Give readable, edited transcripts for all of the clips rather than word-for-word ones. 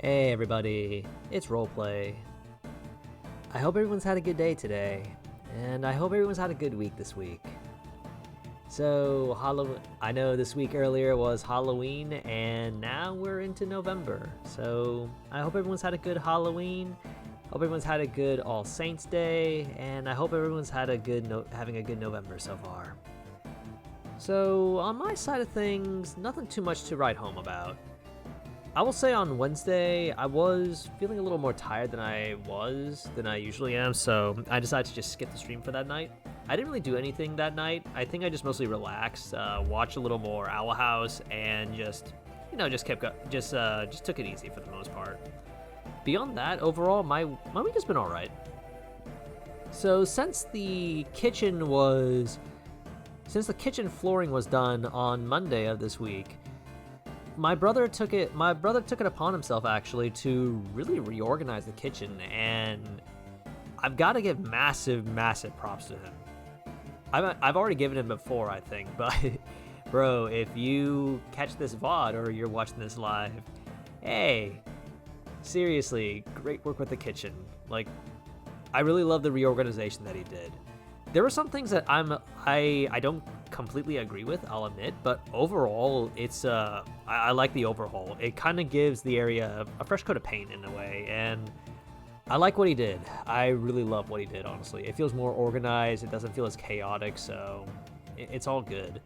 Hey everybody, it's Roleplay. I hope everyone's had a good day today, and I hope everyone's had a good week this week. So, I know this week earlier was Halloween, and now we're into November. So, I hope everyone's had a good Halloween. Hope everyone's had a good All Saints Day, and I hope everyone's had a good having a good November so far. So, on my side of things, nothing too much to write home about. I will say on Wednesday, I was feeling a little more tired than I usually am, so I decided to just skip the stream for that night. I didn't really do anything that night. I think I just mostly relaxed, watched a little more Owl House, and just took it easy for the most part. Beyond that, overall, my week has been all right. So since the kitchen flooring was done on Monday of this week, my brother took it upon himself actually to really reorganize the kitchen, and I've got to give massive props to him. I've already given him before, I think, but bro, if you catch this VOD or you're watching this live, hey, seriously, great work with the kitchen. Like, I really love the reorganization that he did. There were some things that I don't completely agree with, I'll admit, but overall, I like the overhaul. It kind of gives the area a fresh coat of paint in a way, and I like what he did. I really love what he did, honestly. It feels more organized, it doesn't feel as chaotic, so it's all good.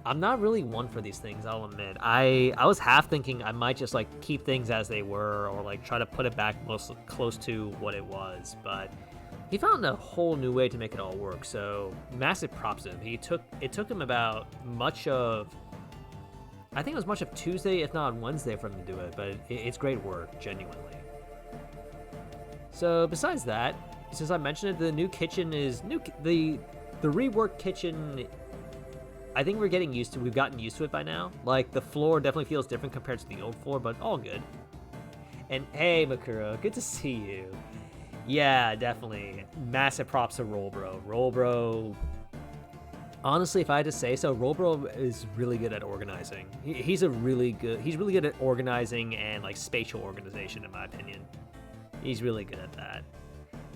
I'm not really one for these things, I'll admit. I was half thinking I might just like keep things as they were, or like try to put it back most close to what it was, but he found a whole new way to make it all work, so massive props to him. It took him about much of Tuesday, if not Wednesday, for him to do it, but it's great work, genuinely. So besides that, since I mentioned it, the new kitchen is the reworked kitchen. I think we've gotten used to it by now. Like, the floor definitely feels different compared to the old floor, but all good. And hey, Makuro, good to see you. Yeah, definitely. Massive props to Rollbro. Rollbro, honestly, if I had to say so, Rollbro is really good at organizing. He's really good at organizing and like spatial organization, in my opinion. He's really good at that.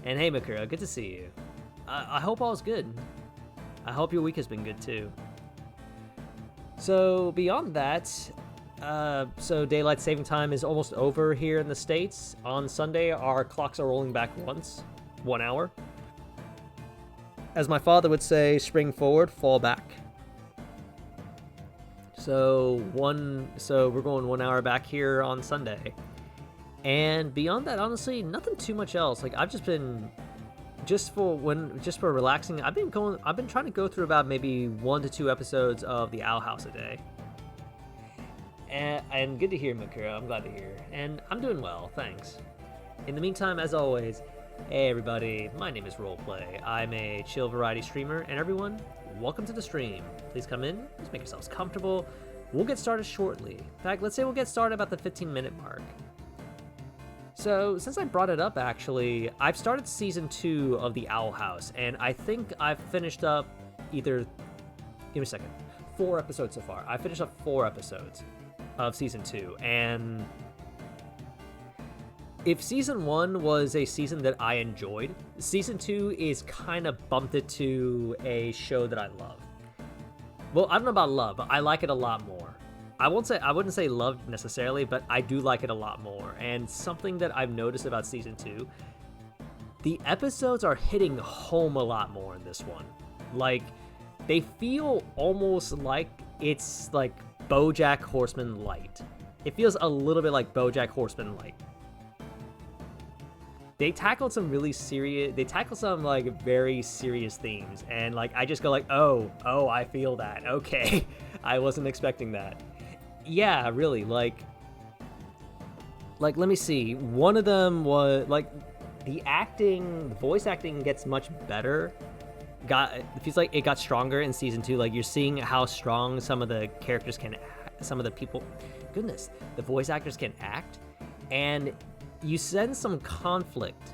And hey, Makuro, good to see you. I hope all's good. I hope your week has been good too. So beyond that, so daylight saving time is almost over here in the States. On Sunday, our clocks are rolling back 1 hour. As my father would say, spring forward, fall back. So we're going 1 hour back here on Sunday. And beyond that, honestly, nothing too much else. Like, I've just been just for relaxing, I've been trying to go through about maybe 1 to 2 episodes of the Owl House a day. And good to hear, Makuro. I'm glad to hear. And I'm doing well, thanks. In the meantime, as always, hey everybody, my name is Roleplay. I'm a chill variety streamer, and everyone, welcome to the stream. Please come in, please make yourselves comfortable. We'll get started shortly. In fact, let's say we'll get started about the 15-minute mark. So, since I brought it up, actually, I've started Season 2 of the Owl House, and I think I've finished up give me a second, 4 episodes so far. I finished up 4 episodes of Season 2, and if Season 1 was a season that I enjoyed, Season 2 is kind of bumped it to a show that I love. Well, I don't know about love, but I like it a lot more. I wouldn't say love necessarily, but I do like it a lot more. And something that I've noticed about Season 2, the episodes are hitting home a lot more in this one. Like, they feel almost like it's like BoJack Horseman light. It feels a little bit like BoJack Horseman light. They tackled some like very serious themes, and like I just go like, oh, I feel that. Okay, I wasn't expecting that. Yeah, really, like let me see. One of them was like the voice acting gets much better. It feels like it got stronger in Season 2. Like, you're seeing how strong some of the characters can act, some of the people, the voice actors can act, and you sense some conflict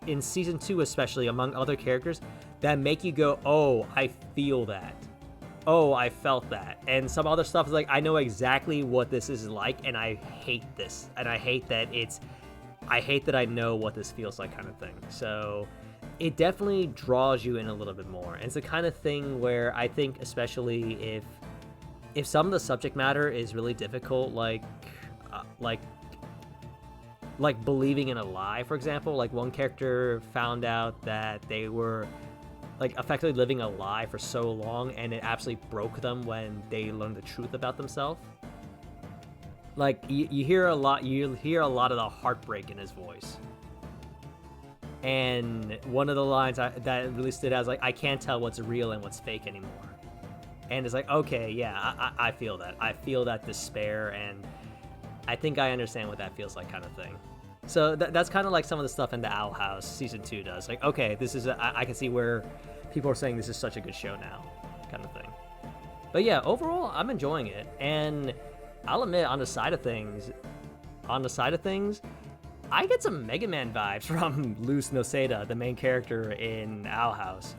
in Season 2, especially among other characters, that make you go, oh, I feel that. oh, I felt that. And some other stuff is like, I know exactly what this is like, and I hate this. And I hate that I know what this feels like, kind of thing. So it definitely draws you in a little bit more. And it's the kind of thing where I think, especially if some of the subject matter is really difficult, like believing in a lie, for example. Like, one character found out that they were like effectively living a lie for so long, and it absolutely broke them when they learned the truth about themselves. Like, you hear a lot of the heartbreak in his voice. And one of the lines that really stood out is like, I can't tell what's real and what's fake anymore. And it's like, okay, yeah, I feel that. I feel that despair, and I think I understand what that feels like, kind of thing. So that's kind of like some of the stuff in the Owl House Season 2 does. Like, okay, this is I can see where people are saying this is such a good show now, kind of thing. But yeah, overall, I'm enjoying it. And I'll admit, on the side of things, I get some Mega Man vibes from Luz Noceda, the main character in Owl House.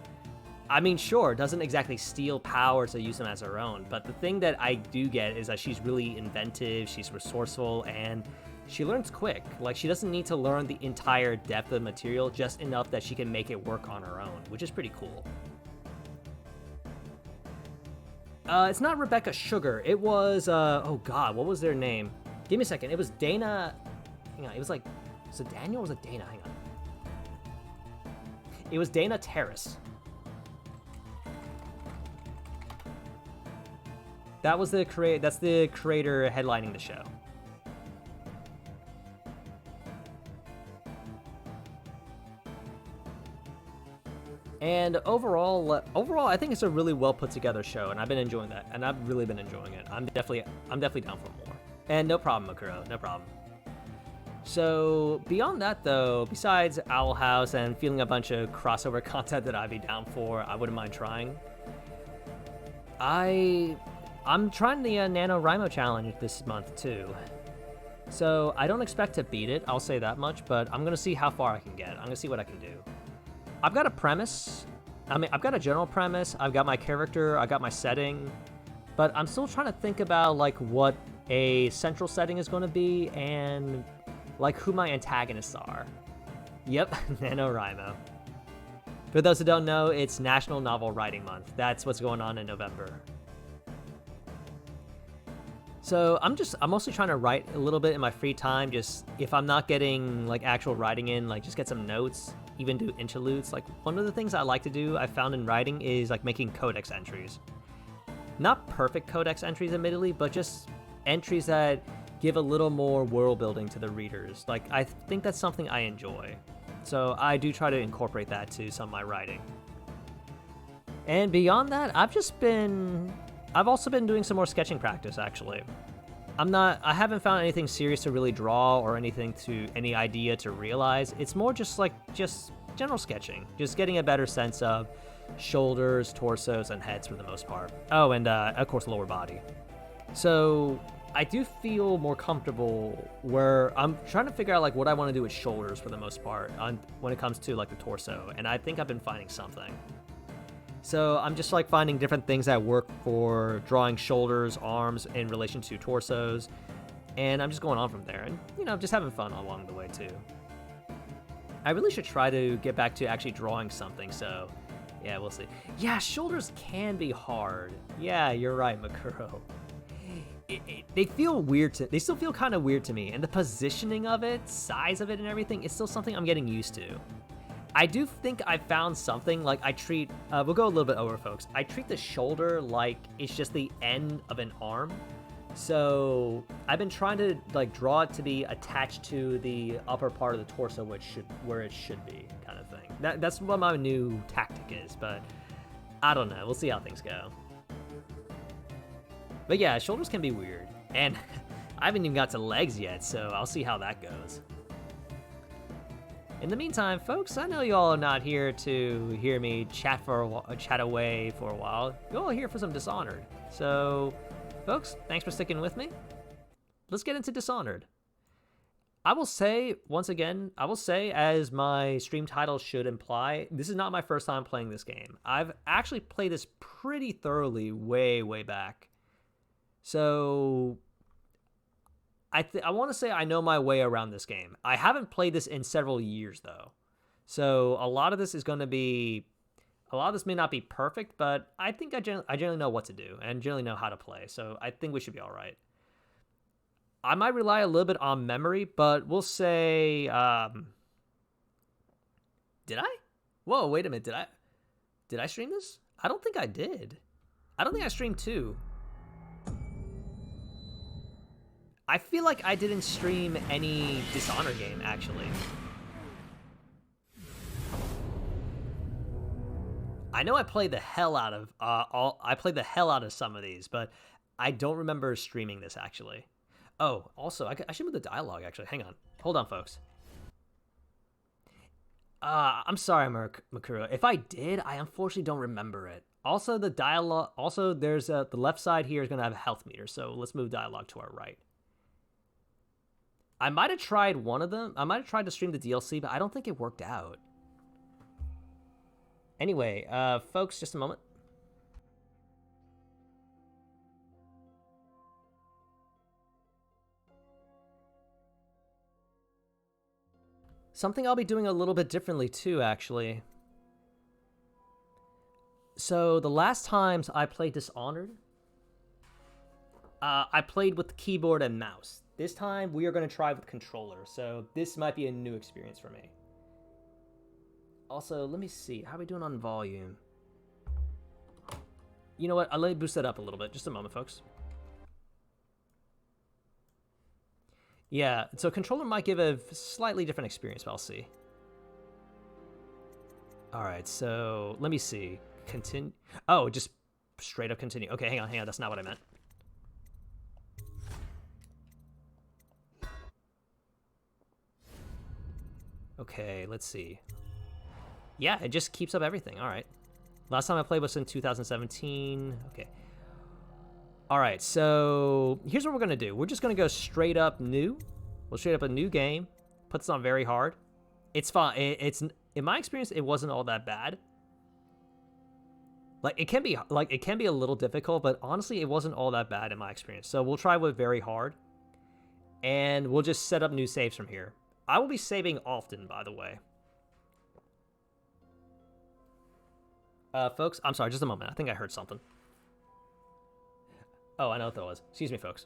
I mean, sure, doesn't exactly steal powers to use them as her own, but the thing that I do get is that she's really inventive, she's resourceful, and she learns quick. Like, she doesn't need to learn the entire depth of the material, just enough that she can make it work on her own, which is pretty cool. It's not Rebecca Sugar. It was, oh god, what was their name? Give me a second. It was Dana. Hang on, it was like, was it Daniel or was it Dana? Hang on. It was Dana Terrace. That's the creator headlining the show. And overall, I think it's a really well put together show, and I've been enjoying that, and I've really been enjoying it. I'm definitely down for more. And no problem, Makuro, no problem. So beyond that, though, besides Owl House and feeling a bunch of crossover content that I'd be down for, I wouldn't mind trying. I'm trying the NaNoWriMo challenge this month too. So I don't expect to beat it, I'll say that much, but I'm gonna see how far I can get. I'm gonna see what I can do. I've got a premise. I've got a general premise. I've got my character. I got my setting. But I'm still trying to think about, like, what a central setting is going to be and, like, who my antagonists are. Yep, NaNoWriMo. For those who don't know, it's National Novel Writing Month. That's what's going on in November. So I'm mostly trying to write a little bit in my free time. Just, if I'm not getting, like, actual writing in, like, just get some notes. Even do interludes. Like, one of the things I like to do, I found in writing, is like making codex entries. Not perfect codex entries, admittedly, but just entries that give a little more world building to the readers. Like, I think that's something I enjoy. So I do try to incorporate that to some of my writing. And beyond that, I've also been doing some more sketching practice, actually. I haven't found anything serious to really draw or any idea to realize. It's more just general sketching. Just getting a better sense of shoulders, torsos, and heads for the most part. Oh, and of course, lower body. So I do feel more comfortable where I'm trying to figure out, like, what I want to do with shoulders for the most part when it comes to, like, the torso. And I think I've been finding something. So I'm just, like, finding different things that work for drawing shoulders, arms in relation to torsos, and I'm just going on from there, and, you know, just having fun along the way too. I really should try to get back to actually drawing something, so yeah, we'll see. Yeah, shoulders can be hard. Yeah, you're right, Makuro. They still feel kind of weird to me, and the positioning of it, size of it, and everything is still something I'm getting used to. I do think I found something. Like, we'll go a little bit over, folks. I treat the shoulder like it's just the end of an arm. So I've been trying to, like, draw it to be attached to the upper part of the torso, where it should be, kind of thing. That's what my new tactic is, but I don't know. We'll see how things go. But yeah, shoulders can be weird. And I haven't even got to legs yet, so I'll see how that goes. In the meantime, folks, I know y'all are not here to hear me chat away for a while. You're all here for some Dishonored. So, folks, thanks for sticking with me. Let's get into Dishonored. I will say, once again, I will say, as my stream title should imply, this is not my first time playing this game. I've actually played this pretty thoroughly way, way back. So I want to say I know my way around this game. I haven't played this in several years, though. So a lot of this is going to be, a lot of this may not be perfect, but I think I generally know what to do and generally know how to play. So I think we should be all right. I might rely a little bit on memory, but we'll say, did I? Whoa, wait a minute. Did I stream this? I don't think I did. I don't think I streamed 2. I feel like I didn't stream any Dishonored game, actually. I know I played the hell out of I played the hell out of some of these, but I don't remember streaming this actually. Oh, also, I should move the dialogue, actually. Hang on. Hold on, folks. I'm sorry, Makuro. If I did, I unfortunately don't remember it. Also, the dialogue... Also, there's... the left side here is going to have a health meter, so let's move dialogue to our right. I might have tried one of them. I might have tried to stream the DLC, but I don't think it worked out. Anyway, folks, just a moment. Something I'll be doing a little bit differently too, actually. So the last times I played Dishonored, I played with keyboard and mouse. This time we are going to try with controller, so this might be a new experience for me. Also, let me see. How are we doing on volume? You know what? I'll let me boost that up a little bit. Just a moment, folks. Yeah, so controller might give a slightly different experience, but I'll see. All right, so let me see. Continue. Oh, just straight up continue. Okay, hang on. That's not what I meant. Okay, let's see. Yeah, it just keeps up everything. All right. Last time I played was in 2017. Okay. All right, so here's what we're going to do. We're just going to go straight up new. We'll straight up a new game. Put this on very hard. It's fine. It's in my experience, it wasn't all that bad. Like it can be a little difficult, but honestly, it wasn't all that bad in my experience. So we'll try with very hard, and we'll just set up new saves from here. I will be saving often, by the way. Folks, I'm sorry, just a moment. I think I heard something. Oh, I know what that was. Excuse me, folks.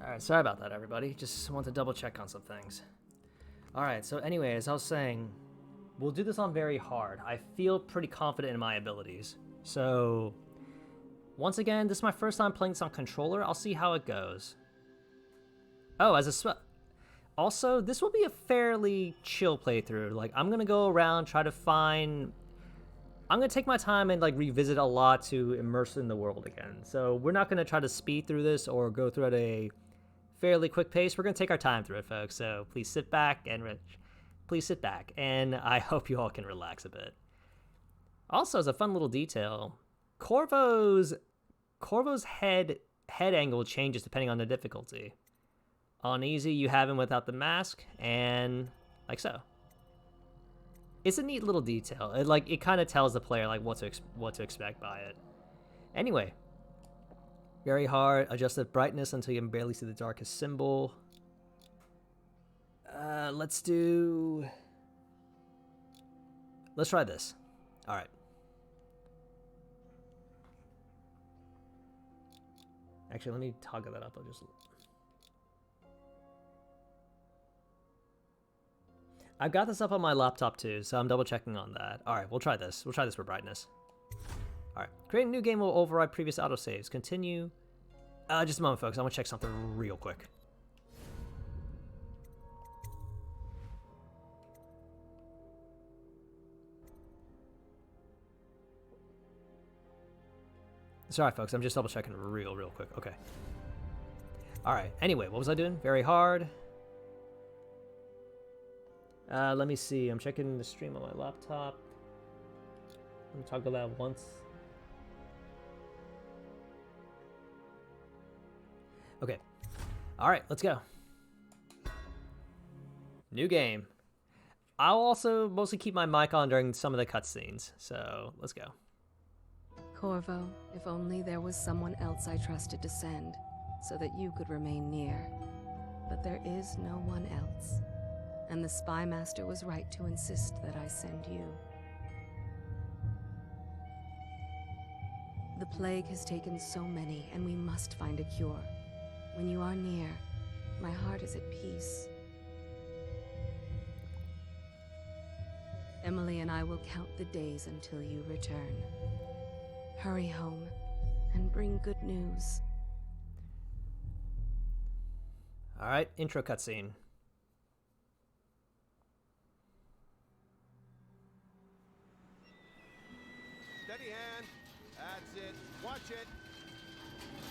All right, sorry about that, everybody. Just want to double check on some things. All right, so anyway, as I was saying, we'll do this on very hard. I feel pretty confident in my abilities. So, once again, this is my first time playing this on controller. I'll see how it goes. Oh, also, this will be a fairly chill playthrough. Like, I'm gonna go around, try to find... I'm gonna take my time and like revisit a lot to immerse in the world again. So we're not gonna try to speed through this or go through at a fairly quick pace. We're gonna take our time through it, folks. So please sit back and I hope you all can relax a bit. Also, as a fun little detail, Corvo's head angle changes depending on the difficulty. On easy, you have him without the mask, and like so. It's a neat little detail. It kind of tells the player like what to expect by it. Anyway, very hard. Adjust the brightness until you can barely see the darkest symbol. Let's try this. All right. Actually, let me toggle that up. I've got this up on my laptop too, so I'm double checking on that. All right, we'll try this. We'll try this for brightness. All right, create a new game will override previous autosaves. Continue. Just a moment, folks. I want to check something real quick. Sorry, folks. I'm just double checking real quick. Okay. All right. Anyway, what was I doing? Very hard. Let me see. I'm checking the stream on my laptop. Let me toggle that once. Okay. All right, let's go. New game. I'll also mostly keep my mic on during some of the cutscenes, so let's go. Corvo, if only there was someone else I trusted to send, so that you could remain near. But there is no one else, and the Spy Master was right to insist that I send you. The plague has taken so many, and we must find a cure. When you are near, my heart is at peace. Emily and I will count the days until you return. Hurry home and bring good news. All right, intro cutscene. Steady hand. That's it. Watch it.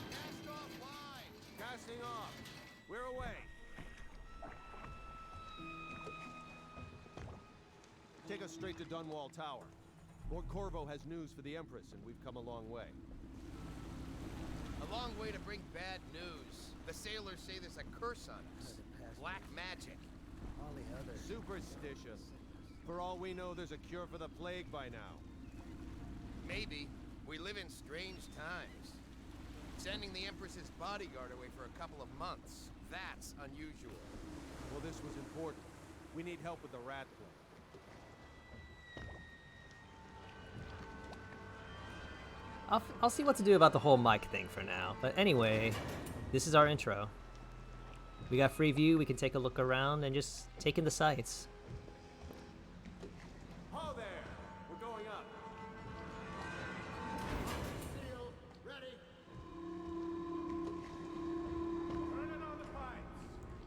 Cast off line. Casting off. We're away. Take us straight to Dunwall Tower. Lord Corvo has news for the Empress, and we've come a long way. A long way to bring bad news. The sailors say there's a curse on us. Black magic. All the others. Superstitious. For all we know, there's a cure for the plague by now. Maybe. We live in strange times. Sending the Empress's bodyguard away for a couple of months. That's unusual. Well, this was important. We need help with the rat plague. I'll see what to do about the whole mic thing for now. But anyway, this is our intro. We got free view. We can take a look around and just take in the sights. Ho there! We're going up. Seal, ready. Turning on the pipes.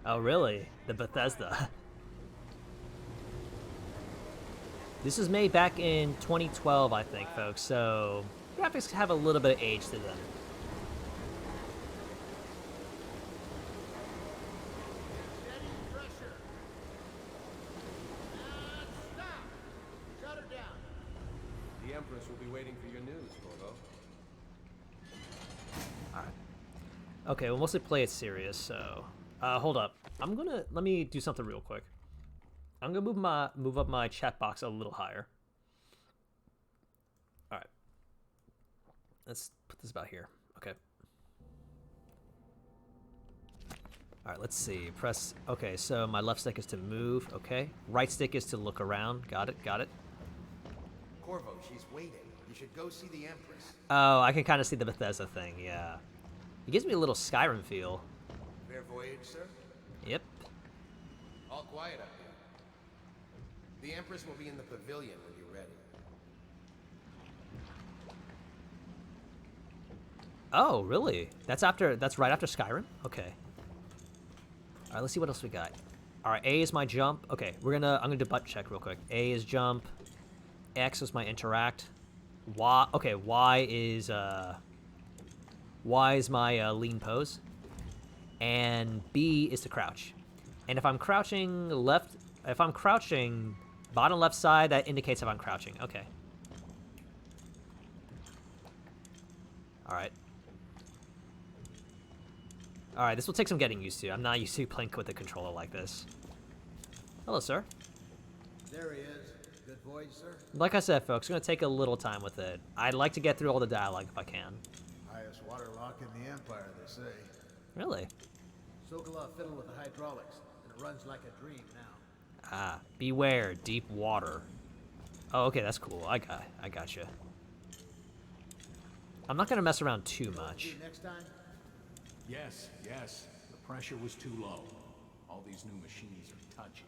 Oh, really? The Bethesda. This was made back in 2012, I think, folks. So graphics have a little bit of age to them. Steady pressure. And stop. Shut her down. The Empress will be waiting for your news, Corvo. Okay, we'll mostly play it serious, so hold up. Let me do something real quick. I'm gonna move up my chat box a little higher. All right. Let's put this about here. Okay. All right, let's see. Press, okay, so my left stick is to move, okay. Right stick is to look around. Got it. Corvo, she's waiting. You should go see the Empress. Oh, I can kind of see the Bethesda thing, yeah. It gives me a little Skyrim feel. Fair voyage, sir? Yep. All quiet up here. The Empress will be in the pavilion when you're ready. Oh, really? That's right after Skyrim? Okay. All right, let's see what else we got. All right, A is my jump. Okay, I'm gonna do butt check real quick. A is jump. X is my interact. Y, okay, Y is my lean pose. And B is to crouch. And if I'm crouching bottom left side, that indicates if I'm crouching. Okay. All right. All right, this will take some getting used to. I'm not used to playing with a controller like this. Hello, sir. There he is. Good voyage, sir. Like I said, folks, we're going to take a little time with it. I'd like to get through all the dialogue if I can. Highest water lock in the Empire, they say. Really? Sokolov fiddled with the hydraulics, and it runs like a dream now. Ah, beware, deep water. Oh, okay, that's cool. I got you. I'm not going to mess around too much. See you next time? Yes. The pressure was too low. All these new machines are touchy.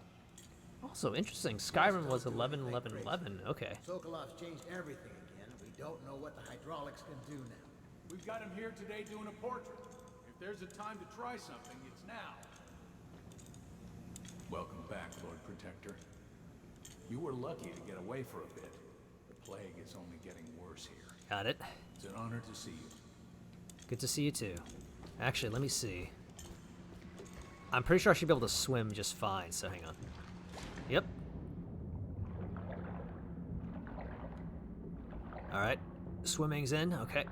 Also interesting. Skyrim was 11-11-11. Okay. Sokolov's changed everything again. We don't know what the hydraulics can do now. We've got him here today doing a portrait. If there's a time to try something, it's now. Welcome back, Lord Protector. You were lucky to get away for a bit. The plague is only getting worse here. Got it. It's an honor to see you. Good to see you too. Actually, let me see. I'm pretty sure I should be able to swim just fine, so hang on. Yep. Alright. Swimming's in, okay.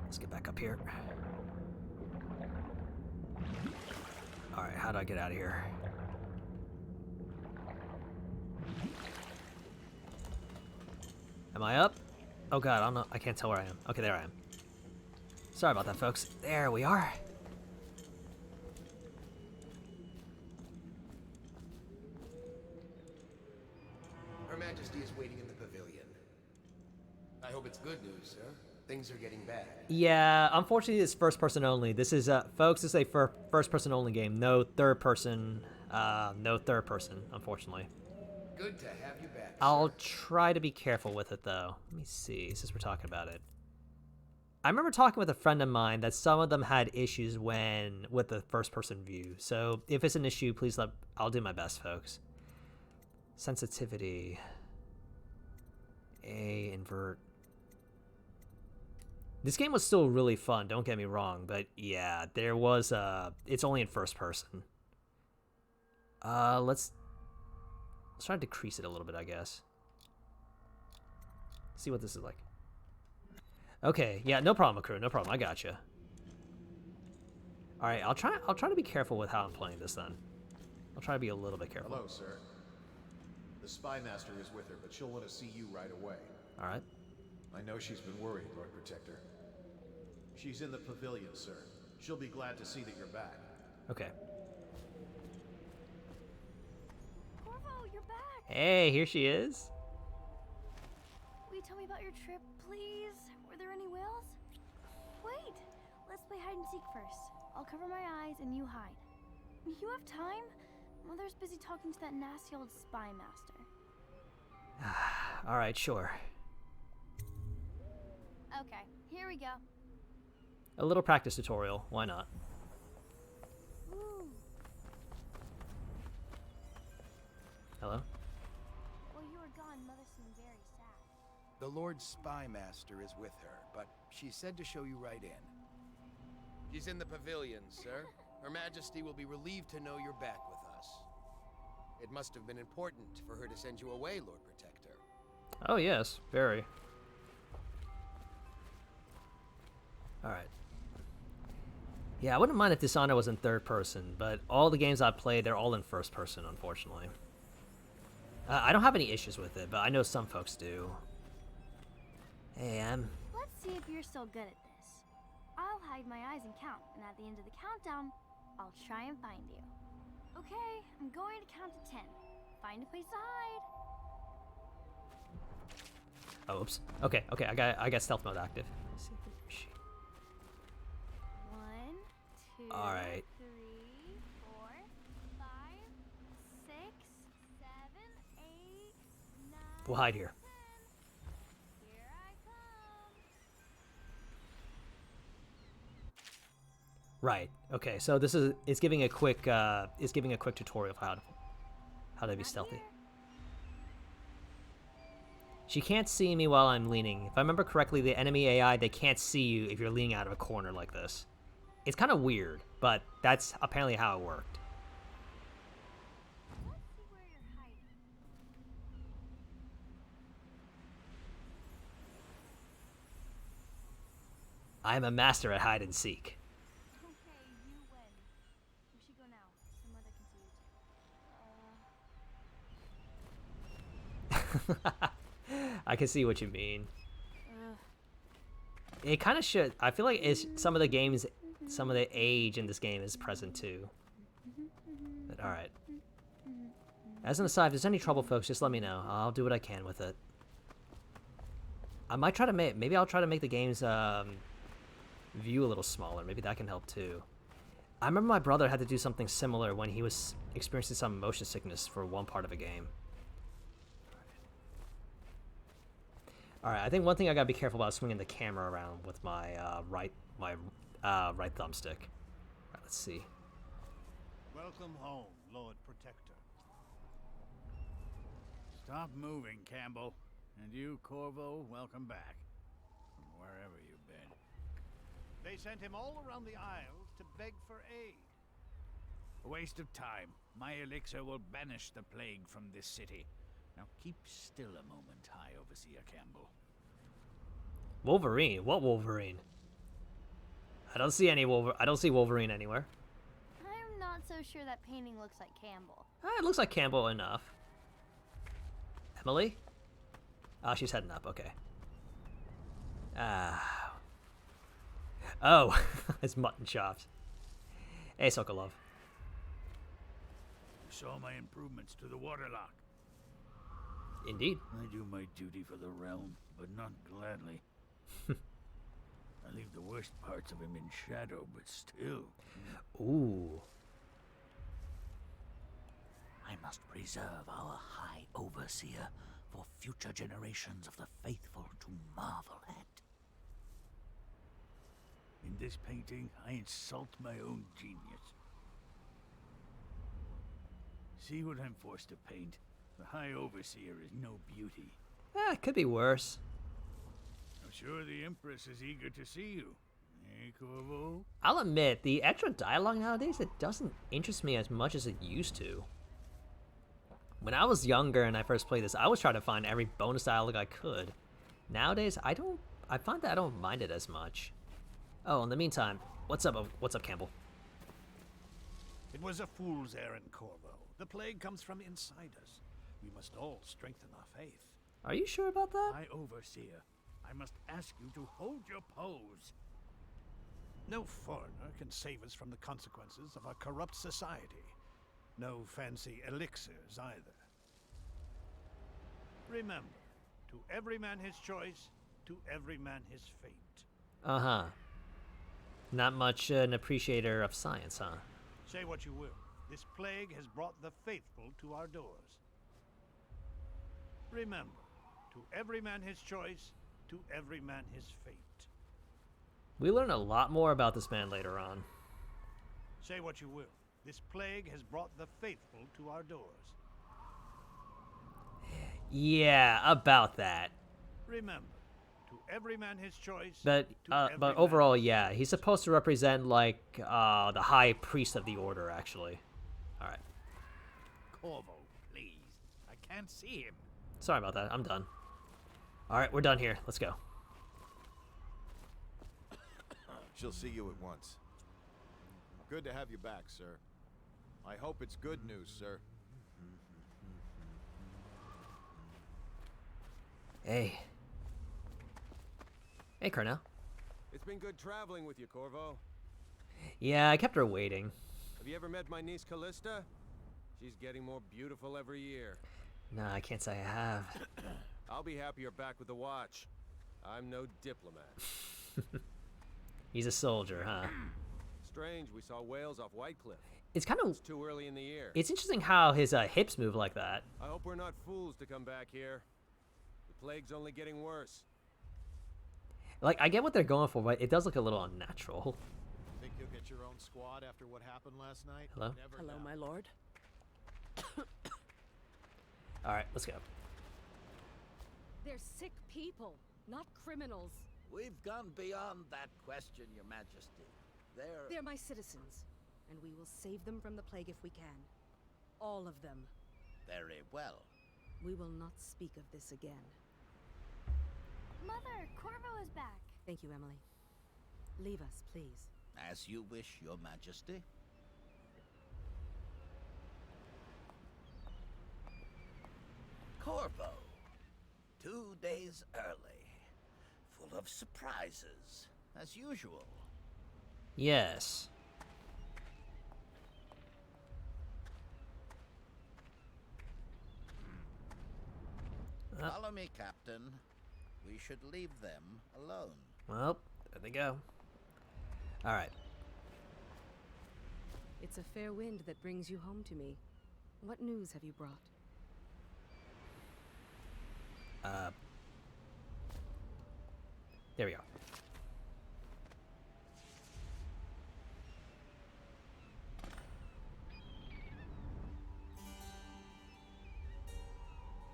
Let's get back up here. Alright, how do I get out of here? Am I up? Oh god, I don't know. I can't tell where I am. Okay, there I am. Sorry about that, folks. There we are. Her Majesty is waiting in the pavilion. I hope it's good news, sir. Things are getting bad. Yeah, unfortunately, it's first person only. This is, folks, this is a first person only game. No third person, unfortunately. Good to have you back, I'll sir. try to be careful with it, though. Let me see, since we're talking about it. I remember talking with a friend of mine that some of them had issues with the first person view. So if it's an issue, please I'll do my best, folks. Sensitivity. Invert. This game was still really fun, don't get me wrong, but yeah, there was it's only in first person. Let's try to decrease it a little bit, I guess. See what this is like. Okay, yeah, no problem, crew, no problem. I gotcha. All right, I'll try to be careful with how I'm playing this then. I'll try to be a little bit careful. Hello, sir. The Spy Master is with her, but she'll want to see you right away. All right. I know she's been worried, Lord Protector. She's in the pavilion, sir. She'll be glad to see that you're back. Okay. Corvo, you're back! Hey, here she is. Will you tell me about your trip, please? Were there any whales? Wait! Let's play hide and seek first. I'll cover my eyes and you hide. You have time? Mother's busy talking to that nasty old spy master. All right, sure. Okay, here we go. A little practice tutorial. Why not? Woo. Hello? While you were gone, Mother seemed very sad. The Lord Spy Master is with her, but she said to show you right in. She's in the pavilion, sir. Her Majesty will be relieved to know you're back with us. It must have been important for her to send you away, Lord Protector. Oh, yes, very. All right. Yeah, I wouldn't mind if Dishonored was in third person, but all the games I've played, they're all in first person, unfortunately. I don't have any issues with it, but I know some folks do. Hey, Let's see if you're still good at this. I'll hide my eyes and count, and at the end of the countdown, I'll try and find you. Okay, I'm going to count to 10. Find a place to hide. Oh, oops. Okay, I got stealth mode active. Let's see. 1, 2, All right. 3, 4, 5, 6, 7, 8, 9. We'll hide here. 10. Here I come. Right. Okay. So it's giving a quick tutorial of how to be stealthy. She can't see me while I'm leaning. If I remember correctly, the enemy AI, they can't see you if you're leaning out of a corner like this. It's kind of weird, but that's apparently how it worked. Let's see where you're hiding. I am a master at hide and seek. Okay, you win. We should go now, so Mother can see you too. I can see what you mean. Ugh. It kind of should. I feel like some of the age in this game is present too. But all right. As an aside, if there's any trouble, folks, just let me know. I'll do what I can with it. I might try to maybe I'll try to make the game's view a little smaller. Maybe that can help too. I remember my brother had to do something similar when he was experiencing some motion sickness for one part of a game. Alright, I think one thing I gotta be careful about is swinging the camera around with my right thumbstick. Alright, let's see. Welcome home, Lord Protector. Stop moving, Campbell. And you, Corvo, welcome back. From wherever you've been. They sent him all around the Isles to beg for aid. A waste of time. My elixir will banish the plague from this city. Now keep still a moment, High Overseer Campbell. Wolverine? What Wolverine? I don't see any I don't see Wolverine anywhere. I'm not so sure that painting looks like Campbell. It looks like Campbell enough. Emily? Oh, she's heading up. Okay. Oh, it's mutton chops. Hey, Sokolov. You saw my improvements to the waterlock. Indeed. I do my duty for the realm, but not gladly. I leave the worst parts of him in shadow, but still. Ooh. I must preserve our High Overseer for future generations of the faithful to marvel at. In this painting, I insult my own genius. See what I'm forced to paint. The High Overseer is no beauty. It could be worse. I'm sure the Empress is eager to see you. Eh, Corvo? I'll admit, the extra dialogue nowadays, it doesn't interest me as much as it used to. When I was younger and I first played this, I was trying to find every bonus dialogue I could. Nowadays, I find that I don't mind it as much. Oh, in the meantime, what's up, Campbell? It was a fool's errand, Corvo. The plague comes from inside us. We must all strengthen our faith. Are you sure about that? High Overseer, I must ask you to hold your pose. No foreigner can save us from the consequences of our corrupt society. No fancy elixirs either. Remember, to every man his choice, to every man his fate. Uh-huh. Not much an appreciator of science, huh? Say what you will, this plague has brought the faithful to our doors. Remember, to every man his choice, to every man his fate. We learn a lot more about this man later on. Say what you will, this plague has brought the faithful to our doors. Yeah, about that. Remember, to every man his choice. But overall, yeah, he's supposed to represent like the high priest of the order, actually. All right. Corvo, please. I can't see him. Sorry about that. I'm done. All right, we're done here. Let's go. She'll see you at once. Good to have you back, sir. I hope it's good news, sir. Hey. Hey, Colonel. It's been good traveling with you, Corvo. Yeah, I kept her waiting. Have you ever met my niece Callista? She's getting more beautiful every year. Nah, I can't say I have. I'll be happy you're back with the watch. I'm no diplomat. He's a soldier, huh? Strange, we saw whales off Whitecliff. It's kind of... It's too early in the year. It's interesting how his hips move like that. I hope we're not fools to come back here. The plague's only getting worse. Like, I get what they're going for, but it does look a little unnatural. Think you'll get your own squad after what happened last night? Hello? Never Hello, know. my lord. All right, let's go. They're sick people, not criminals. We've gone beyond that question, Your Majesty. They're my citizens, and we will save them from the plague if we can. All of them. Very well. We will not speak of this again. Mother, Corvo is back. Thank you, Emily. Leave us, please. As you wish, Your Majesty. Corvo. 2 days early. Full of surprises, as usual. Yes. Follow me, Captain. We should leave them alone. Well, there they go. All right. It's a fair wind that brings you home to me. What news have you brought? There we are.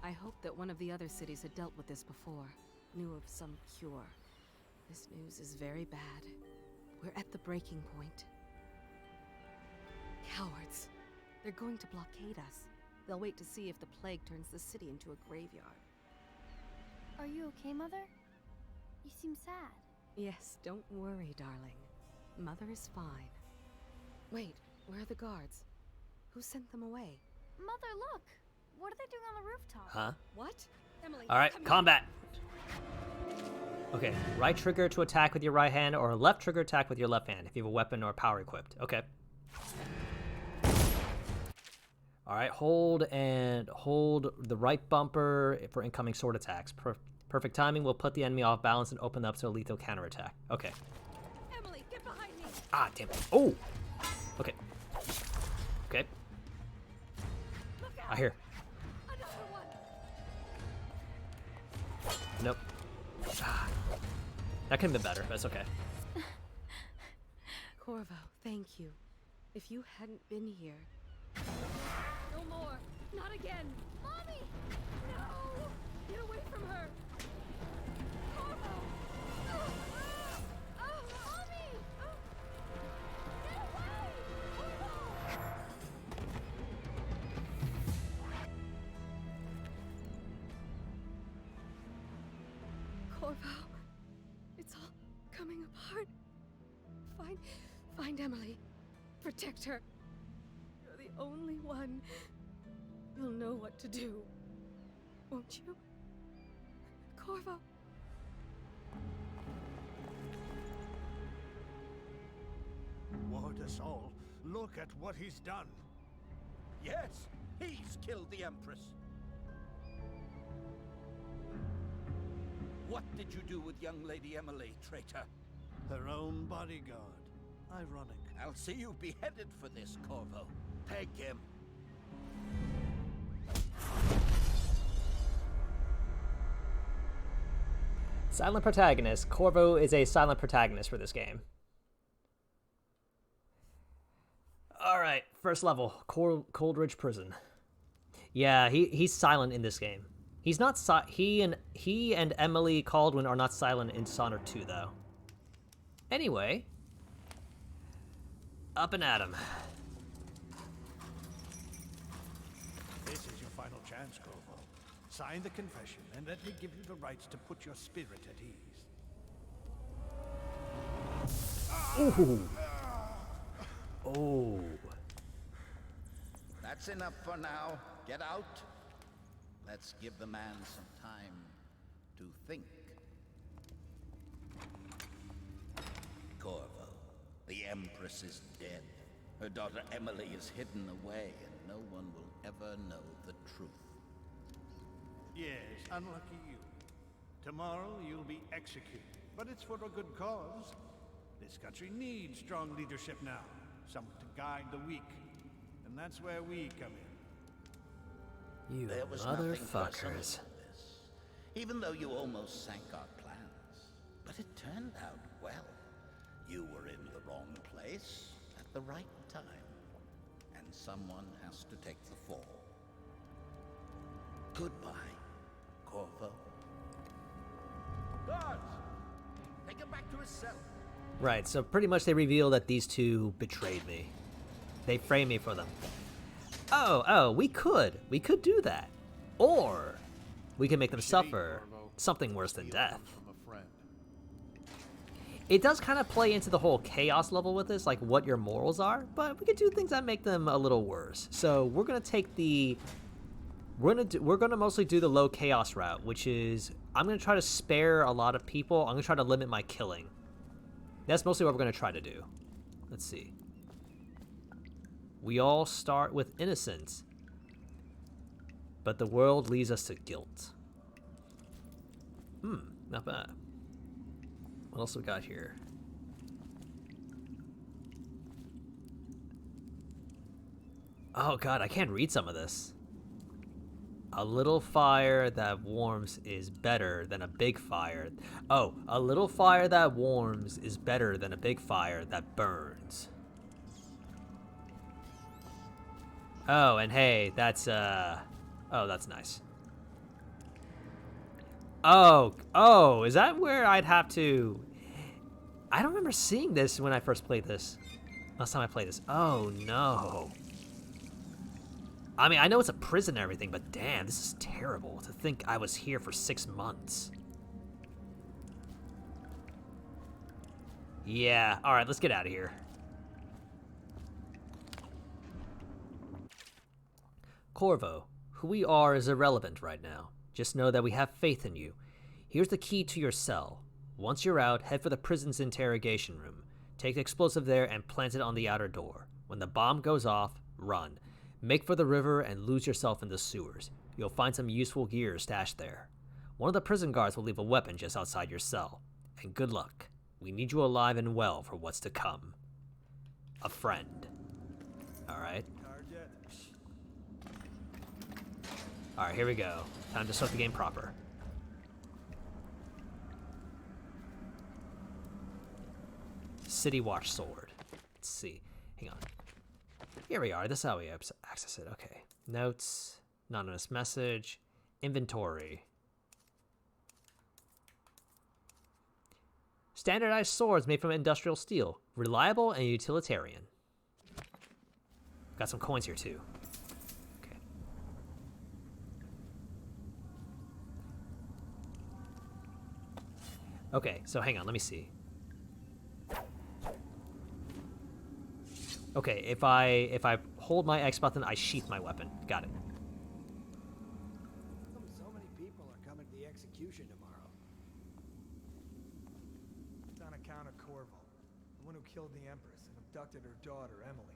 I hoped that one of the other cities had dealt with this before, knew of some cure. This news is very bad. We're at the breaking point. Cowards. They're going to blockade us. They'll wait to see if the plague turns the city into a graveyard. Are you okay, Mother? You seem sad. Yes, don't worry, darling. Mother is fine. Wait, where are the guards? Who sent them away? Mother, look! What are they doing on the rooftop? Huh? What? Emily, All right, come combat. Okay, right trigger to attack with your right hand, or left trigger attack with your left hand if you have a weapon or power equipped. Okay. All right, hold the right bumper for incoming sword attacks. Perfect timing will put the enemy off balance and open up to a lethal counterattack. Okay. Emily, get behind me! Ah, damn it. Oh! Okay. Okay. Look out! I hear. Another one! Nope. Ah. That could have been better, but it's okay. Corvo, thank you. If you hadn't been here... No more! Not again! Mommy! No! Get away from her! Corvo! Mommy! Get away! Corvo, it's all coming apart. Find Emily. Protect her. You're the only one. You'll know what to do. Won't you? Corvo. Ward us all. Look at what he's done. Yes, he's killed the Empress. What did you do with young Lady Emily, traitor? Her own bodyguard. Ironic. I'll see you beheaded for this, Corvo. Peg him. Silent protagonist. Corvo is a silent protagonist for this game. Alright, first level. Coldridge Prison. Yeah, he's silent in this game. He's not he and Emily Caldwin are not silent in Dishonored 2, though. Anyway, up and at 'em. This is your final chance, Corvo. Sign the confession, and let me give you the rights to put your spirit at ease. Ooh. Oh. That's enough for now. Get out. Let's give the man some time to think. Corvo, the Empress is dead. Her daughter Emily is hidden away, and no one will ever know the truth. Yes, unlucky you. Tomorrow you'll be executed, but it's for a good cause. This country needs strong leadership now, someone to guide the weak, and that's where we come in. You There was nothing personal in motherfuckers. this, even though you almost sank our plans. But it turned out well. You were in the wrong place at the right time, and someone has to take the fall. Goodbye, Corvo. Guards! Take him back to his cell. Right, so pretty much they reveal that these two betrayed me. They framed me for them. Oh, we could do that. Or we could make them suffer something worse than death. It does kind of play into the whole chaos level with this, like what your morals are, but we could do things that make them a little worse. So we're gonna take the we're gonna mostly do the low chaos route, which is I'm gonna try to spare a lot of people. I'm gonna try to limit my killing. That's mostly what we're gonna try to do. Let's see. We all start with innocence, but the world leads us to guilt. Not bad. What else we got here? Oh god, I can't read some of this. A little fire that warms is better than a big fire. Oh, a little fire that warms is better than a big fire that burns. Oh, and hey, that's oh, that's nice. Oh, is that where I'd have to... I don't remember seeing this when I first played this. Last time I played this. Oh, no. I mean, I know it's a prison and everything, but damn, this is terrible to think I was here for 6 months. Yeah, alright, let's get out of here. Corvo, who we are is irrelevant right now. Just know that we have faith in you. Here's the key to your cell. Once you're out, head for the prison's interrogation room. Take the explosive there and plant it on the outer door. When the bomb goes off, run. Make for the river and lose yourself in the sewers. You'll find some useful gear stashed there. One of the prison guards will leave a weapon just outside your cell. And good luck. We need you alive and well for what's to come. A friend. Alright. Alright, here we go. Time to start the game proper. City Watch Sword. Let's see. Hang on. Here we are. This is how we access it. Okay. Notes. Anonymous message. Inventory. Standardized swords made from industrial steel. Reliable and utilitarian. Got some coins here too. Okay. Okay, so hang on, let me see. Okay, if I hold my X button, I sheath my weapon. Got it. So many people are coming to the execution tomorrow. It's on account of Corvo, the one who killed the Empress and abducted her daughter, Emily.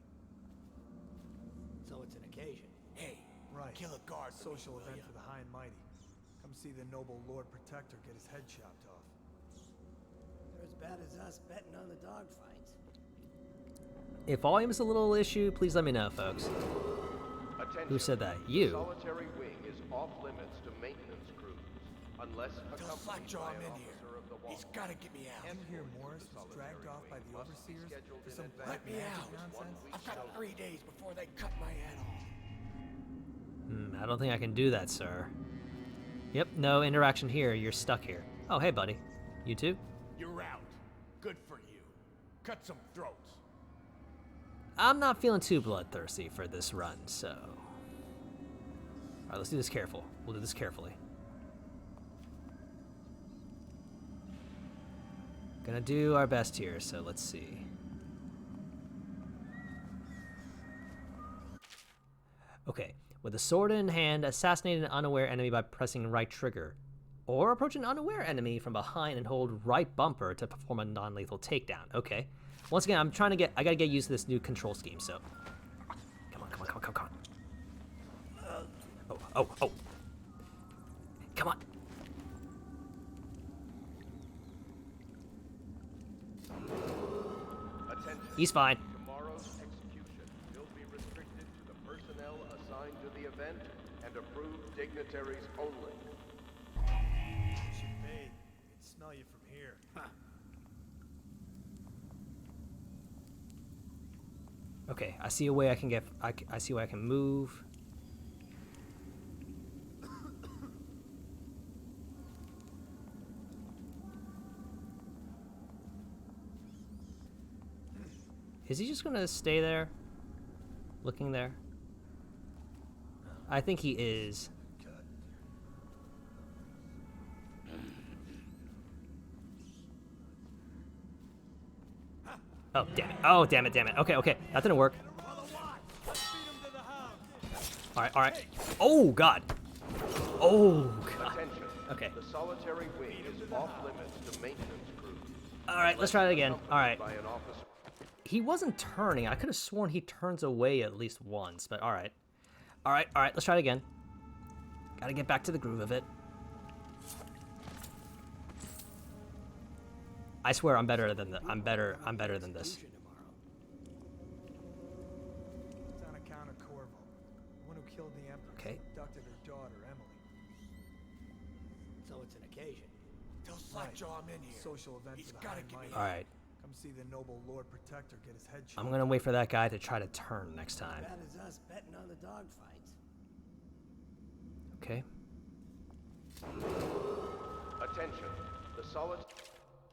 So it's an occasion. Hey, Right. kill a guard. Social event for the high and mighty. Come see the noble Lord Protector get his head chopped off. They're as bad as us betting on the dogfights. If volume is a little issue, please let me know, folks. Attention. Who said that? You. Solitary wing is off limits to maintenance crews, unless Tell accompanied Slackjaw by I'm an in here. officer of the wall. He's gotta get me out. M. here Morris was dragged off by the overseers for some black Let me magic out. nonsense. I've got 3 days before they cut my head off. I don't think I can do that, sir. Yep, no interaction here. You're stuck here. Oh, hey, buddy. You too? You're out. Good for you. Cut some throats. I'm not feeling too bloodthirsty for this run, so... Alright, let's do this careful. We'll do this carefully. Gonna do our best here, so let's see. Okay, with a sword in hand, assassinate an unaware enemy by pressing right trigger. Or approach an unaware enemy from behind and hold right bumper to perform a non-lethal takedown. Okay. Once again, I gotta get used to this new control scheme, so. Come on. Oh. Come on. Attention. He's fine. Tomorrow's execution will be restricted to the personnel assigned to the event and approved dignitaries only. You should bathe. I can smell you from here. Okay, I see a way I can get. I see a way I can move. Is he just gonna stay there? Looking there? I think he is. Oh, damn it. Oh, damn it. Okay. That didn't work. Alright. Oh, God. Attention. Okay. The solitary wing is off limits to maintenance crews. Alright, let's try it again. Alright. By an officer. He wasn't turning. I could have sworn he turns away at least once, but alright. Alright, let's try it again. Gotta get back to the groove of it. I swear I'm better than I'm better than this. It's on account of Corvo, killed the Empress Okay. and abducted her daughter, Emily. So it's an occasion. Tell Slackjaw I'm in here. Social event He's for the gotta High get me Mighty. All right. Come see the noble Lord Protector get his head chopped. I'm gonna wait for that guy to try to turn next time. Bad as us betting on the dogfights. Okay. Attention. The solid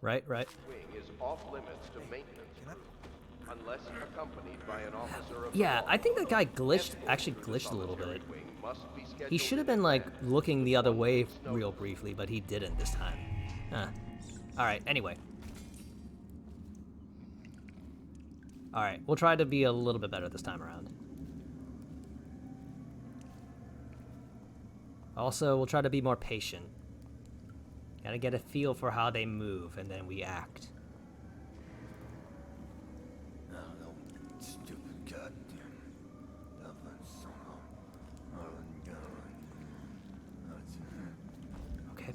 Right. wing is off limits to maintenance crew, unless accompanied by an officer of Yeah, the law. I think that guy glitched. Actually glitched a little bit. He should have been like looking the other way real briefly, but he didn't this time. Huh. All right. Anyway. All right. We'll try to be a little bit better this time around. Also, we'll try to be more patient. Gotta get a feel for how they move, and then we act. Stupid goddamn. Okay.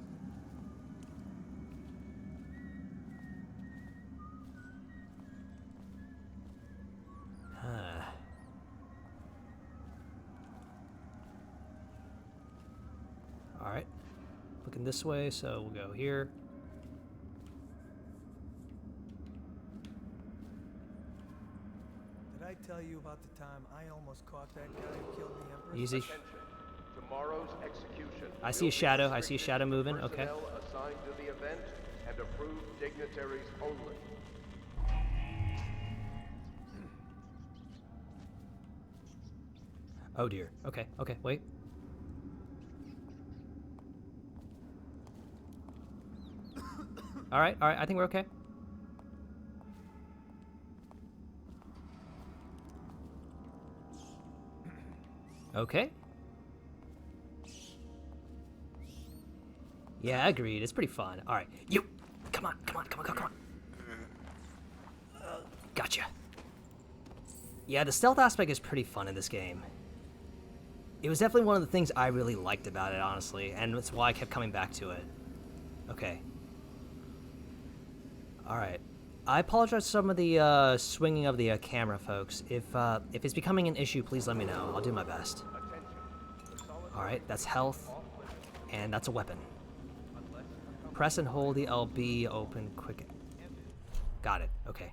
All right. Looking this way, so we'll go here. Did I tell you about the time I almost caught that guy who killed the Empress? Easy. Tomorrow's execution. I see a shadow. I see a shadow moving. Okay. Personnel assigned to the event and approved dignitaries only. Oh dear. Okay. Okay. Wait. All right. All right. I think we're okay. Okay. Yeah, agreed. It's pretty fun. All right. You. Come on. Come on. Come on. Come on. Come on. Gotcha. Yeah, the stealth aspect is pretty fun in this game. It was definitely one of the things I really liked about it, honestly, and that's why I kept coming back to it. Okay. All-right. I apologize for some of the swinging of the camera, folks. If it's becoming an issue, please let me know. I'll do my best. All right, that's health, and that's a weapon. Press and hold the LB open quick. Got it. Okay.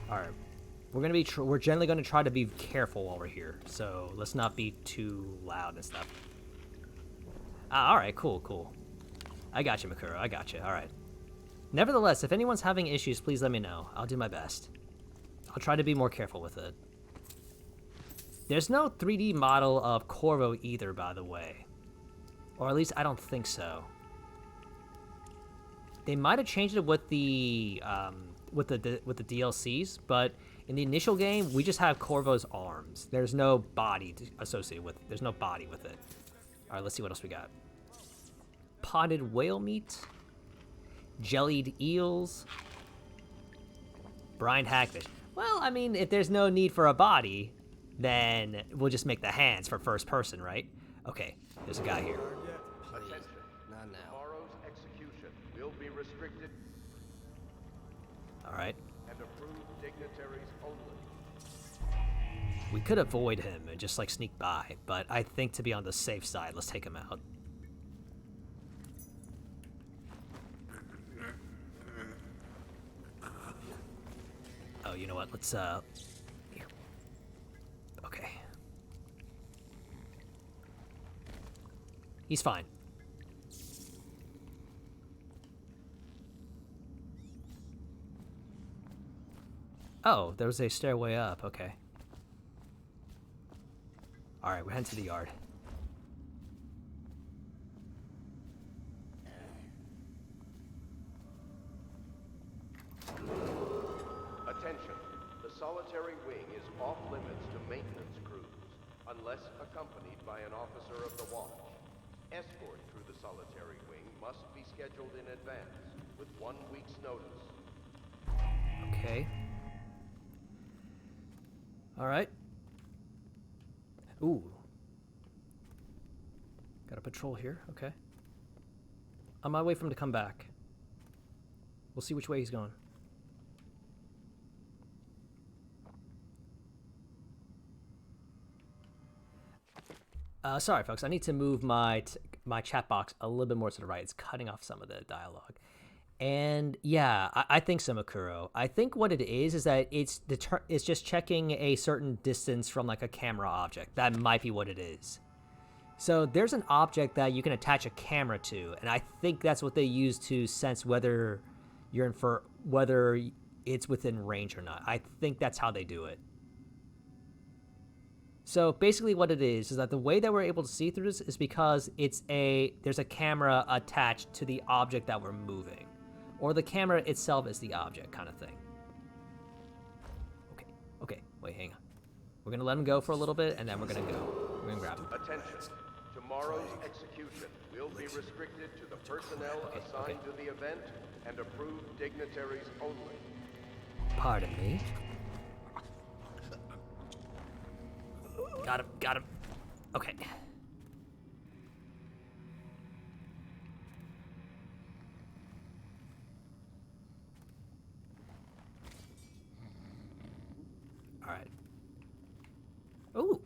All right, we're generally going to try to be careful while we're here, so let's not be too loud and stuff. All right, cool. I got you, Makuro. I got you. All right. Nevertheless, if anyone's having issues, please let me know. I'll do my best. I'll try to be more careful with it. There's no 3D model of Corvo either, by the way, or at least I don't think so. They might have changed it with the DLCs, but in the initial game, we just have Corvo's arms. There's no body associated with it. There's no body with it. All right, let's see what else we got. Potted whale meat, jellied eels, brined hagfish. Well, I mean, if there's no need for a body, then we'll just make the hands for first person, right? Okay, there's a guy here. Attention. Not now. Tomorrow's execution will be restricted All right. and approved dignitaries only. We could avoid him and just like sneak by, but I think to be on the safe side, let's take him out. Oh, you know what? Let's here. Okay. He's fine. Oh, there was a stairway up. Okay. All right, we're heading to the yard. Attention. The solitary wing is off limits to maintenance crews, unless accompanied by an officer of the watch. Escort through the solitary wing must be scheduled in advance, with 1 week's notice. Okay. All right. Ooh. Got a patrol here. Okay. On my way for him to come back. We'll see which way he's going. Sorry, folks. I need to move my chat box a little bit more to the right. It's cutting off some of the dialogue. And yeah, I think so, Makuro. I think what it is that it's just checking a certain distance from like a camera object. That might be what it is. So there's an object that you can attach a camera to, and I think that's what they use to sense whether whether it's within range or not. I think that's how they do it. So basically what it is that the way that we're able to see through this is because there's a camera attached to the object that we're moving. Or the camera itself is the object kind of thing. Okay, wait, hang on. We're gonna let him go for a little bit, and then we're gonna go. We're gonna grab him. Attention. Tomorrow's execution will be restricted to the personnel assigned to the event and approved dignitaries only. Pardon me. Got him. Okay. Alright. Ooh.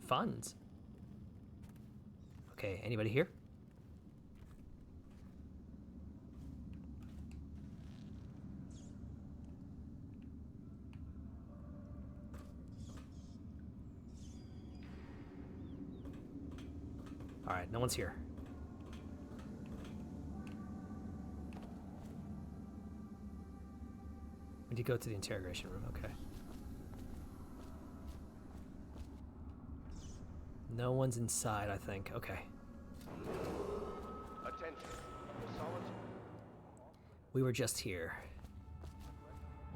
Funds. Okay, anybody here? Alright, no one's here. We need to go to the interrogation room, okay. No one's inside, I think. Okay. Attention. The solid... We were just here.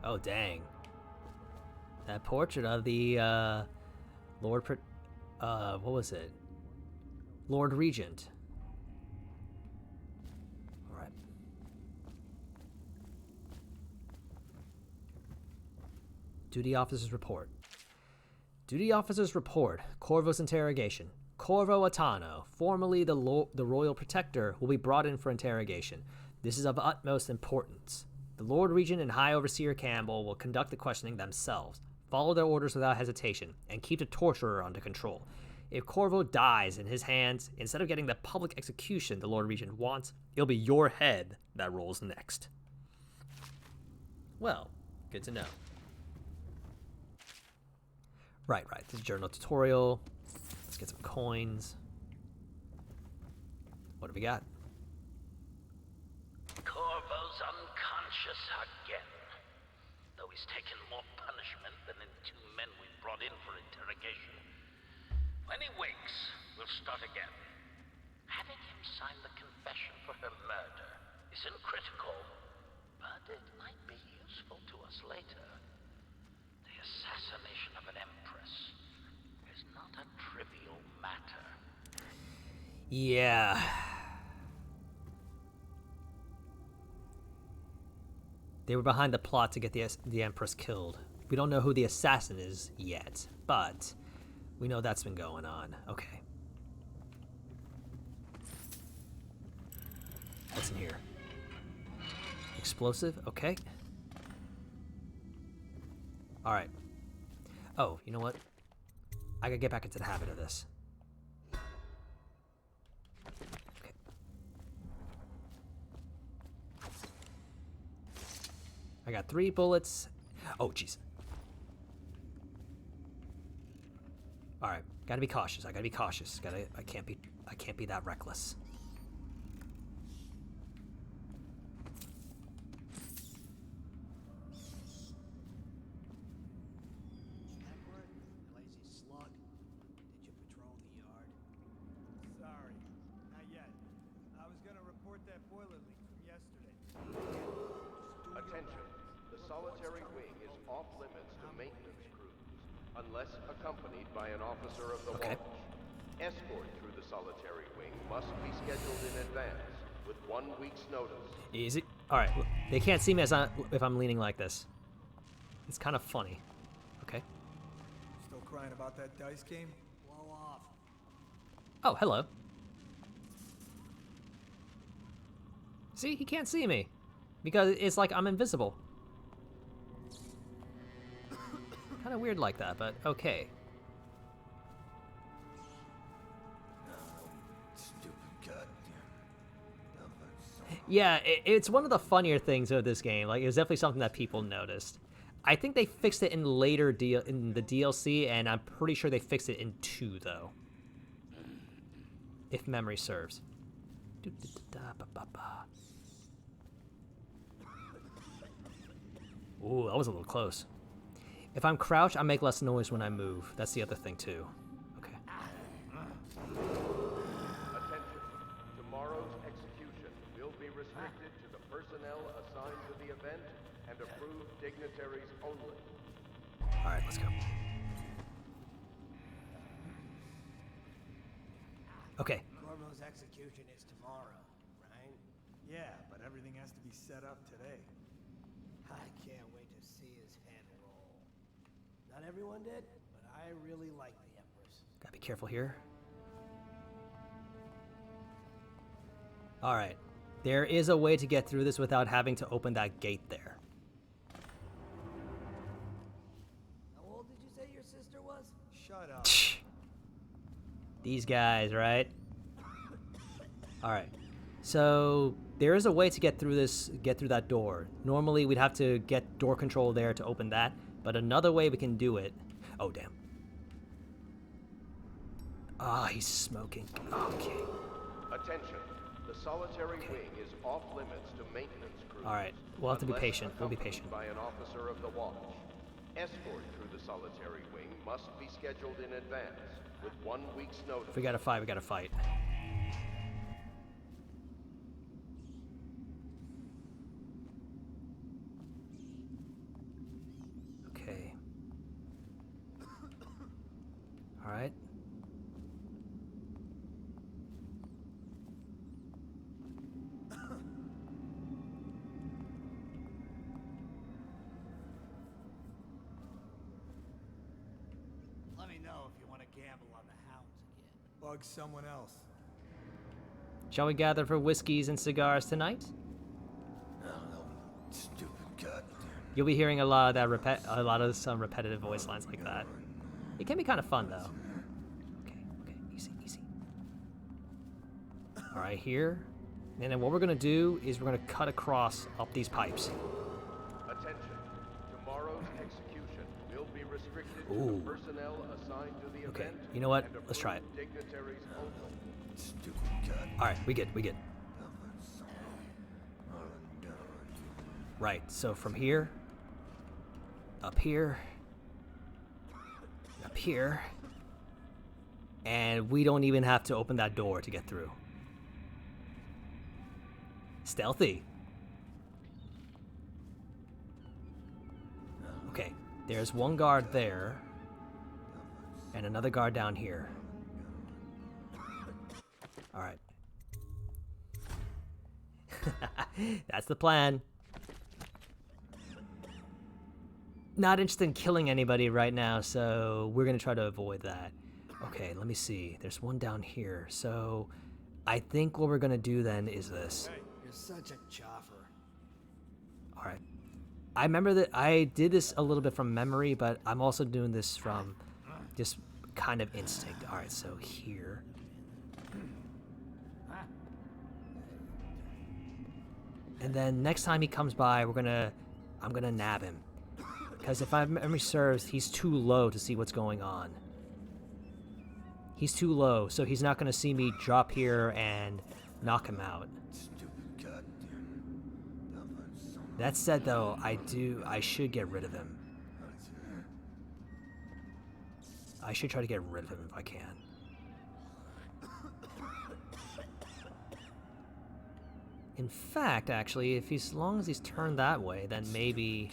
Oh, dang. That portrait of the, what was it? Lord Regent. All right. Duty officer's report. Duty officer's report. Corvo's interrogation. Corvo Atano, formerly the Royal Protector, will be brought in for interrogation. This is of utmost importance. The Lord Regent and High Overseer Campbell will conduct the questioning themselves, follow their orders without hesitation, and keep the torturer under control. If Corvo dies in his hands, instead of getting the public execution the Lord Regent wants, it'll be your head that rolls next. Well, good to know. Right. This is journal tutorial. Let's get some coins. What do we got? Corvo's unconscious again. Though he's taken more punishment than the 2 men we brought in for interrogation. When he wakes, we'll start again. Having him sign the confession for her murder isn't critical, but it might be useful to us later. The assassination of an empress is not a trivial matter. Yeah. They were behind the plot to get the Empress killed. We don't know who the assassin is yet, but we know that's been going on. Okay. What's in here? Explosive? Okay. Alright. Oh, you know what? I gotta get back into the habit of this. Okay. I got 3 bullets. Oh, jeez. All right, gotta be cautious. I gotta be cautious. I can't be that reckless. Edward, lazy slug. Did you patrol the yard? Sorry, not yet. I was gonna report that boiler leak from yesterday. Attention. The solitary wing is off limits to maintenance crews, unless accompanied by an officer of the watch. Escort through the solitary wing must be scheduled in advance, with 1 week's notice. Easy. All right, they can't see me if I'm leaning like this. It's kind of funny. Okay. Still crying about that dice game? Blow off. Oh, hello. See, he can't see me because it's like I'm invisible. Kind of weird like that, but okay. Yeah, it's one of the funnier things of this game. Like, it was definitely something that people noticed. I think they fixed it in in the DLC, and I'm pretty sure they fixed it in 2 though, if memory serves. Ooh, that was a little close. If I'm crouched, I make less noise when I move. That's the other thing too. Okay. Attention. Tomorrow's execution will be restricted to the personnel assigned to the event and approved dignitaries only. All right, let's go. Okay. Corvo's execution is tomorrow, right? Yeah, but everything has to be set up today. I can't wait to see his head roll. Not everyone did, but I really like the Empress. Gotta be careful here. All right. There is a way to get through this without having to open that gate there. How old did you say your sister was? Shut up. These guys, right? All right. So there is a way to get through that door. Normally we'd have to get door control there to open that, but another way we can do it. Oh, damn. Ah, he's smoking. Okay. Attention. The solitary wing is off limits to maintenance crews. All right. We'll have to be unless patient. We'll be accompanied patient. by an officer of the watch. Escort through the solitary wing must be scheduled in advance with 1 week's notice. If we gotta fight, we gotta fight. Okay. All right. Let me know if you want to gamble on the hounds again. Bug someone else. Shall we gather for whiskeys and cigars tonight? Stupid goddamn. You'll be hearing a lot of that some repetitive voice lines like that. It can be kind of fun though. Okay, easy. All right, here. And then what we're gonna do is we're gonna cut across up these pipes. Attention. Tomorrow's execution will be restricted to Ooh. the personnel assigned to the Okay, event. you know what? and Let's try it. approved dignitaries only. Stupid goddamn. All right, we good. Right, so from here, up here, and we don't even have to open that door to get through. Stealthy. Okay, there's one guard there, and another guard down here. All right. That's the plan. Not interested in killing anybody right now, so we're gonna try to avoid that. Okay, let me see. There's one down here. So I think what we're gonna do then is this. You're such a choffer. All right. I remember that I did this a little bit from memory, but I'm also doing this from just kind of instinct. All right, so here. And then next time he comes by, I'm gonna nab him. Because if my memory serves, he's too low to see what's going on. He's too low, so he's not gonna see me drop here and knock him out. That said though, I should get rid of him. I should try to get rid of him if I can. In fact, actually, if as long as he's turned that way, then maybe...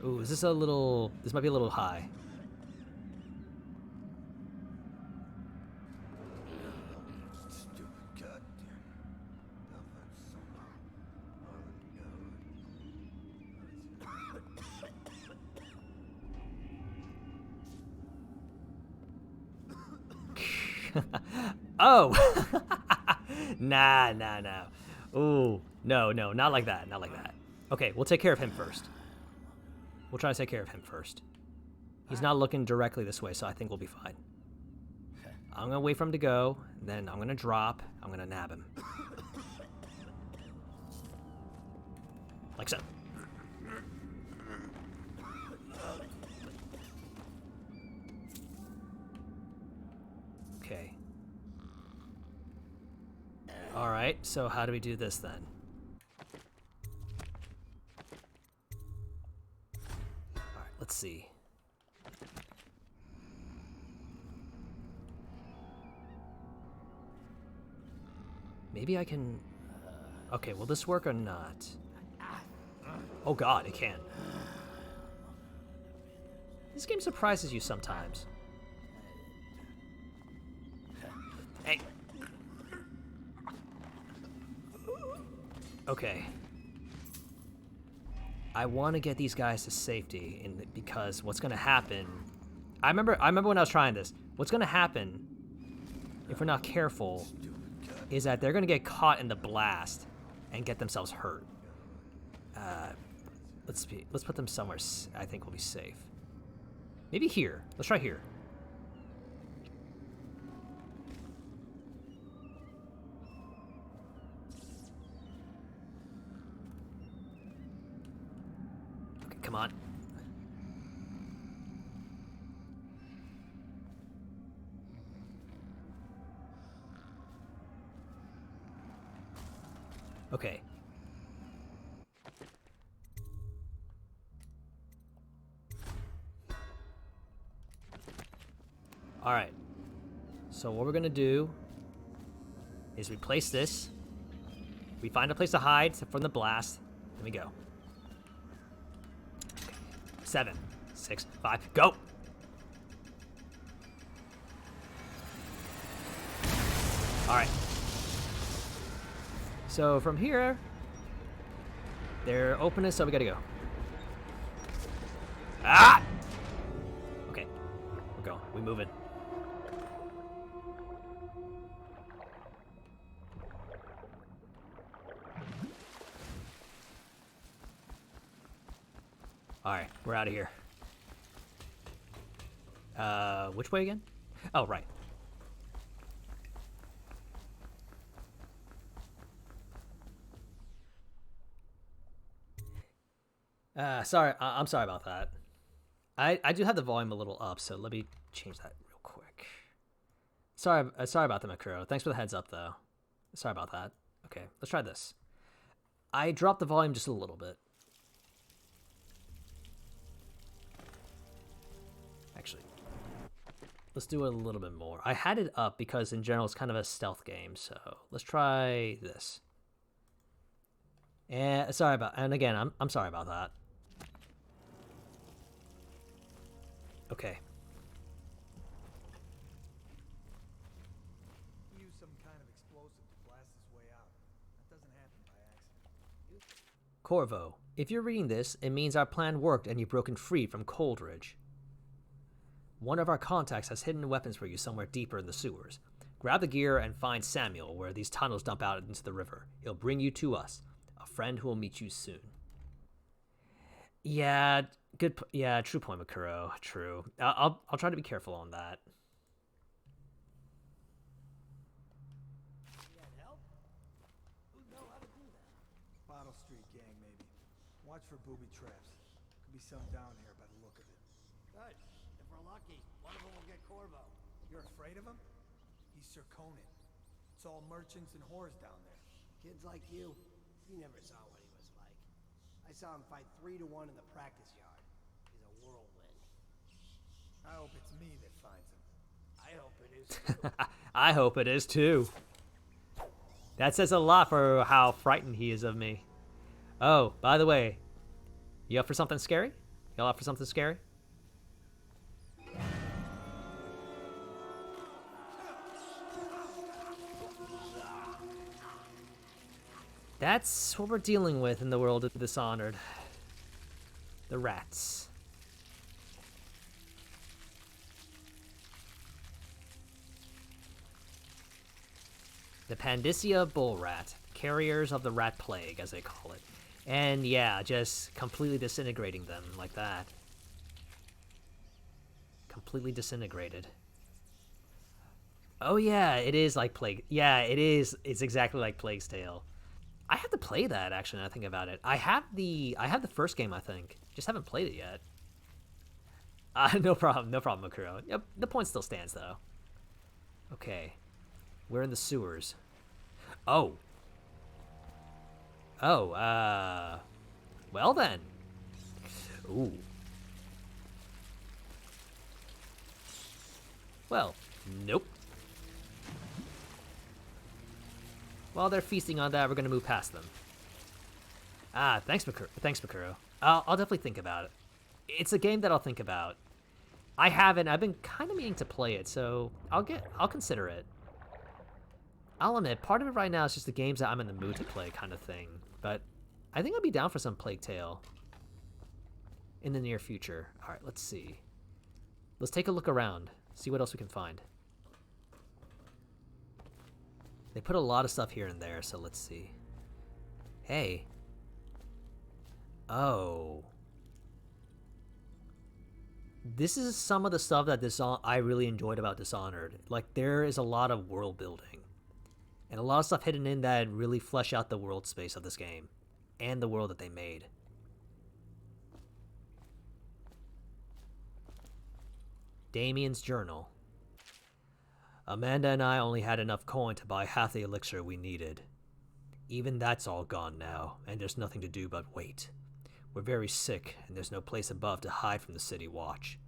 Ooh, is this a little... This might be a little high. Oh! Nah. Ooh, no, not like that, Okay, we'll take care of him first. We'll try to take care of him first. He's not looking directly this way, so I think we'll be fine. I'm gonna wait for him to go, then I'm gonna drop, I'm gonna nab him. Like so. Okay. Alright, so how do we do this then? Alright, let's see. Maybe I can... Okay, will this work or not? Oh god, it can. This game surprises you sometimes. Hey. Okay. I want to get these guys to safety, because what's gonna happen... I remember when I was trying this. What's gonna happen, if we're not careful, is that they're gonna get caught in the blast and get themselves hurt. Let's put them somewhere I think will be safe. Maybe here. Let's try here. Okay, come on. Okay. All right. So what we're gonna do is we place this. We find a place to hide from the blast. Then we go. Okay. 7, 6, 5, go! All right. So from here, they're opening, so we gotta go. Ah! Okay, we're going. We moving. All right, we're out of here. Which way again? Oh, right. Sorry, I'm sorry about that. I do have the volume a little up, so let me change that real quick. Sorry about the Macro. Thanks for the heads up, though. Sorry about that. Okay, let's try this. I dropped the volume just a little bit. Actually, let's do it a little bit more. I had it up because in general it's kind of a stealth game, so let's try this. And again, I'm sorry about that. Okay. Use some kind of explosive to blast his way out. That doesn't happen by accident. Corvo, if you're reading this, it means our plan worked and you've broken free from Coldridge. One of our contacts has hidden weapons for you somewhere deeper in the sewers. Grab the gear and find Samuel where these tunnels dump out into the river. It'll bring you to us, a friend who will meet you soon. Yeah, true point, Makuro. True. I'll try to be careful on that. Bottle Street gang, maybe. Watch for booby traps. Could be some down here by the look of it. Good. If we're lucky, one of them will get Corvo. You're afraid of him? He's Sir Conan. It's all merchants and whores down there. Kids like you never saw what he was like. I saw him fight 3-to-1 in the practice yard. He's a whirlwind. I hope it's me that finds him. I hope it is too. I hope it is too. That says a lot for how frightened he is of me. Oh, by the way, you up for something scary? Y'all up for something scary? That's what we're dealing with in the world of Dishonored. The rats. The Pandisia bull rat, carriers of the rat plague, as they call it. And yeah, just completely disintegrating them like that. Completely disintegrated. Oh yeah, it is like Plague. Yeah, it is. It's exactly like Plague's Tale. I have to play that actually. Now I think about it. I have the first game. I think just haven't played it yet. No problem. No problem, Makuro. Yep, the point still stands though. Okay, we're in the sewers. Oh. Oh. Well then. Ooh. Well, nope. While they're feasting on that, we're gonna move past them. Ah, thanks, Makuro. I'll definitely think about it. It's a game that I'll think about. I haven't. I've been kind of meaning to play it, so I'll consider it. I'll admit, part of it right now is just the games that I'm in the mood to play kind of thing. But I think I'd be down for some Plague Tale in the near future. All right, let's see. Let's take a look around, see what else we can find. They put a lot of stuff here and there, so let's see. Hey. Oh. This is some of the stuff that I really enjoyed about Dishonored. Like, there is a lot of world building. And a lot of stuff hidden in that really flesh out the world space of this game. And the world that they made. Damien's journal. Amanda and I only had enough coin to buy half the elixir we needed. Even that's all gone now, and there's nothing to do but wait. We're very sick, and there's no place above to hide from the city watch.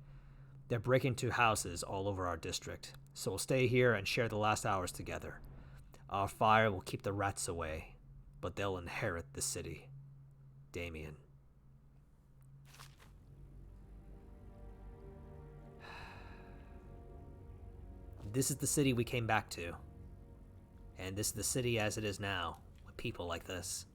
They're breaking into houses all over our district, so we'll stay here and share the last hours together. Our fire will keep the rats away, but they'll inherit the city. Damien. This is the city we came back to. And this is the city as it is now, with people like this.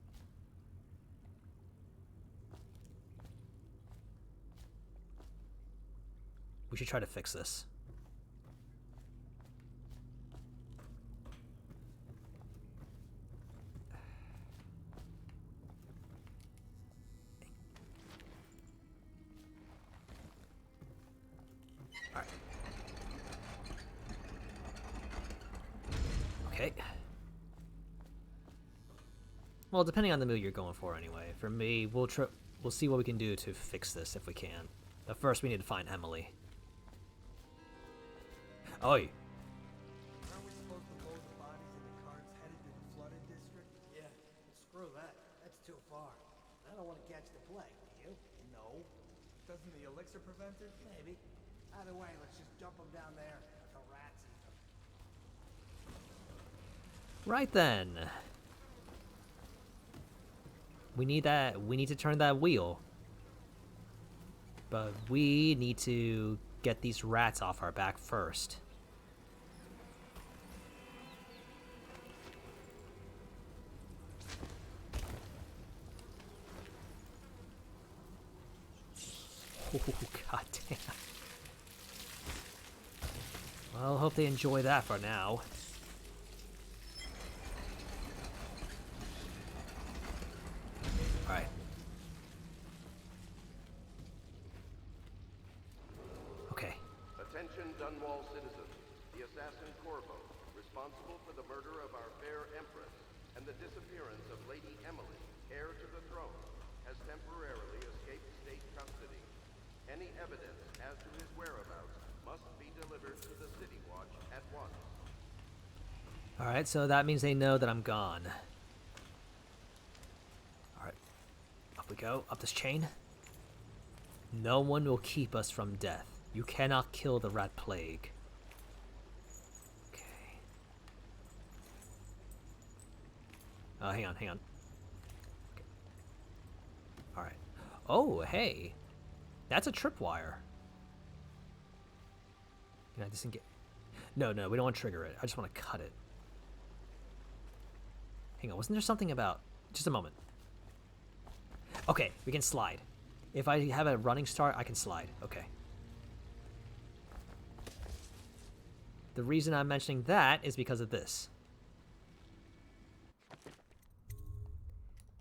We should try to fix this. All right. Okay. Well, depending on the mood you're going for anyway. For me, we'll see what we can do to fix this if we can. But first we need to find Emily. Oi. Aren't we supposed to load the bodies in the carts headed to the flooded district? Yeah, screw that. That's too far. I don't want to catch the plague, do you? No. Doesn't the elixir prevent it? Maybe. Either way, let's just dump them down there. Let the rats eat them. Right then. We need to turn that wheel. But we need to get these rats off our back first. Oh, god damn. Well, hope they enjoy that for now. Alright. Okay. Attention Dunwall citizens. The assassin Corvo, responsible for the murder of our fair Empress and the disappearance of Lady Emily, heir to the throne, has temporarily escaped state custody. Any evidence as to his whereabouts must be delivered to the City Watch at once. Alright, so that means they know that I'm gone. Alright. Up we go. Up this chain. No one will keep us from death. You cannot kill the rat plague. Okay. Hang on. Okay. Alright. Oh, hey. That's a tripwire. Can I disengage? No, we don't want to trigger it. I just want to cut it. Hang on, wasn't there something about... Just a moment. Okay, we can slide. If I have a running start, I can slide. Okay. The reason I'm mentioning that is because of this.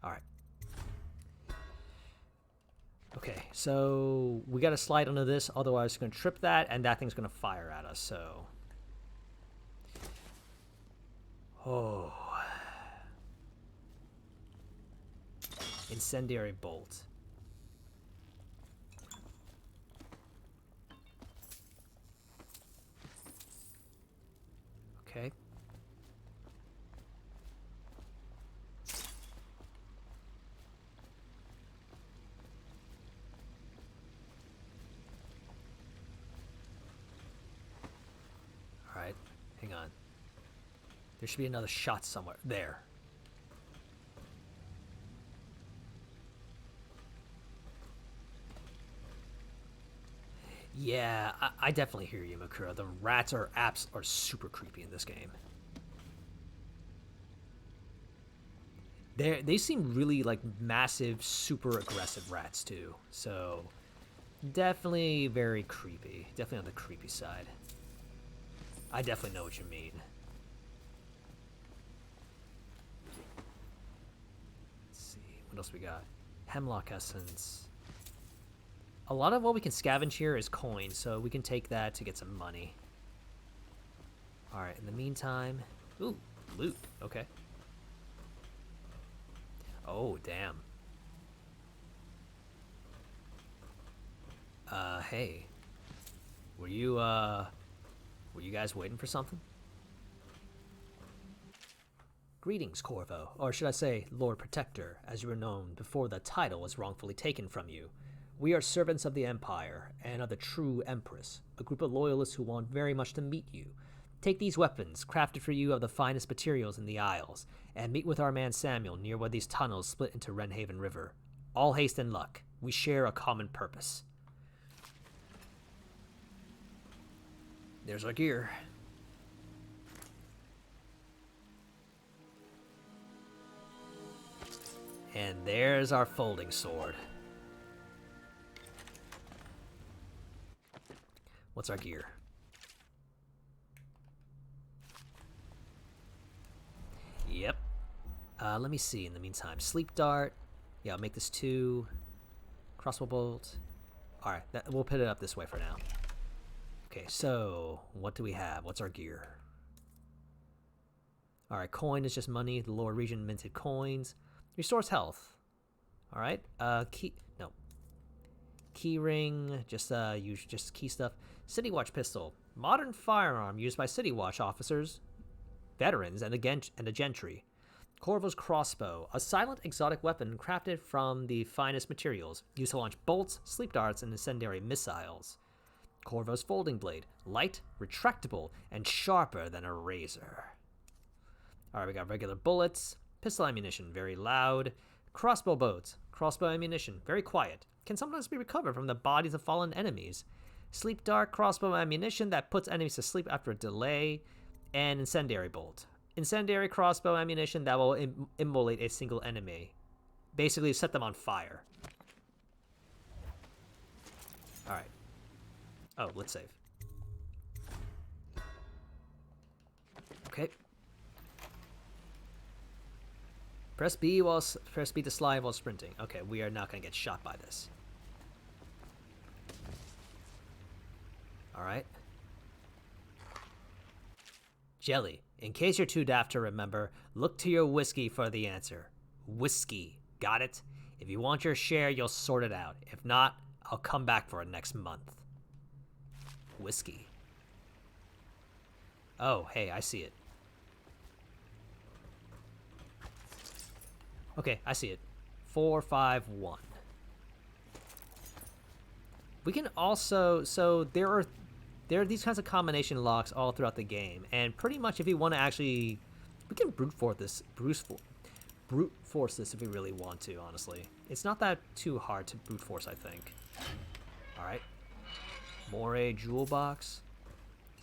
Alright. Okay, so we gotta slide under this, otherwise it's gonna trip that, and that thing's gonna fire at us, so... Oh. Incendiary bolt. Okay. All right. Hang on. There should be another shot somewhere. There. Yeah, I definitely hear you, Makura. The rats are super creepy in this game. They seem really like massive, super aggressive rats too. So definitely very creepy. Definitely on the creepy side. I definitely know what you mean. Let's see, what else we got? Hemlock essence. A lot of what we can scavenge here is coins, so we can take that to get some money. Alright, in the meantime... Ooh, loot. Okay. Oh, damn. Hey. Were you guys waiting for something? Greetings, Corvo. Or should I say, Lord Protector, as you were known before the title was wrongfully taken from you. We are servants of the Empire, and of the true Empress, a group of loyalists who want very much to meet you. Take these weapons, crafted for you of the finest materials in the Isles, and meet with our man Samuel near where these tunnels split into Wrenhaven River. All haste and luck. We share a common purpose. There's our gear. And there's our folding sword. What's our gear? Yep. Let me see in the meantime. Sleep dart. Yeah, I'll make this 2. Crossbow bolt. Alright, we'll put it up this way for now. Okay, so what do we have? What's our gear? Alright, coin is just money. The lower region minted coins. Restores health. Alright, key ring, just key stuff. City Watch pistol, modern firearm used by City Watch officers, veterans, and the gentry. Corvo's crossbow, a silent exotic weapon crafted from the finest materials, used to launch bolts, sleep darts, and incendiary missiles. Corvo's folding blade, light, retractable, and sharper than a razor. Alright, we got regular bullets, pistol ammunition, very loud. Crossbow bolts, crossbow ammunition, very quiet. Can sometimes be recovered from the bodies of fallen enemies. Sleep dart, crossbow ammunition that puts enemies to sleep after a delay. And incendiary bolt. Incendiary crossbow ammunition that will immolate a single enemy. Basically set them on fire. Alright. Oh, let's save. Okay. Press B to slide while sprinting. Okay, we are not going to get shot by this. Alright. Jelly. In case you're too daft to remember, look to your whiskey for the answer. Whiskey. Got it? If you want your share, you'll sort it out. If not, I'll come back for it next month. Whiskey. Oh, hey, I see it. Okay, I see it. 451. We can also, so there are these kinds of combination locks all throughout the game, and pretty much if you want to actually, we can brute force this if we really want to. Honestly, it's not that too hard to brute force, I think. All right, Moray jewel box,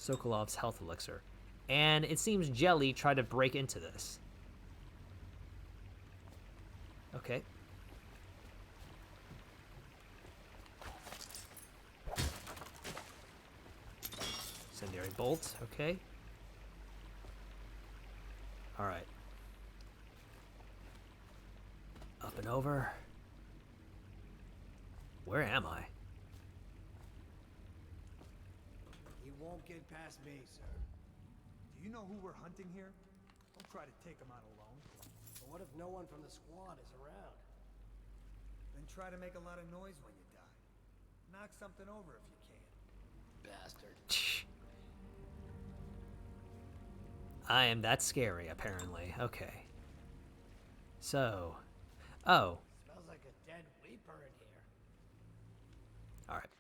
Sokolov's health elixir, and it seems Jelly tried to break into this. Okay. Incendiary bolt, okay. Alright. Up and over. Where am I? He won't get past me, sir. Do you know who we're hunting here? Don't try to take them out alone. But what if no one from the squad is around? Then try to make a lot of noise when you die. Knock something over if you can. Bastard. I am that scary, apparently. Okay. So, oh. Smells like a dead weeper in here. All right.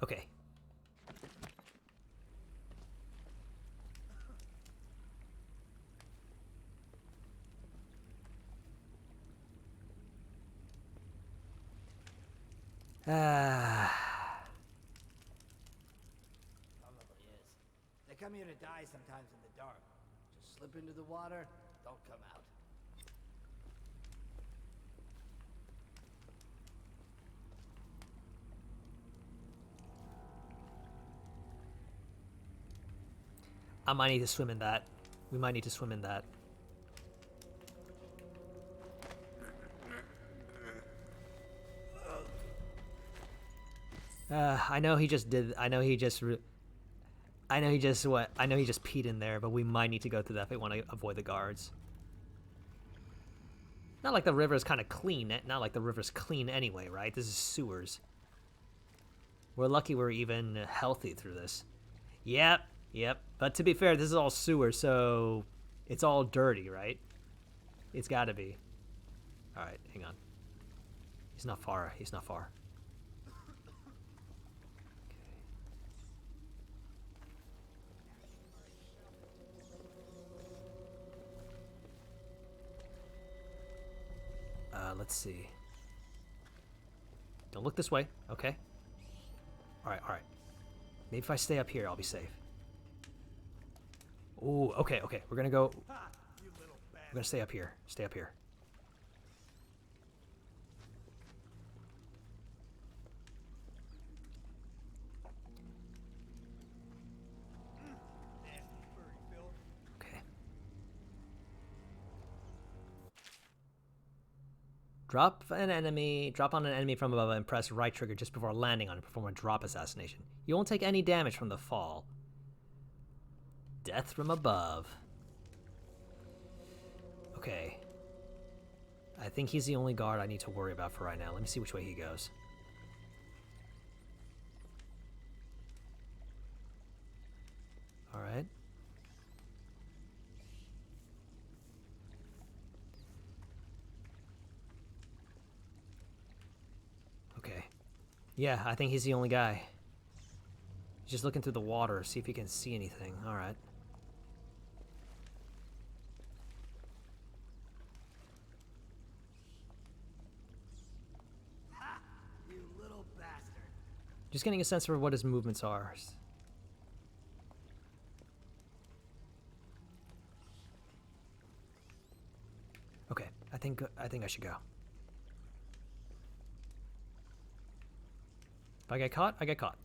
Okay. Probably is. They come here to die sometimes in the dark. Just slip into the water, don't come out. I might need to swim in that. We might need to swim in that. I know he just did. I know he just peed in there, but we might need to go through that if we want to avoid the guards. Not like the river is kind of clean. Not like the river's clean anyway, right? This is sewers. We're lucky we're even healthy through this. Yep. But to be fair, this is all sewer, so it's all dirty, right? It's got to be. All right, hang on. He's not far. Let's see. Don't look this way. Okay. All right. Maybe if I stay up here, I'll be safe. Ooh, okay. We're gonna go. We're gonna stay up here. Okay. Drop on an enemy from above and press right trigger just before landing on it. Perform a drop assassination. You won't take any damage from the fall. Death from above. Okay. I think he's the only guard I need to worry about for right now. Let me see which way he goes. All right. Okay. Yeah, I think he's the only guy. Just looking through the water, see if he can see anything. All right. Ha! You little bastard. Just getting a sense for what his movements are. Okay, I think I should go. If I get caught, I get caught.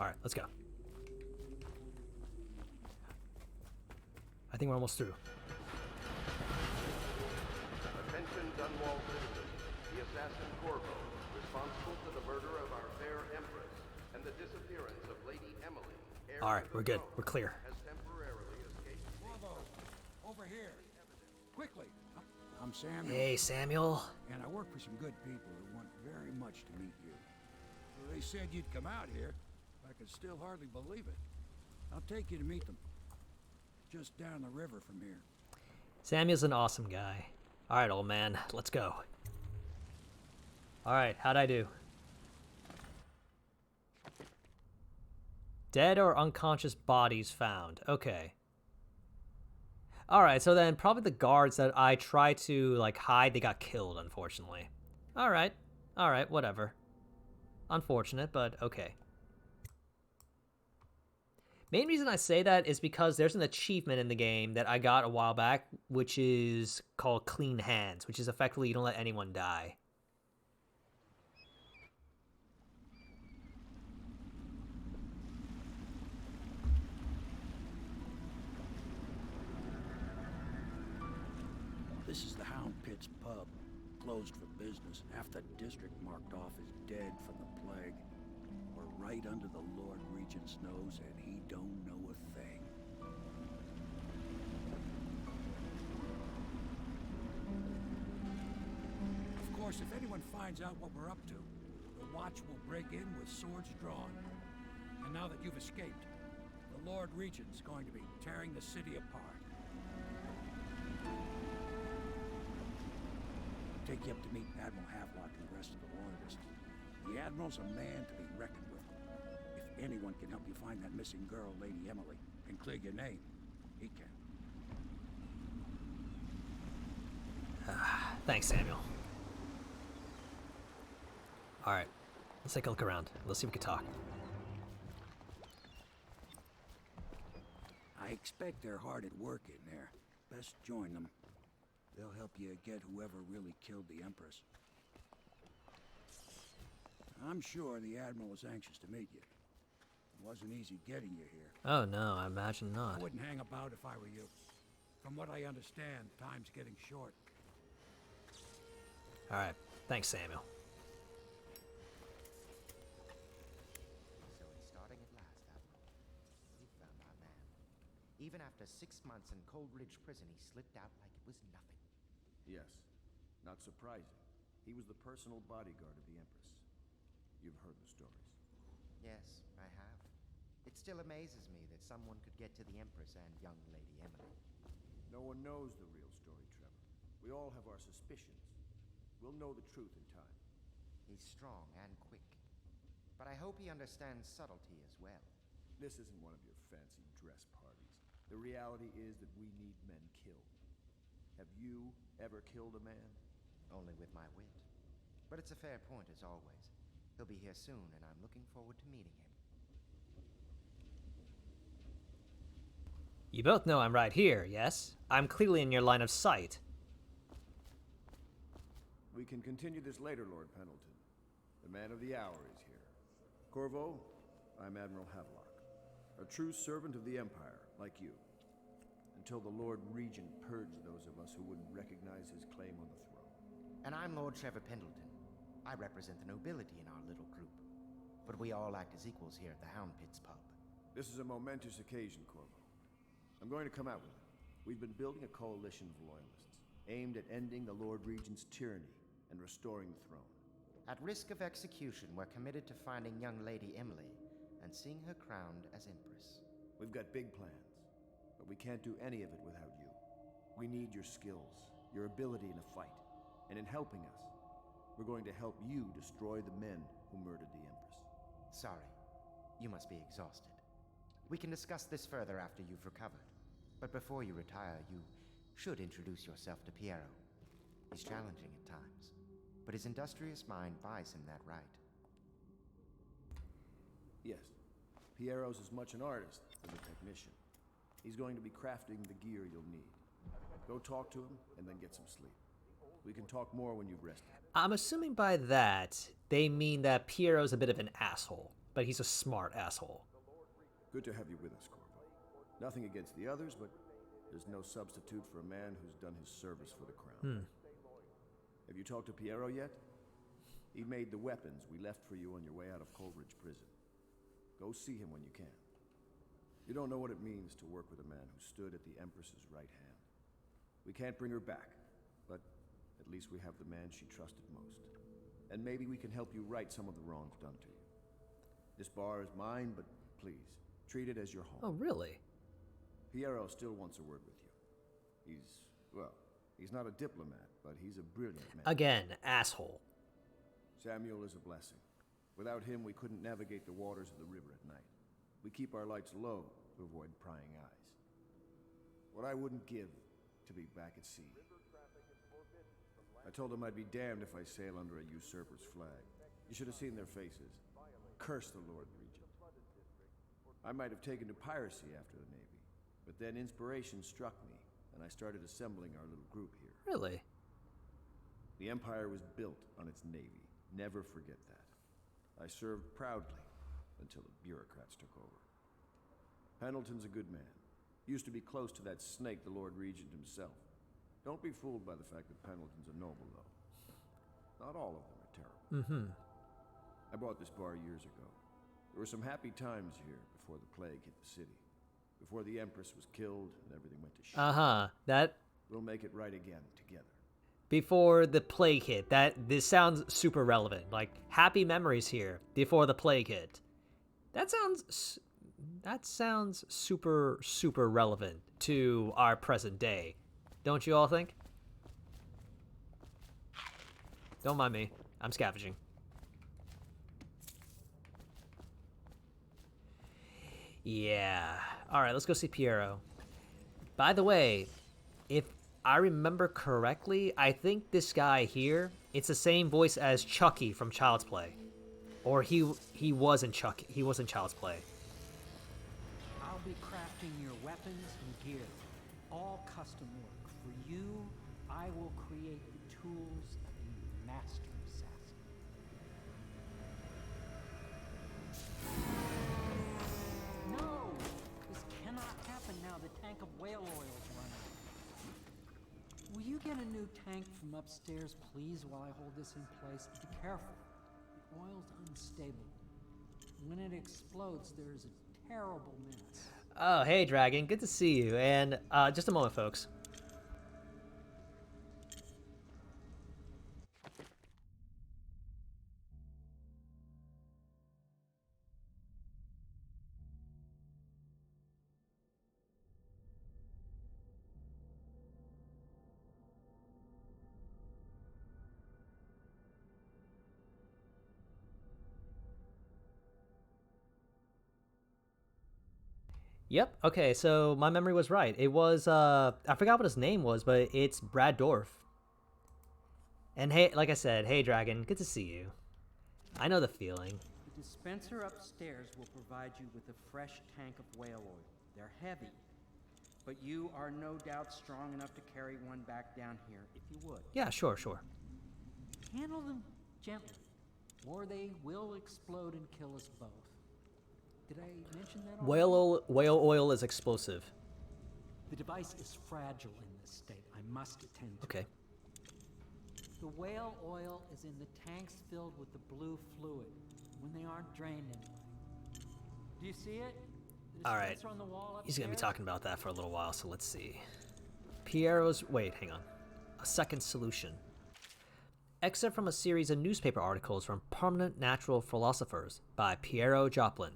All right, let's go. I think we're almost through. Attention Dunwall citizens. The assassin Corvo, responsible for the murder of our fair Empress and the disappearance of Lady Emily, heir All right, to the we're good. throne, We're clear. has temporarily escaped. Corvo, over here. Quickly. I'm Samuel. Hey, Samuel. And I work for some good people who want very much to meet you. Well, they said you'd come out here. I could still hardly believe it. I'll take you to meet them. Just down the river from here. Samuel's an awesome guy. All right, old man, let's go. All right, how'd I do? Dead or unconscious bodies found. Okay. All right, so then probably the guards that I tried to like hide, they got killed, unfortunately. All right, whatever. Unfortunate, but okay. Main reason I say that is because there's an achievement in the game that I got a while back, which is called Clean Hands, which is effectively you don't let anyone die. This is the Hound Pits pub. Closed for business. Half the district marked off as dead from the plague. We're right under the Lord Regent's nose, and he don't know a thing. Of course, if anyone finds out what we're up to, the Watch will break in with swords drawn. And now that you've escaped, the Lord Regent's going to be tearing the city apart. Take you up to meet Admiral Havelock and the rest of the Loyalists. The Admiral's a man to be reckoned with. If anyone can help you find that missing girl, Lady Emily, and clear your name, he can. Thanks, Samuel. Alright, let's take a look around. Let's see if we can talk. I expect they're hard at work in there. Best join them. They'll help you get whoever really killed the Empress. I'm sure the Admiral was anxious to meet you. It wasn't easy getting you here. Oh no, I imagine not. I wouldn't hang about if I were you. From what I understand, time's getting short. Alright, thanks, Samuel. So it's starting at last, Admiral. We found our man. Even after 6 months in Coldridge Prison, he slipped out like it was nothing. Yes, not surprising. He was the personal bodyguard of the Empress. You've heard the stories. Yes, I have. It still amazes me that someone could get to the Empress and young Lady Emily. No one knows the real story, Trevor. We all have our suspicions. We'll know the truth in time. He's strong and quick. But I hope he understands subtlety as well. This isn't one of your fancy dress parties. The reality is that we need men killed. Have you ever killed a man? Only with my wit. But it's a fair point, as always. He'll be here soon, and I'm looking forward to meeting him. You both know I'm right here, yes? I'm clearly in your line of sight. We can continue this later, Lord Pendleton. The man of the hour is here. Corvo, I'm Admiral Havelock. A true servant of the Empire, like you. Until the Lord Regent purged those of us who wouldn't recognize his claim on the throne. And I'm Lord Trevor Pendleton. I represent the nobility in our little group. But we all act as equals here at the Hound Pits pub. This is a momentous occasion, Corvo. I'm going to come out with it. We've been building a coalition of loyalists, aimed at ending the Lord Regent's tyranny and restoring the throne. At risk of execution, we're committed to finding young Lady Emily and seeing her crowned as Empress. We've got big plans, but we can't do any of it without you. We need your skills, your ability in a fight, and in helping us, we're going to help you destroy the men who murdered the Empress. Sorry, you must be exhausted. We can discuss this further after you've recovered. But before you retire, you should introduce yourself to Piero. He's challenging at times, but his industrious mind buys him that right. Yes, Piero's as much an artist as a technician. He's going to be crafting the gear you'll need. Go talk to him, and then get some sleep. We can talk more when you've rested. I'm assuming by that, they mean that Piero's a bit of an asshole, but he's a smart asshole. Good to have you with us, Corvo. Nothing against the others, but there's no substitute for a man who's done his service for the crown. Have you talked to Piero yet? He made the weapons we left for you on your way out of Coldridge Prison. Go see him when you can. You don't know what it means to work with a man who stood at the Empress's right hand. We can't bring her back, but at least we have the man she trusted most. And maybe we can help you right some of the wrongs done to you. This bar is mine, but please, treat it as your home. Oh, really? Piero still wants a word with you. He's not a diplomat, but he's a brilliant man. Again, asshole. Samuel is a blessing. Without him, we couldn't navigate the waters of the river at night. We keep our lights low to avoid prying eyes. What I wouldn't give to be back at sea. I told them I'd be damned if I sail under a usurper's flag. You should have seen their faces. Curse the Lord Regent. I might have taken to piracy after the Navy, but then inspiration struck me, and I started assembling our little group here. Really? The Empire was built on its Navy. Never forget that. I served proudly until the bureaucrats took over. Pendleton's a good man. Used to be close to that snake, the Lord Regent himself. Don't be fooled by the fact that Pendleton's a noble, though. Not all of them are terrible. Mm-hmm. I bought this bar years ago. There were some happy times here before the plague hit the city. Before the Empress was killed and everything went to shit. Uh-huh. That... We'll make it right again together. Before the plague hit. This sounds super relevant. Like, happy memories here before the plague hit. That sounds super, super relevant to our present day. Don't you all think? Don't mind me. I'm scavenging. Yeah. Alright, let's go see Piero. By the way, if I remember correctly, I think this guy here, it's the same voice as Chucky from Child's Play. Or he was in Chucky. He was in Child's Play. I'll be crafting your weapons and gear. All custom work. For you, I will create the tools of a master assassin. No! This cannot happen now. The tank of whale oil is running. Will you get a new tank from upstairs, please, while I hold this in place? Be careful. The oil's unstable. When it explodes, there's a terrible mess. Oh, hey, Dragon. Good to see you. And just a moment, folks. Yep. Okay, so my memory was right. It was, I forgot what his name was, but it's Brad Dorff. And hey, like I said, hey, Dragon, good to see you. I know the feeling. The dispenser upstairs will provide you with a fresh tank of whale oil. They're heavy, but you are no doubt strong enough to carry one back down here, if you would. Yeah, sure. Handle them gently, or they will explode and kill us both. Did I mention that already? Whale oil is explosive. The device is fragile in this state. I must attend to Okay. it. The whale oil is in the tanks filled with the blue fluid, when they aren't drained anyway. Do you see it? The All right. dispenser on the wall He's going to be upstairs? talking about that for a little while, so let's see. Piero's... Wait, hang on. A second solution. Excerpt from a series of newspaper articles from Prominent Natural Philosophers by Piero Joplin.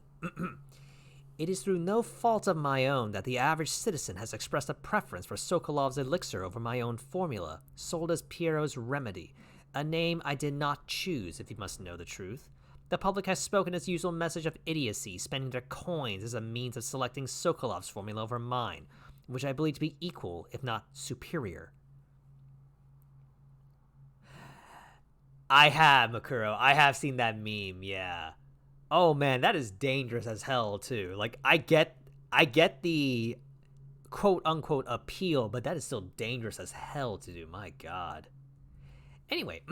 It is through no fault of my own that the average citizen has expressed a preference for Sokolov's elixir over my own formula, sold as Piero's Remedy, a name I did not choose, if you must know the truth. The public has spoken its usual message of idiocy, spending their coins as a means of selecting Sokolov's formula over mine, which I believe to be equal, if not superior. I have, Makuro. I have seen that meme, yeah. Oh man, that is dangerous as hell too. Like I get the quote unquote appeal, but that is still dangerous as hell to do. My God. Anyway,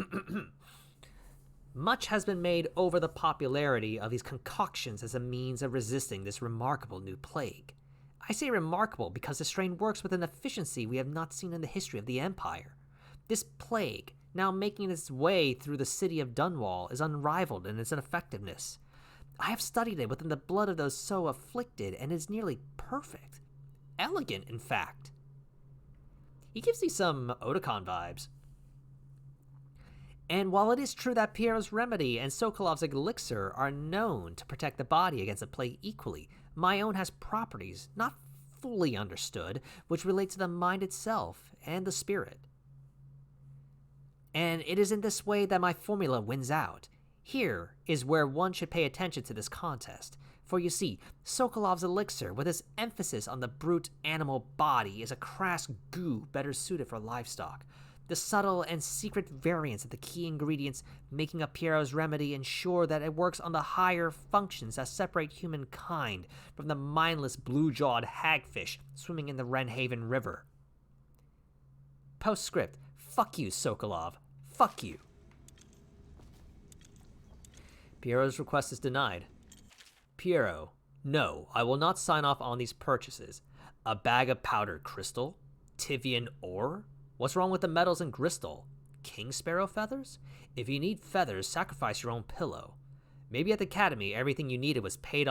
much has been made over the popularity of these concoctions as a means of resisting this remarkable new plague. I say remarkable because the strain works with an efficiency we have not seen in the history of the Empire. This plague, now making its way through the city of Dunwall, is unrivaled in its effectiveness. I have studied it within the blood of those so afflicted, and is nearly perfect. Elegant, in fact. He gives me some Otakon vibes. And while it is true that Piero's Remedy and Sokolov's elixir are known to protect the body against the plague equally, my own has properties, not fully understood, which relate to the mind itself and the spirit. And it is in this way that my formula wins out. Here is where one should pay attention to this contest, for you see, Sokolov's elixir, with its emphasis on the brute animal body, is a crass goo better suited for livestock. The subtle and secret variants of the key ingredients making up Piero's Remedy ensure that it works on the higher functions that separate humankind from the mindless blue-jawed hagfish swimming in the Wrenhaven River. Postscript, fuck you, Sokolov. Fuck you. Piero's request is denied. Piero, no, I will not sign off on these purchases. A bag of powdered crystal? Tivian ore? What's wrong with the metals and crystal? King sparrow feathers? If you need feathers, sacrifice your own pillow. Maybe at the academy, everything you needed was paid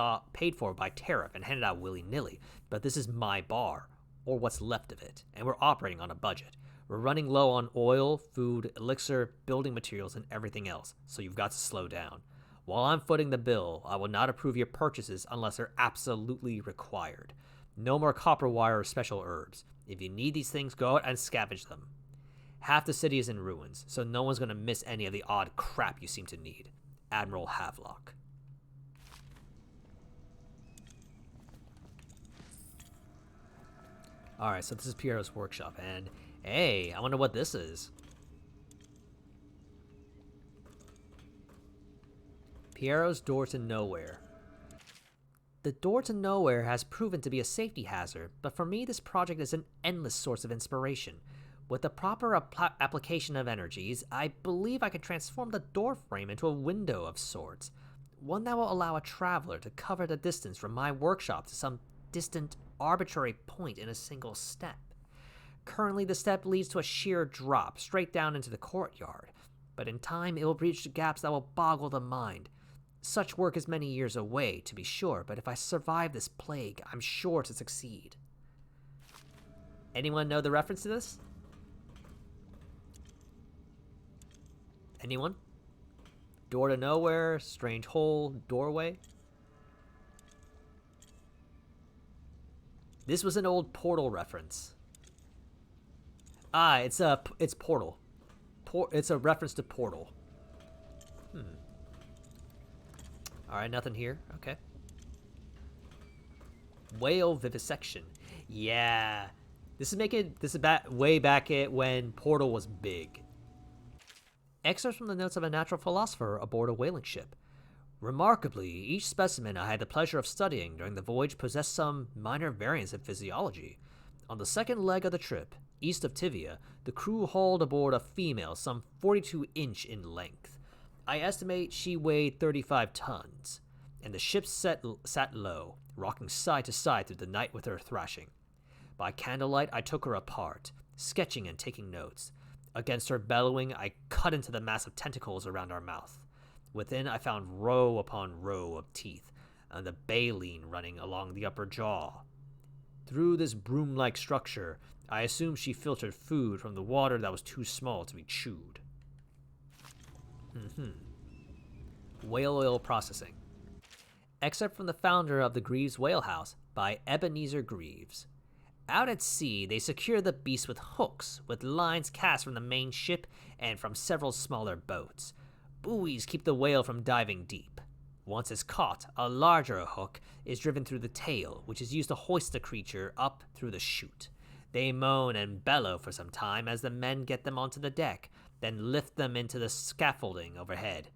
for by tariff and handed out willy-nilly, but this is my bar, or what's left of it, and we're operating on a budget. We're running low on oil, food, elixir, building materials, and everything else, so you've got to slow down. While I'm footing the bill, I will not approve your purchases unless they're absolutely required. No more copper wire or special herbs. If you need these things, go out and scavenge them. Half the city is in ruins, so no one's going to miss any of the odd crap you seem to need. Admiral Havelock. Alright, so this is Piero's workshop, and hey, I wonder what this is. Piero's door to nowhere. The door to nowhere has proven to be a safety hazard, but for me this project is an endless source of inspiration. With the proper application of energies, I believe I can transform the door frame into a window of sorts. One that will allow a traveler to cover the distance from my workshop to some distant, arbitrary point in a single step. Currently, the step leads to a sheer drop straight down into the courtyard, but in time it will reach gaps that will boggle the mind. Such work is many years away, to be sure, but if I survive this plague, I'm sure to succeed. Anyone know the reference to this? Anyone? Door to nowhere, strange hole, doorway? This was an old Portal reference. Ah, it's Portal. It's a reference to Portal. Alright, nothing here. Okay. Whale vivisection. Yeah. This is way back at when Portal was big. Excerpts from the notes of a natural philosopher aboard a whaling ship. Remarkably, each specimen I had the pleasure of studying during the voyage possessed some minor variance in physiology. On the second leg of the trip, east of Tivia, the crew hauled aboard a female some 42-inch in length. I estimate she weighed 35 tons, and the ship sat low, rocking side to side through the night with her thrashing. By candlelight, I took her apart, sketching and taking notes. Against her bellowing, I cut into the massive tentacles around our mouth. Within, I found row upon row of teeth, and the baleen running along the upper jaw. Through this broom-like structure, I assumed she filtered food from the water that was too small to be chewed. Whale oil processing. Excerpt from the founder of the Greaves Whale House by Ebenezer Greaves. Out at sea, they secure the beast with hooks, with lines cast from the main ship and from several smaller boats. Buoys keep the whale from diving deep. Once it's caught, a larger hook is driven through the tail, which is used to hoist the creature up through the chute. They moan and bellow for some time as the men get them onto the deck, then lift them into the scaffolding overhead.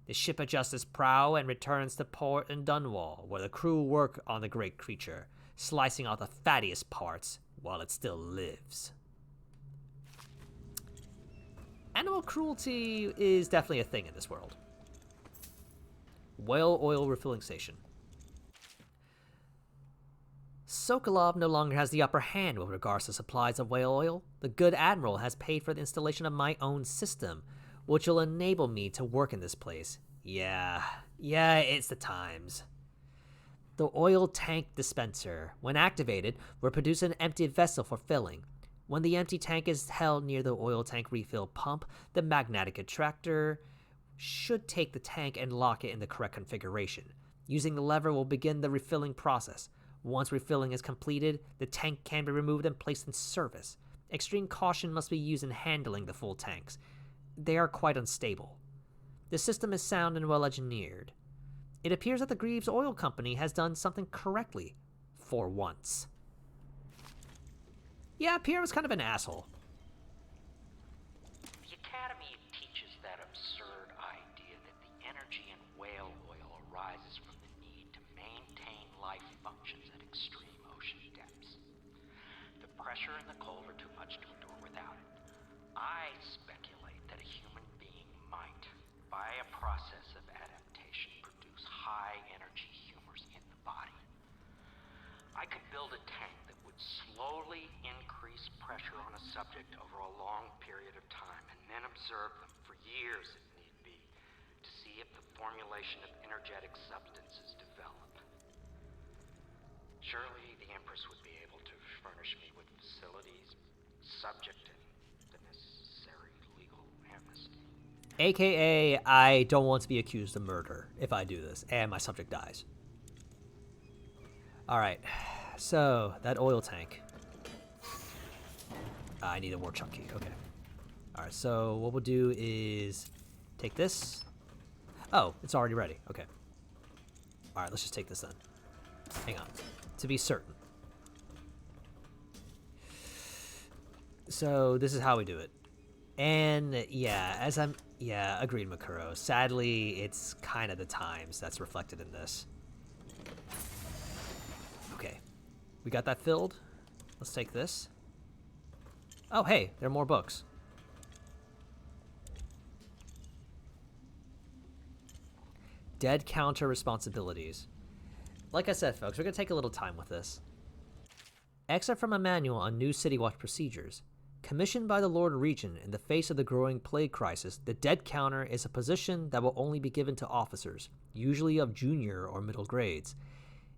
The ship adjusts its prow and returns to port in Dunwall, where the crew work on the great creature, slicing out the fattiest parts while it still lives. Animal cruelty is definitely a thing in this world. Whale oil refilling station. Sokolov no longer has the upper hand with regards to supplies of whale oil. The good admiral has paid for the installation of my own system, which will enable me to work in this place. Yeah, it's the times. The oil tank dispenser, when activated, will produce an empty vessel for filling. When the empty tank is held near the oil tank refill pump, the magnetic attractor should take the tank and lock it in the correct configuration. Using the lever will begin the refilling process. Once refilling is completed, the tank can be removed and placed in service. Extreme caution must be used in handling the full tanks. They are quite unstable. The system is sound and well engineered. It appears that the Greaves Oil Company has done something correctly, for once. Yeah, Pierre was kind of an asshole. The Academy teaches that absurd idea that the energy in whale oil arises from the need to maintain life functions at extreme ocean depths. The pressure and the cold are too much to endure without it. I speculate that a human being might, by a process of adaptation, produce high-energy humors in the body. I could build a tank that would slowly increase pressure on a subject over a long period of time and then observe them for years if need be to see if the formulation of energetic substances develop. Surely the Empress would be able to furnish me with facilities, subject to the necessary legal amnesty. AKA, I don't want to be accused of murder if I do this, and my subject dies. Alright, so, that oil tank. I need a more chunky, okay. Alright, so what we'll do is take this. Oh, it's already ready, okay. Alright, let's just take this then. Hang on, to be certain. So, this is how we do it. And, yeah, agreed, Makuro. Sadly, it's kind of the times that's reflected in this. Okay, we got that filled. Let's take this. Oh, hey, there are more books. Dead counter responsibilities. Like I said, folks, we're going to take a little time with this. Excerpt from a manual on new City Watch procedures. Commissioned by the Lord Regent in the face of the growing plague crisis, the dead counter is a position that will only be given to officers, usually of junior or middle grades.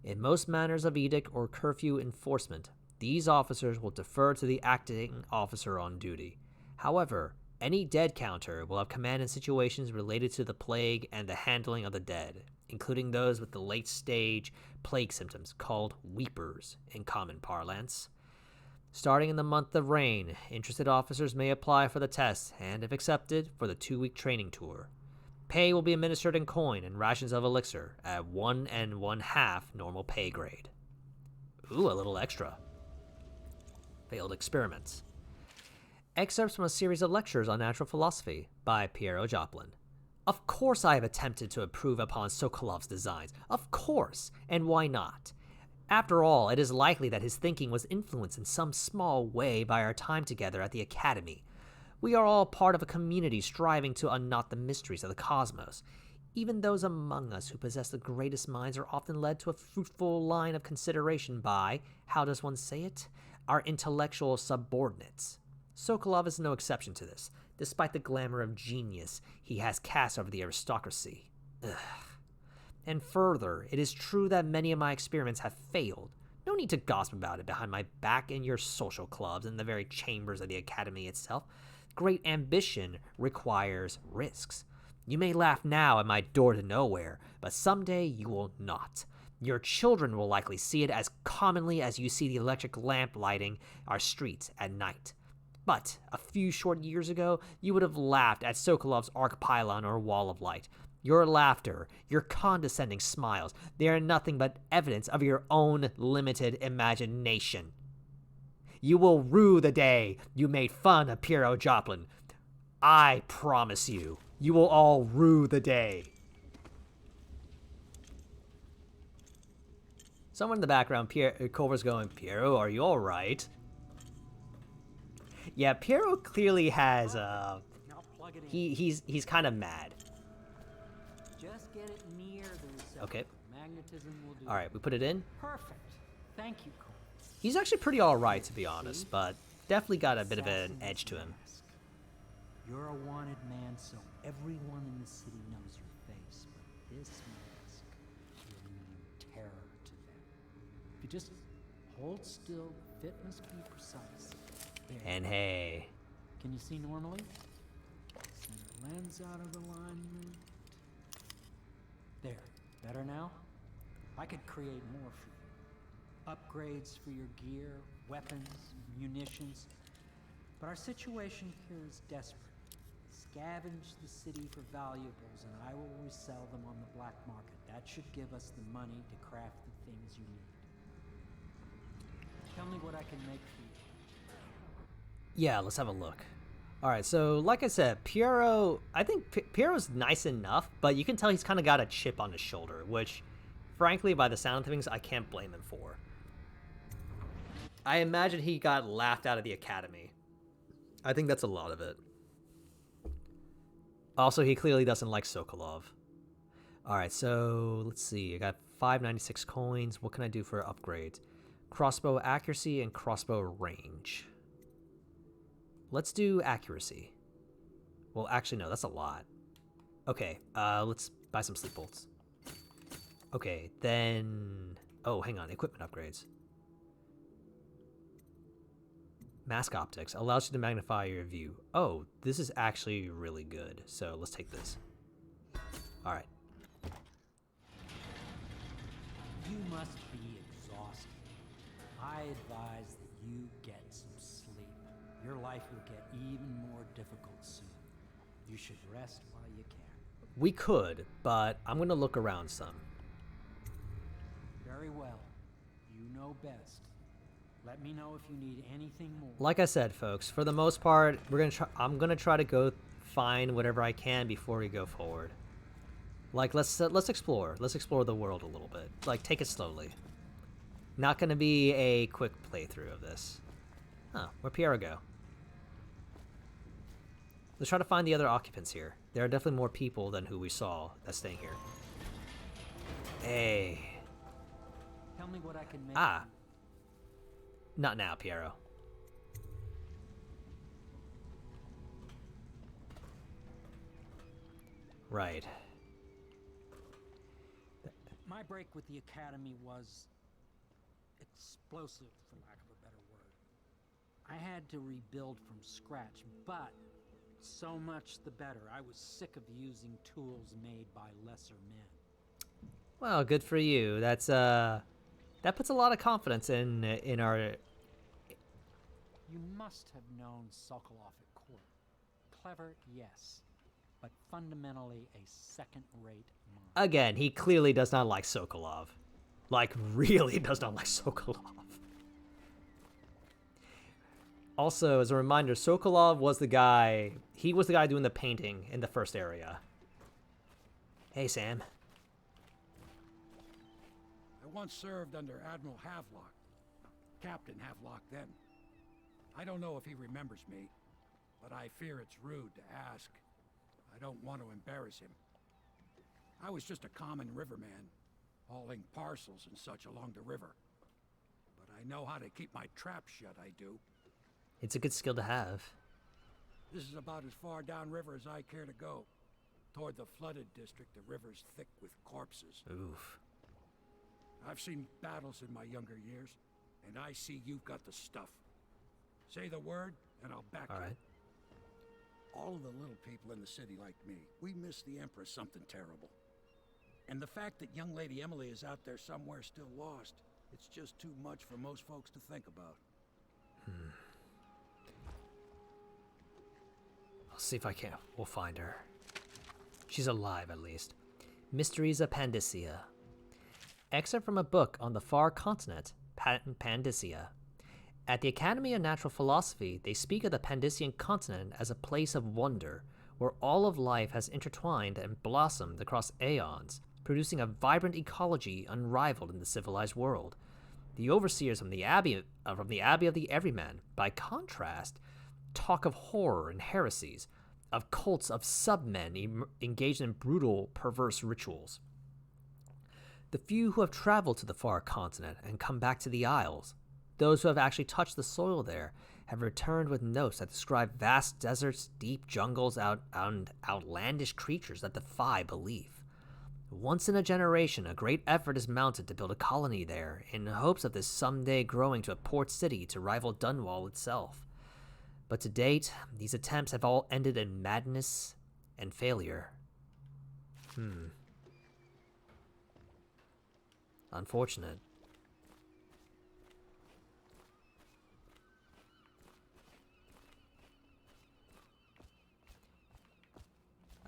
In most matters of edict or curfew enforcement, these officers will defer to the acting officer on duty. However, any dead counter will have command in situations related to the plague and the handling of the dead, including those with the late-stage plague symptoms called weepers in common parlance. Starting in the month of rain, interested officers may apply for the test and, if accepted, for the 2-week training tour. Pay will be administered in coin and rations of elixir at 1 1/2 normal pay grade. Ooh, a little extra. Failed experiments. Excerpts from a series of lectures on natural philosophy by Piero Joplin. Of course I have attempted to improve upon Sokolov's designs. Of course, and why not? After all, it is likely that his thinking was influenced in some small way by our time together at the Academy. We are all part of a community striving to unknot the mysteries of the cosmos. Even those among us who possess the greatest minds are often led to a fruitful line of consideration by, how does one say it, our intellectual subordinates. Sokolov is no exception to this, despite the glamour of genius he has cast over the aristocracy. Ugh. And further, it is true that many of my experiments have failed. No need to gossip about it behind my back in your social clubs and the very chambers of the Academy itself. Great ambition requires risks. You may laugh now at my door to nowhere, but someday you will not. Your children will likely see it as commonly as you see the electric lamp lighting our streets at night. But a few short years ago, you would have laughed at Sokolov's arc pylon or wall of light. Your laughter, your condescending smiles, they are nothing but evidence of your own limited imagination. You will rue the day you made fun of Piero Joplin. I promise you, you will all rue the day. Someone in the background, Culver's going, Piero, are you all right? Yeah, Piero clearly has, he's kind of mad. Just get it near the receptor. Okay. Magnetism will do. All right, we put it in. Perfect. Thank you, Cole. He's actually pretty all right, to be honest, but definitely got a bit of an edge to him. You're a wanted man, so everyone in the city knows your face, but this mask will mean terror to them. If you just hold still, fit must be precise. There. And hey. Can you see normally? Send the lens out of alignment. There. Better now? I could create more for you. Upgrades for your gear, weapons, munitions. But our situation here is desperate. Scavenge the city for valuables and I will resell them on the black market. That should give us the money to craft the things you need. Tell me what I can make for you. Yeah, let's have a look. Alright, so like I said, Piero, I think Piero's nice enough, but you can tell he's kind of got a chip on his shoulder, which, frankly, by the sound of things, I can't blame him for. I imagine he got laughed out of the Academy. I think that's a lot of it. Also, he clearly doesn't like Sokolov. Alright, so let's see. I got 596 coins. What can I do for upgrades? Crossbow accuracy and crossbow range. Let's do accuracy. Well, actually, no, that's a lot. Okay, let's buy some sleep bolts. Okay, then... Oh, hang on, equipment upgrades. Mask optics allows you to magnify your view. Oh, this is actually really good, so let's take this. Alright. You must be exhausted. I advise that you get some sleep. Your life will get even more difficult soon. You should rest while you can. We could, but I'm gonna look around some. Very well. You know best. Let me know if you need anything more. Like I said, folks, for the most part, I'm gonna try to go find whatever I can before we go forward. Like, let's explore. Let's explore the world a little bit. Like, take it slowly. Not gonna be a quick playthrough of this. Huh, where'd Piero go? Let's try to find the other occupants here. There are definitely more people than who we saw that's staying here. Hey. Tell me what I can make. Ah. Not now, Piero. Right. My break with the Academy was explosive, for lack of a better word. I had to rebuild from scratch, but so much the better. I was sick of using tools made by lesser men. Well, good for you. That's that puts a lot of confidence in our. You must have known Sokolov at court. Clever, yes, but fundamentally a second-rate mind. Again, he clearly does not like Sokolov. Like, really does not like Sokolov. Also, as a reminder, Sokolov was the guy... He was the guy doing the painting in the first area. Hey, Sam. I once served under Admiral Havelock. Captain Havelock then. I don't know if he remembers me, but I fear it's rude to ask. I don't want to embarrass him. I was just a common riverman, hauling parcels and such along the river. But I know how to keep my trap shut, I do. It's a good skill to have. This is about as far downriver as I care to go. Toward the flooded district, the river's thick with corpses. Oof. I've seen battles in my younger years, and I see you've got the stuff. Say the word, and I'll back you. All right. All of the little people in the city like me, we miss the Empress something terrible. And the fact that young Lady Emily is out there somewhere still lost, it's just too much for most folks to think about. I'll see if I can. We'll find her. She's alive, at least. Mysteries of Pandysia. Excerpt from a book on the far continent, Pandysia. At the Academy of Natural Philosophy, they speak of the Pandysian continent as a place of wonder, where all of life has intertwined and blossomed across aeons, producing a vibrant ecology unrivaled in the civilized world. The overseers from the Abbey of the Everyman, by contrast, talk of horror and heresies, of cults of submen engaged in brutal, perverse rituals. The few who have traveled to the far continent and come back to the Isles, those who have actually touched the soil there, have returned with notes that describe vast deserts, deep jungles, and outlandish creatures that defy belief. Once in a generation, a great effort is mounted to build a colony there, in hopes of this someday growing to a port city to rival Dunwall itself. But to date, these attempts have all ended in madness and failure. Unfortunate.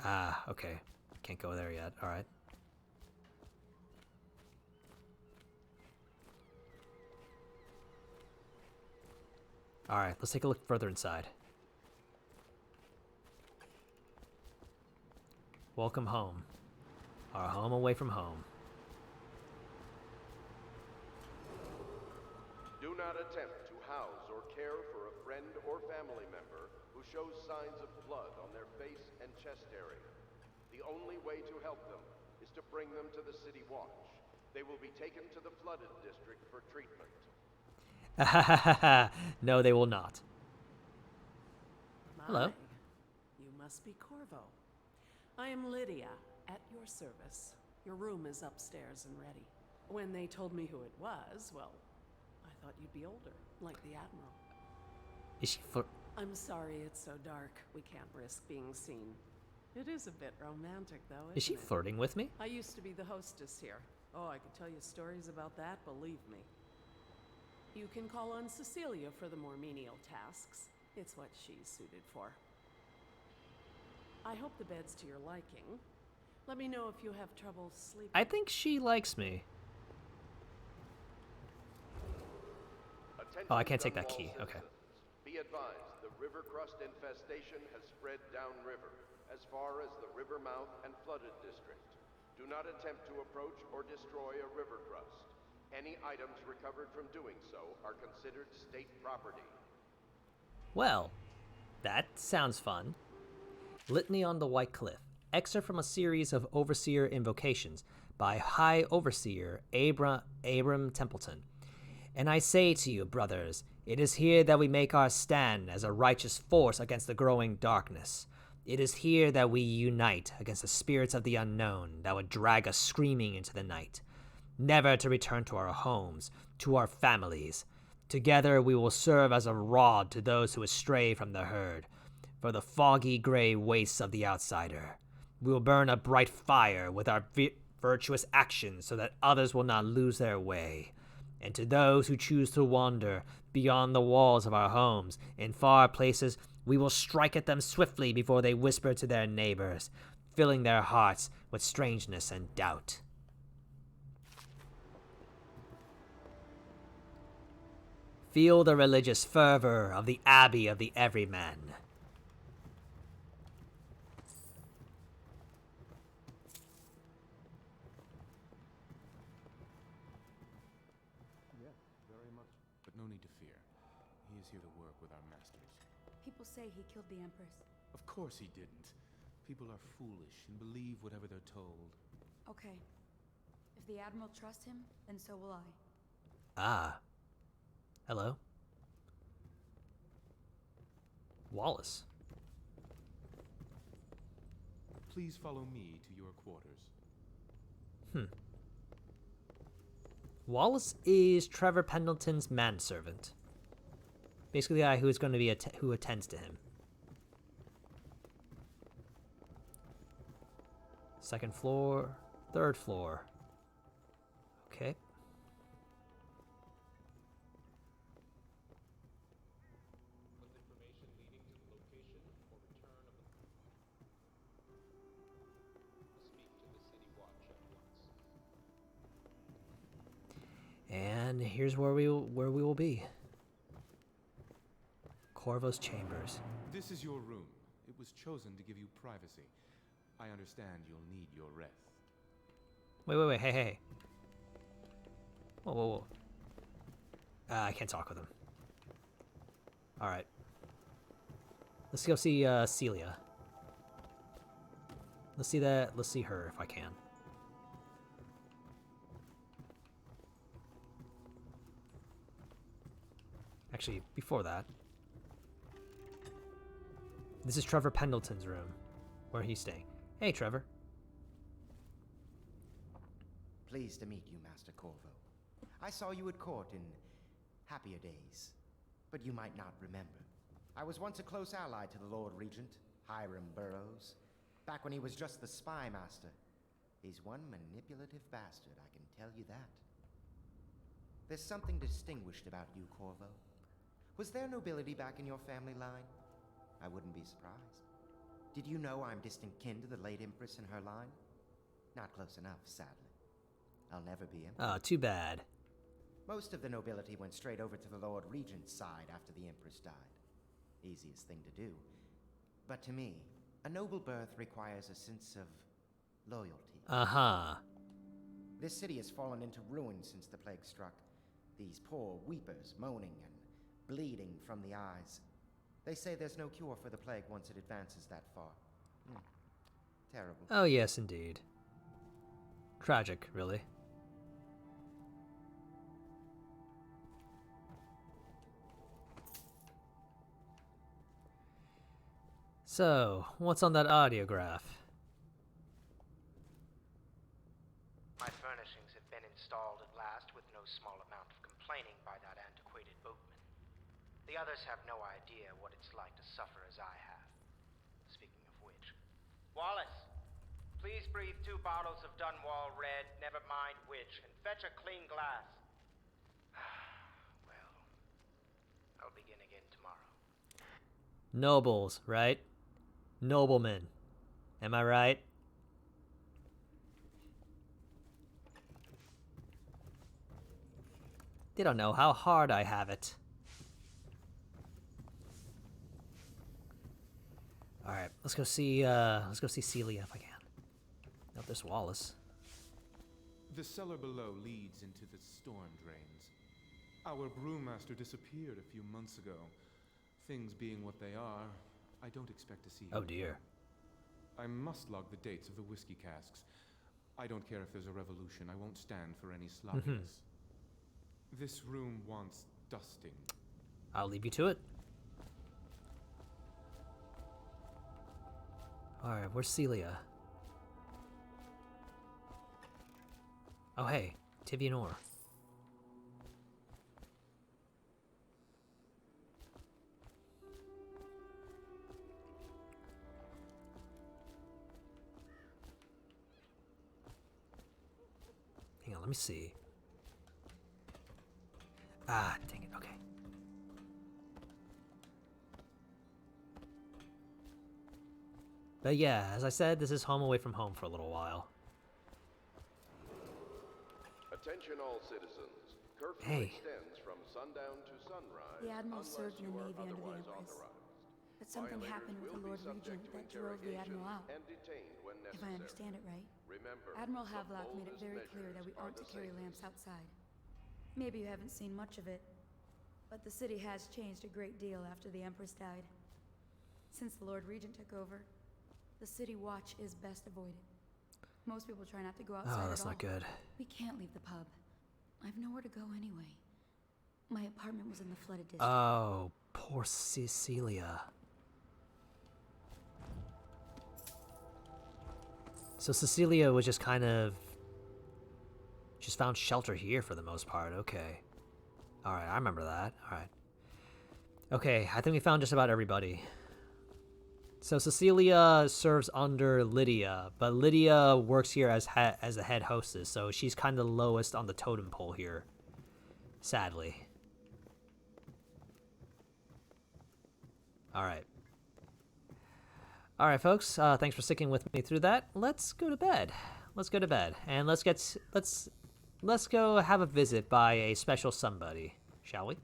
Ah, okay. Can't go there yet. Alright. Alright, let's take a look further inside. Welcome home. Our home away from home. Do not attempt to house or care for a friend or family member who shows signs of blood on their face and chest area. The only way to help them is to bring them to the City Watch. They will be taken to the flooded district for treatment. No, they will not. Hello. You must be Corvo. I am Lydia, at your service. Your room is upstairs and ready. When they told me who it was, well, I thought you'd be older, like the Admiral. Is she I'm sorry it's so dark. We can't risk being seen. It is a bit romantic, though, isn't Is she it? flirting with me? I used to be the hostess here. Oh, I could tell you stories about that, believe me. You can call on Cecilia for the more menial tasks. It's what she's suited for. I hope the bed's to your liking. Let me know if you have trouble sleeping. I think she likes me. Attention Oh, I can't take that Dunwall key. Okay. citizens. Be advised, the river crust infestation has spread downriver, as far as the river mouth and flooded district. Do not attempt to approach or destroy a river crust. Any items recovered from doing so are considered state property. Well, that sounds fun. Litany on the White Cliff. Excerpt from a series of Overseer invocations by High Overseer Abram Templeton. And I say to you, brothers, it is here that we make our stand as a righteous force against the growing darkness. It is here that we unite against the spirits of the unknown that would drag us screaming into the night, never to return to our homes, to our families. Together we will serve as a rod to those who astray from the herd, for the foggy gray wastes of the outsider. We will burn a bright fire with our virtuous actions so that others will not lose their way. And to those who choose to wander beyond the walls of our homes in far places, we will strike at them swiftly before they whisper to their neighbors, filling their hearts with strangeness and doubt. Feel the religious fervor of the Abbey of the Everyman. Yeah, very much. But no need to fear. He is here to work with our masters. People say he killed the Empress. Of course he didn't. People are foolish and believe whatever they're told. Okay. If the Admiral trusts him, then so will I. Ah. Hello. Wallace. Please follow me to your quarters. Wallace is Trevor Pendleton's manservant. Basically the guy who is going to be who attends to him. Second floor, third floor. Okay. And here's where we will be. Corvo's chambers. This is your room. It was chosen to give you privacy. I understand you'll need your rest. Wait, hey. Whoa. I can't talk with him. Alright. Let's go see Celia. Let's see her if I can. Actually, before that, this is Trevor Pendleton's room, where he's staying. Hey, Trevor. Pleased to meet you, Master Corvo. I saw you at court in happier days, but you might not remember. I was once a close ally to the Lord Regent, Hiram Burroughs, back when he was just the spy master. He's one manipulative bastard, I can tell you that. There's something distinguished about you, Corvo. Was there nobility back in your family line? I wouldn't be surprised. Did you know I'm distant kin to the late Empress and her line? Not close enough, sadly. I'll never be Emperor. Oh, too bad. Most of the nobility went straight over to the Lord Regent's side after the Empress died. Easiest thing to do. But to me, a noble birth requires a sense of loyalty. Uh-huh. This city has fallen into ruin since the plague struck. These poor weepers moaning and bleeding from the eyes. They say there's no cure for the plague once it advances that far. Terrible. Oh, yes, indeed. Tragic, really. So, what's on that audiograph? My furnishings have been installed at last with no small amount of complaining by that antiquated boatman. The others have no idea what it's like to suffer as I have. Speaking of which, Wallace, please breathe 2 bottles of Dunwall Red, never mind which, and fetch a clean glass. Well, I'll begin again tomorrow. Nobles, right? Noblemen. Am I right? They don't know how hard I have it. Alright, let's go see Celia if I can. Nope, there's Wallace. The cellar below leads into the storm drains. Our brewmaster disappeared a few months ago. Things being what they are, I don't expect to see him. Oh dear. I must log the dates of the whiskey casks. I don't care if there's a revolution. I won't stand for any sloppiness. This room wants dusting. I'll leave you to it. Alright, where's Celia? Oh hey, Tivianor. Hang on, let me see. Ah, dang it, okay. But yeah, as I said, this is home away from home for a little while. Attention all citizens. Curfew extends from sundown to sunrise. The Admiral unless served in you the are Navy under the otherwise Empress. authorized. But something Violators happened with will the be Lord subject Regent to that drove the interrogation Admiral out. and detained when If necessary. I understand it right, Remember, Admiral the Havelock made it boldest very clear that we measures aren't are to the carry safest. lamps outside. Maybe you haven't seen much of it, but the city has changed a great deal after the Empress died. Since the Lord Regent took over, the city watch is best avoided. Most people try not to go outside Oh, that's at all. not good. We can't leave the pub. I've nowhere to go anyway. My apartment was in the flooded district. Oh, poor Cecilia. So Cecilia was just kind of... just found shelter here for the most part, okay. Alright, I remember that, alright. Okay, I think we found just about everybody. So Cecilia serves under Lydia, but Lydia works here as the head hostess, so she's kind of lowest on the totem pole here, sadly. Alright. Alright, folks, thanks for sticking with me through that. Let's go to bed. Let's go to bed, and let's go have a visit by a special somebody, shall we?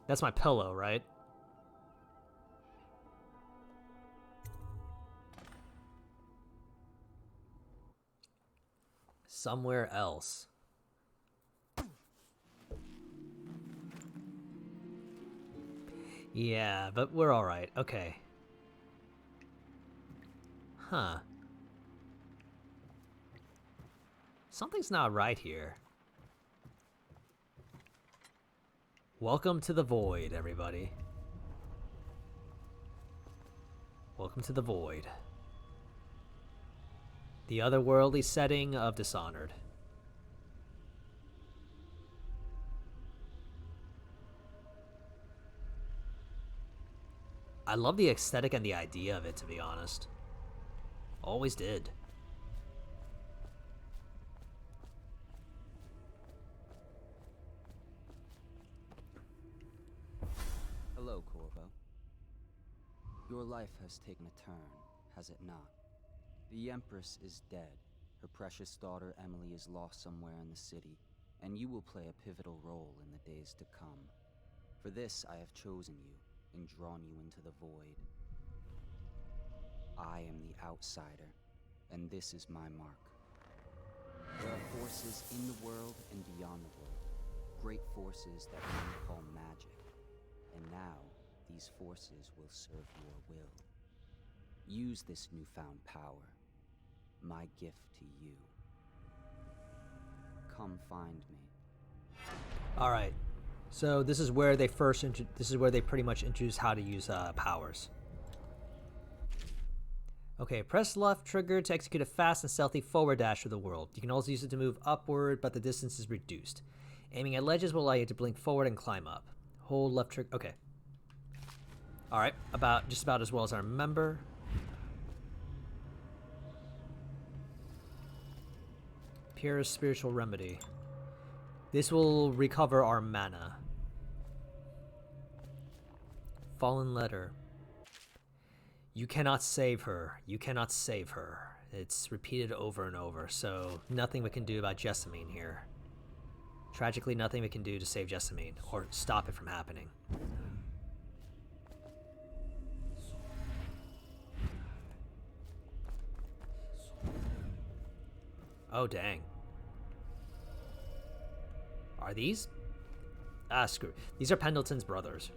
That's my pillow, right? Somewhere else. Yeah, but we're alright. Okay. Huh. Something's not right here. Welcome to the Void, everybody. Welcome to the Void. The otherworldly setting of Dishonored. I love the aesthetic and the idea of it, to be honest. Always did. Hello, Corvo. Your life has taken a turn, has it not? The Empress is dead. Her precious daughter Emily is lost somewhere in the city, and you will play a pivotal role in the days to come. For this, I have chosen you and drawn you into the void. I am the outsider, and this is my mark. There are forces in the world and beyond the world, great forces that men call magic. And now, these forces will serve your will. Use this newfound power, my gift to you. Come find me. Alright. So this is where they this is where they pretty much introduce how to use powers. Okay, press left trigger to execute a fast and stealthy forward dash through the world. You can also use it to move upward, but the distance is reduced. Aiming at ledges will allow you to blink forward and climb up. Hold left trigger. Okay. All right, just about as well as I remember. Pure spiritual remedy. This will recover our mana. Fallen letter. You cannot save her. You cannot save her. It's repeated over and over, so nothing we can do about Jessamine here. Tragically, nothing we can do to save Jessamine or stop it from happening. Oh, dang. Are these? Ah, screw. These are Pendleton's brothers.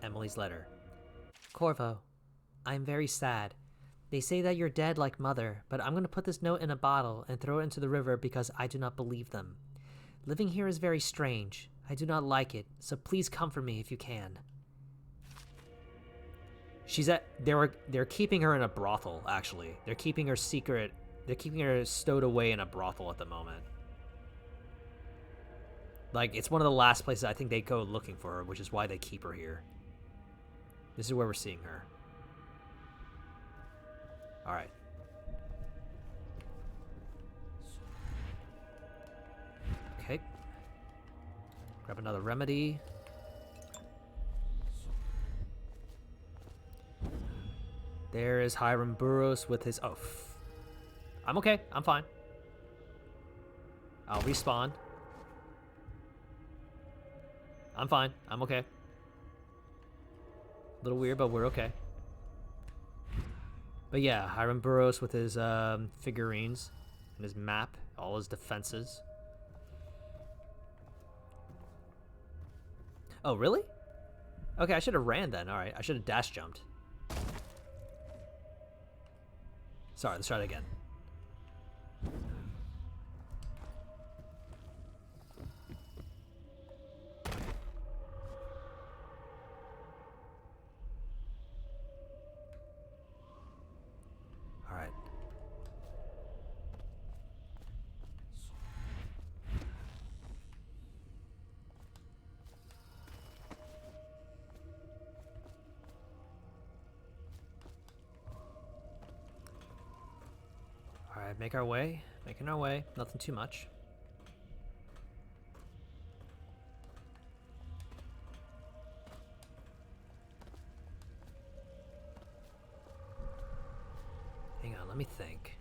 Emily's letter. Corvo, I'm very sad. They say that you're dead like Mother, but I'm going to put this note in a bottle and throw it into the river because I do not believe them. Living here is very strange. I do not like it, so please comfort me if you can. They're keeping her in a brothel, actually. They're keeping her secret. They're keeping her stowed away in a brothel at the moment. Like, it's one of the last places I think they go looking for her, which is why they keep her here. This is where we're seeing her. Alright. Okay. Grab another remedy. There is Hiram Burroughs with his... Oh, I'm okay. I'm fine. I'll respawn. I'm fine. I'm okay. A little weird, but we're okay. But yeah, Hiram Burroughs with his figurines and his map, all his defenses. Oh, really? Okay, I should have ran then. All right, I should have dash jumped. Sorry, let's try it again. All right. All right, making our way, nothing too much. Hang on, let me think.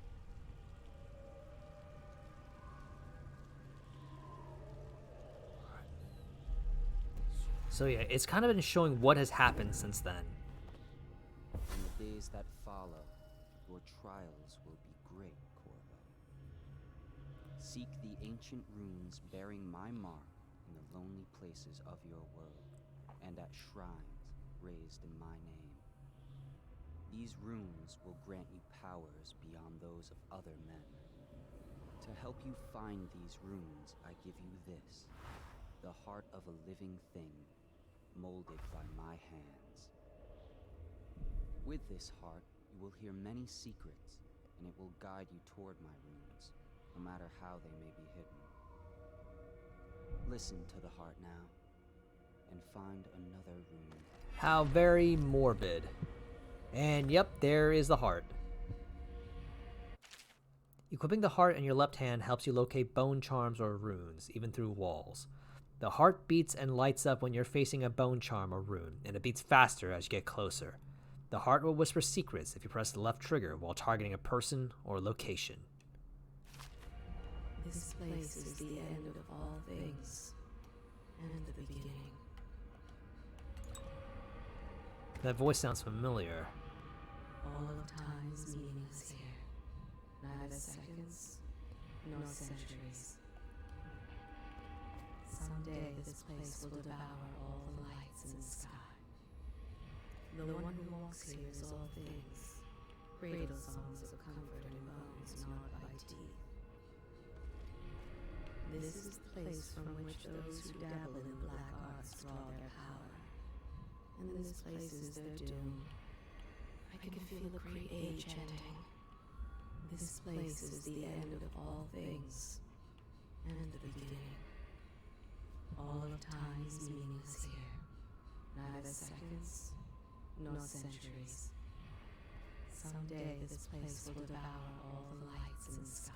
So yeah, it's kind of been showing what has happened since then. In the days that follow, your trials will be great, Corvo. Seek the ancient runes bearing my mark in the lonely places of your world, and at shrines raised in my name. These runes will grant you powers beyond those of other men. To help you find these runes, I give you this, the heart of a living thing, molded by my hands. With this heart, you will hear many secrets, and it will guide you toward my runes, no matter how they may be hidden. Listen to the heart now, and find another rune. How very morbid. And yep, there is the heart. Equipping the heart in your left hand helps you locate bone charms or runes, even through walls. The heart beats and lights up when you're facing a bone charm or rune, and it beats faster as you get closer. The heart will whisper secrets if you press the left trigger while targeting a person or location. This place is the end of all things, and the beginning. That voice sounds familiar. All of time's meaning is here. Neither seconds nor centuries. Someday this place will devour all the lights in the sky. The one who walks here is all things. Cradle songs of comfort and bones gnawed by teeth. This is the place from which those who dabble in the black arts draw their power. And this place is their doom. I can feel the great age ending. This place is the end of all things, and the beginning. All of time is meaningless here. Neither seconds, nor centuries. Someday this place will devour all the lights in the sky.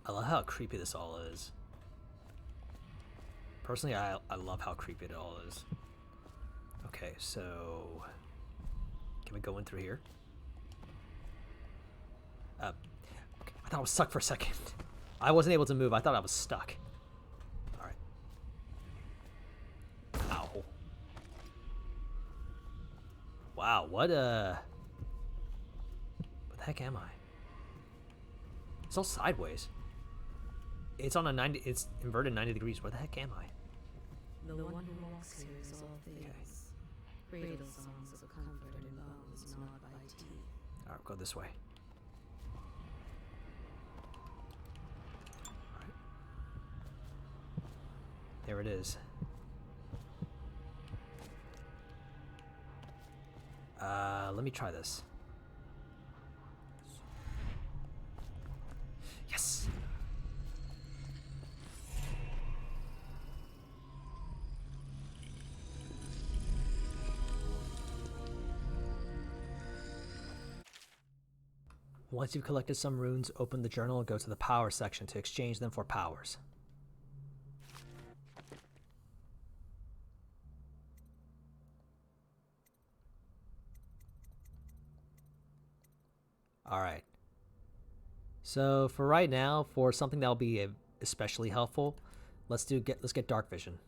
I love how creepy this all is. Personally, I love how creepy it all is. Okay, so can we go in through here? Okay. I thought I was stuck for a second. I wasn't able to move. I thought I was stuck. All right. Ow. Wow, what the heck am I? It's all sideways. It's on a 90, it's inverted 90 degrees. Where the heck am I? The one who walks here is all things. Cradle songs of comfort and bones gnawed by teeth. All right, go this way. All right. There it is. Let me try this. Yes. Once you've collected some runes, open the journal and go to the power section to exchange them for powers. All right. So for right now, for something that'll be especially helpful, let's get dark vision.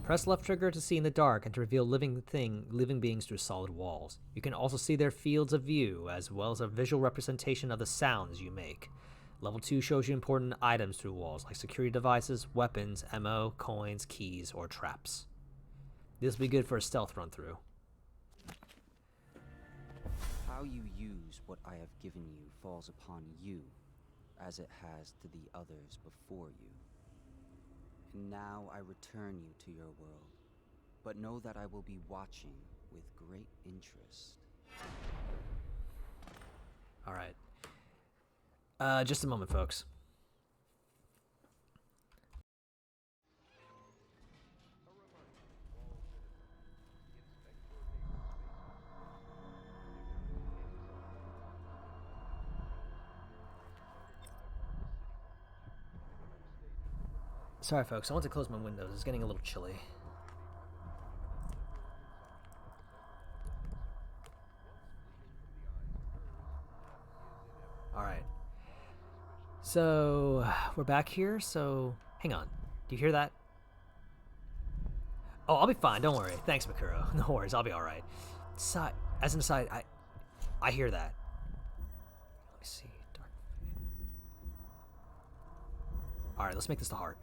Press left trigger to see in the dark and to reveal living beings through solid walls. You can also see their fields of view, as well as a visual representation of the sounds you make. Level 2 shows you important items through walls, like security devices, weapons, ammo, coins, keys, or traps. This will be good for a stealth run through. How you use what I have given you falls upon you, as it has to the others before you. And now I return you to your world, but know that I will be watching with great interest. All right. Just a moment, folks. Sorry, folks. I want to close my windows. It's getting a little chilly. All right. So we're back here. So hang on. Do you hear that? Oh, I'll be fine. Don't worry. Thanks, Makuro. No worries. I'll be all right. As an aside, I hear that. Let me see. Dark. All right. Let's make this the heart.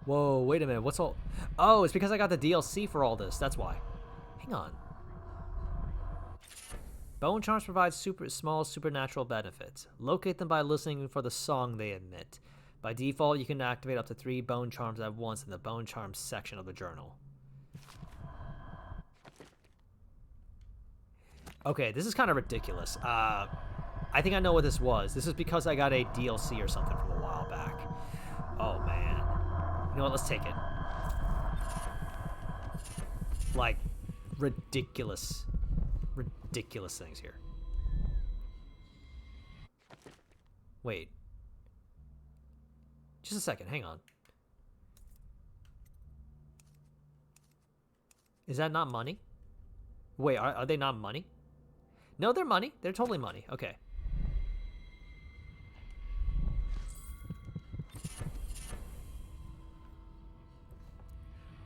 Whoa, wait a minute, what's all... Oh, it's because I got the DLC for all this, that's why. Hang on. Bone charms provide small supernatural benefits. Locate them by listening for the song they emit. By default, you can activate up to 3 bone charms at once in the bone charms section of the journal. Okay, this is kind of ridiculous. I think I know what this was. This is because I got a DLC or something from a while back. Oh, man. You know what, let's take it. Like, ridiculous things here. Wait. Just a second, hang on. Is that not money? Wait, are they not money? No, they're money. They're totally money. Okay.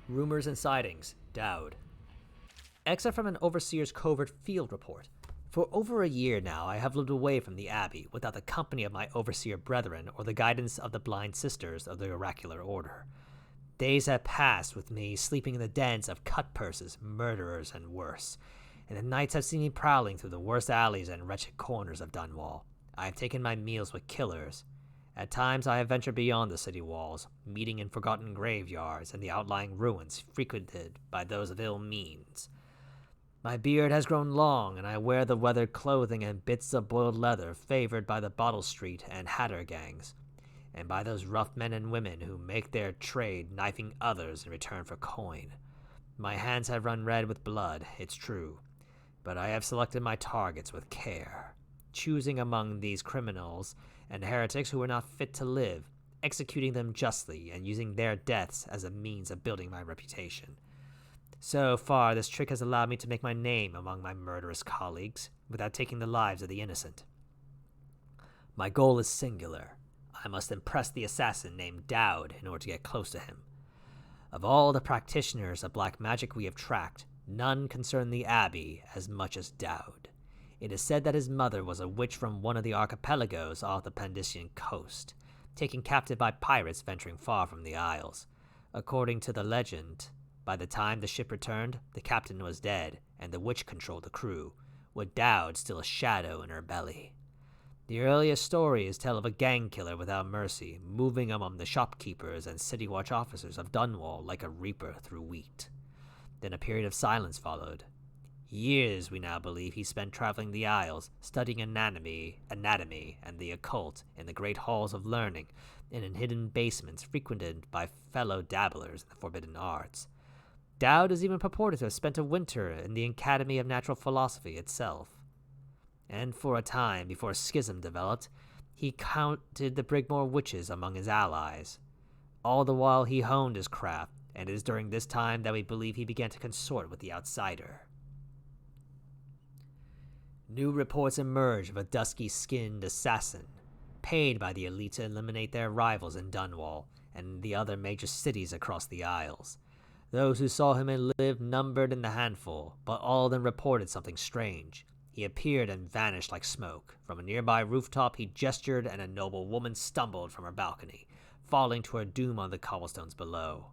Rumors and sightings. Dowd. Excerpt from an Overseer's Covert Field Report. For over a year now, I have lived away from the Abbey without the company of my Overseer brethren or the guidance of the blind sisters of the Oracular Order. Days have passed with me sleeping in the dens of cut-purses, murderers, and worse. and the nights have seen me prowling through the worst alleys and wretched corners of Dunwall. I have taken my meals with killers. At times I have ventured beyond the city walls, meeting in forgotten graveyards and the outlying ruins frequented by those of ill means. My beard has grown long, and I wear the weathered clothing and bits of boiled leather favored by the Bottle Street and Hatter gangs, and by those rough men and women who make their trade knifing others in return for coin. My hands have run red with blood, it's true, but I have selected my targets with care, choosing among these criminals and heretics who were not fit to live, executing them justly, and using their deaths as a means of building my reputation. So far, this trick has allowed me to make my name among my murderous colleagues, without taking the lives of the innocent. My goal is singular. I must impress the assassin named Dowd in order to get close to him. Of all the practitioners of black magic we have tracked, none concern the Abbey as much as Dowd. It is said that his mother was a witch from one of the archipelagos off the Pandician coast, taken captive by pirates venturing far from the Isles. According to the legend, by the time the ship returned, the captain was dead, and the witch controlled the crew, with Dowd still a shadow in her belly. The earliest stories tell of a gang killer without mercy, moving among the shopkeepers and city watch officers of Dunwall like a reaper through wheat. Then a period of silence followed. Years, we now believe, he spent traveling the Isles, studying anatomy, and the occult in the great halls of learning, and in hidden basements frequented by fellow dabblers in the forbidden arts. Dowd is even purported to have spent a winter in the Academy of Natural Philosophy itself. And for a time, before a schism developed, he counted the Brigmore witches among his allies. All the while he honed his craft, and it is during this time that we believe he began to consort with the outsider. New reports emerge of a dusky-skinned assassin, paid by the elite to eliminate their rivals in Dunwall and the other major cities across the Isles. Those who saw him and lived numbered in the handful, but all of them reported something strange. He appeared and vanished like smoke. From a nearby rooftop he gestured, and a noble woman stumbled from her balcony, falling to her doom on the cobblestones below.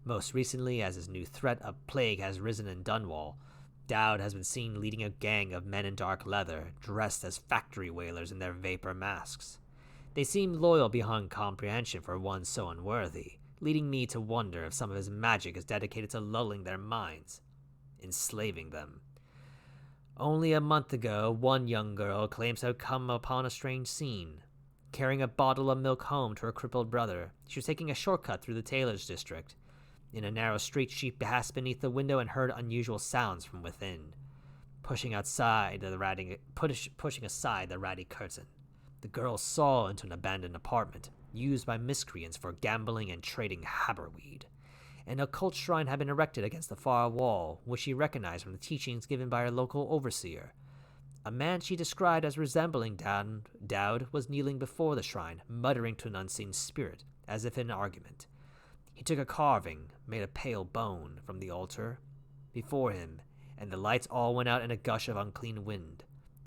Most recently, as his new threat of plague has risen in Dunwall, Dowd has been seen leading a gang of men in dark leather, dressed as factory whalers in their vapor masks. They seem loyal beyond comprehension for one so unworthy, leading me to wonder if some of his magic is dedicated to lulling their minds, enslaving them. Only a month ago, one young girl claims to have come upon a strange scene. Carrying a bottle of milk home to her crippled brother, she was taking a shortcut through the tailor's district. In a narrow street, she passed beneath the window and heard unusual sounds from within. Pushing aside the ratty curtain, the girl saw into an abandoned apartment, used by miscreants for gambling and trading haberweed. An occult shrine had been erected against the far wall, which she recognized from the teachings given by her local overseer. A man she described as resembling Dowd was kneeling before the shrine, muttering to an unseen spirit, as if in argument. He took a carving, made of pale bone, from the altar before him, and the lights all went out in a gush of unclean wind.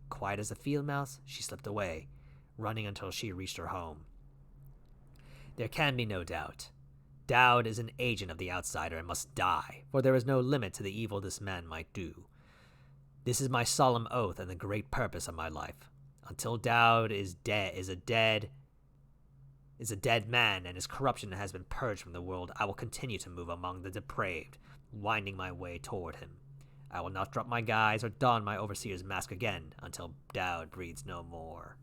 Quiet as a field mouse, she slipped away, running until she reached her home. There can be no doubt. Dowd is an agent of the outsider and must die, for there is no limit to the evil this man might do. This is my solemn oath and the great purpose of my life. Until Dowd is a dead man and his corruption has been purged from the world, I will continue to move among the depraved, winding my way toward him. I will not drop my guise or don my overseer's mask again until Dowd breathes no more.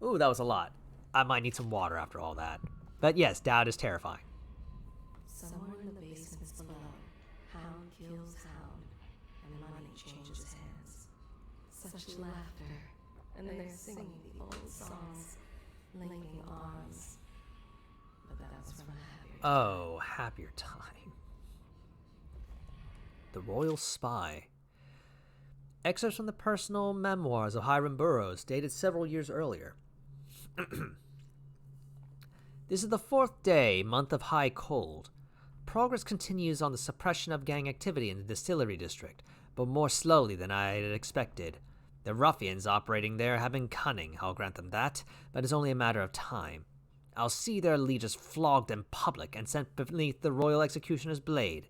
Ooh, that was a lot. I might need some water after all that. But yes, Dowd is terrifying. Somewhere in the basements below, hound kills hound, and money changes hands. Such laughter, and they're singing the old songs, linking arms. But that was from a happier time. Oh, happier time. The Royal Spy. Excerpts from the personal memoirs of Hiram Burroughs, dated several years earlier. This is the 4th day, month of high cold. Progress continues on the suppression of gang activity in the distillery district, but more slowly than I had expected. The ruffians operating there have been cunning, I'll grant them that, but it's only a matter of time. I'll see their leaders flogged in public and sent beneath the royal executioner's blade.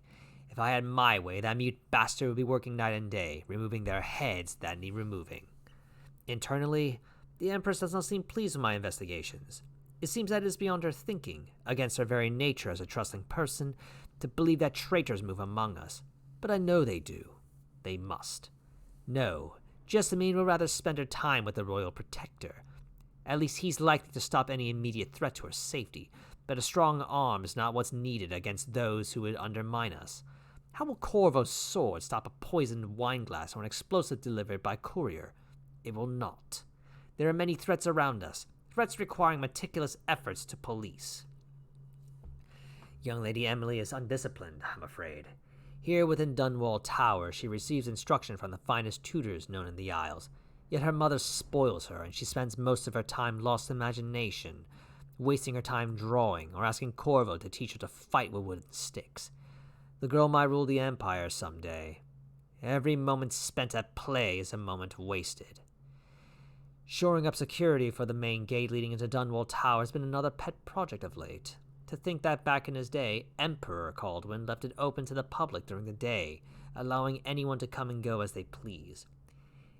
If I had my way, that mute bastard would be working night and day, removing their heads that need removing. Internally, the Empress does not seem pleased with my investigations. It seems that it is beyond her thinking, against her very nature as a trusting person, to believe that traitors move among us. But I know they do. They must. No, Jessamine would rather spend her time with the royal protector. At least he's likely to stop any immediate threat to her safety, but a strong arm is not what's needed against those who would undermine us. How will Corvo's sword stop a poisoned wine glass or an explosive delivered by courier? It will not. There are many threats around us, threats requiring meticulous efforts to police. Young Lady Emily is undisciplined, I'm afraid. Here within Dunwall Tower, she receives instruction from the finest tutors known in the Isles, yet her mother spoils her, and she spends most of her time lost in imagination, wasting her time drawing or asking Corvo to teach her to fight with wooden sticks. The girl might rule the Empire someday. Every moment spent at play is a moment wasted. Shoring up security for the main gate leading into Dunwall Tower has been another pet project of late. To think that back in his day, Emperor Caldwin left it open to the public during the day, allowing anyone to come and go as they please.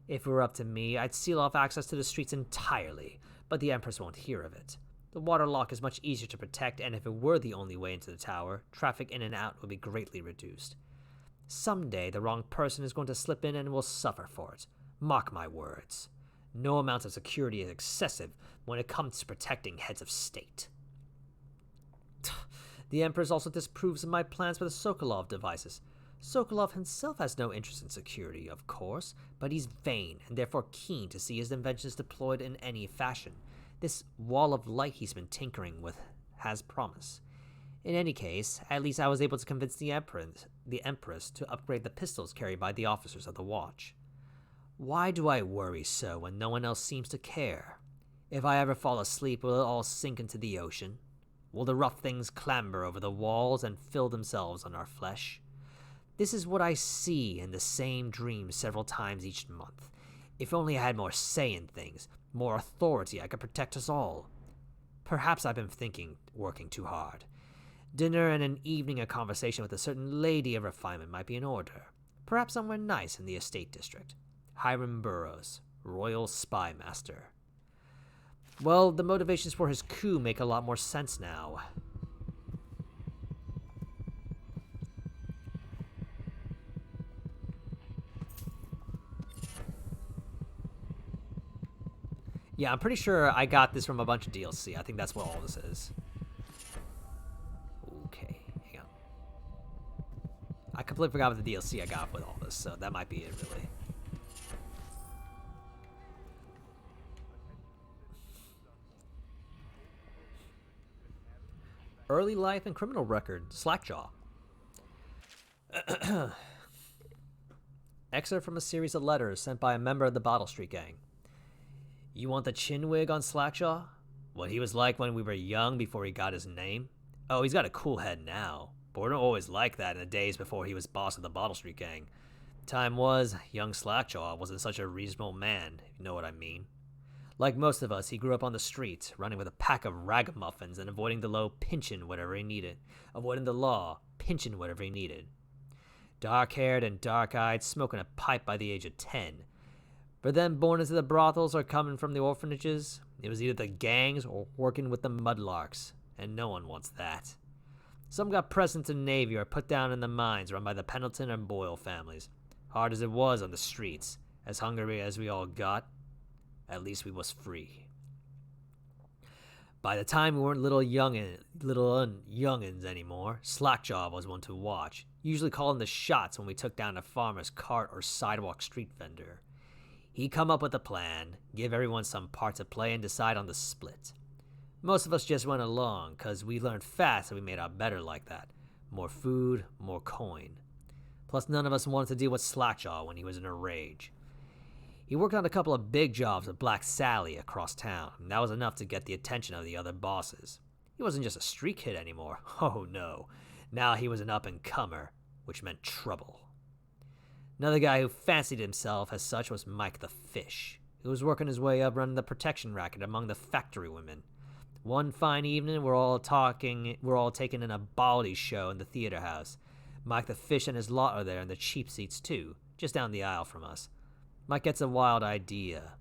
If it were up to me, I'd seal off access to the streets entirely, but the Empress won't hear of it. The water lock is much easier to protect, and if it were the only way into the tower, traffic in and out would be greatly reduced. Someday, the wrong person is going to slip in and will suffer for it. Mark my words. No amount of security is excessive when it comes to protecting heads of state. The Empress also disapproves of my plans for the Sokolov devices. Sokolov himself has no interest in security, of course, but he's vain and therefore keen to see his inventions deployed in any fashion. This wall of light he's been tinkering with has promise. In any case, at least I was able to convince the Empress to upgrade the pistols carried by the officers of the Watch. Why do I worry so when no one else seems to care? If I ever fall asleep, will it all sink into the ocean? Will the rough things clamber over the walls and fill themselves on our flesh? This is what I see in the same dream several times each month. If only I had more say in things, more authority, I could protect us all. Perhaps I've been working too hard. Dinner and an evening of conversation with a certain lady of refinement might be in order. Perhaps somewhere nice in the estate district. Hiram Burroughs, Royal Spy Master. Well, the motivations for his coup make a lot more sense now. Yeah, I'm pretty sure I got this from a bunch of DLC. I think that's what all this is. Okay, hang on. I completely forgot what the DLC I got with all this, so that might be it, really. Early life and criminal record, Slackjaw. Excerpt from a series of letters sent by a member of the Bottle Street Gang. You want the chin wig on Slackjaw? What he was like when we were young before he got his name? Oh, he's got a cool head now. But we don't always like that in the days before he was boss of the Bottle Street Gang. Time was, young Slackjaw wasn't such a reasonable man, if you know what I mean. Like most of us, he grew up on the street, running with a pack of ragamuffins and avoiding the law, pinching whatever he needed. Dark-haired and dark-eyed, smoking a pipe by the age of 10. For them born into the brothels or coming from the orphanages, it was either the gangs or working with the mudlarks, and no one wants that. Some got pressed into the Navy or put down in the mines run by the Pendleton and Boyle families. Hard as it was on the streets, as hungry as we all got, at least we was free. By the time we weren't little youngins anymore, Slackjaw was one to watch, usually calling the shots when we took down a farmer's cart or sidewalk street vendor. He'd come up with a plan, give everyone some part to play, and decide on the split. Most of us just went along, 'cause we learned fast that we made out better like that. More food, more coin. Plus none of us wanted to deal with Slackjaw when he was in a rage. He worked on a couple of big jobs with Black Sally across town, and that was enough to get the attention of the other bosses. He wasn't just a street kid anymore. Oh no. Now he was an up-and-comer, which meant trouble. Another guy who fancied himself as such was Mike the Fish, who was working his way up running the protection racket among the factory women. One fine evening, we're all taking in a baldy show in the theater house. Mike the Fish and his lot are there in the cheap seats too, just down the aisle from us. Mike gets a wild idea.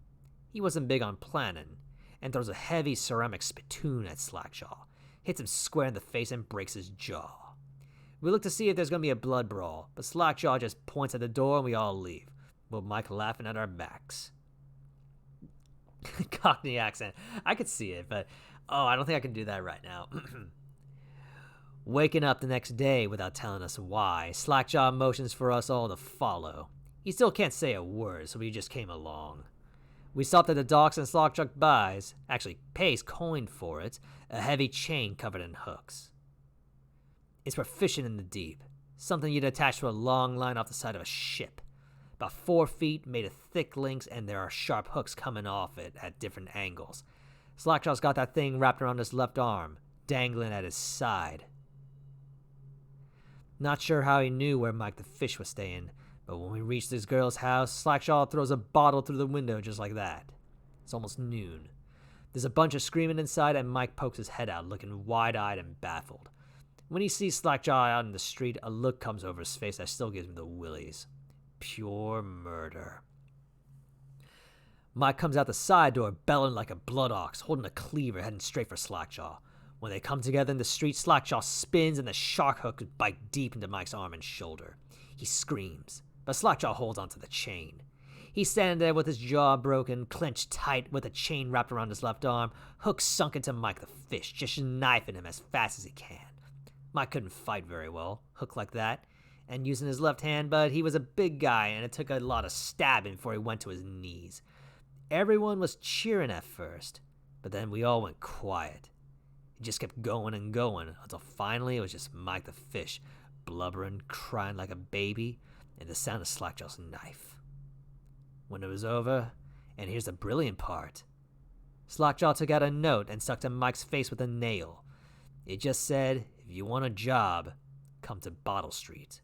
He wasn't big on planning, and throws a heavy ceramic spittoon at Slackjaw, hits him square in the face and breaks his jaw. We look to see if there's going to be a blood brawl, but Slackjaw just points at the door and we all leave, with Mike laughing at our backs. Cockney accent. I could see it, but I don't think I can do that right now. Waking up the next day without telling us why, Slackjaw motions for us all to follow. He still can't say a word, so we just came along. We stopped at the docks and Slackjaw buys, actually pays coin for it, a heavy chain covered in hooks. It's for fishing in the deep, something you'd attach to a long line off the side of a ship. About 4 feet, made of thick links, and there are sharp hooks coming off it at different angles. Slackjaw's got that thing wrapped around his left arm, dangling at his side. Not sure how he knew where Mike the Fish was staying, but when we reached this girl's house, Slackjaw throws a bottle through the window just like that. It's almost noon. There's a bunch of screaming inside, and Mike pokes his head out, looking wide-eyed and baffled. When he sees Slackjaw out in the street, a look comes over his face that still gives me the willies. Pure murder. Mike comes out the side door, bellowing like a blood ox, holding a cleaver, heading straight for Slackjaw. When they come together in the street, Slackjaw spins, and the shark hooks bite deep into Mike's arm and shoulder. He screams, but Slackjaw holds onto the chain. He's standing there with his jaw broken, clenched tight, with a chain wrapped around his left arm, hooks sunk into Mike the Fish, just knifing him as fast as he can. Mike couldn't fight very well, hooked like that, and using his left hand, but he was a big guy, and it took a lot of stabbing before he went to his knees. Everyone was cheering at first, but then we all went quiet. It just kept going and going, until finally it was just Mike the Fish, blubbering, crying like a baby, and the sound of Slackjaw's knife. When it was over, and here's the brilliant part, Slackjaw took out a note and stuck to Mike's face with a nail. It just said, "If you want a job, come to Bottle Street."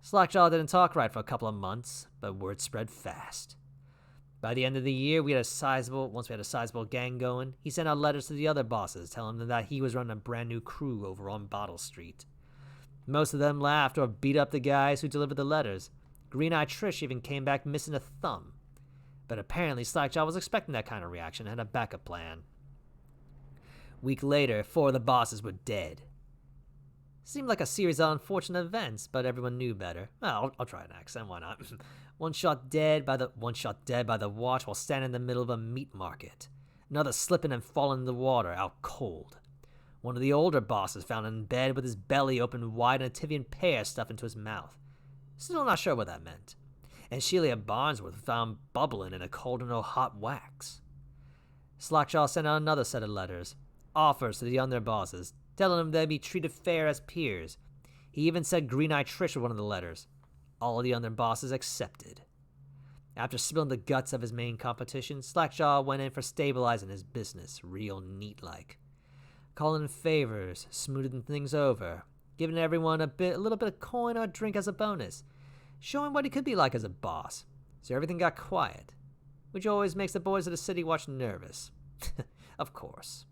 Slackjaw didn't talk right for a couple of months, but word spread fast. By the end of the year, once we had a sizable gang going, he sent out letters to the other bosses telling them that he was running a brand new crew over on Bottle Street. Most of them laughed or beat up the guys who delivered the letters. Green-Eyed Trish even came back missing a thumb. But apparently Slackjaw was expecting that kind of reaction and had a backup plan. Week later, 4 of the bosses were dead. Seemed like a series of unfortunate events, but everyone knew better. Well, I'll try an accent, why not? One shot dead by the watch while standing in the middle of a meat market. Another slipping and falling in the water, out cold. One of the older bosses found in bed with his belly open wide and a Tivian pear stuffed into his mouth. Still not sure what that meant. And Sheila Barnsworth found bubbling in a cauldron of hot wax. Slackjaw sent out another set of letters, offers to the other bosses, telling them they'd be treated fair as peers. He even said Green-Eyed Trish was one of the letters. All of the other bosses accepted. After spilling the guts of his main competition, Slackjaw went in for stabilizing his business, real neat-like. Calling in favors, smoothing things over, giving everyone a little bit of coin or drink as a bonus, showing what he could be like as a boss. So everything got quiet, which always makes the boys of the city watch nervous. Of course.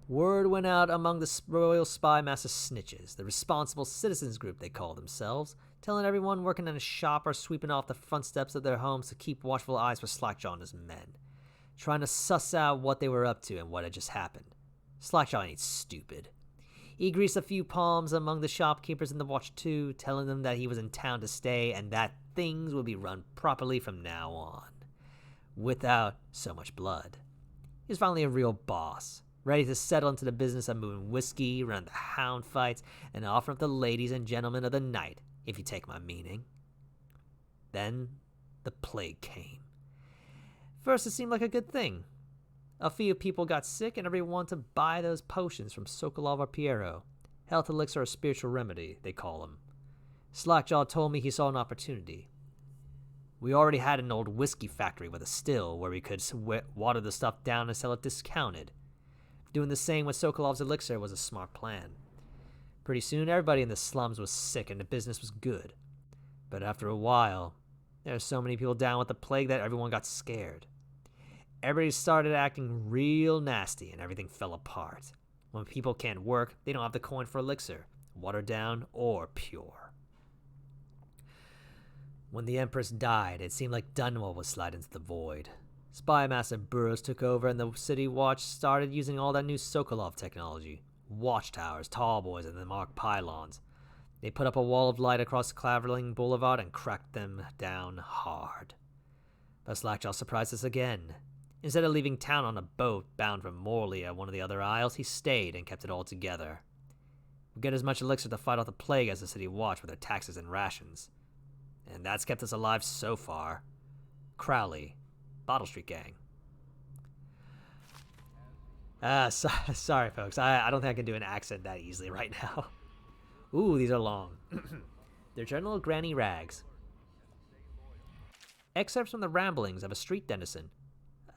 Word went out among the Royal Spy Master Snitches, the responsible citizens group they call themselves, telling everyone working in a shop or sweeping off the front steps of their homes to keep watchful eyes for Slackjaw and his men, trying to suss out what they were up to and what had just happened. Slackjaw ain't stupid. He greased a few palms among the shopkeepers in the watch too, telling them that he was in town to stay and that things would be run properly from now on, without so much blood. He was finally a real boss, ready to settle into the business of moving whiskey around the hound fights and offering up the ladies and gentlemen of the night, if you take my meaning. Then the plague came. First, it seemed like a good thing. A few people got sick and everyone wanted to buy those potions from Sokolov or Piero. Health elixir or spiritual remedy, they call them. Slackjaw told me he saw an opportunity. We already had an old whiskey factory with a still where we could water the stuff down and sell it discounted. Doing the same with Sokolov's elixir was a smart plan. Pretty soon, everybody in the slums was sick and the business was good. But after a while, there were so many people down with the plague that everyone got scared. Everybody started acting real nasty and everything fell apart. When people can't work, they don't have the coin for elixir, watered down or pure. When the Empress died, it seemed like Dunwall was slid into the void. Spy Master Burroughs took over and the City Watch started using all that new Sokolov technology. Watchtowers, tall boys, and the marked pylons. They put up a wall of light across Claverling Boulevard and cracked them down hard. But Slackjaw surprised us again. Instead of leaving town on a boat bound from Morley at one of the other isles, he stayed and kept it all together. We get as much elixir to fight off the plague as the City Watch with their taxes and rations. And that's kept us alive so far. Crowley, Bottle Street Gang. Sorry, folks. I don't think I can do an accent that easily right now. Ooh, these are long. The Journal of Granny Rags. Excerpts from the ramblings of a street denizen.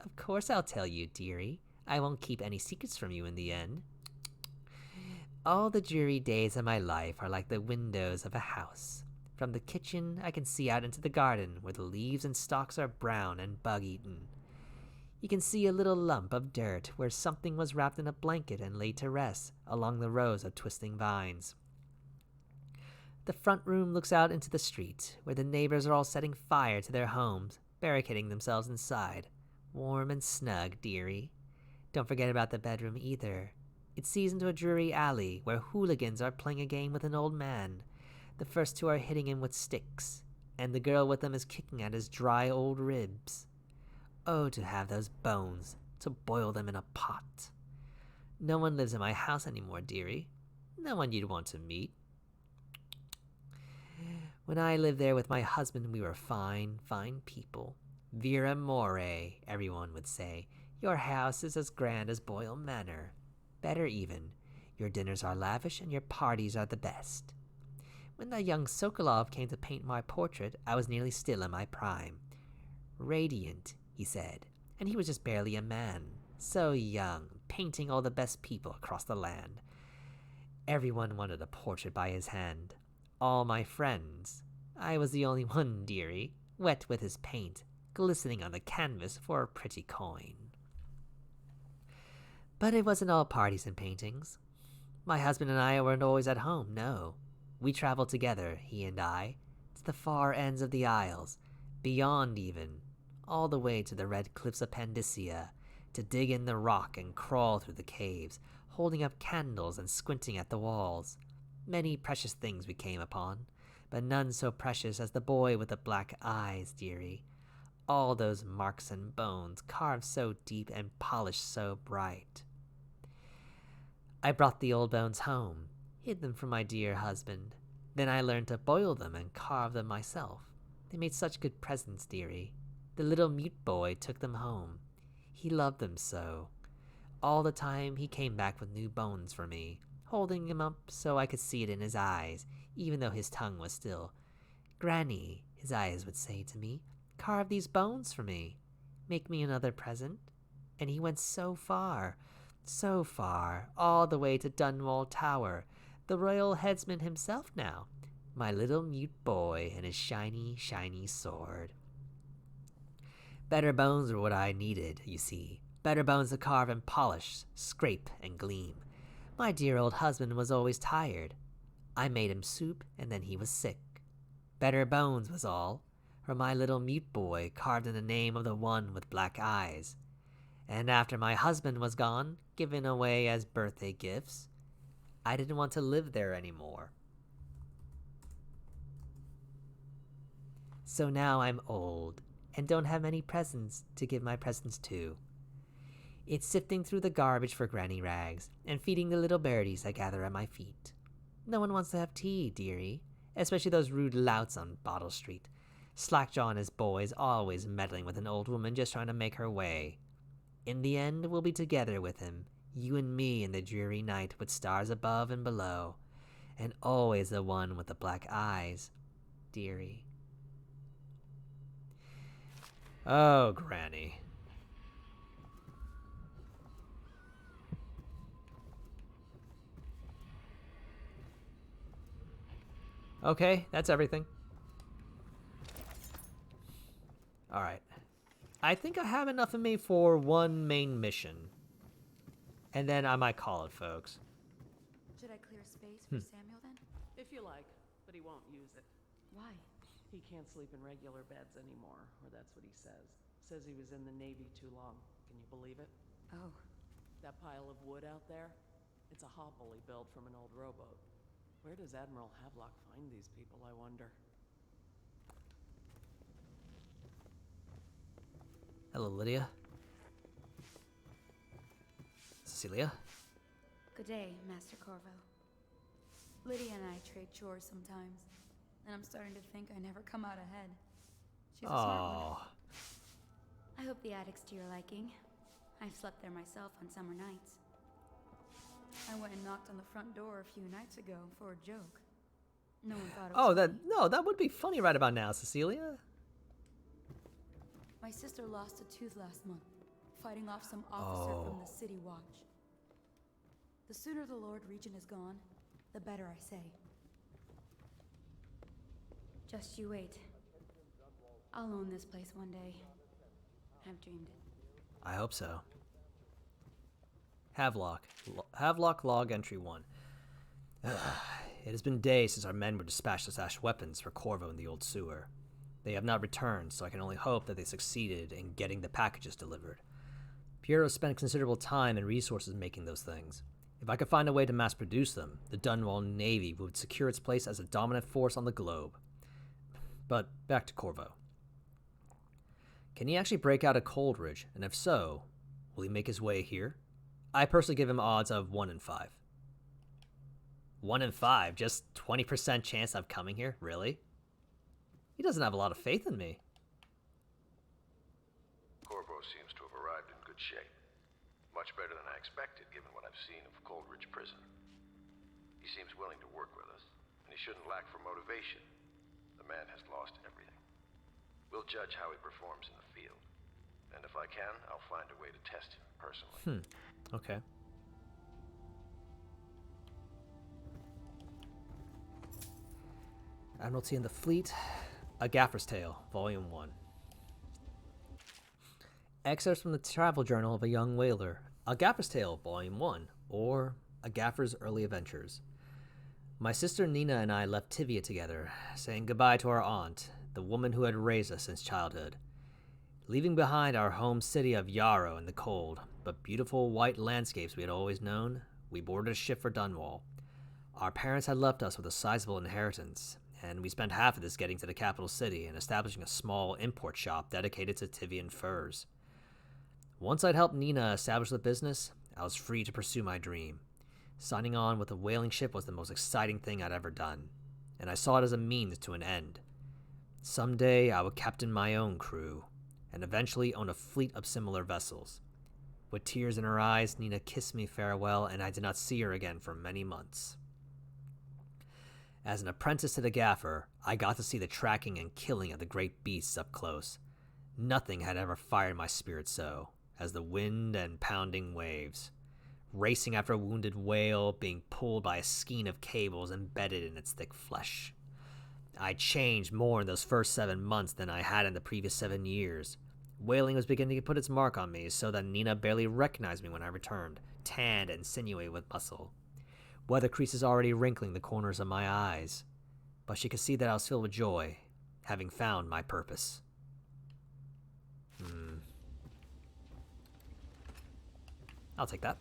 Of course I'll tell you, dearie. I won't keep any secrets from you in the end. All the dreary days of my life are like the windows of a house. From the kitchen, I can see out into the garden, where the leaves and stalks are brown and bug-eaten. You can see a little lump of dirt where something was wrapped in a blanket and laid to rest along the rows of twisting vines. The front room looks out into the street, where the neighbors are all setting fire to their homes, barricading themselves inside. Warm and snug, dearie. Don't forget about the bedroom either. It sees into a dreary alley where hooligans are playing a game with an old man. The first two are hitting him with sticks, and the girl with them is kicking at his dry old ribs. Oh, to have those bones, to boil them in a pot. No one lives in my house anymore, dearie. No one you'd want to meet. When I lived there with my husband, we were fine, fine people. Vera More, everyone would say. Your house is as grand as Boyle Manor. Better even. Your dinners are lavish and your parties are the best. When that young Sokolov came to paint my portrait, I was nearly still in my prime. Radiant, he said, and he was just barely a man. So young, painting all the best people across the land. Everyone wanted a portrait by his hand. All my friends. I was the only one, dearie, wet with his paint, glistening on the canvas for a pretty coin. But it wasn't all parties and paintings. My husband and I weren't always at home, no. We traveled together, he and I, to the far ends of the Isles, beyond even, all the way to the red cliffs of Pandysia, to dig in the rock and crawl through the caves, holding up candles and squinting at the walls. Many precious things we came upon, but none so precious as the boy with the black eyes, dearie. All those marks and bones, carved so deep and polished so bright. I brought the old bones home, hid them from my dear husband. Then I learned to boil them and carve them myself. They made such good presents, dearie. The little mute boy took them home. He loved them so. All the time he came back with new bones for me, holding him up so I could see it in his eyes, even though his tongue was still. Granny, his eyes would say to me, carve these bones for me. Make me another present. And he went so far, all the way to Dunwall Tower, the royal headsman himself now, my little mute boy and his shiny, shiny sword. Better bones were what I needed, you see. Better bones to carve and polish, scrape and gleam. My dear old husband was always tired. I made him soup, and then he was sick. Better bones was all, for my little mute boy carved in the name of the one with black eyes. And after my husband was gone, given away as birthday gifts, I didn't want to live there anymore. So now I'm old, and don't have many presents to give my presents to. It's sifting through the garbage for granny rags, and feeding the little birdies that gather at my feet. No one wants to have tea, dearie, especially those rude louts on Bottle Street. Slackjaw and his boys always meddling with an old woman just trying to make her way. In the end, we'll be together with him, you and me in the dreary night with stars above and below, and always the one with the black eyes, dearie. Oh, Granny. Okay, that's everything. Alright. I think I have enough of me for one main mission. And then I might call it, folks. Should I clear space place for Samuel then? If you like, but he won't use it. Why? He can't sleep in regular beds anymore, or that's what he says. Says he was in the Navy too long. Can you believe it? Oh. That pile of wood out there? It's a hovel he built from an old rowboat. Where does Admiral Havelock find these people, I wonder? Hello, Lydia. Cecilia? Good day, Master Corvo. Lydia and I trade chores sometimes, and I'm starting to think I never come out ahead. She's a smart one. I hope the attic's to your liking. I've slept there myself on summer nights. I went and knocked on the front door a few nights ago for a joke. No one thought it was funny. that would be funny right about now, Cecilia. My sister lost a tooth last month, fighting off some officer from the City Watch. The sooner the Lord Regent is gone, the better, I say. Just you wait. I'll own this place one day. I've dreamed it. I hope so. Havelock log entry 1. It has been days since our men were dispatched to stash weapons for Corvo in the old sewer. They have not returned, so I can only hope that they succeeded in getting the packages delivered. Piero spent considerable time and resources making those things. If I could find a way to mass produce them, the Dunwall Navy would secure its place as a dominant force on the globe. But back to Corvo. Can he actually break out of Coldridge, and if so, will he make his way here? I personally give him odds of 1 in 5. 1 in 5? Just 20% chance of coming here? Really? He doesn't have a lot of faith in me. Corvo seems to have arrived in good shape. Much better than I expected, given what I've seen of Coldridge Prison. He seems willing to work with us, and he shouldn't lack for motivation. The man has lost everything. We'll judge how he performs in the field. And if I can, I'll find a way to test him personally. Okay. Admiralty and the Fleet, A Gaffer's Tale, Volume 1. Excerpts from the Travel Journal of a Young Whaler, A Gaffer's Tale, Volume 1, or A Gaffer's Early Adventures. My sister Nina and I left Tivia together, saying goodbye to our aunt, the woman who had raised us since childhood. Leaving behind our home city of Yarrow in the cold, but beautiful white landscapes we had always known, we boarded a ship for Dunwall. Our parents had left us with a sizable inheritance, and we spent half of this getting to the capital city and establishing a small import shop dedicated to Tivian furs. Once I'd helped Nina establish the business, I was free to pursue my dream. Signing on with a whaling ship was the most exciting thing I'd ever done, and I saw it as a means to an end. Someday I would captain my own crew, and eventually own a fleet of similar vessels. With tears in her eyes, Nina kissed me farewell, and I did not see her again for many months. As an apprentice to the gaffer, I got to see the tracking and killing of the great beasts up close. Nothing had ever fired my spirit so, as the wind and pounding waves. Racing after a wounded whale, being pulled by a skein of cables embedded in its thick flesh. I changed more in those first 7 months than I had in the previous 7 years. Whaling was beginning to put its mark on me, so that Nina barely recognized me when I returned, tanned and sinewy with muscle. Weather creases already wrinkling the corners of my eyes, but she could see that I was filled with joy, having found my purpose. I'll take that.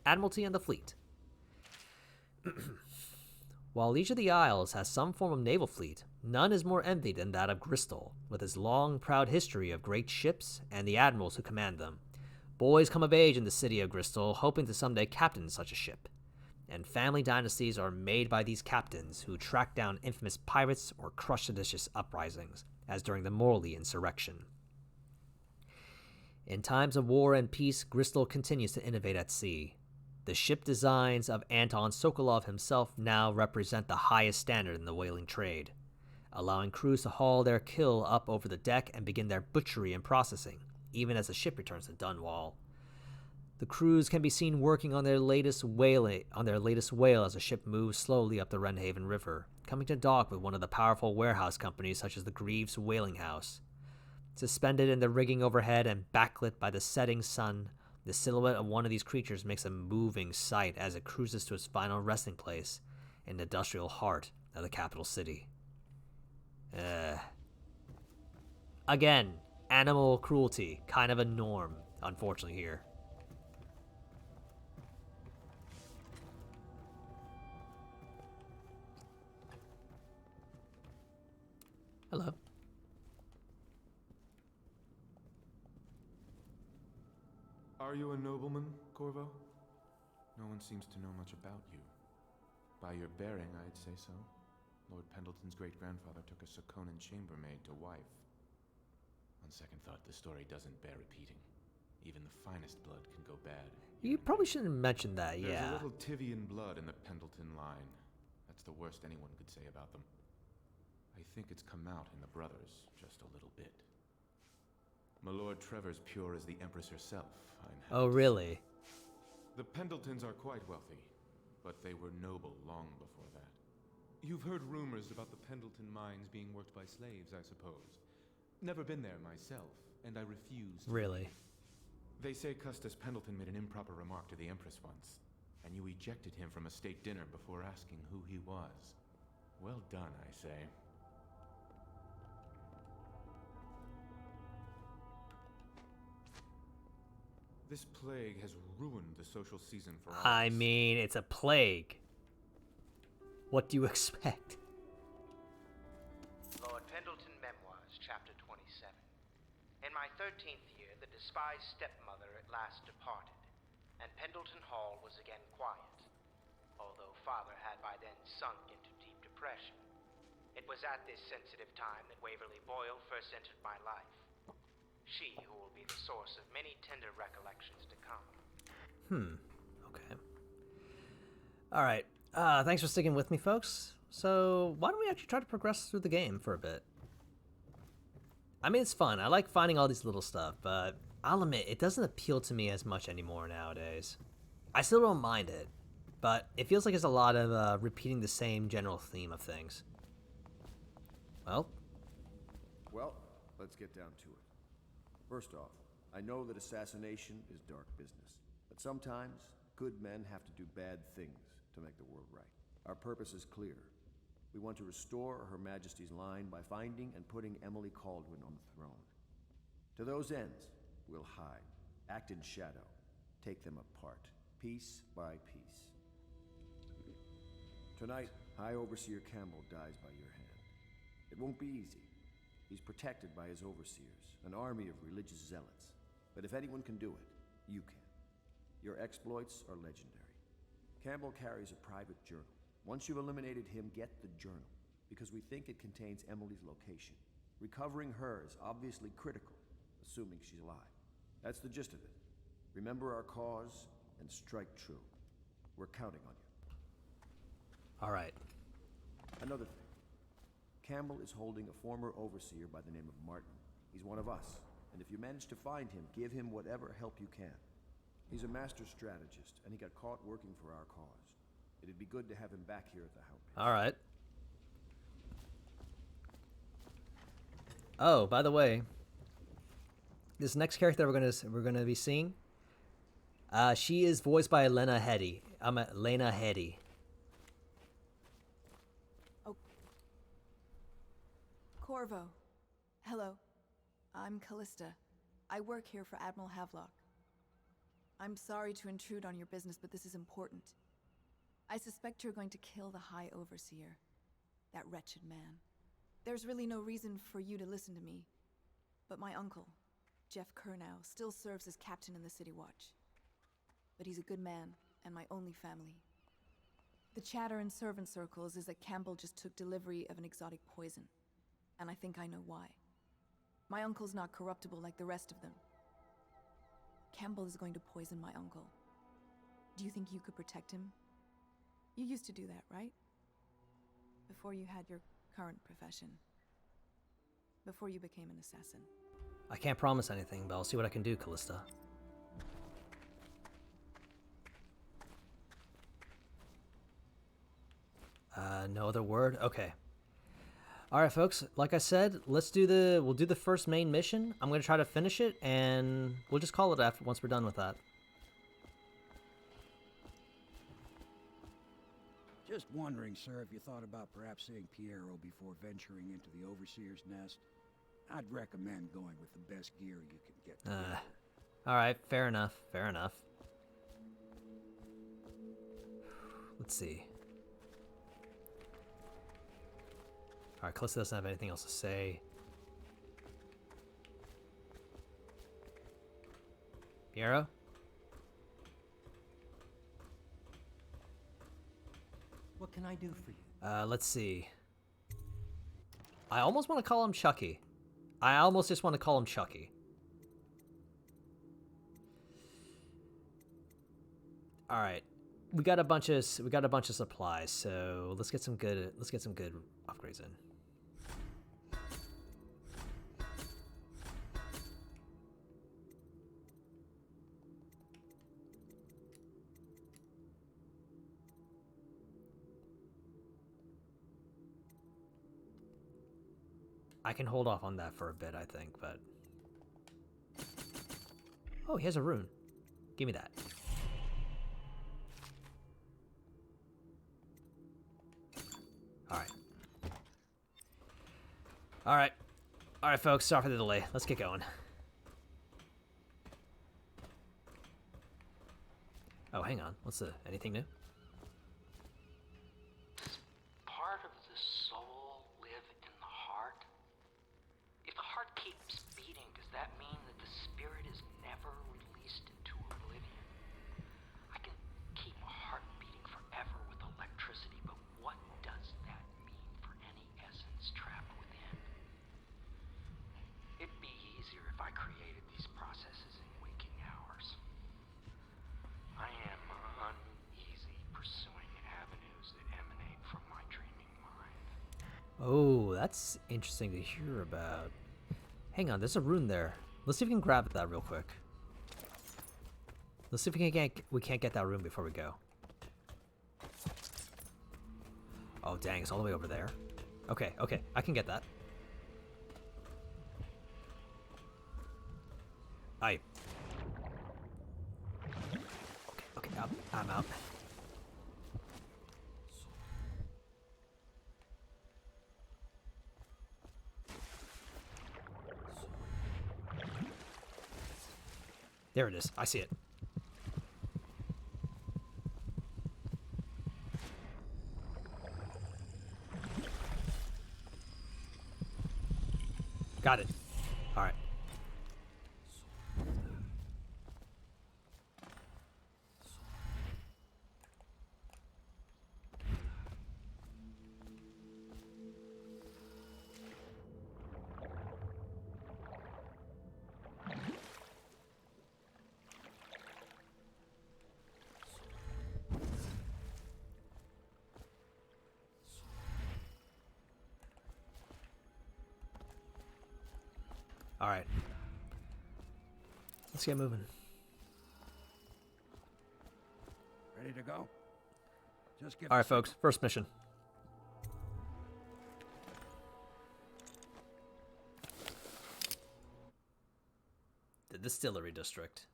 Admiralty and the Fleet. While Leisure of the Isles has some form of naval fleet, none is more envied than that of Bristol, with its long, proud history of great ships and the admirals who command them. Boys come of age in the city of Bristol, hoping to someday captain such a ship. And family dynasties are made by these captains who track down infamous pirates or crush seditious uprisings, as during the Morley insurrection. In times of war and peace, Bristol continues to innovate at sea. The ship designs of Anton Sokolov himself now represent the highest standard in the whaling trade, allowing crews to haul their kill up over the deck and begin their butchery and processing, even as the ship returns to Dunwall. The crews can be seen working on their latest whale as the ship moves slowly up the Wrenhaven River, coming to dock with one of the powerful warehouse companies such as the Greaves Whaling House. Suspended in the rigging overhead and backlit by the setting sun, The silhouette of one of these creatures makes a moving sight as it cruises to its final resting place in the industrial heart of the capital city. Again, animal cruelty, kind of a norm, unfortunately, here. Hello. Are you a nobleman, Corvo? No one seems to know much about you. By your bearing, I'd say so. Lord Pendleton's great-grandfather took a Sakonan chambermaid to wife. On second thought, the story doesn't bear repeating. Even the finest blood can go bad. You probably shouldn't have mentioned that, There's yeah. a little Tivian blood in the Pendleton line. That's the worst anyone could say about them. I think it's come out in the brothers, just a little bit. My Lord Trevor's pure as the Empress herself, I'm happy Oh, really? The Pendletons are quite wealthy, but they were noble long before that. You've heard rumors about the Pendleton mines being worked by slaves, I suppose. Never been there myself, and I refuse to. Really? They say Custis Pendleton made an improper remark to the Empress once, and you ejected him from a state dinner before asking who he was. Well done, I say. This plague has ruined the social season for all. I mean, it's a plague. What do you expect? Lord Pendleton Memoirs, Chapter 27. In my 13th year, the despised stepmother at last departed, and Pendleton Hall was again quiet, although father had by then sunk into deep depression. It was at this sensitive time that Waverly Boyle first entered my life. She who will be the source of many tender recollections to come. Okay. Alright. Thanks for sticking with me, folks. So, why don't we actually try to progress through the game for a bit? I mean, it's fun. I like finding all these little stuff, but I'll admit, it doesn't appeal to me as much anymore nowadays. I still don't mind it, but it feels like it's a lot of repeating the same general theme of things. Well, let's get down to it. First off, I know that assassination is dark business, but sometimes good men have to do bad things to make the world right. Our purpose is clear. We want to restore Her Majesty's line by finding and putting Emily Caldwin on the throne. To those ends, we'll hide, act in shadow, take them apart, piece by piece. Tonight, High Overseer Campbell dies by your hand. It won't be easy. He's protected by his overseers, an army of religious zealots. But if anyone can do it, you can. Your exploits are legendary. Campbell carries a private journal. Once you've eliminated him, get the journal, because we think it contains Emily's location. Recovering her is obviously critical, assuming she's alive. That's the gist of it. Remember our cause and strike true. We're counting on you. all right. Another thing. Campbell is holding a former overseer by the name of Martin. He's one of us, and if you manage to find him, give him whatever help you can. He's a master strategist, and he got caught working for our cause. It'd be good to have him back here at the house. All right. Oh, by the way, this next character we're gonna be seeing, she is voiced by Lena Headey. Lena Headey. Oh, Corvo. Hello. I'm Callista. I work here for Admiral Havelock. I'm sorry to intrude on your business, but this is important. I suspect you're going to kill the High Overseer, that wretched man. There's really no reason for you to listen to me, but my uncle, Jeff Kernow, still serves as captain in the City Watch. But he's a good man, and my only family. The chatter in servant circles is that Campbell just took delivery of an exotic poison, and I think I know why. My uncle's not corruptible like the rest of them. Campbell is going to poison my uncle. Do you think you could protect him? You used to do that, right? Before you had your current profession. Before you became an assassin. I can't promise anything, but I'll see what I can do, Callista. No other word? Okay. Alright, folks, like I said, we'll do the first main mission. I'm going to try to finish it, and we'll just call it after once we're done with that. Just wondering, sir, if you thought about perhaps seeing Piero before venturing into the Overseer's nest. I'd recommend going with the best gear you can get. Alright, fair enough, fair enough. Let's see. Alright, Calista doesn't have anything else to say. Piero? What can I do for you? Let's see. I almost want to call him Chucky. I almost just want to call him Chucky. All right, we got a bunch of supplies, so let's get some good upgrades in. I can hold off on that for a bit, I think, but... Oh, he has a rune. Give me that. Alright. Alright. Alright, folks, sorry for the delay. Let's get going. Oh, hang on. What's the... anything new? Part of the soul live in the heart. If the heart keeps beating, does that mean that the spirit is never released into oblivion? I can keep a heart beating forever with electricity, but what does that mean for any essence trapped within? It'd be easier if I created these processes in waking hours. I am uneasy pursuing avenues that emanate from my dreaming mind. Oh, that's interesting to hear about. Hang on, there's a rune there. Let's see if we can grab that real quick. Let's see if we can't get that rune before we go. Oh dang, it's all the way over there. Okay, okay, I can get that. Aye. Okay, I'm out. There it is. I see it. Got it. All right. All right. Let's get moving. Ready to go? Just give All right, folks. First mission. The Distillery District.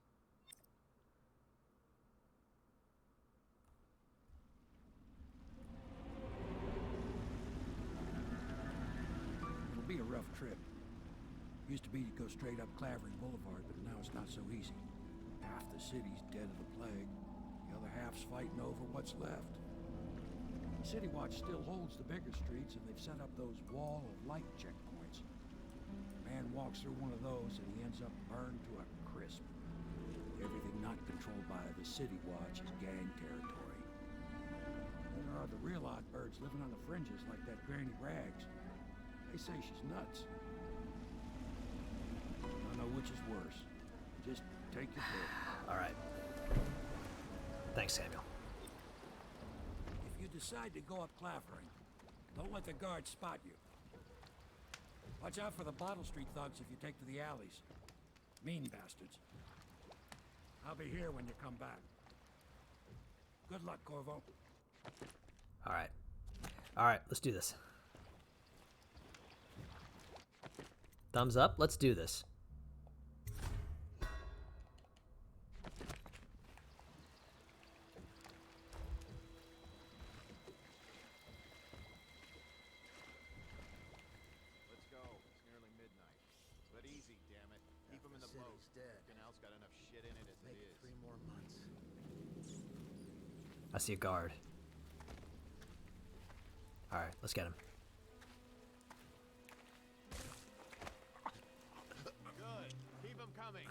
It'll be a rough trip. Used to be to go straight up Clavering Boulevard, but now it's not so easy. Half the city's dead of the plague. The other half's fighting over what's left. City Watch still holds the bigger streets, and they've set up those wall of light checkpoints. A man walks through one of those, and he ends up burned to a crisp. Everything not controlled by the City Watch is gang territory. Then there are the real odd birds living on the fringes like that Granny Rags. They say she's nuts. I don't know which is worse. Just take your pick. All right. Thanks, Samuel. If you decide to go up Clavering, don't let the guards spot you. Watch out for the Bottle Street thugs if you take to the alleys. Mean bastards. I'll be here when you come back. Good luck, Corvo. All right. All right, let's do this. Thumbs up. Let's do this. city's dead. Canal's got enough shit in it as Make it it is. 3 more months. I see a guard. Alright, let's get him. Good. Keep them coming.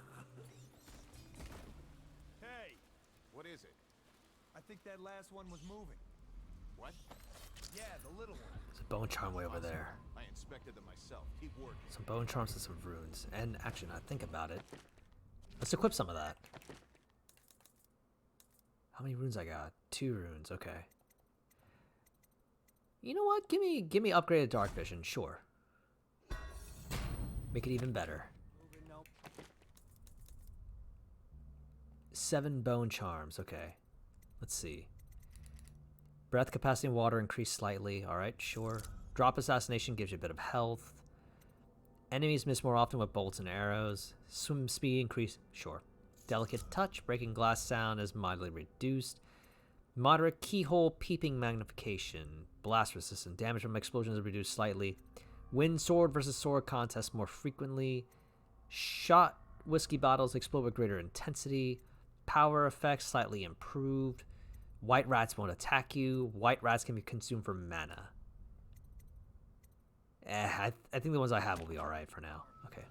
Hey, What is it? I think that last one was moving. What? Yeah, the little one. There's a bone charm way over there. I inspected them myself. Keep working. Some bone charms and some runes. And actually, now I think about it, let's equip some of that. How many runes I got? 2 runes. Okay. You know what? Give me upgraded dark vision. Sure. Make it even better. 7 bone charms. Okay. Let's see. Breath capacity and water increased slightly. Alright, sure. Drop assassination gives you a bit of health. Enemies miss more often with bolts and arrows. Swim speed increase. Sure. Delicate touch. Breaking glass sound is mildly reduced. Moderate keyhole peeping magnification. Blast resistant. Damage from explosions is reduced slightly. Win sword versus sword contests more frequently. Shot whiskey bottles explode with greater intensity. Power effects slightly improved. White rats won't attack you. White rats can be consumed for mana. I think the ones I have will be alright for now. Okay.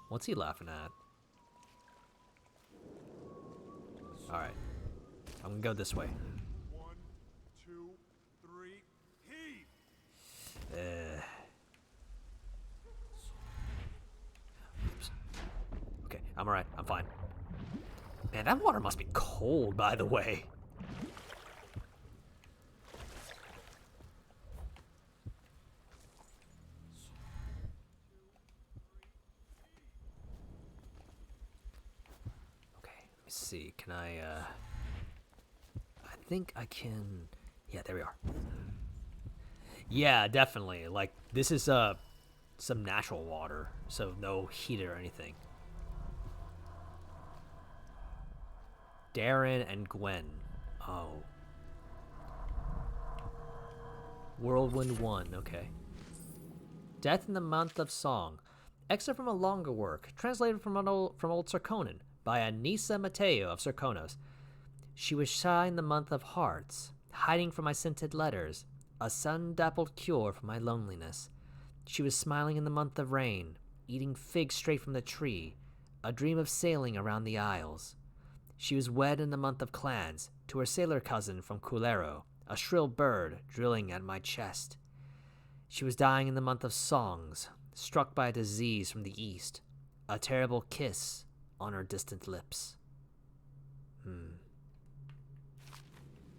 What's he laughing at? Alright. I'm gonna go this way. 1, 2, 3, heave! Oops. Okay, I'm alright. I'm fine. Man, that water must be cold, by the way. Okay, let me see. Can I think I can... Yeah, there we are. Yeah, definitely. Like, this is some natural water, so no heat or anything. Darren and Gwen. Oh. Whirlwind 1, okay. Death in the Month of Song. Excerpt from a longer work, translated from Old Sarkonan, by Anissa Mateo of Sarkonos. She was shy in the month of hearts, hiding from my scented letters, a sun-dappled cure for my loneliness. She was smiling in the month of rain, eating figs straight from the tree, a dream of sailing around the isles. She was wed in the month of clans, to her sailor cousin from Culero, a shrill bird drilling at my chest. She was dying in the month of songs, struck by a disease from the east, a terrible kiss on her distant lips.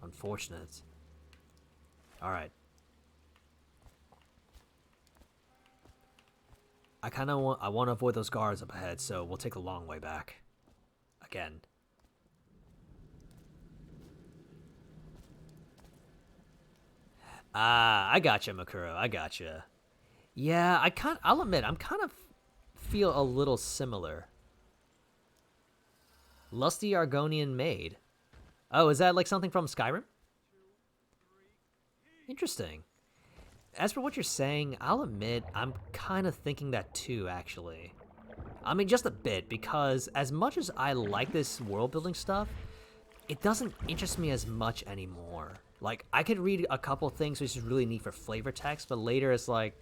Unfortunate. Alright. I want to avoid those guards up ahead, so we'll take the long way back. Again. Ah, I gotcha, Makuro. I gotcha. Yeah, I'll admit, I'm kind of feel a little similar. Lusty Argonian Maid. Oh, is that like something from Skyrim? Interesting. As for what you're saying, I'll admit, I'm kind of thinking that too, actually. I mean, just a bit, because as much as I like this world-building stuff, it doesn't interest me as much anymore. Like, I could read a couple things which is really neat for flavor text, but later it's like,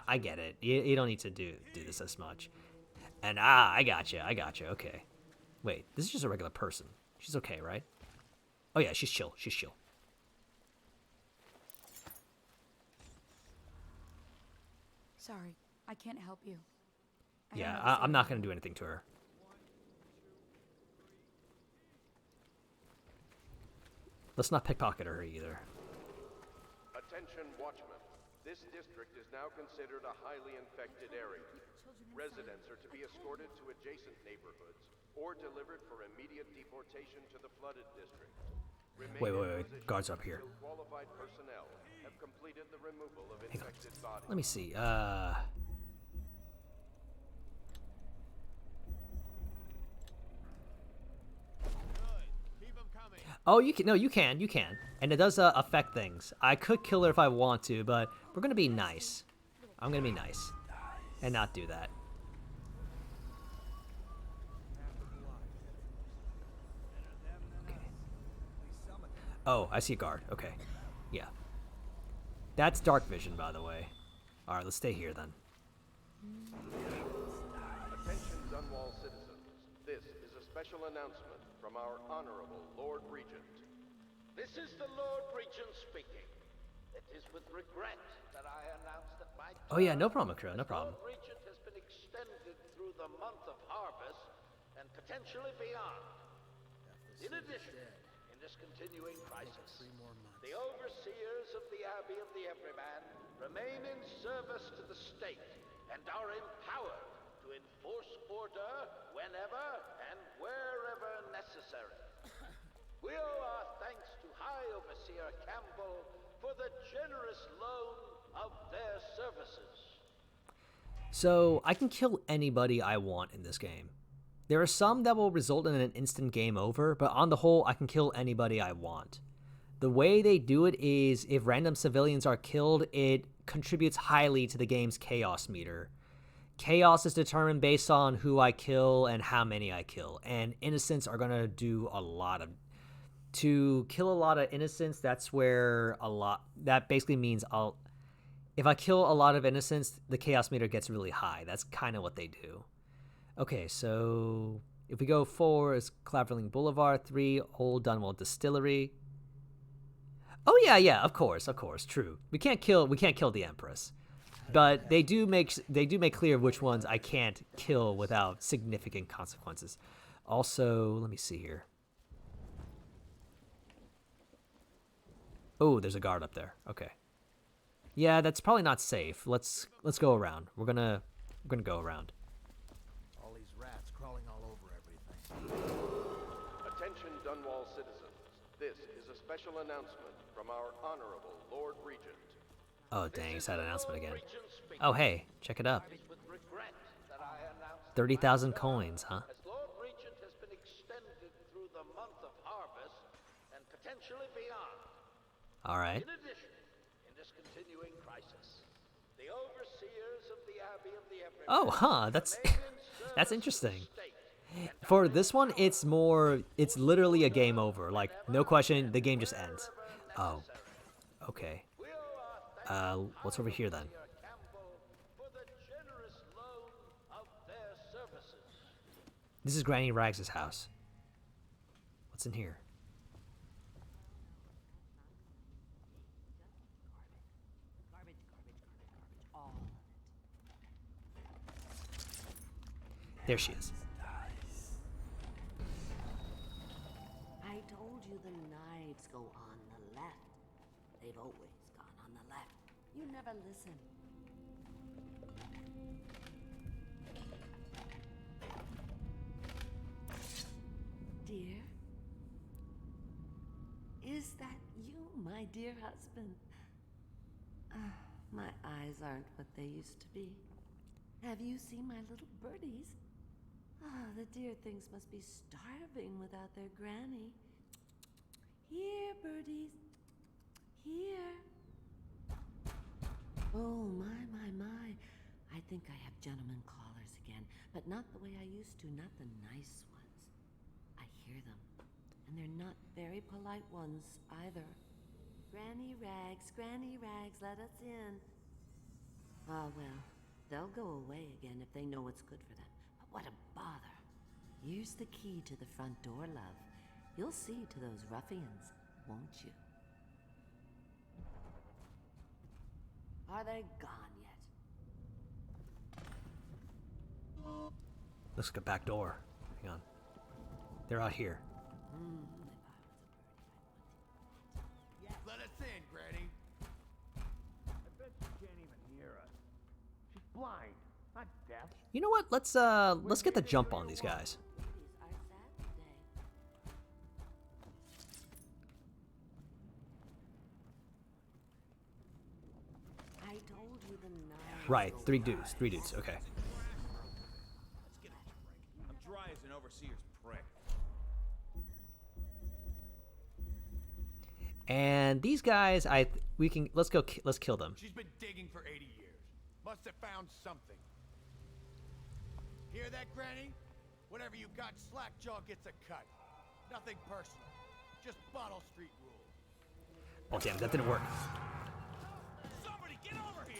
I get it. You don't need to do this as much. And I gotcha, okay. Wait, this is just a regular person. She's okay, right? Oh yeah, she's chill, Sorry, I can't help you. Yeah, I'm not gonna do anything to her. Let's not pickpocket her either. Attention, watchmen. This district is now considered a highly infected area. Residents are to be escorted to adjacent neighborhoods or delivered for immediate deportation to the flooded district. Wait. Guards up here. Qualified personnel have completed the removal of Hang on. infected bodies. Let me see. Oh, you can. No, you can. And it does affect things. I could kill her if I want to, but we're gonna be nice. I'm gonna be nice. and not do that. Oh, I see a guard. Okay. Yeah. That's dark vision, by the way. Alright, let's stay here then. Attention Dunwall citizens. This is a special announcement from our Honorable Lord Regent. This is the Lord Regent speaking. It is with regret that I announce that my Oh yeah, no problem, Akira, no problem. Lord Regent has been extended through the month of harvest and potentially beyond. In addition, in this continuing crisis, the overseers of the Abbey of the Everyman remain in service to the state and are empowered to enforce order whenever and wherever necessary. We owe our thanks to High Overseer Campbell for the generous loan of their services. So, I can kill anybody I want in this game. There are some that will result in an instant game over, but on the whole, I can kill anybody I want. The way they do it is, if random civilians are killed, it contributes highly to the game's chaos meter. Chaos is determined based on who I kill and how many I kill, and innocents are going to do a lot of... To kill a lot of innocents, that's where a lot... That basically means if I kill a lot of innocents, the chaos meter gets really high. That's kind of what they do. Okay, so if we go 4 is Claverling Boulevard, 3 Old Dunwall Distillery. Oh yeah, of course, true. We can't kill the Empress, but they do make clear which ones I can't kill without significant consequences. Also, let me see here. Oh, there's a guard up there. Okay. Yeah, that's probably not safe. Let's go around. We're gonna go around. All these rats crawling all over everything. Attention Dunwall citizens. This is a special announcement from our Honorable Lord Regent. Oh dang, it's that announcement again. Oh hey, check it out. 30,000 coins, huh? As Lord Regent has been extended through the month of harvest and potentially beyond. All right. In addition, in this continuing crisis, the overseers of the Abbey of the Everyman Oh, huh, that's interesting. For this one, it's literally a game over. Like, no question, the game just ends. Oh, okay. What's over here then? This is Granny Rags' house. What's in here? There she is. I told you the knives go on the left. They've always gone on the left. You never listen. Dear? Is that you, my dear husband? My eyes aren't what they used to be. Have you seen my little birdies? The dear things must be starving without their granny. Here, birdies. Here. Oh, my. I think I have gentlemen callers again, but not the way I used to, not the nice ones. I hear them, and they're not very polite ones either. Granny Rags, let us in. Ah, well, they'll go away again if they know what's good for them. But what a bother. Here's the key to the front door, love. You'll see to those ruffians, won't you? Are they gone yet? Looks like a back door. Hang on. They're out here. Let us in, Granny. I bet she can't even hear us. She's blind, not deaf. You know what? Let's get the jump on these guys. I told you the knives. Right, three dudes. Okay. Let's get a drink. I'm dry as an overseer's prick. And these guys, let's kill them. She's been digging for 80 years. Must have found something. Hear that, Granny? Whatever you got, Slackjaw gets a cut. Nothing personal. Just Bottle Street rules. Oh damn, that didn't work. Somebody get over here!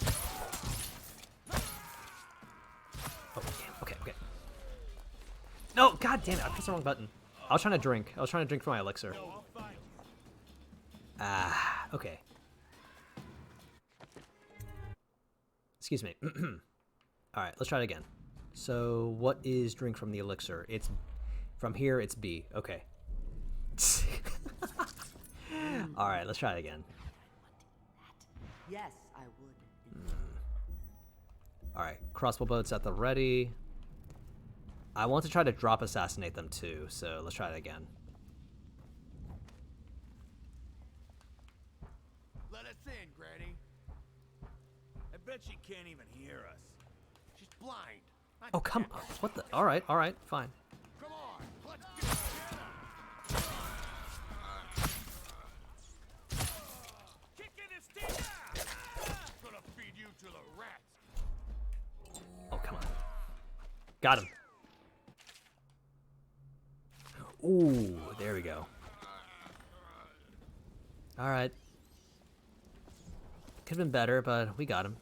Oh damn. Okay, okay. No, god damn it! I pressed the wrong button. I was trying to drink. I was trying to drink from my elixir. Ah, okay. Excuse me. Alright, let's try it again. So, what is drink from the elixir? It's... From here, it's B. Okay. Alright, let's try it again. Yes, I would. Alright, crossbow boats at the ready. I want to try to drop assassinate them too, so let's try it again. Let us in, Granny. I bet she can't even hear us. She's blind. Oh, come on. What the? Alright, fine. Come on, let's get together. Kick in his teeth. Gonna feed you to the rats. Oh, come on. Got him. Ooh, there we go. Alright. Could've been better, but we got him.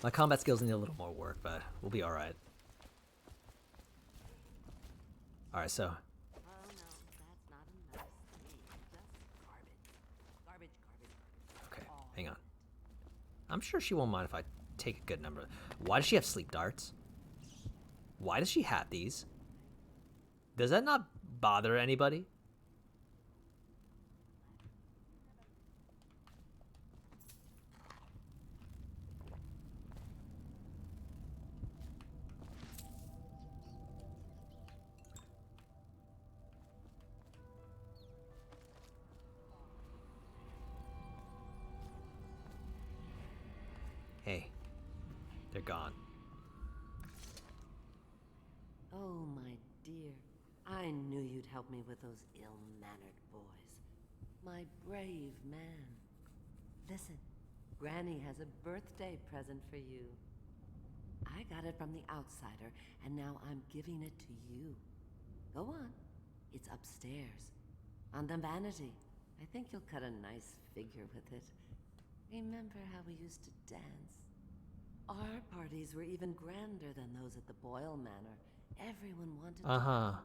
My combat skills need a little more work, but we'll be alright. Alright, so... Okay, hang on. I'm sure she won't mind if I take a good number. Why does she have sleep darts? Why does she have these? Does that not bother anybody? Hey, they're gone. Oh, my dear. I knew you'd help me with those ill-mannered boys. My brave man. Listen, Granny has a birthday present for you. I got it from the outsider, and now I'm giving it to you. Go on. It's upstairs. On the vanity. I think you'll cut a nice figure with it. Remember how we used to dance? Our parties were even grander than those at the Boyle Manor. Everyone wanted to come.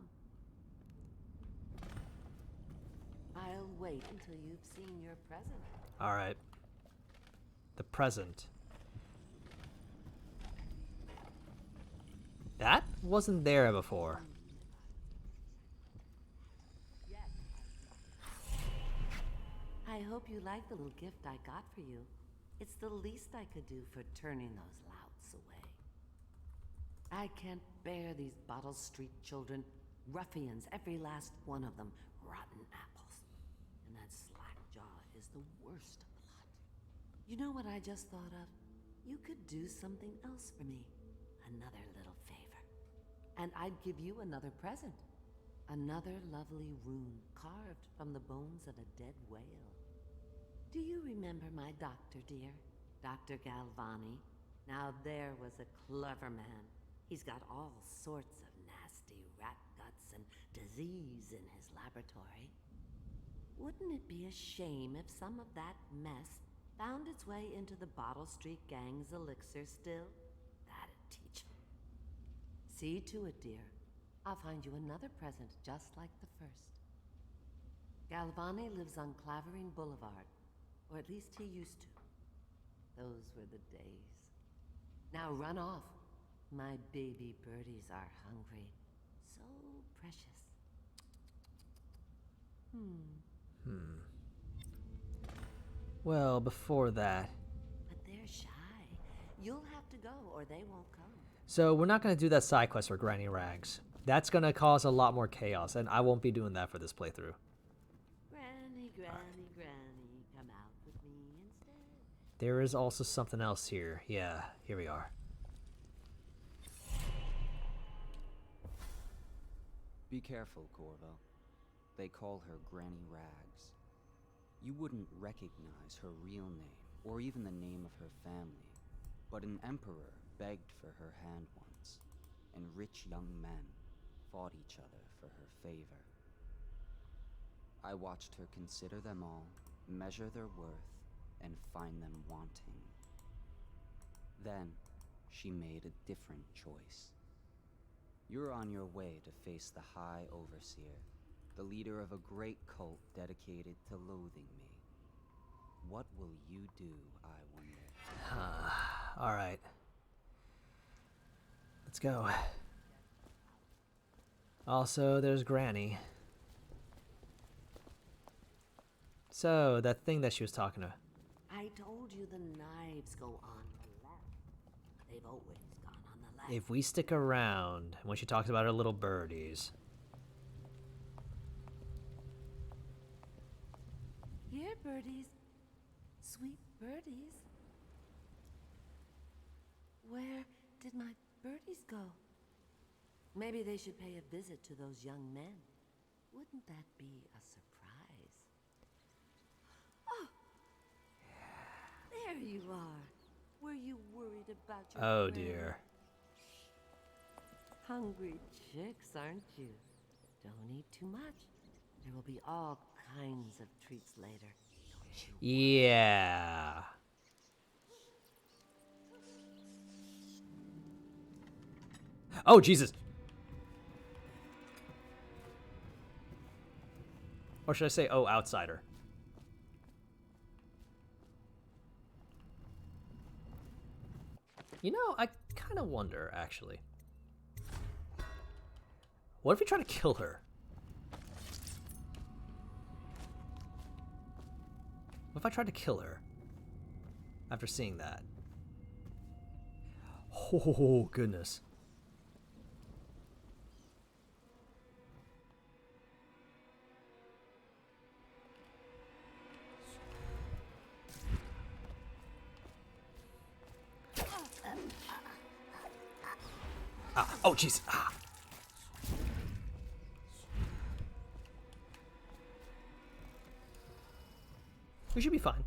I'll wait until you've seen your present. Alright. The present. That wasn't there before. I hope you like the little gift I got for you. It's the least I could do for turning those louts away. I can't bear these Bottle Street children. Ruffians, every last one of them. Rotten apples. And that Slackjaw is the worst of the lot. You know what I just thought of? You could do something else for me. Another little favor. And I'd give you another present. Another lovely rune carved from the bones of a dead whale. Do you remember my doctor, dear? Dr. Galvani? Now there was a clever man. He's got all sorts of nasty rat guts and disease in his laboratory. Wouldn't it be a shame if some of that mess found its way into the Bottle Street Gang's elixir still? That'd teach him. See to it, dear. I'll find you another present just like the first. Galvani lives on Clavering Boulevard. Or at least he used to. Those were the days. Now run off. My baby birdies are hungry. So precious. Well, before that... But they're shy. You'll have to go or they won't come. So we're not going to do that side quest for Granny Rags. That's going to cause a lot more chaos, and I won't be doing that for this playthrough. Granny, Granny, come out with me instead. There is also something else here. Yeah, here we are. Be careful, Corvo. They call her Granny Rags. You wouldn't recognize her real name or even the name of her family, but an emperor begged for her hand once, and rich young men fought each other for her favor. I watched her consider them all, measure their worth, and find them wanting. Then, she made a different choice. You're on your way to face the High Overseer, the leader of a great cult dedicated to loathing me. What will you do, I wonder? Alright. Let's go. Also, there's Granny. So, that thing that she was talking to. I told you the knives go on the left. They've always gone on the left. If we stick around, when she talks about her little birdies. Here, birdies. Sweet birdies. Where did my birdies go? Maybe they should pay a visit to those young men. Wouldn't that be a surprise? Oh! There you are. Were you worried about your Oh friend? dear. Hungry chicks, aren't you? Don't eat too much. There will be all kinds of treats later. Don't you? Yeah. Oh, Jesus. Or should I say, oh, outsider. You know, I kind of wonder, actually. What if we try to kill her? What if I tried to kill her? After seeing that. Oh, goodness. Ah, oh, jeez. Ah. We should be fine.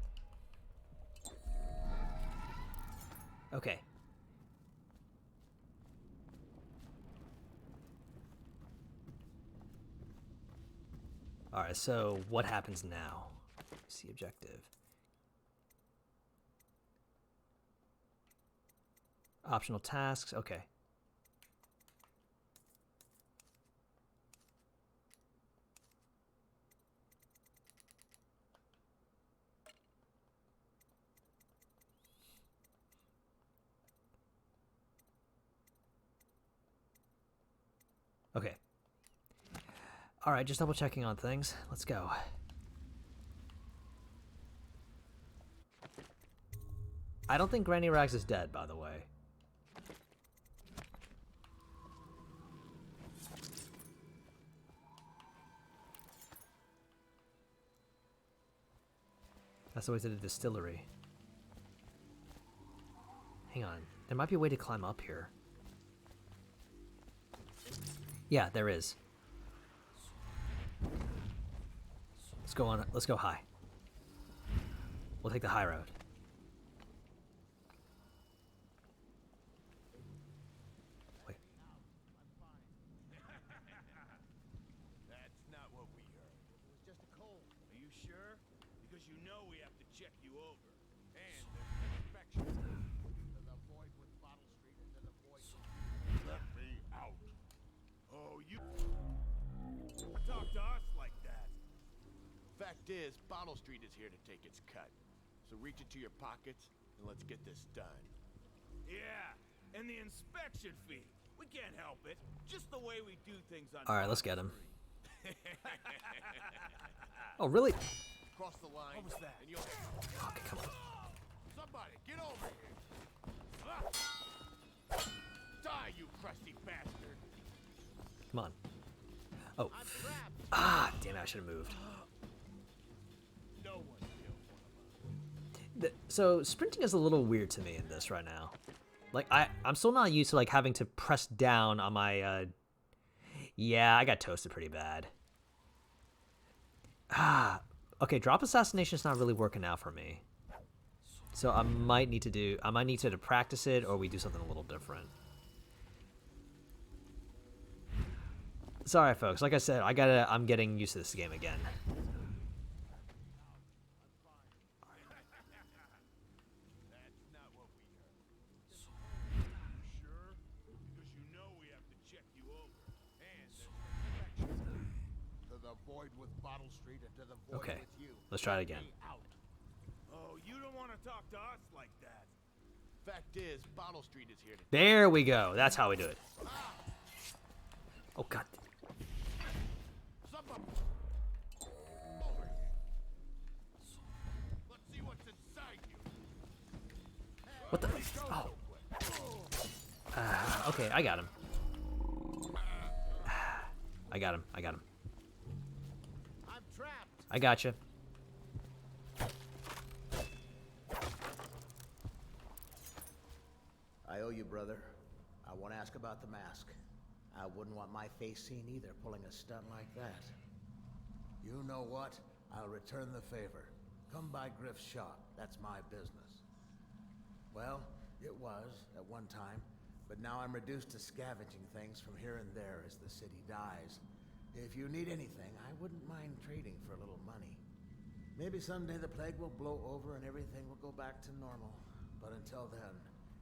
Okay. Alright, so what happens now? See objective. Optional tasks, okay. Okay. Alright, just double checking on things. Let's go. I don't think Granny Rags is dead, by the way. That's the way to the distillery. Hang on. There might be a way to climb up here. Yeah, there is. Let's go on. Let's go high. We'll take the high road. Wait. That's not what we heard. It was just a cold. Are you sure? Because you know we have to check you over. And there's an inspection. To the void with Bottle Street into the void. Let me out. Oh, you talk to us like that. Fact is, Bottle Street is here to take its cut. So reach into your pockets and let's get this done. Yeah, and the inspection fee. We can't help it. Just the way we do things on. All right, let's get him. Oh, really? Cross the line. What was that? And you'll... Okay, come on. Somebody, get over here. Die, you crusty bastard. Come on. Oh. Ah, damn it, I should have moved. No one killed one of us. So, sprinting is a little weird to me in this right now. Like, I'm still not used to, like, having to press down on my, Yeah, I got toasted pretty bad. Ah, okay, drop assassination is not really working out for me. So I might need to practice it, or we do something a little different. Sorry, folks. Like I said, I'm getting used to this game again. Okay, let's try it again. Oh, you don't want to talk to us like that. Fact is, Bottle Street is here to... There we go. That's how we do it. Oh, God. Let's see what's inside you. What the? Oh. Okay, I got him. I got him. I'm trapped. I gotcha. I owe you, brother. I want to ask about the mask. I wouldn't want my face seen either, pulling a stunt like that. You know what? I'll return the favor. Come by Griff's shop. That's my business. Well, it was at one time, but now I'm reduced to scavenging things from here and there as the city dies. If you need anything, I wouldn't mind trading for a little money. Maybe someday the plague will blow over and everything will go back to normal. But until then,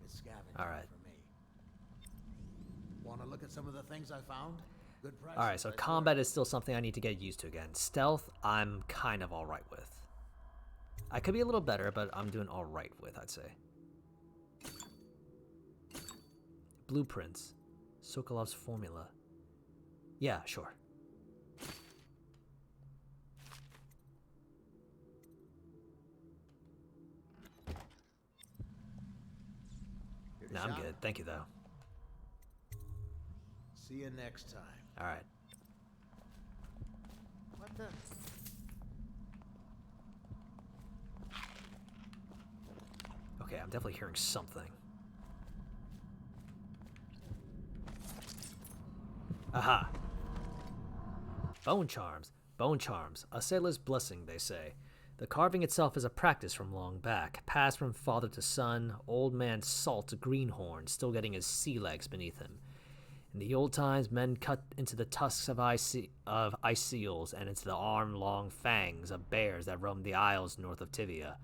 it's scavenging for me. Want to look at some of the things I found? Good price. All right, so combat is still something I need to get used to again. Stealth, I'm kind of all right with. I could be a little better, but I'm doing all right with, I'd say. Blueprints. Sokolov's formula. Yeah, sure. No, I'm good. Thank you, though. See you next time. All right. What the? Okay, I'm definitely hearing something. Aha! Bone charms. Bone charms. A sailor's blessing, they say. The carving itself is a practice from long back, passed from father to son, old man Salt Greenhorn still getting his sea legs beneath him. In the old times, men cut into the tusks of ice seals and into the arm-long fangs of bears that roamed the isles north of Tivia.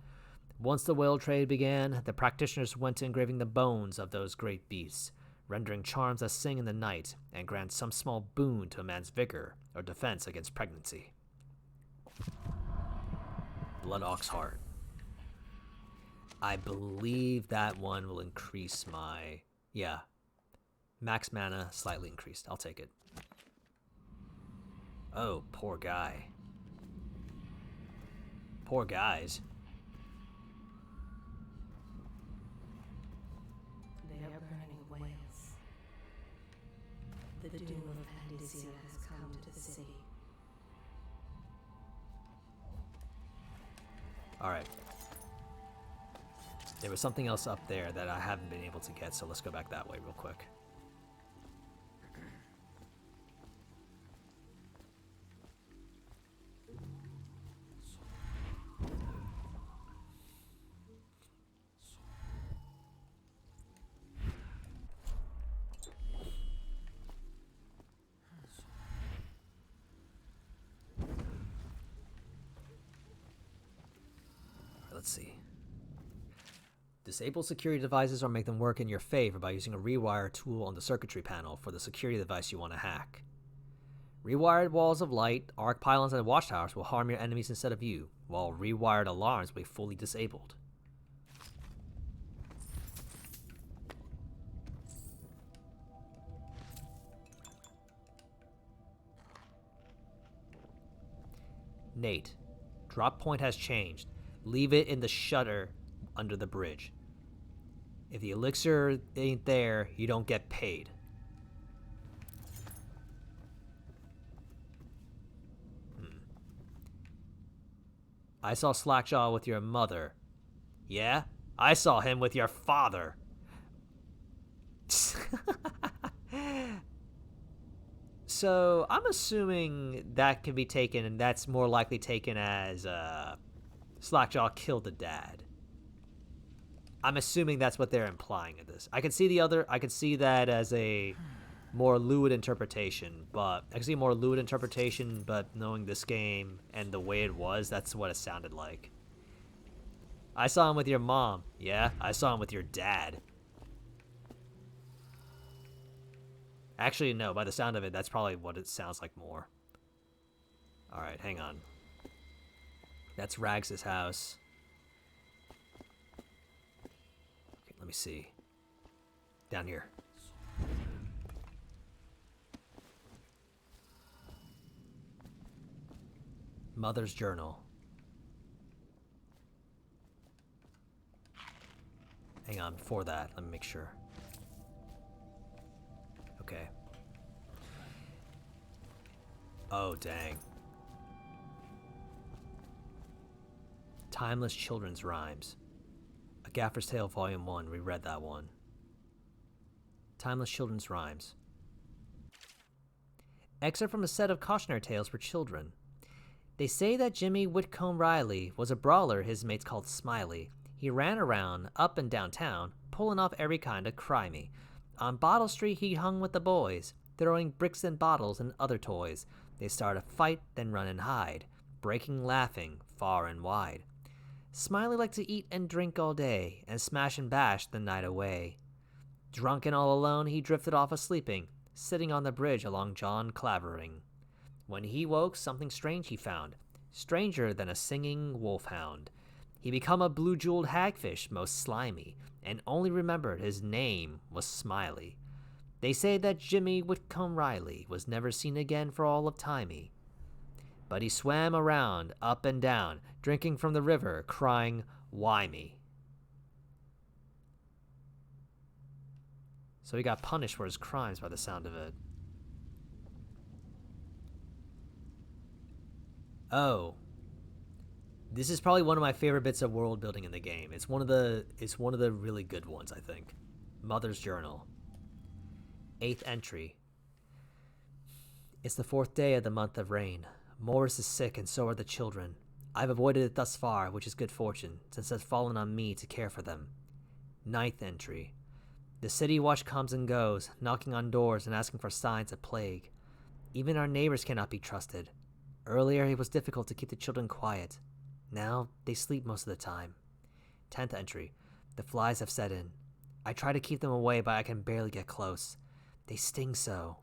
Once the whale trade began, the practitioners went to engraving the bones of those great beasts, rendering charms that sing in the night and grant some small boon to a man's vigor or defense against pregnancy. Blood Ox Heart. I believe that one will increase my... Yeah. Max mana slightly increased. I'll take it. Oh, poor guy. Poor guys. They are burning whales. The doom of Pandasia has come to the city. Alright. There was something else up there that I haven't been able to get, so let's go back that way real quick. Let's see. Disable security devices or make them work in your favor by using a rewire tool on the circuitry panel for the security device you want to hack. Rewired walls of light, arc pylons, and watchtowers will harm your enemies instead of you, while rewired alarms will be fully disabled. Nate, drop point has changed. Leave it in the shutter under the bridge. If the elixir ain't there, you don't get paid. I saw Slackjaw with your mother. Yeah? I saw him with your father. So, I'm assuming that can be taken, and that's more likely taken as, Slackjaw killed the dad. I'm assuming that's what they're implying in this. I could see that as a more lewd interpretation, but knowing this game and the way it was, that's what it sounded like. I saw him with your mom. Yeah, I saw him with your dad. Actually, no, by the sound of it, that's probably what it sounds like more. Alright, hang on. That's Rags' house. Okay, let me see. Down here. Mother's journal. Hang on, before that, let me make sure. Okay. Oh, dang. Timeless Children's Rhymes. A Gaffer's Tale, Volume 1. We read that one. Timeless Children's Rhymes. Excerpt from a set of cautionary tales for children. They say that Jimmy Whitcomb Riley was a brawler his mates called Smiley. He ran around, up and down town, pulling off every kind of crimey. On Bottle Street he hung with the boys, throwing bricks and bottles and other toys. They start a fight, then run and hide, breaking laughing far and wide. Smiley liked to eat and drink all day, and smash and bash the night away. Drunk and all alone he drifted off a-sleeping, sitting on the bridge along John Clavering. When he woke, something strange he found, stranger than a singing wolfhound. He become a blue-jeweled hagfish, most slimy, and only remembered his name was Smiley. They say that Jimmy Whitcomb Riley was never seen again for all of timey. But he swam around, up and down, drinking from the river, crying, "Why me?" So he got punished for his crimes by the sound of it. Oh. This is probably one of my favorite bits of world building in the game. It's one of the really good ones, I think. Mother's Journal. 8th entry. It's the 4th day of the month of rain. Morris is sick and so are the children. I've avoided it thus far, which is good fortune, since it's fallen on me to care for them. 9th entry. The city watch comes and goes, knocking on doors and asking for signs of plague. Even our neighbors cannot be trusted. Earlier it was difficult to keep the children quiet. Now they sleep most of the time. 10th entry. The flies have set in. I try to keep them away, but I can barely get close. They sting so.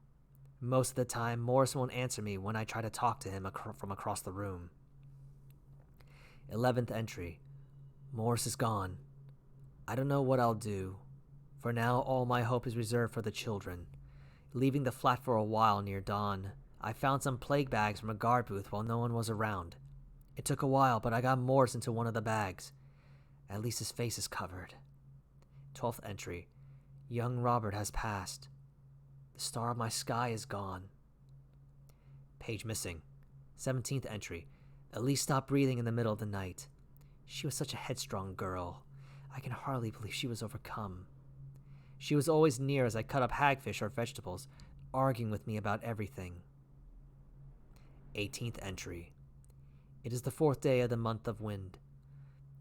Most of the time, Morris won't answer me when I try to talk to him from across the room. 11th entry. Morris is gone. I don't know what I'll do. For now, all my hope is reserved for the children. Leaving the flat for a while near dawn, I found some plague bags from a guard booth while no one was around. It took a while, but I got Morris into one of the bags. At least his face is covered. 12th entry. Young Robert has passed. The star of my sky is gone. Page missing. 17th entry. Elise stopped breathing in the middle of the night. She was such a headstrong girl. I can hardly believe she was overcome. She was always near as I cut up hagfish or vegetables, arguing with me about everything. 18th entry. It is the 4th day of the month of wind.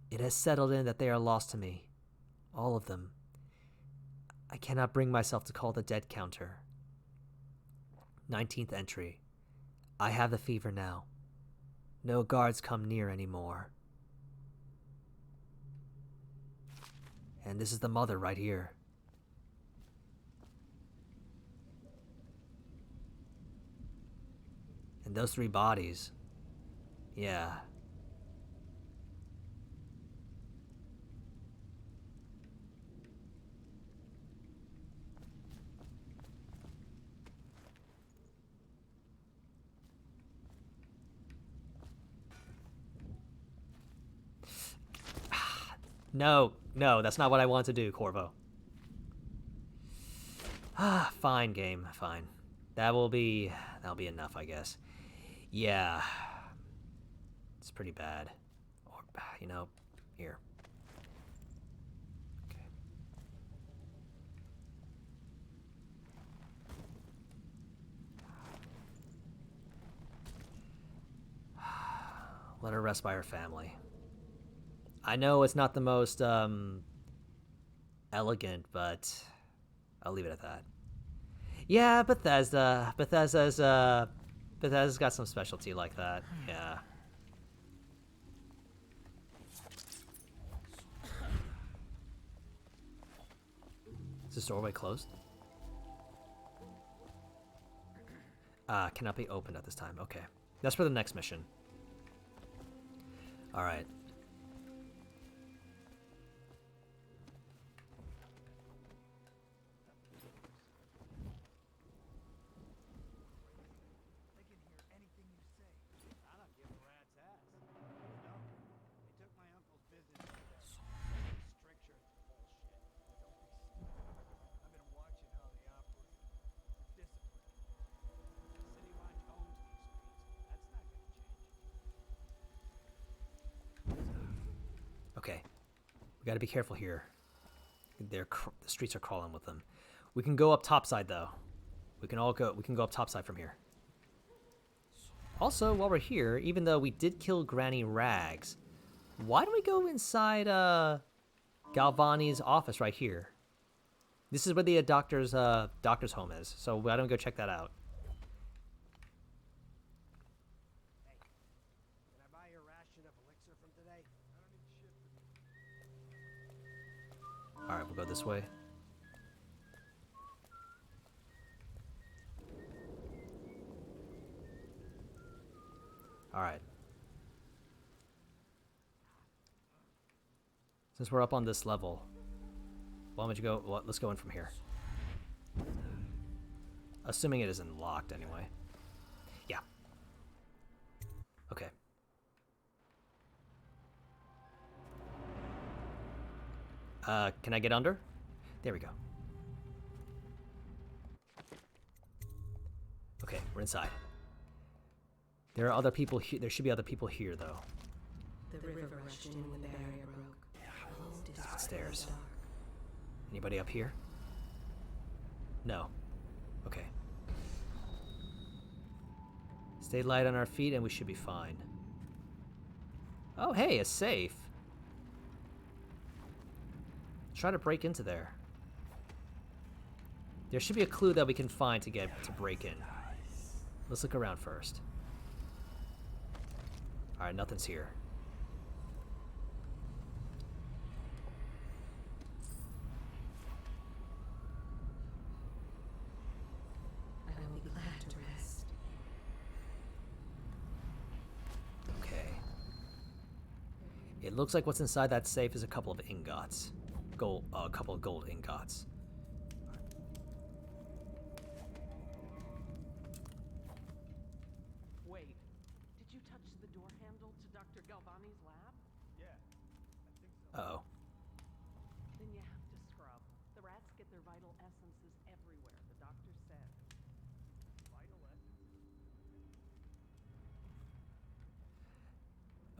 It has settled in that they are lost to me. All of them. I cannot bring myself to call the dead counter. 19th entry. I have the fever now. No guards come near anymore. And this is the mother right here. And those 3 bodies. Yeah. No, that's not what I want to do, Corvo. Fine, game, fine. That'll be enough, I guess. Yeah. It's pretty bad. Or, here. Okay. Let her rest by her family. I know it's not the most elegant, but I'll leave it at that. Yeah, Bethesda's got some specialty like that. Yeah. Is this doorway closed? Cannot be opened at this time. Okay. That's for the next mission. Alright. Okay, we gotta be careful here. The streets are crawling with them. We can go up topside though. We can go up topside from here. Also, while we're here, even though we did kill Granny Rags, why don't we go inside Galvani's office right here? This is where the doctor's home is. So why don't we go check that out? Alright, we'll go this way. Alright. Since we're up on this level, why don't you go? Well, let's go in from here. Assuming it isn't locked anyway. Yeah. Okay. Can I get under? There we go. Okay, we're inside. There are other people here. There should be other people here, though. The river rushed in when the barrier broke. Downstairs. Anybody up here? No. Okay. Stay light on our feet and we should be fine. Oh, hey, a safe. Try to break into there. There should be a clue that we can find to break in. Let's look around first. Alright, nothing's here. I will be glad to rest. Okay. It looks like what's inside that safe is a couple of ingots. A couple of gold ingots. Wait, did you touch the door handle to Dr. Galvani's lab? Yeah, I think so. Uh-oh. Then you have to scrub. The rats get their vital essences everywhere, the doctor said. Vital essence?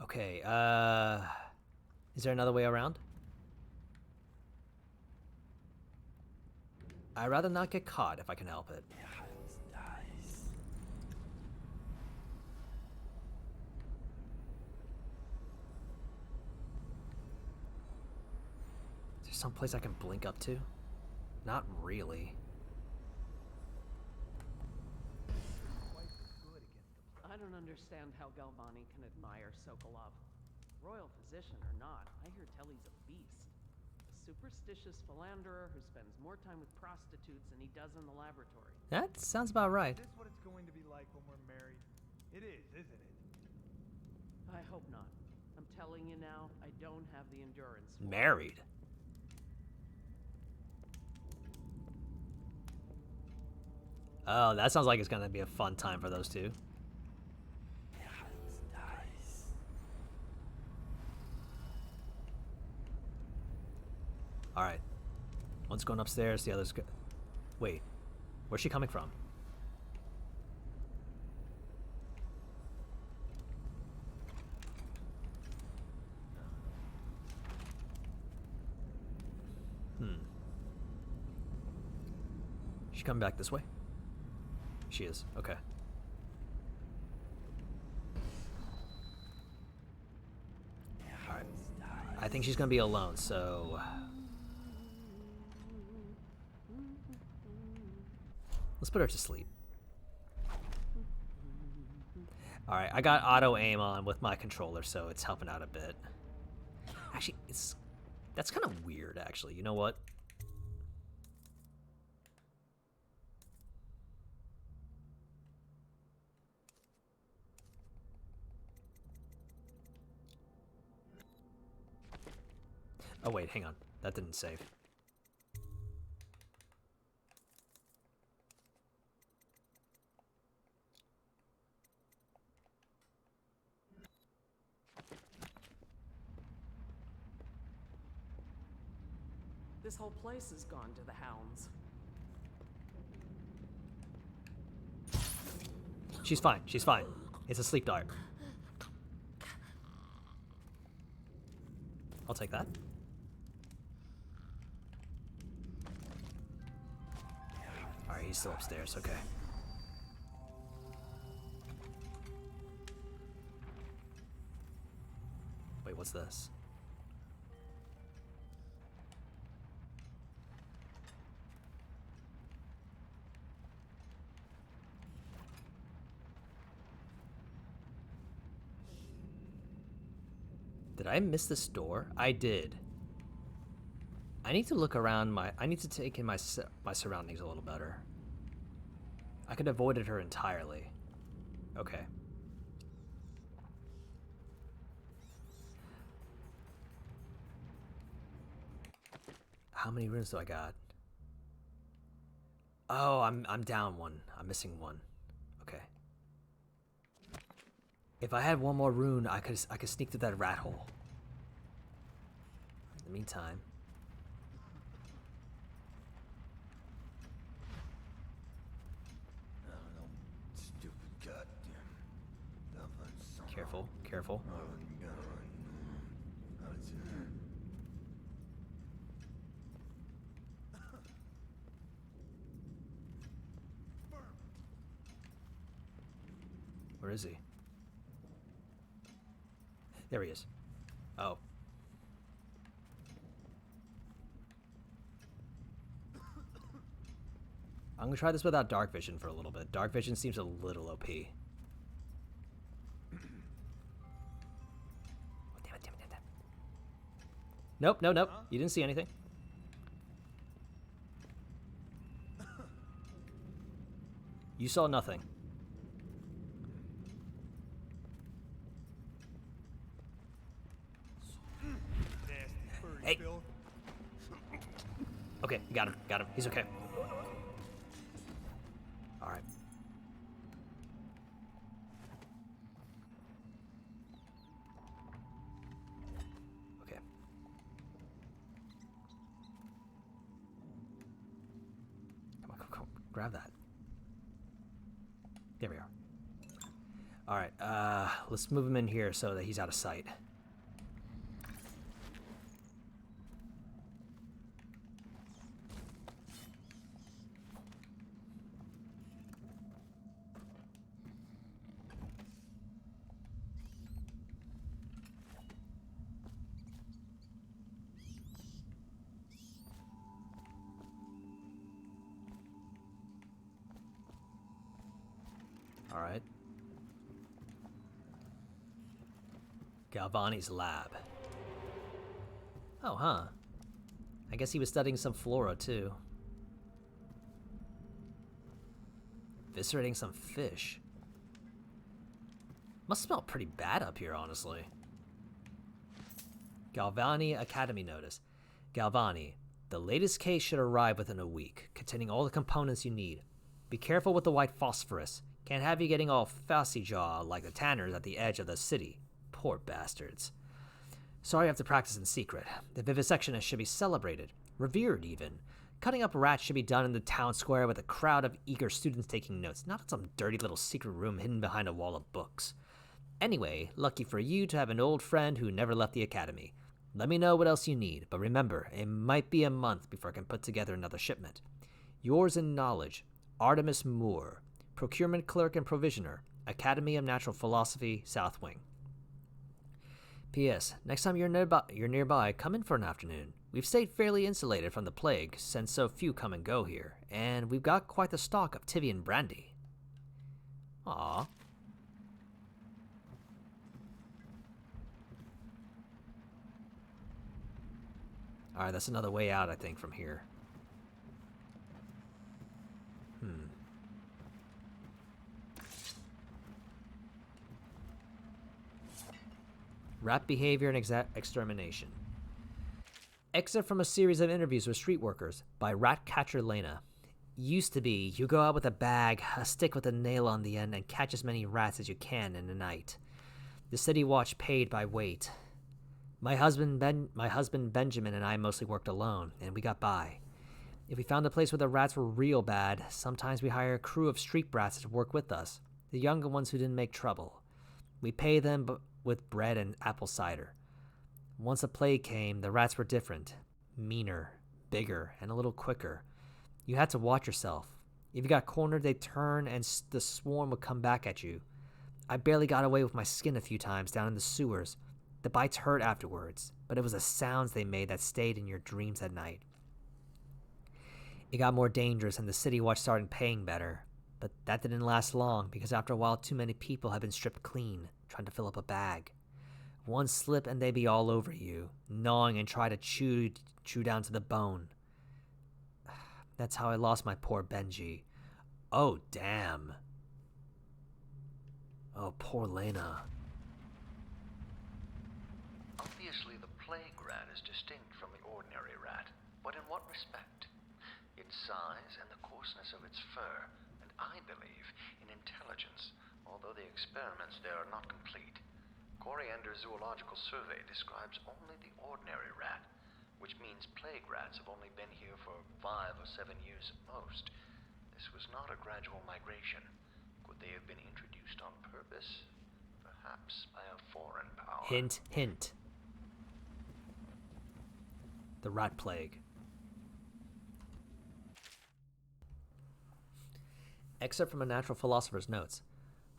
Okay, is there another way around? I'd rather not get caught if I can help it. Is there some place I can blink up to? Not really. I don't understand how Galvani can admire Sokolov. Royal physician or not, I hear tell he's a beast. A superstitious philanderer who spends more time with prostitutes than he does in the laboratory. That sounds about right. Is this what it's going to be like when we're married? It is, isn't it? I hope not. I'm telling you now, I don't have the endurance for it. Married? Oh, that sounds like it's gonna be a fun time for those two. Alright. One's going upstairs, the other's wait. Where's she coming from? She coming back this way? She is. Okay. Alright. I think she's gonna be alone, so Let's put her to sleep. Alright, I got auto aim on with my controller, so it's helping out a bit. Actually, that's kind of weird, actually. You know what? Oh wait, hang on. That didn't save. This whole place has gone to the hounds. She's fine. She's fine. It's a sleep dart. I'll take that. Alright, he's still upstairs. Okay. Wait, what's this? Did I miss this door? I did. I need to look around I need to take in my surroundings a little better. I could have avoided her entirely. Okay. How many runes do I got? Oh, I'm down one. I'm missing one. Okay. If I had one more rune, I could sneak through that rat hole. In the meantime, Stupid goddamn. careful, careful. Where is he? There he is. Oh. I'm gonna try this without dark vision for a little bit. Dark vision seems a little OP. Oh, damn it. Nope, nope. You didn't see anything. You saw nothing. Hey. Okay, you got him. Got him. He's okay. All right. Okay. Come on. Grab that. There we are. All right. Let's move him in here so that he's out of sight. All right. Galvani's lab. Oh, huh. I guess he was studying some flora, too. Eviscerating some fish. Must smell pretty bad up here, honestly. Galvani Academy notice. Galvani, the latest case should arrive within a week, containing all the components you need. Be careful with the white phosphorus. Can't have you getting all fussy jaw like the tanners at the edge of the city. Poor bastards. Sorry I have to practice in secret. The vivisectionist should be celebrated, revered even. Cutting up rats should be done in the town square with a crowd of eager students taking notes, not in some dirty little secret room hidden behind a wall of books. Anyway, lucky for you to have an old friend who never left the academy. Let me know what else you need, but remember, it might be a month before I can put together another shipment. Yours in knowledge, Artemis Moore, Procurement Clerk and Provisioner, Academy of Natural Philosophy, South Wing. P.S. Next time you're nearby, come in for an afternoon. We've stayed fairly insulated from the plague since so few come and go here, and we've got quite the stock of Tivian brandy. Aww. Alright, that's another way out, I think, from here. Rat behavior and extermination. Excerpt from a series of interviews with street workers by rat catcher Lena. Used to be, you go out with a bag, a stick with a nail on the end, and catch as many rats as you can in a night. The city watch paid by weight. My husband Benjamin and I mostly worked alone, and we got by. If we found a place where the rats were real bad, sometimes we hire a crew of street brats to work with us, the younger ones who didn't make trouble. We pay them with bread and apple cider. Once a plague came, the rats were different, meaner, bigger, and a little quicker. You had to watch yourself. If you got cornered, they'd turn and the swarm would come back at you. I barely got away with my skin a few times down in the sewers. The bites hurt afterwards, but it was the sounds they made that stayed in your dreams at night. It got more dangerous and the city watch started paying better, but that didn't last long because after a while too many people had been stripped clean, trying to fill up a bag. One slip and they'd be all over you, gnawing and try to chew down to the bone. That's how I lost my poor Benji. Oh, damn. Oh, poor Lena. Obviously, the plague rat is distinct from the ordinary rat, but in what respect? Its size and the coarseness of its fur, and I believe in intelligence, although the experiments there are not complete. Coriander's zoological survey describes only the ordinary rat, which means plague rats have only been here for 5 or 7 years at most. This was not a gradual migration. Could they have been introduced on purpose? Perhaps by a foreign power. Hint, hint. The rat plague. Excerpt from a natural philosopher's notes.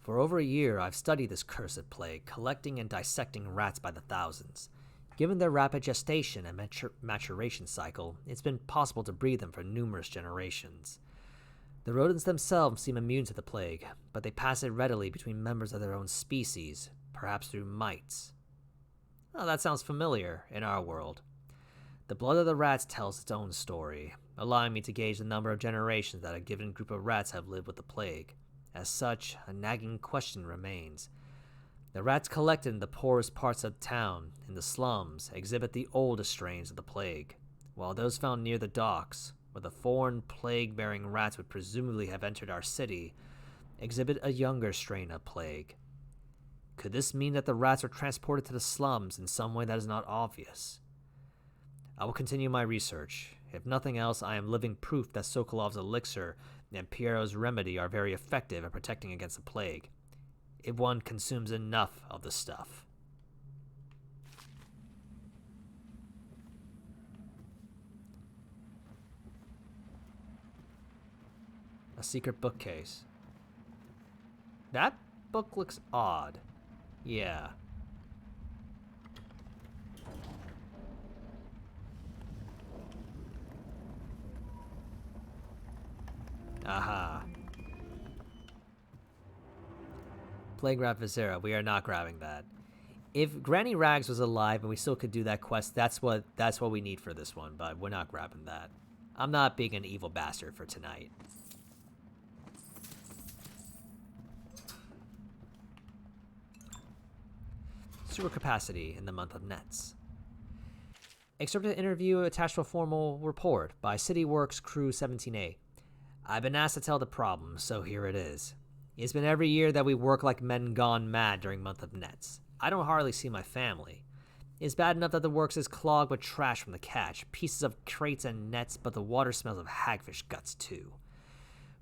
For over a year, I've studied this cursed plague, collecting and dissecting rats by the thousands. Given their rapid gestation and maturation cycle, it's been possible to breed them for numerous generations. The rodents themselves seem immune to the plague, but they pass it readily between members of their own species, perhaps through mites. Oh, that sounds familiar in our world. The blood of the rats tells its own story, allowing me to gauge the number of generations that a given group of rats have lived with the plague. As such, a nagging question remains. The rats collected in the poorest parts of town, in the slums, exhibit the oldest strains of the plague, while those found near the docks, where the foreign plague-bearing rats would presumably have entered our city, exhibit a younger strain of plague. Could this mean that the rats were transported to the slums in some way that is not obvious? I will continue my research. If nothing else, I am living proof that Sokolov's elixir and Piero's remedy are very effective at protecting against the plague, if one consumes enough of the stuff. A secret bookcase. That book looks odd. Yeah. Aha. Plague Rat Viscera. We are not grabbing that. If Granny Rags was alive and we still could do that quest, that's what we need for this one, but we're not grabbing that. I'm not being an evil bastard for tonight. Sewer capacity in the month of Nets. Excerpted interview attached to a formal report by City Works Crew 17A. I've been asked to tell the problem, so here it is. It's been every year that we work like men gone mad during month of Nets. I don't hardly see my family. It's bad enough that the works is clogged with trash from the catch, pieces of crates and nets, but the water smells of hagfish guts too.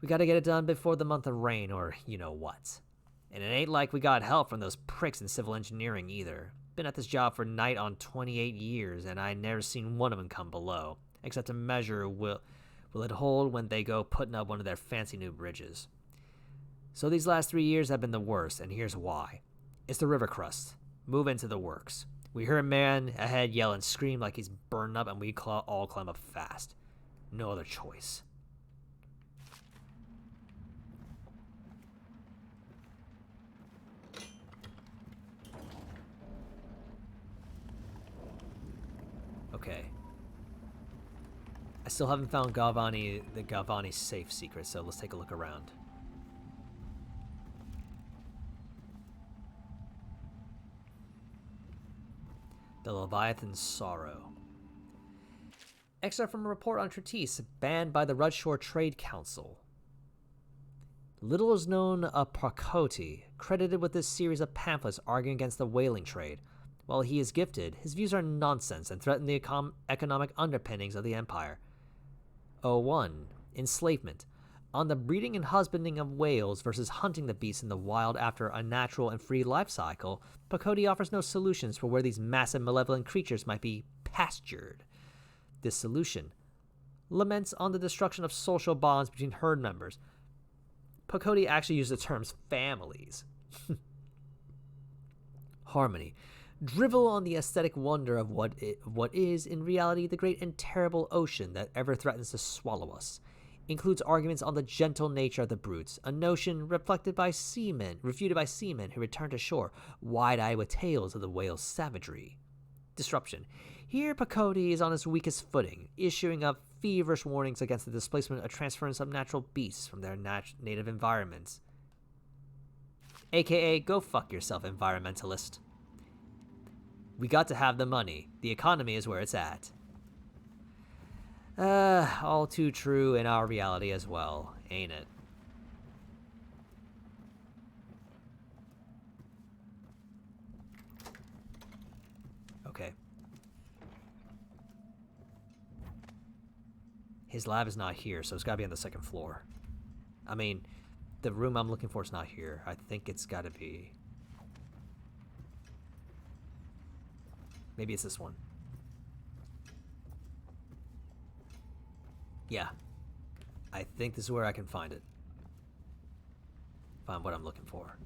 We gotta get it done before the month of rain, or you know what. And it ain't like we got help from those pricks in civil engineering either. Been at this job for nigh on 28 years, and I never seen one of them come below, except to measure will it hold when they go putting up one of their fancy new bridges. So these last 3 years have been the worst, and here's why. It's the river crust. Move into the works. We hear a man ahead yell and scream like he's burned up, and we all climb up fast. No other choice. Okay. I still haven't found the Galvani safe secret, so let's take a look around. The Leviathan's Sorrow. Excerpt from a report on treatise banned by the Rudshore Trade Council. Little is known of Prakoti, credited with this series of pamphlets arguing against the whaling trade. While he is gifted, his views are nonsense and threaten the economic underpinnings of the empire. 01. Enslavement. On the breeding and husbanding of whales versus hunting the beasts in the wild after a natural and free life cycle, Pakoti offers no solutions for where these massive malevolent creatures might be pastured. This solution laments on the destruction of social bonds between herd members. Pakoti actually used the terms families. Harmony. Drivel on the aesthetic wonder of what is, in reality, the great and terrible ocean that ever threatens to swallow us. Includes arguments on the gentle nature of the brutes, a notion refuted by seamen who return to shore, wide-eyed with tales of the whale's savagery. Disruption. Here Pakoti is on his weakest footing, issuing up feverish warnings against the displacement or transference of natural beasts from their native environments. AKA, go fuck yourself, environmentalist. We got to have the money. The economy is where it's at. All too true in our reality as well, ain't it? Okay. His lab is not here, so it's gotta be on the second floor. I mean, the room I'm looking for is not here. I think it's gotta be... Maybe it's this one. Yeah. I think this is where I can find it. Find what I'm looking for.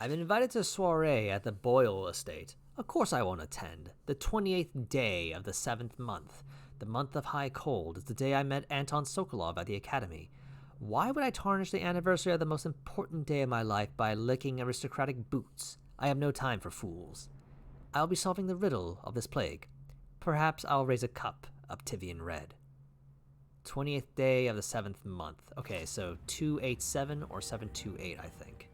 I've been invited to a soiree at the Boyle estate. Of course I won't attend. The 28th day of the 7th month. The month of high cold is the day I met Anton Sokolov at the academy. Why would I tarnish the anniversary of the most important day of my life by licking aristocratic boots? I have no time for fools. I'll be solving the riddle of this plague. Perhaps I'll raise a cup of Tivian red. 20th day of the 7th month. Okay, so 287 or 728, I think.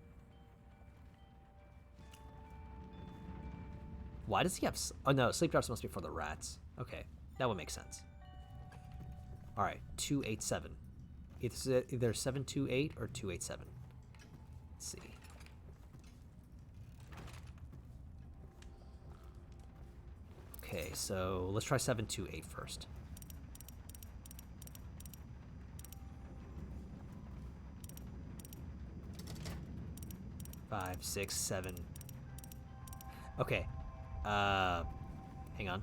Why does he have... Oh, no, sleep drops must be for the rats. Okay, that would make sense. Alright, 287. It's either 728 or 287. Let's see. Okay, so let's try 728 first. Five, 6, 7. Okay. Hang on.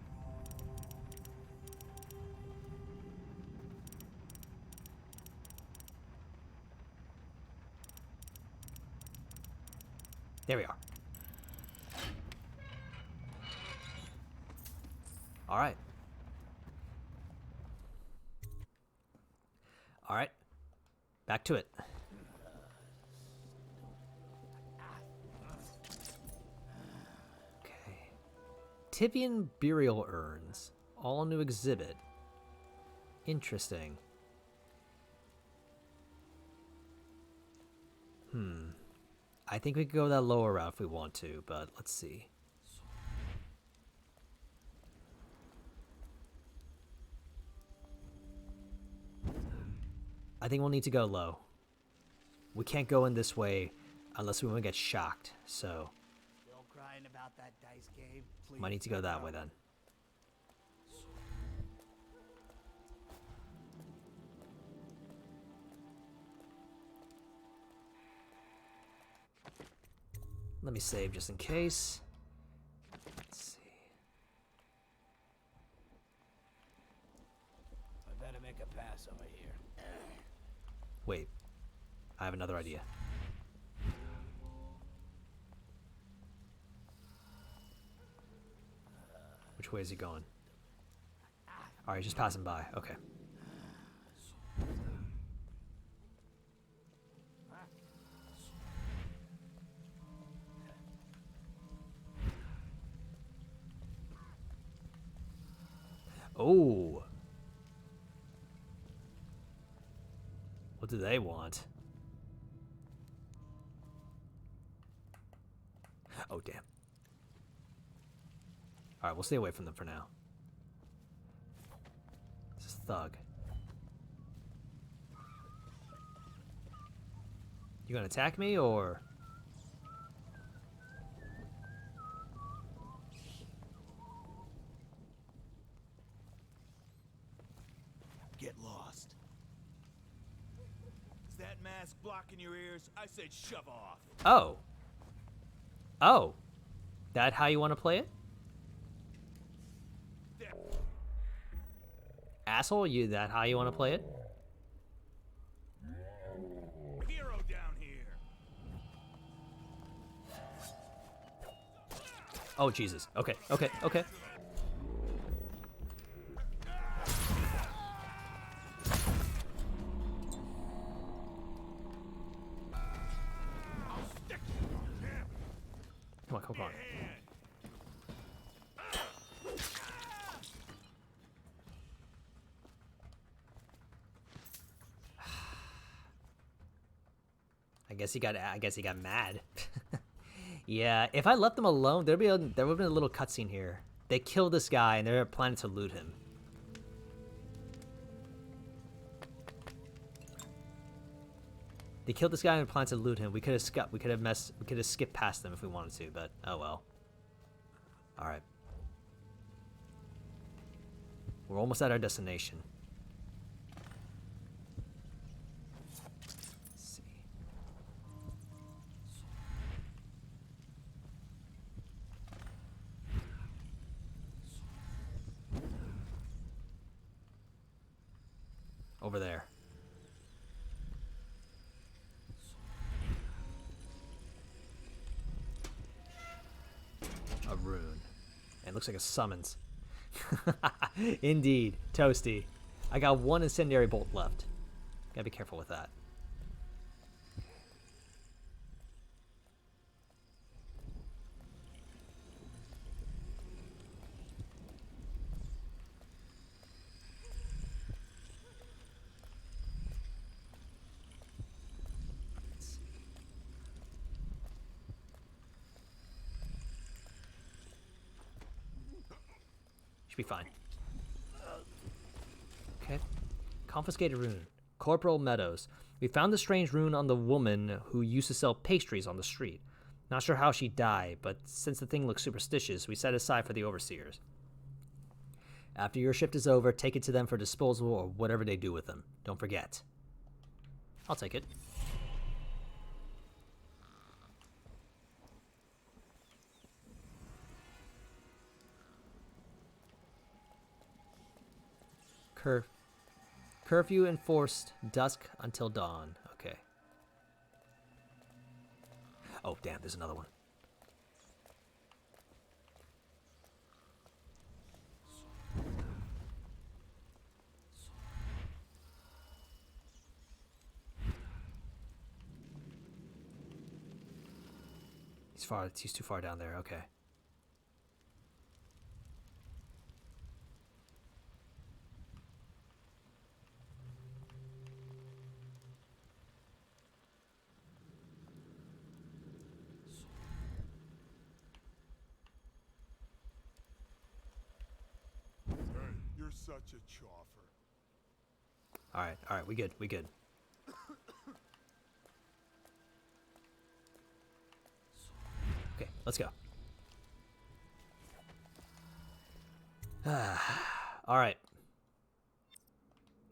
There we are. All right. All right. Back to it. Okay. Tivian burial urns. All new exhibit. Interesting. I think we could go that lower route if we want to, but let's see. I think we'll need to go low. We can't go in this way unless we want to get shocked, so... Still crying about that dice game? Please. Might need to go that way then. Let me save just in case. Let's see. I better make a pass over here. I have another idea. Which way is he going? Alright, he's just passing by. Okay. Oh. What do they want? Oh, damn. Alright, we'll stay away from them for now. This is Thug. You gonna attack me, or...? Get lost. Is that mask blocking your ears? I said shove off. Oh. Oh. That how you want to play it? Asshole, you that how you want to play it? Hero down here. Oh, Jesus. Okay, okay, okay. Come on, come on. I guess he got mad. Yeah, if I left them alone, there would have been a little cutscene here. They killed this guy and they're planning to loot him. They killed this guy and planned to loot him. We could have skipped past them if we wanted to, but oh well. All right. We're almost at our destination. Let's see. Over there. A rune. And it looks like a summons. Indeed. Toasty. I got one incendiary bolt left. Gotta be careful with that. Should be fine. Okay. Confiscated rune. Corporal Meadows. We found the strange rune on the woman who used to sell pastries on the street. Not sure how she died, but since the thing looks superstitious, we set it aside for the overseers. After your shift is over, take it to them for disposal or whatever they do with them. Don't forget. I'll take it. Curfew enforced dusk until dawn. Okay. Oh, damn, there's another one. He's too far down there. Okay. You're such a choffer. All right, we good. Okay, let's go. All right.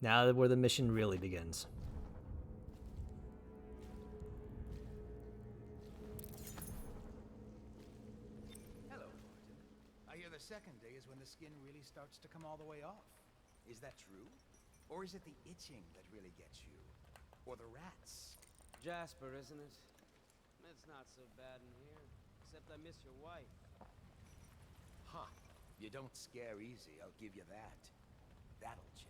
Now where the mission really begins. Hello, Martin. I hear the second day is when the skin really starts to come all the way off. Is that true? Or is it the itching that really gets you? Or the rats? Jasper, isn't it? It's not so bad in here, except I miss your wife. Ha! You don't scare easy, I'll give you that. That'll change.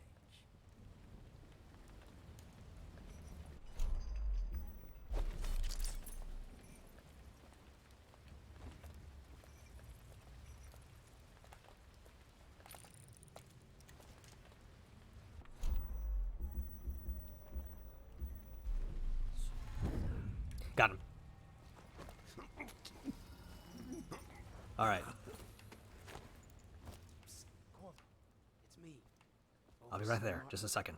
Got him. All right. Corvo, it's me. I'll be right there. Just a second.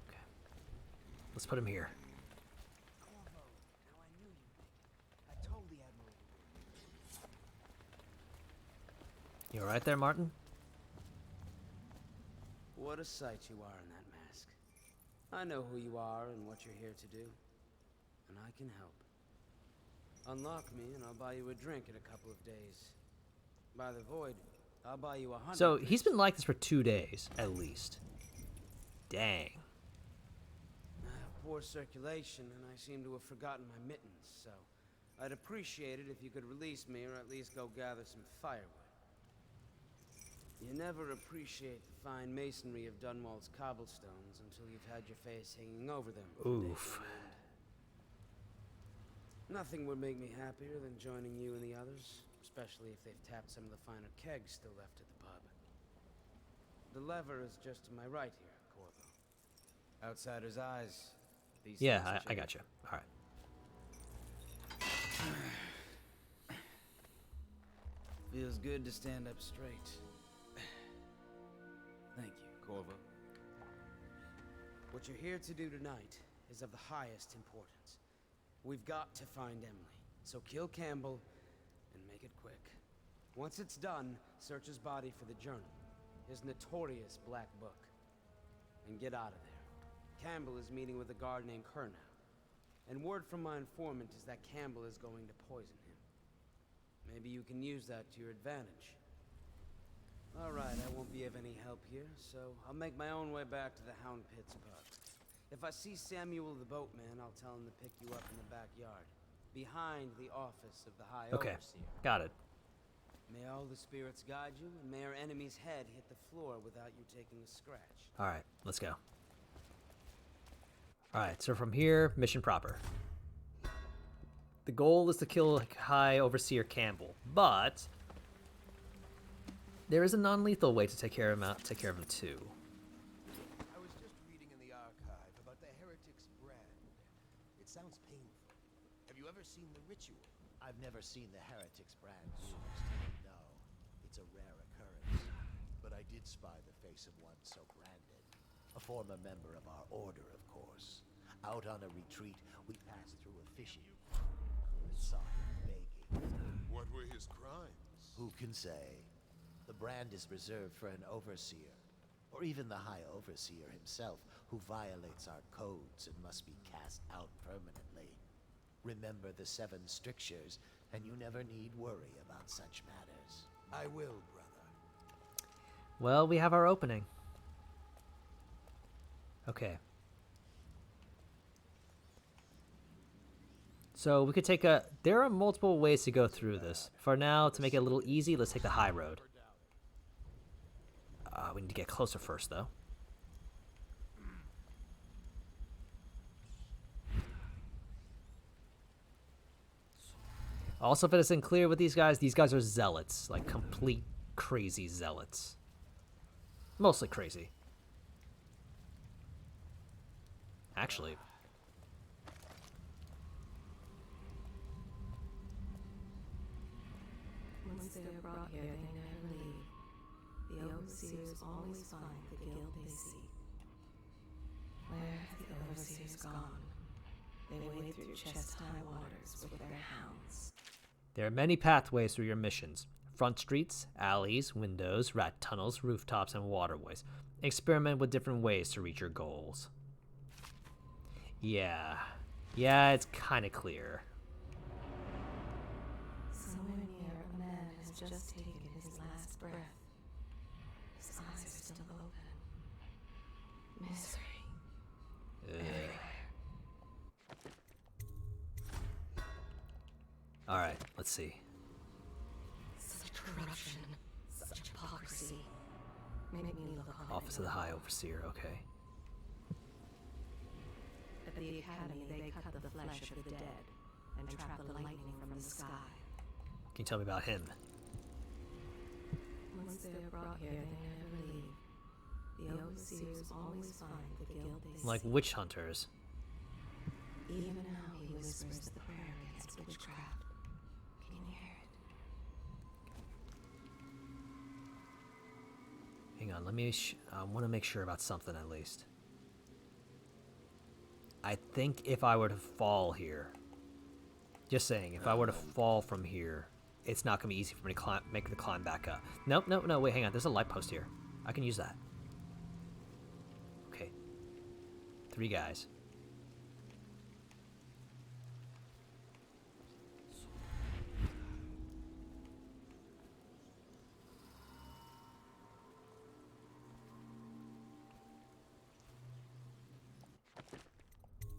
Okay. Let's put him here. Corvo, now I knew you'd make it. I told the Admiral. You all right there, Martin? What a sight you are in that mask. I know who you are and what you're here to do. And I can help. Unlock me and I'll buy you a drink in a couple of days. By the void, I'll buy you 100. So he's been like this for 2 days, at least. Dang. I have poor circulation and I seem to have forgotten my mittens, so I'd appreciate it if you could release me or at least go gather some firewood. You never appreciate the fine masonry of Dunwall's cobblestones until you've had your face hanging over them. Oof. Nothing would make me happier than joining you and the others, especially if they've tapped some of the finer kegs still left at the pub. The lever is just to my right here, Corvo. Outsider's eyes. These Yeah, I got you. All right. Feels good to stand up straight. Thank you, Corvo. What you're here to do tonight is of the highest importance. We've got to find Emily, so kill Campbell and make it quick. Once it's done, search his body for the journal, his notorious black book, and get out of there. Campbell is meeting with a guard named Kernow, and word from my informant is that Campbell is going to poison him. Maybe you can use that to your advantage. All right, I won't be of any help here, so I'll make my own way back to the Hound Pits pub. If I see Samuel the boatman, I'll tell him to pick you up in the backyard, behind the office of the High Okay, Overseer. got it. May all the spirits guide you, and may our enemy's head hit the floor without you taking a scratch. All right, let's go. All right, so from here, mission proper. The goal is to kill High Overseer Campbell, but there is a non-lethal way to take care of him too. I was just reading in the archive about the Heretic's brand. It sounds painful. Have you ever seen the ritual? I've never seen the Heretic's brand used. No, it's a rare occurrence. But I did spy the face of one so branded. A former member of our order, of course. Out on a retreat, we passed through a fishing. Saw him begging. What were his crimes? Who can say? The brand is reserved for an overseer, or even the High Overseer himself, who violates our codes and must be cast out permanently. Remember the 7 strictures, and you never need worry about such matters. I will, brother. Well, we have our opening. Okay. So we could take a... There are multiple ways to go through this. For now, to make it a little easy, let's take the high road. We need to get closer first, though. Also, if it isn't clear with these guys are zealots. Like, complete crazy zealots. Mostly crazy. Actually... Once they are brought here, they never leave. The overseers always find the guilt they seek. Where have the overseers gone? They wade through chest-high waters with their hounds. There are many pathways through your missions. Front streets, alleys, windows, rat tunnels, rooftops, and waterways. Experiment with different ways to reach your goals. Yeah, it's kind of clear. Somewhere near, a man has just taken his last breath. His eyes are still open. Misery. Let's see. Such corruption, such hypocrisy. Make me look on Office of the High Overseer, okay. At the Academy, they cut the flesh of the dead and trap the lightning from the sky. Can you tell me about him? Once they are brought here, they never leave. The overseers always find the guild they seek. Like witch hunters. Even now he whispers the prayer against witchcraft. Can you hear it? Hang on, let me. I want to make sure about something at least. I think if I were to fall here, just saying, if I were to fall from here, it's not gonna be easy for me to make the climb back up. Nope, no, no, wait, hang on. There's a light post here. I can use that. Okay. 3 guys.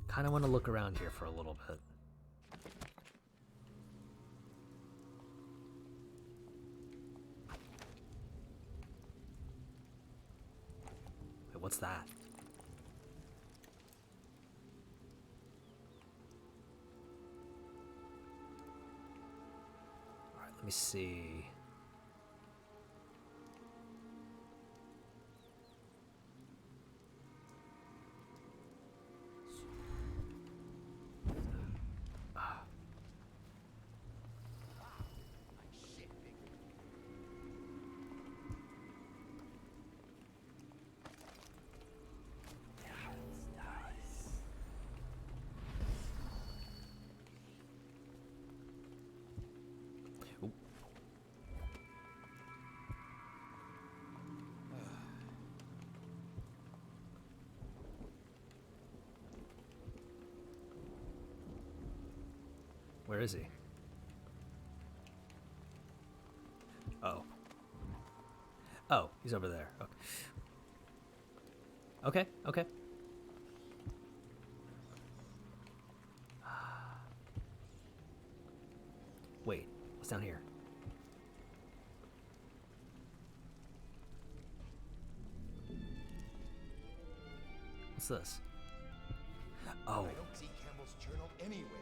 Kind of want to look around here for a little bit. Wait, what's that? All right, let me see. Where is he? Oh. Oh, he's over there. Okay. Okay, okay. Wait, what's down here? What's this? Oh. I don't see Campbell's journal anywhere, brother.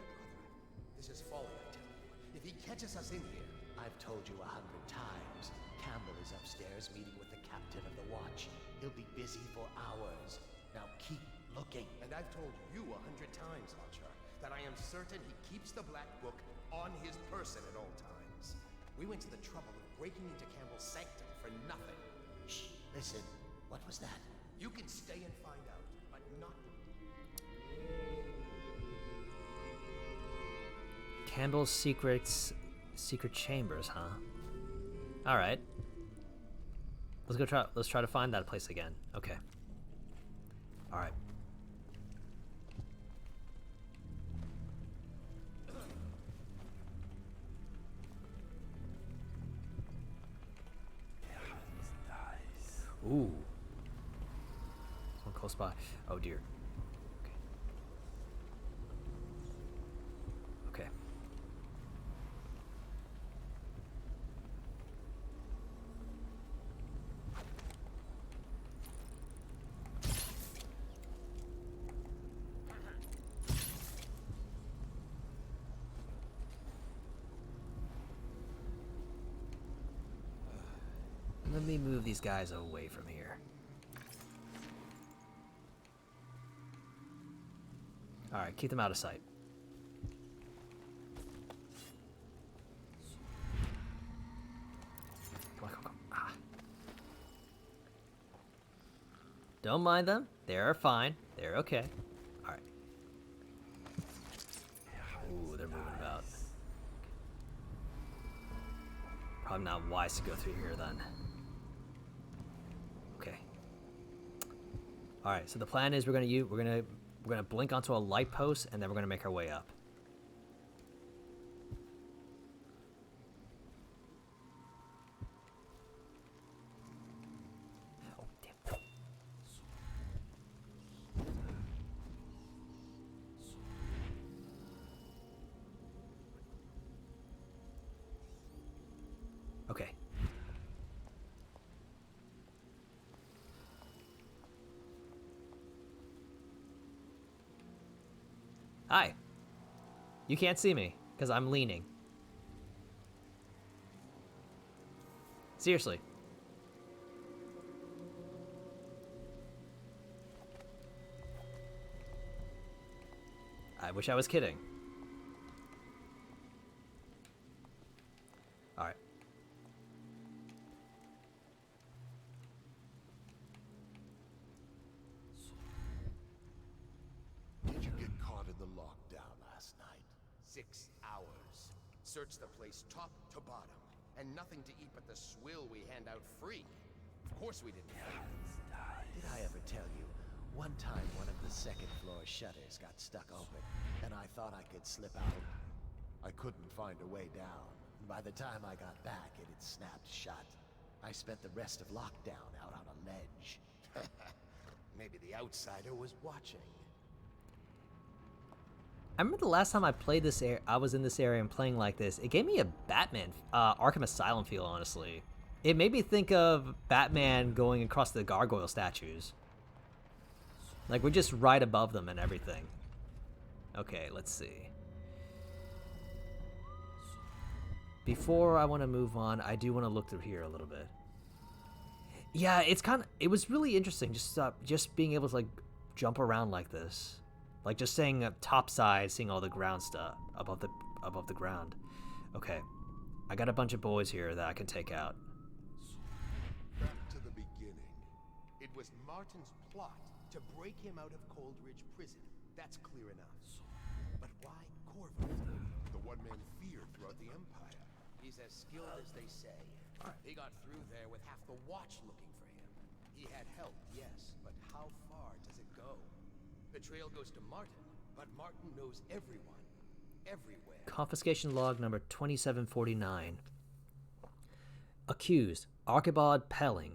This is folly, I tell you. If he catches us in here... I've told you 100 times. Campbell is upstairs meeting with the captain of the watch. He'll be busy for hours. Now keep looking. And I've told you 100 times, Archer, that I am certain he keeps the Black Book on his person at all times. We went to the trouble of breaking into Campbell's sanctum for nothing. Shh, listen. What was that? You can stay and find out, but not... Campbell's secret chambers, huh? All right. Let's try to find that place again. Okay. All right. Ooh. One close by. Oh dear. Okay. Okay. Let me move these guys away from here. Alright, keep them out of sight. Come on, come on. Ah. Don't mind them. They're fine. They're okay. Alright. Ooh, they're moving about. Probably not wise to go through here then. Okay. All right. So the plan is we're gonna blink onto a light post and then we're gonna make our way up. Oh damn! Hi. You can't see me, because I'm leaning. Seriously. I wish I was kidding. Alright. Did you get caught in the lockdown last night? 6 hours. Searched the place top to bottom. And nothing to eat but the swill we hand out free. Of course we didn't. Did I ever tell you? One time one of the second floor shutters got stuck open, and I thought I could slip out. I couldn't find a way down. By the time I got back, it had snapped shut. I spent the rest of lockdown out on a ledge. Maybe the outsider was watching. I remember the last time I played this I was in this area and playing like this. It gave me a Batman, Arkham Asylum feel, honestly. It made me think of Batman going across the gargoyle statues. Like, we're just right above them and everything. Okay, let's see. Before I want to move on, I do want to look through here a little bit. Yeah, it was really interesting just being able to, like, jump around like this. Like, just staying up topside, seeing all the ground stuff above the ground. Okay, I got a bunch of boys here that I can take out. Back to the beginning. It was Martin's plot to break him out of Coldridge Prison. That's clear enough. But why Corvo? The one man feared throughout the Empire. He's as skilled as they say. He got through there with half the watch looking for him. He had help, yes, but how far does it go? The trail goes to Martin, but Martin knows everyone. Everywhere. Confiscation log number 2749. Accused, Archibald Pelling.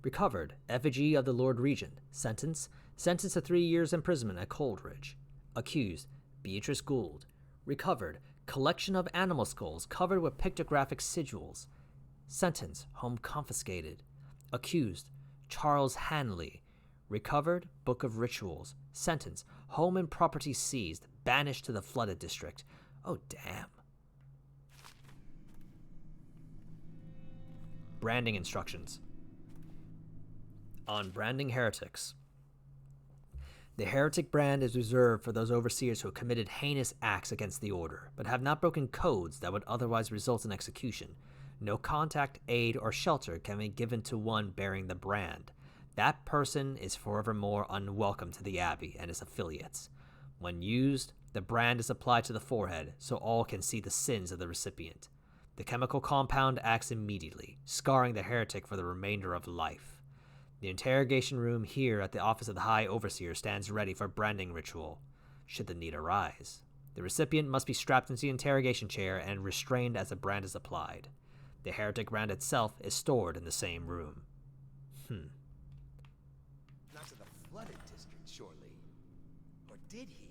Recovered, effigy of the Lord Regent. Sentence to 3 years imprisonment at Coldridge. Accused, Beatrice Gould. Recovered, collection of animal skulls covered with pictographic sigils. Sentence, home confiscated. Accused, Charles Hanley. Recovered, Book of Rituals. Sentence, home and property seized, banished to the flooded district. Oh, damn. Branding instructions. On branding heretics. The heretic brand is reserved for those overseers who have committed heinous acts against the order, but have not broken codes that would otherwise result in execution. No contact, aid, or shelter can be given to one bearing the brand. That person is forevermore unwelcome to the Abbey and its affiliates. When used, the brand is applied to the forehead so all can see the sins of the recipient. The chemical compound acts immediately, scarring the heretic for the remainder of life. The interrogation room here at the office of the High Overseer stands ready for branding ritual, should the need arise. The recipient must be strapped into the interrogation chair and restrained as the brand is applied. The heretic brand itself is stored in the same room. Not to the flooded district, surely. Or did he?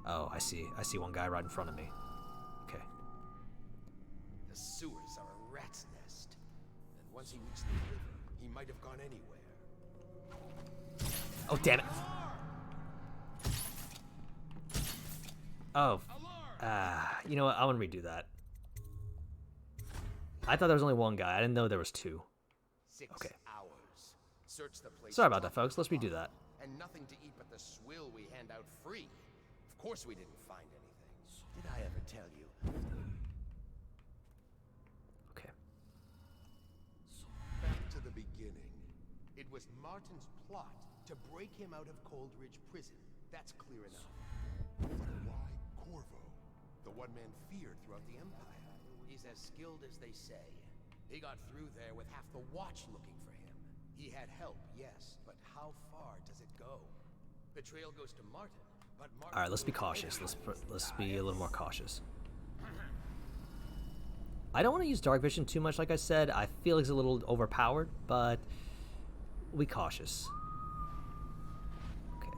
Oh, I see one guy right in front of me. Okay. The sewers are a rat's nest. And once he reached the river, he might have gone anywhere. Oh, damn it. Oh. You know what? I want to redo that. I thought there was only one guy. I didn't know there was two. 6 Okay. hours. Search the place. Sorry about that, folks. Let's redo that. And nothing to eat but the swill we hand out free. Of course we didn't find anything. Did I ever tell you? Okay. Back to the beginning. It was Martin's plot to break him out of Coldridge Prison. That's clear enough. But why Corvo? The one man feared throughout the Empire. He's as skilled as they say. He got through there with half the watch looking for him. He had help, yes, but how far does it go? The trail goes to Martin, but Martin... All right, let's be cautious. Let's be a little more cautious. I don't want to use dark vision too much, like I said. I feel it's a little overpowered, but be cautious. Okay.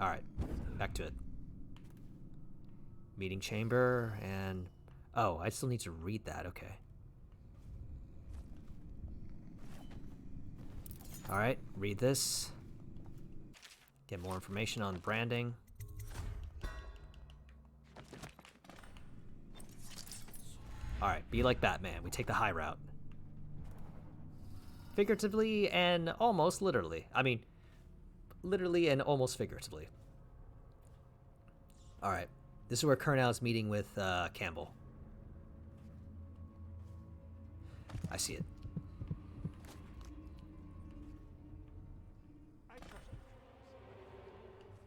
Alright, back to it. Meeting chamber, and... Oh, I still need to read that, okay. Alright, read this. Get more information on branding. Alright, be like Batman. We take the high route. Figuratively and almost literally. I mean, literally and almost figuratively. Alright, this is where Kernow's meeting with Campbell. I see it. I trust you.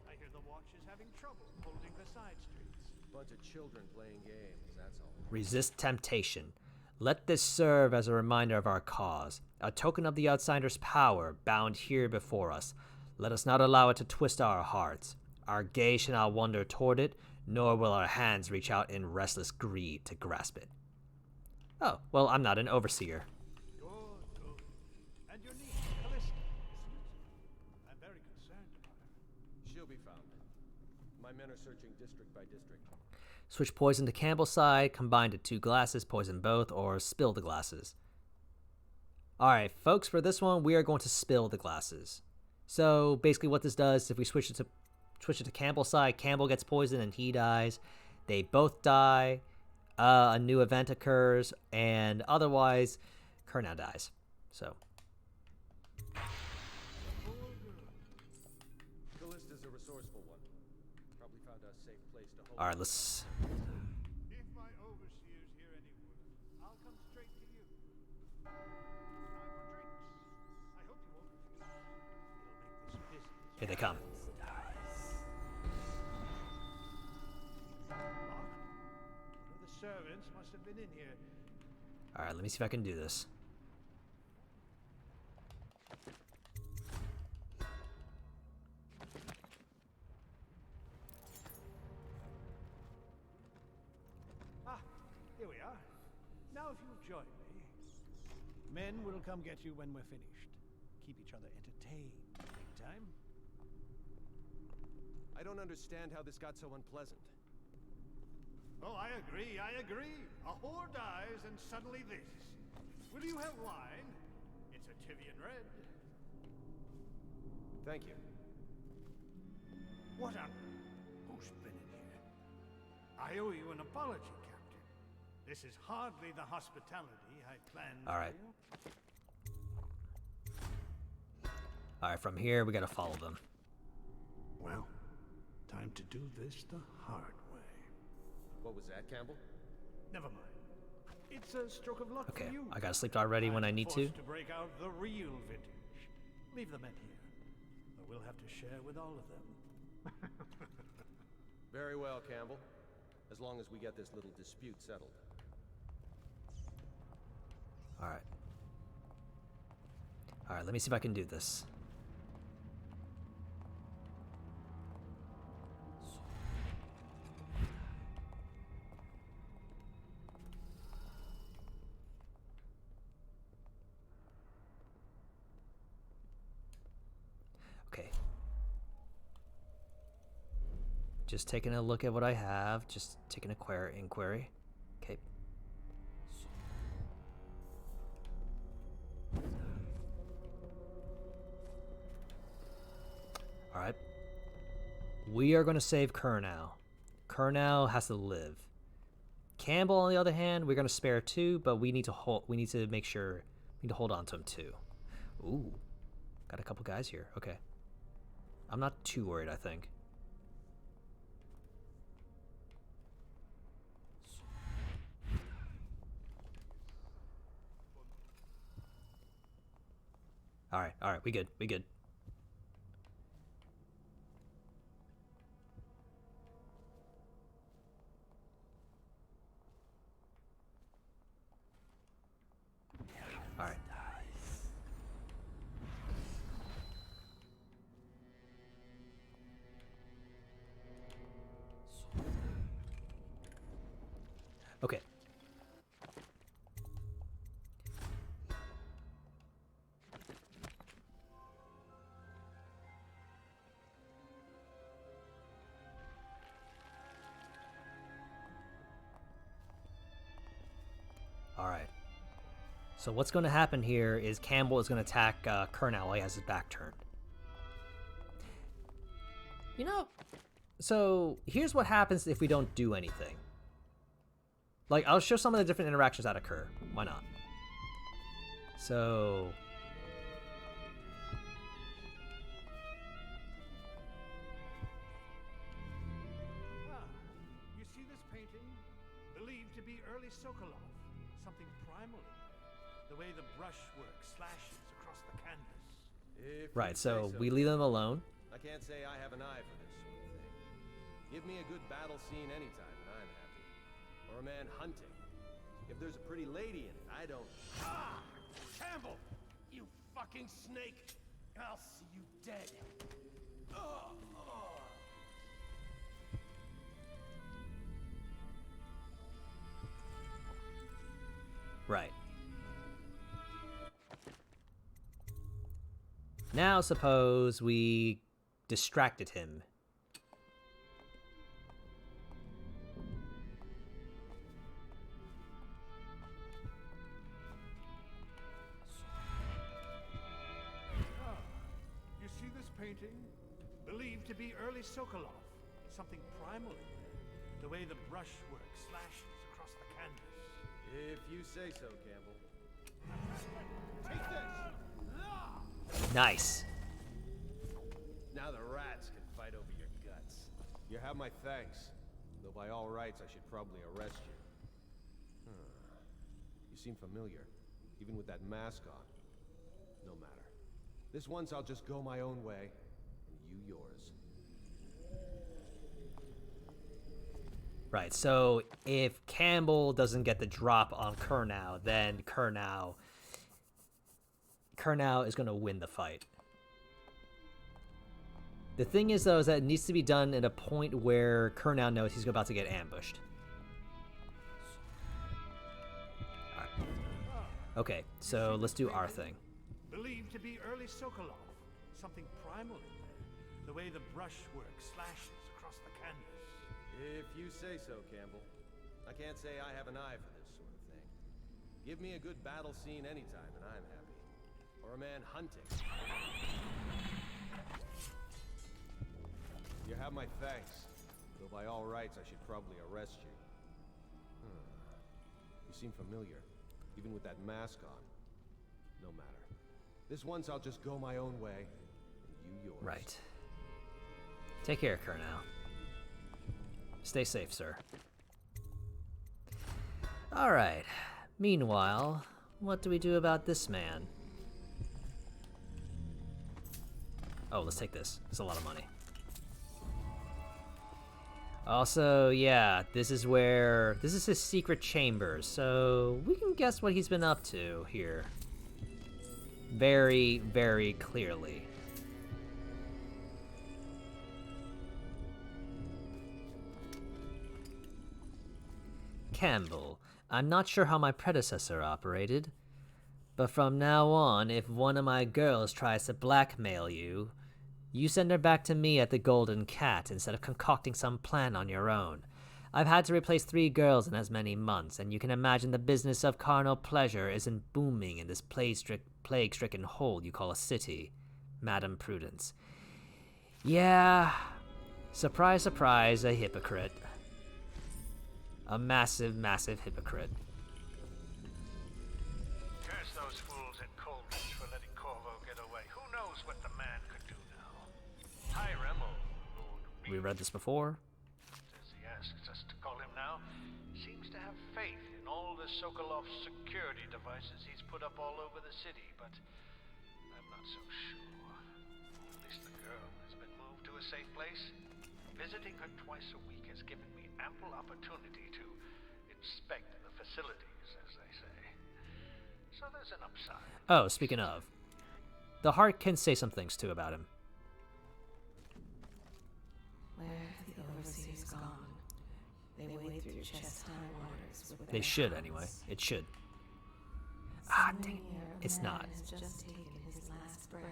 I hear the Watch is having trouble holding the side streets. Bunch of children playing games, that's all. Resist temptation. Let this serve as a reminder of our cause, a token of the Outsider's power bound here before us. Let us not allow it to twist our hearts. Our gaze shall not wander toward it, nor will our hands reach out in restless greed to grasp it. Oh, well, I'm not an overseer. Good. And your niece, Callista, isn't it? I'm very concerned about her. She'll be found. My men are searching district by district. Switch poison to Campbell's side, combine to 2 glasses, poison both, or spill the glasses. Alright, folks, for this one, we are going to spill the glasses. So, basically what this does, if we switch it to Campbell's side, Campbell gets poisoned and he dies. They both die. A new event occurs, and otherwise, Kernow dies. So. Callista's a resourceful one. Probably found a safe place to hold. Alright, let's... If my overseers hear any word, I'll come straight to you. Time for drinks. I hope you won't refuse. It'll make this business. Here they come. Servants must have been in here. Alright, let me see if I can do this. Ah, here we are. Now if you'll join me. Men will come get you when we're finished. Keep each other entertained. Meantime. I don't understand how this got so unpleasant. Oh, I agree. A whore dies and suddenly this. Will you have wine? It's a Tivian red. Thank you. What on... Who's been in here? I owe you an apology, Captain. This is hardly the hospitality I planned All right. for you. Alright, from here, we gotta follow them. Well, time to do this the hard way. What was that, Campbell? Never mind. It's a stroke of luck Okay, for you. I gotta sleep already when I need to. To break out the real vintage. Leave the men here, but we'll have to share with all of them. Very well, Campbell. As long as we get this little dispute settled. Alright. Alright, let me see if I can do this. Okay. Just taking a look at what I have. Just taking a inquiry. Okay. Alright. We are going to save Kernow. Kernow has to live. Campbell, on the other hand, we're going to spare 2, but we need to hold. We need to make sure. We need to hold on to him too. Ooh, got a couple guys here. Okay. I'm not too worried, I think. Alright, we good. Alright. Okay. Alright. So what's going to happen here is Campbell is going to attack Kurnow while he has his back turned. You know, so here's what happens if we don't do anything. Like, I'll show some of the different interactions that occur. Why not? So... You see this painting? Believed to be early Sokolov. Something primal in there. The way the brushwork slashes across the canvas. Right, so we leave them alone. I can't say I have an eye for this sort of thing. Give me a good battle scene anytime and I'm happy. Or a man hunting. If there's a pretty lady in it, I don't... Ah! Campbell! You fucking snake! I'll see you dead. Right. Now suppose we distracted him. You see this painting? Believed to be early Sokolov. Something primal in there. The way the brushwork slashes across the canvas. If you say so, Campbell. Take this! Nice. Now the rats can fight over your guts. You have my thanks. Though by all rights, I should probably arrest you. You seem familiar, even with that mask on. No matter. This once I'll just go my own way, and you yours. Right, so if Campbell doesn't get the drop on Kurnow, then Kurnow is going to win the fight. The thing is, though, is that it needs to be done at a point where Kurnow knows he's about to get ambushed. All right. Okay, so let's do our thing. Believed to be early Sokolov. Something primal in there. The way the brushwork slashes across the canvas. If you say so, Campbell. I can't say I have an eye for this sort of thing. Give me a good battle scene anytime and I'm happy. Or a man hunting. You have my thanks. Though by all rights, I should probably arrest you. You seem familiar, even with that mask on. No matter. This once I'll just go my own way, and you yours. Right. Take care, Kurnow. Stay safe, sir. Alright. Meanwhile, what do we do about this man? Oh, let's take this. It's a lot of money. Also, yeah, this is his secret chambers, so we can guess what he's been up to here. Very, very clearly. Campbell, I'm not sure how my predecessor operated, but from now on, if one of my girls tries to blackmail you, you send her back to me at the Golden Cat instead of concocting some plan on your own. I've had to replace 3 girls in as many months, and you can imagine the business of carnal pleasure isn't booming in this plague-stricken hole you call a city, Madam Prudence. Yeah, surprise, surprise, a hypocrite. A massive, massive hypocrite. Curse those fools at Coleridge for letting Corvo get away. Who knows what the man could do now? Hiram, or Lord We read this before. as he asks us to call him now, seems to have faith in all the Sokolov security devices he's put up all over the city, but I'm not so sure. At least the girl has been moved to a safe place. Visiting her twice a week has given me ample opportunity to inspect the facilities, as they say. So there's an upside. Oh, speaking of, the heart can say some things too about him. Where have the overseers gone? They wade through chest-high waters with They their should, hands. anyway. It should. Ah, dang. Here, a It's man not. has just taken his last breath.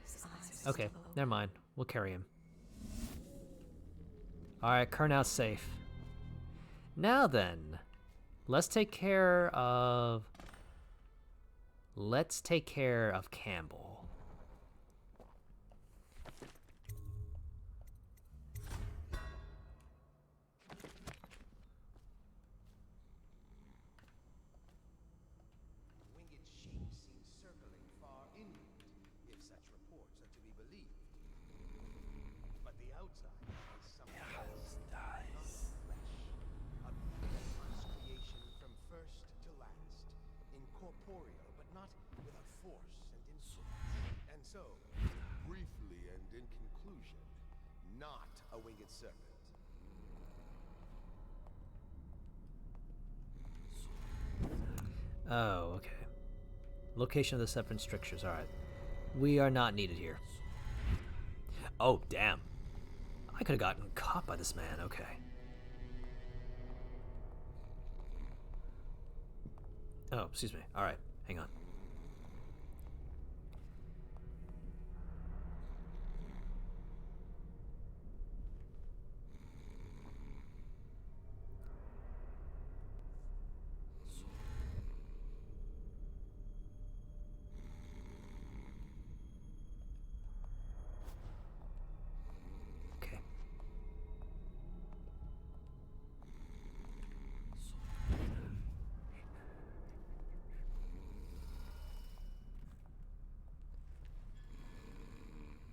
His eyes are Okay, still open. never mind. We'll carry him. Alright, Kurnow's safe. Now then, Let's take care of... Let's take care of Campbell. Winged shape seen circling far inland, if such reports are to be believed. But the outside is something else, not flesh. A beauteous creation from first to last. Incorporeal, but not without force and influence. And so, briefly and in conclusion, not a winged serpent. Oh, okay. Location of the separate strictures. All right. We are not needed here. Oh, damn. I could have gotten caught by this man. Okay. Oh, excuse me. All right. Hang on. Okay.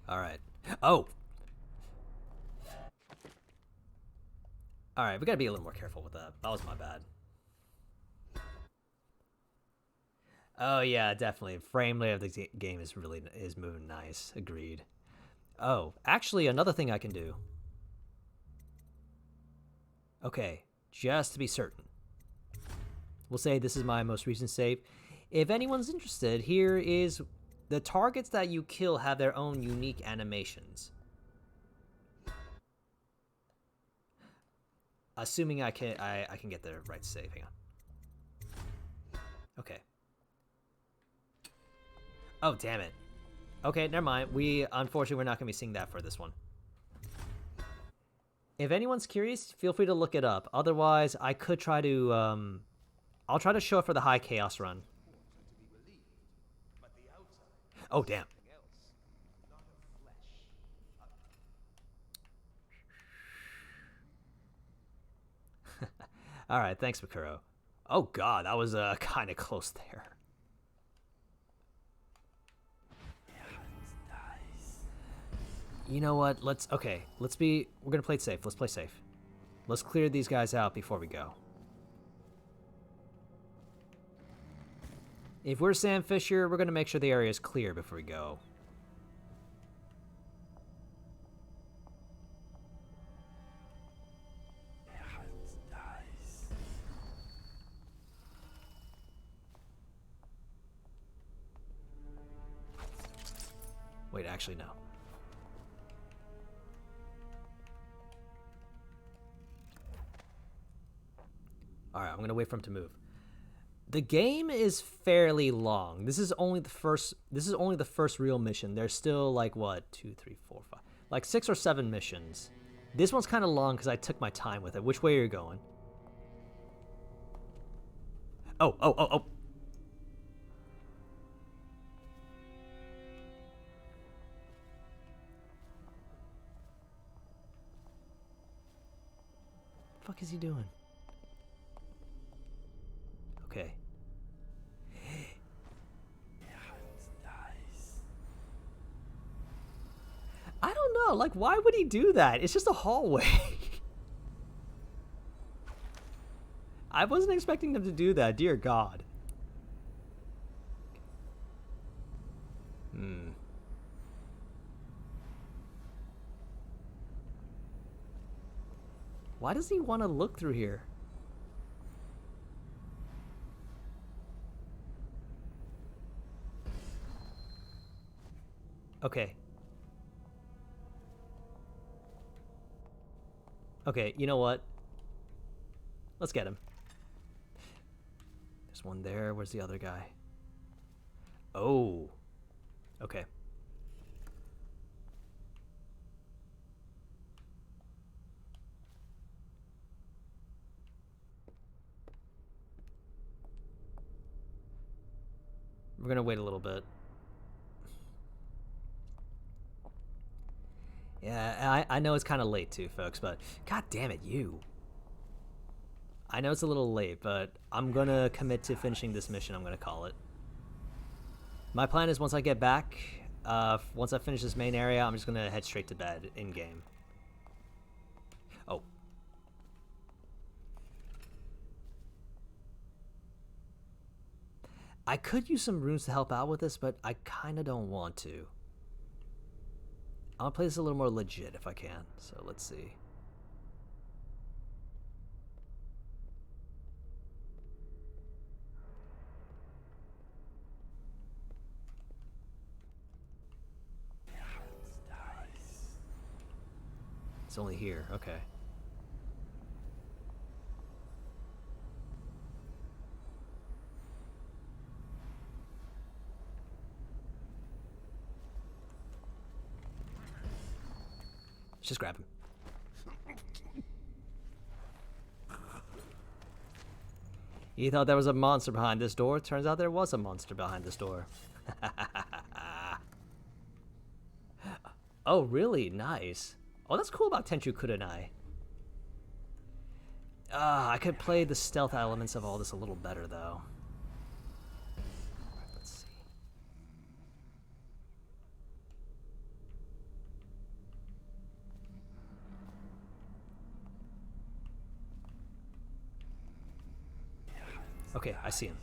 All right. Oh! Alright, we gotta be a little more careful with that. That was my bad. Oh yeah, definitely. Frame rate of the game is moving nice. Agreed. Oh, actually another thing I can do. Okay, just to be certain. We'll say this is my most recent save. If anyone's interested, here is the targets that you kill have their own unique animations. Assuming I can get the right save. Hang on. Okay. Oh, damn it. Okay, never mind. Unfortunately, we're not going to be seeing that for this one. If anyone's curious, feel free to look it up. Otherwise, I could try to, I'll try to show it for the high chaos run. Oh, damn. All right, thanks, Makuro. Oh, God, that was kind of close there. You know what? We're gonna play it safe. Let's play safe. Let's clear these guys out before we go. If we're Sam Fisher, we're gonna make sure the area is clear before we go. Wait, actually, no. Alright, I'm gonna wait for him to move. The game is fairly long. This is only the first real mission. There's still like what? 2, 3, 4, 5. Like 6 or 7 missions. This one's kind of long because I took my time with it. Which way are you going? Oh. The fuck is he doing? Okay. I don't know. Like, why would he do that? It's just a hallway. I wasn't expecting them to do that. Dear God. Why does he want to look through here? Okay. Okay, you know what? Let's get him. There's one there. Where's the other guy? Oh. Okay. We're gonna wait a little bit. Yeah, I know it's kind of late too, folks, but god damn it, you. I know it's a little late, but I'm gonna commit to finishing this mission. I'm gonna call it. My plan is once I get back, once I finish this main area, I'm just gonna head straight to bed in-game. Oh. I could use some runes to help out with this, but I kind of don't want to. I'll play this a little more legit if I can, so let's see. It's only here, okay. Let's just grab him. You thought there was a monster behind this door? Turns out there was a monster behind this door. Oh, really? Nice. Oh, that's cool about Tenchu Kurenai. I could play the stealth elements of all this a little better, though. Let's see. Okay, I see him.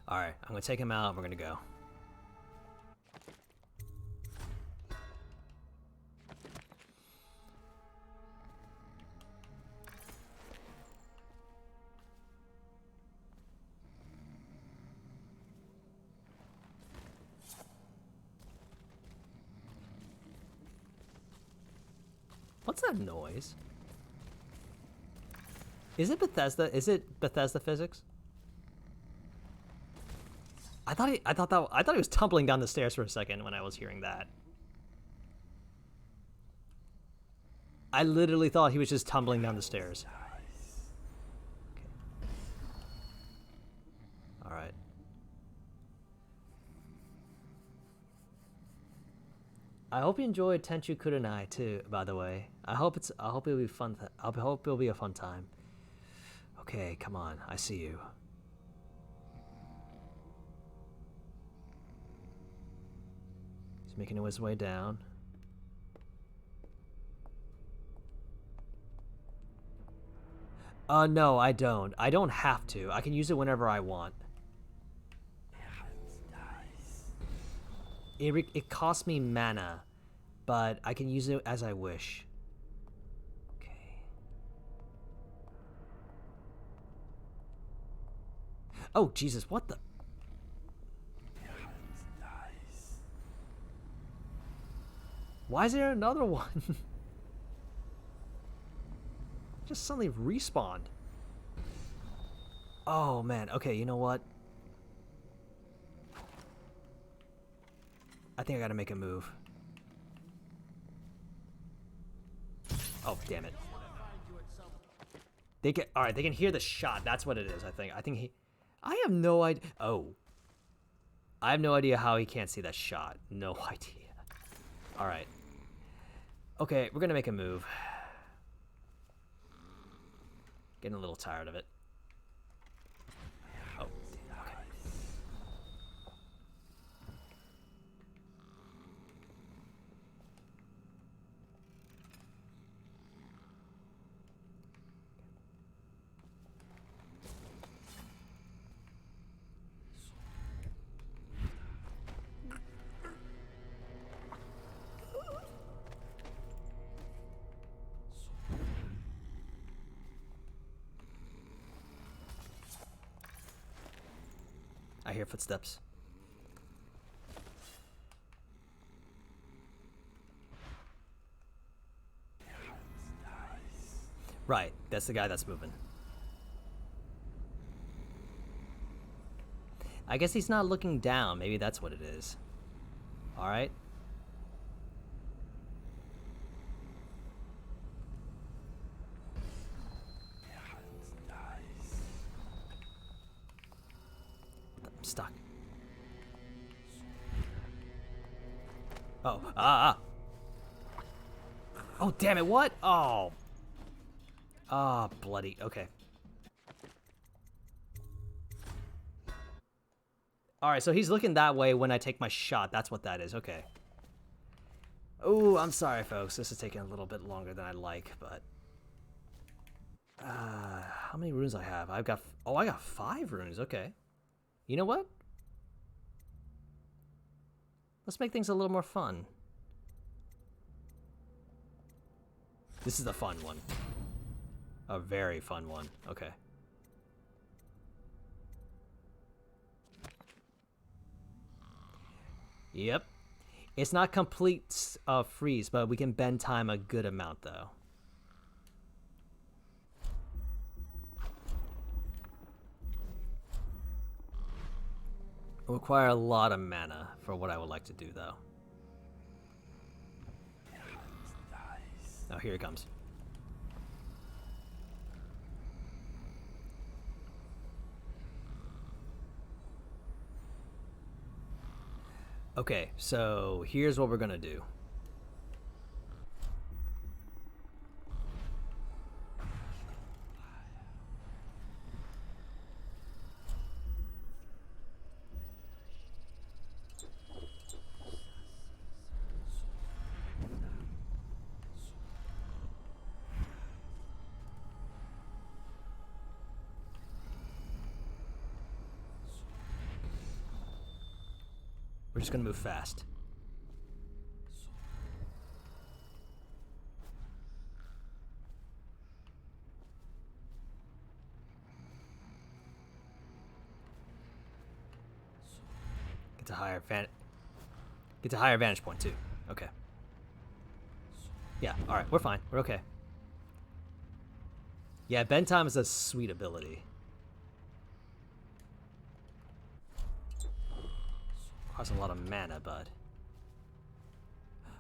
Alright, I'm gonna take him out and we're gonna go. What's that noise? Is it Bethesda? Is it Bethesda physics? I thought he was tumbling down the stairs for a second when I was hearing that. I literally thought he was just tumbling down the stairs. Okay. All right. I hope you enjoyed Tenchu Kurenai too, by the way. I hope it'll be fun. I hope it'll be a fun time. Okay, come on. I see you. He's making his way down. No, I don't. I don't have to. I can use it whenever I want. It costs me mana, but I can use it as I wish. Okay. Oh, Jesus, what the? Why is there another one? Just suddenly respawned. Oh, man. Okay, you know what? I think I gotta make a move. Oh, damn it. They get alright, they can hear the shot. That's what it is, I think. I have no idea. Oh. I have no idea how he can't see that shot. No idea. Alright. Okay, we're gonna make a move. Getting a little tired of it. Oh, okay. I hear footsteps. Right, that's the guy that's moving. I guess he's not looking down. Maybe that's what it is. Alright. stuck. Oh, ah. Oh, damn it, what? Oh. Ah, bloody, okay. Alright, so he's looking that way when I take my shot. That's what that is, okay. Oh, I'm sorry, folks. This is taking a little bit longer than I'd like, but... how many runes I have? I've got... Oh, I got 5 runes, okay. You know what? Let's make things a little more fun. This is the fun one. A very fun one. Okay. Yep. It's not complete freeze, but we can bend time a good amount, though. It'll require a lot of mana for what I would like to do, though. Oh, here it comes. Okay, so here's what we're gonna do. We're just gonna move fast. Get to higher vantage point too. Okay. Yeah, alright, we're fine. We're okay. Yeah, bend time is a sweet ability. Costs a lot of mana, but...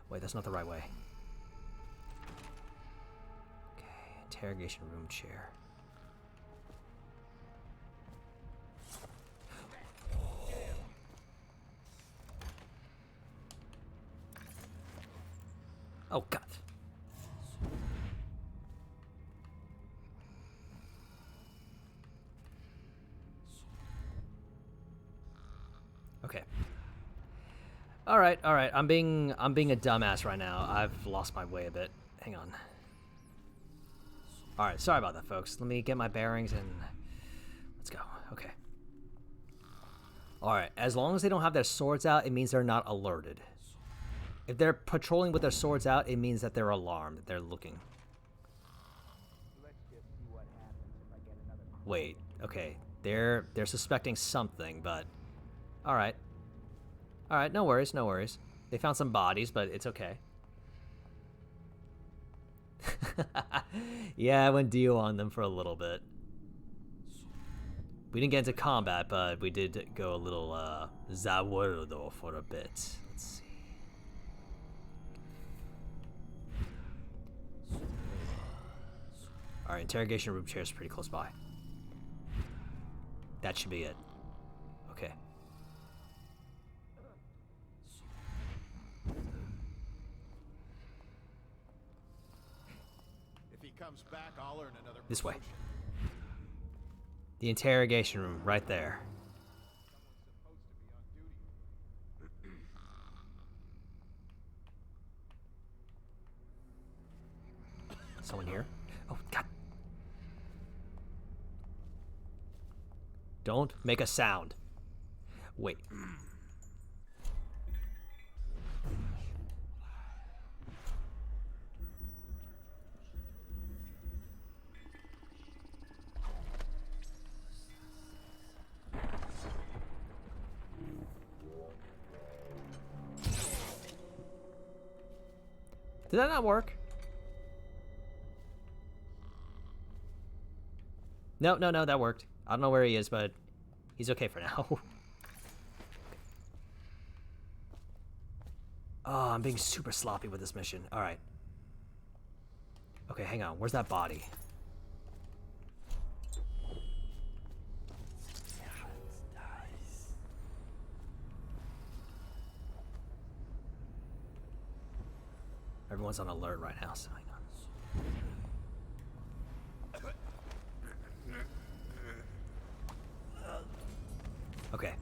Wait, that's not the right way. Okay, interrogation room chair. Oh, God. Okay. All right. I'm being a dumbass right now. I've lost my way a bit. Hang on. All right. Sorry about that, folks. Let me get my bearings and let's go. Okay. All right. As long as they don't have their swords out, it means they're not alerted. If they're patrolling with their swords out, it means that they're alarmed. That they're looking. Wait. Okay. They're suspecting something, but all right. All right, no worries, no worries. They found some bodies, but it's okay. Yeah, I went Dio on them for a little bit. We didn't get into combat, but we did go a little Zawardo for a bit. Let's see. Alright, interrogation room chair is pretty close by. That should be it. Okay. Comes back, I'll earn another this way. promotion. The interrogation room, right there. Someone here? Oh, God. Don't make a sound. Wait. Did that not work? No, that worked. I don't know where he is, but he's okay for now. Oh, I'm being super sloppy with this mission. All right. Okay, hang on. Where's that body? Everyone's on alert right now, so hang on. Okay.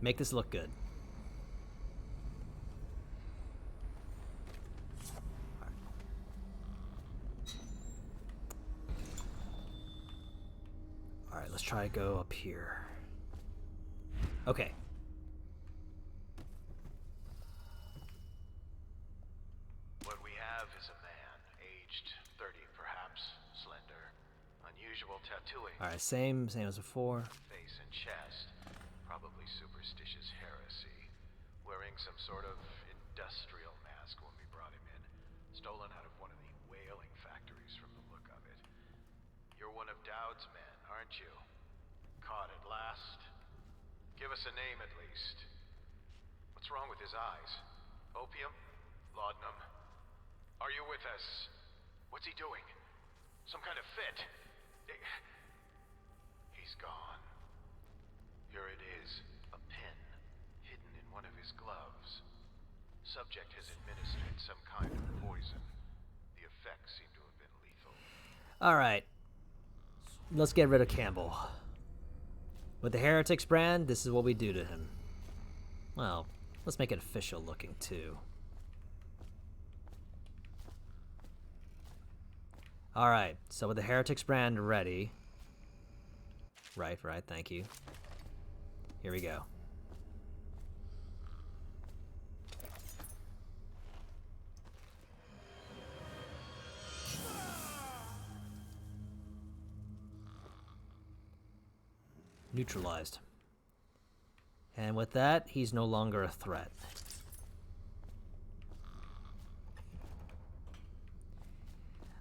Make this look good. Alright, let's try to go up here. Okay. What we have is a man, aged 30 perhaps, slender, unusual tattooing. Alright, same as before. Face and chest, probably superstitious heresy. Wearing some sort of industrial mask when we brought him in. Stolen out of one of the whaling factories from the look of it. You're one of Dowd's men, aren't you? Caught at last. Give us a name at least. What's wrong with his eyes? Opium? Laudanum? Are you with us? What's he doing? Some kind of fit? He's gone. Here it is, a pin, hidden in one of his gloves. Subject has administered some kind of poison. The effects seem to have been lethal. Alright. Let's get rid of Campbell. With the Heretics brand, this is what we do to him. Well, let's make it official looking too. Alright, so with the Heretics brand ready. Right, thank you. Here we go. Neutralized. And with that, he's no longer a threat.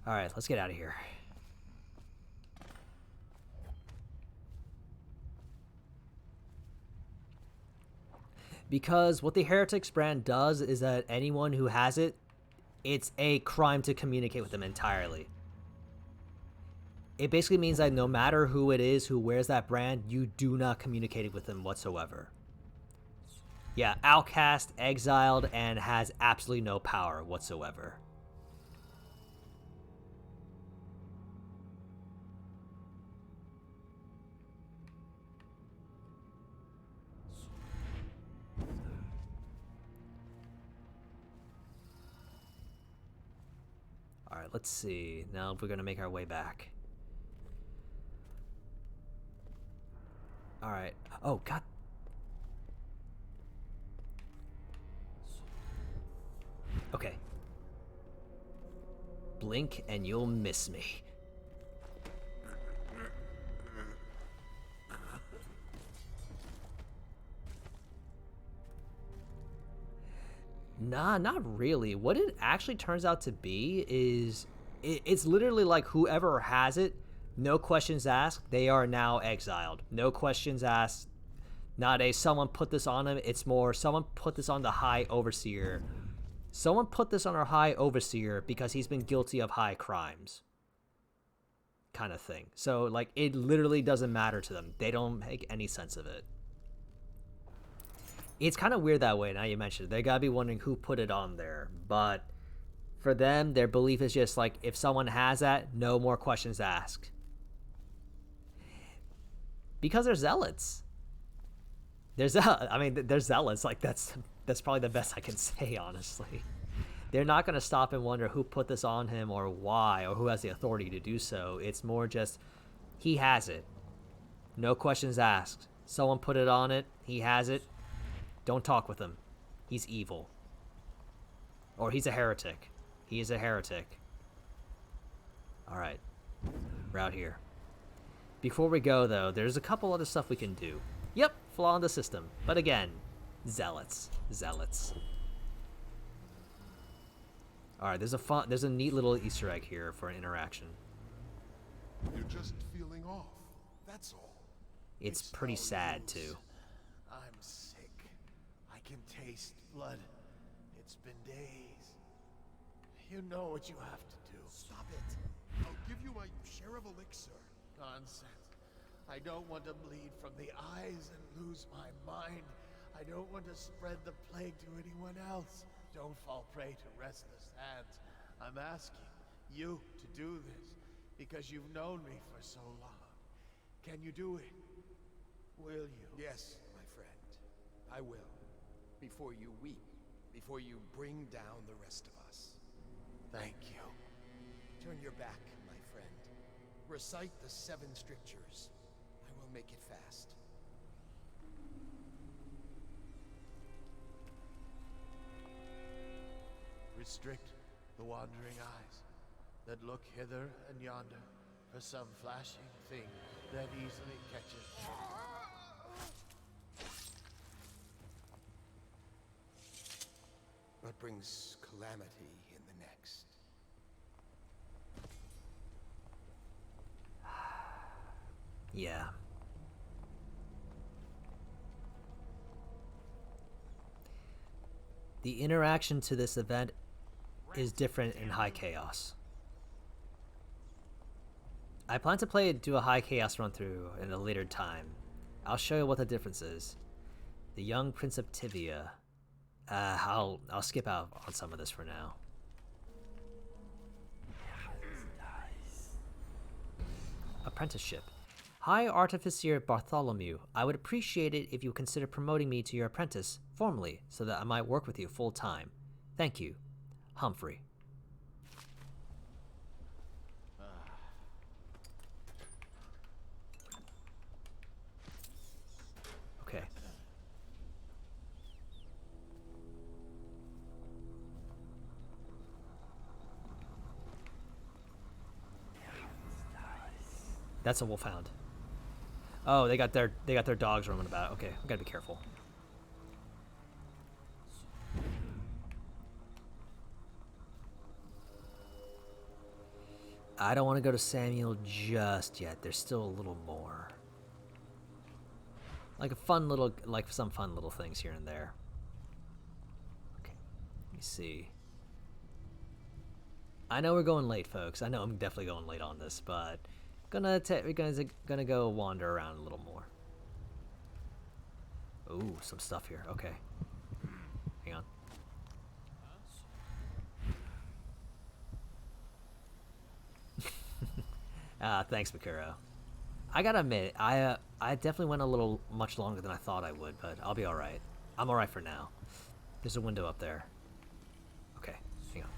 Alright, let's get out of here. Because what the Heretics brand does is that anyone who has it, it's a crime to communicate with them entirely. It basically means that no matter who it is who wears that brand, you do not communicate with them whatsoever. Yeah, outcast, exiled, and has absolutely no power whatsoever. Alright, let's see. Now we're gonna make our way back. Alright. Oh, God. Okay. Blink and you'll miss me. Nah, not really. What it actually turns out to be is it's literally like whoever has it, no questions asked, they are now exiled. No questions asked. Not a someone put this on him, it's more someone put this on the High Overseer. Someone put this on our High Overseer because he's been guilty of high crimes. Kind of thing. So, like, it literally doesn't matter to them. They don't make any sense of it. It's kind of weird that way, now you mentioned it. They gotta be wondering who put it on there. But for them, their belief is just like, if someone has that, no more questions asked. Because they're zealots. They're zealots. Like, that's probably the best I can say, honestly. They're not going to stop and wonder who put this on him or why or who has the authority to do so. It's more just, he has it. No questions asked. Someone put it on it. He has it. Don't talk with him. He's evil. Or he's a heretic. He is a heretic. Alright. We're out here. Before we go, though, there's a couple other stuff we can do. Yep, flaw in the system. But again, zealots. Zealots. Alright, there's a neat little Easter egg here for an interaction. You're just feeling off. That's all. It's pretty sad, too. I'm sick. I can taste blood. It's been days. You know what you have to do. Stop it. I'll give you my share of elixir. Nonsense. I don't want to bleed from the eyes and lose my mind. I don't want to spread the plague to anyone else. Don't fall prey to restless hands. I'm asking you to do this because you've known me for so long. Can you do it? Will you? Yes, my friend. I will. Before you weep. Before you bring down the rest of us. Thank you. Turn your back, my friend. Recite the 7 strictures. I will make it fast. Restrict the wandering eyes that look hither and yonder for some flashing thing that easily catches. What brings calamity in the next? Yeah. The interaction to this event is different in High Chaos. I plan to do a High Chaos run through in a later time. I'll show you what the difference is. The young Prince of Tivia. I'll skip out on some of this for now. Apprenticeship. Hi, Artificer Bartholomew. I would appreciate it if you consider promoting me to your apprentice formally so that I might work with you full time. Thank you, Humphrey. Okay. That's a wolfhound. Oh, they got their dogs roaming about. Okay, we gotta be careful. I don't want to go to Samuel just yet. There's still a little more. Like some fun little things here and there. Okay, let me see. I know we're going late, folks. I know I'm definitely going late on this, but we're gonna go wander around a little more. Ooh, some stuff here. Okay, hang on. Thanks, Mikuro. I gotta admit, I definitely went a little much longer than I thought I would, but I'll be all right. I'm all right for now. There's a window up there. Okay, hang on.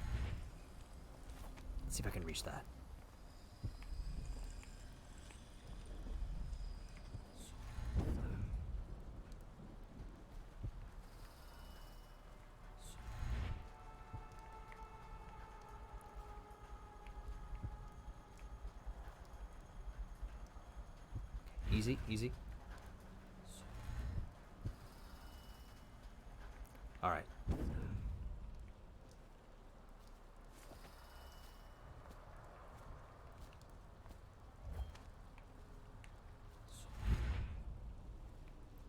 Let's see if I can reach that. Easy, easy. All right.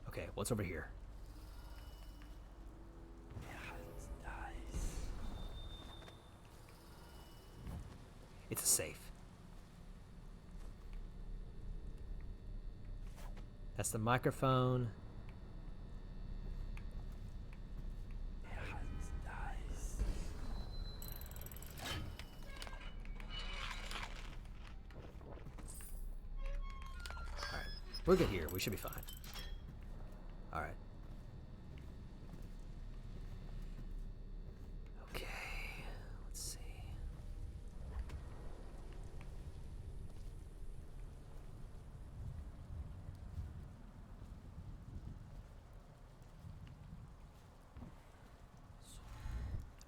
Okay, what's over here? It's a safe. That's the microphone. Alright, we're good here. We should be fine. Alright. Okay, let's see.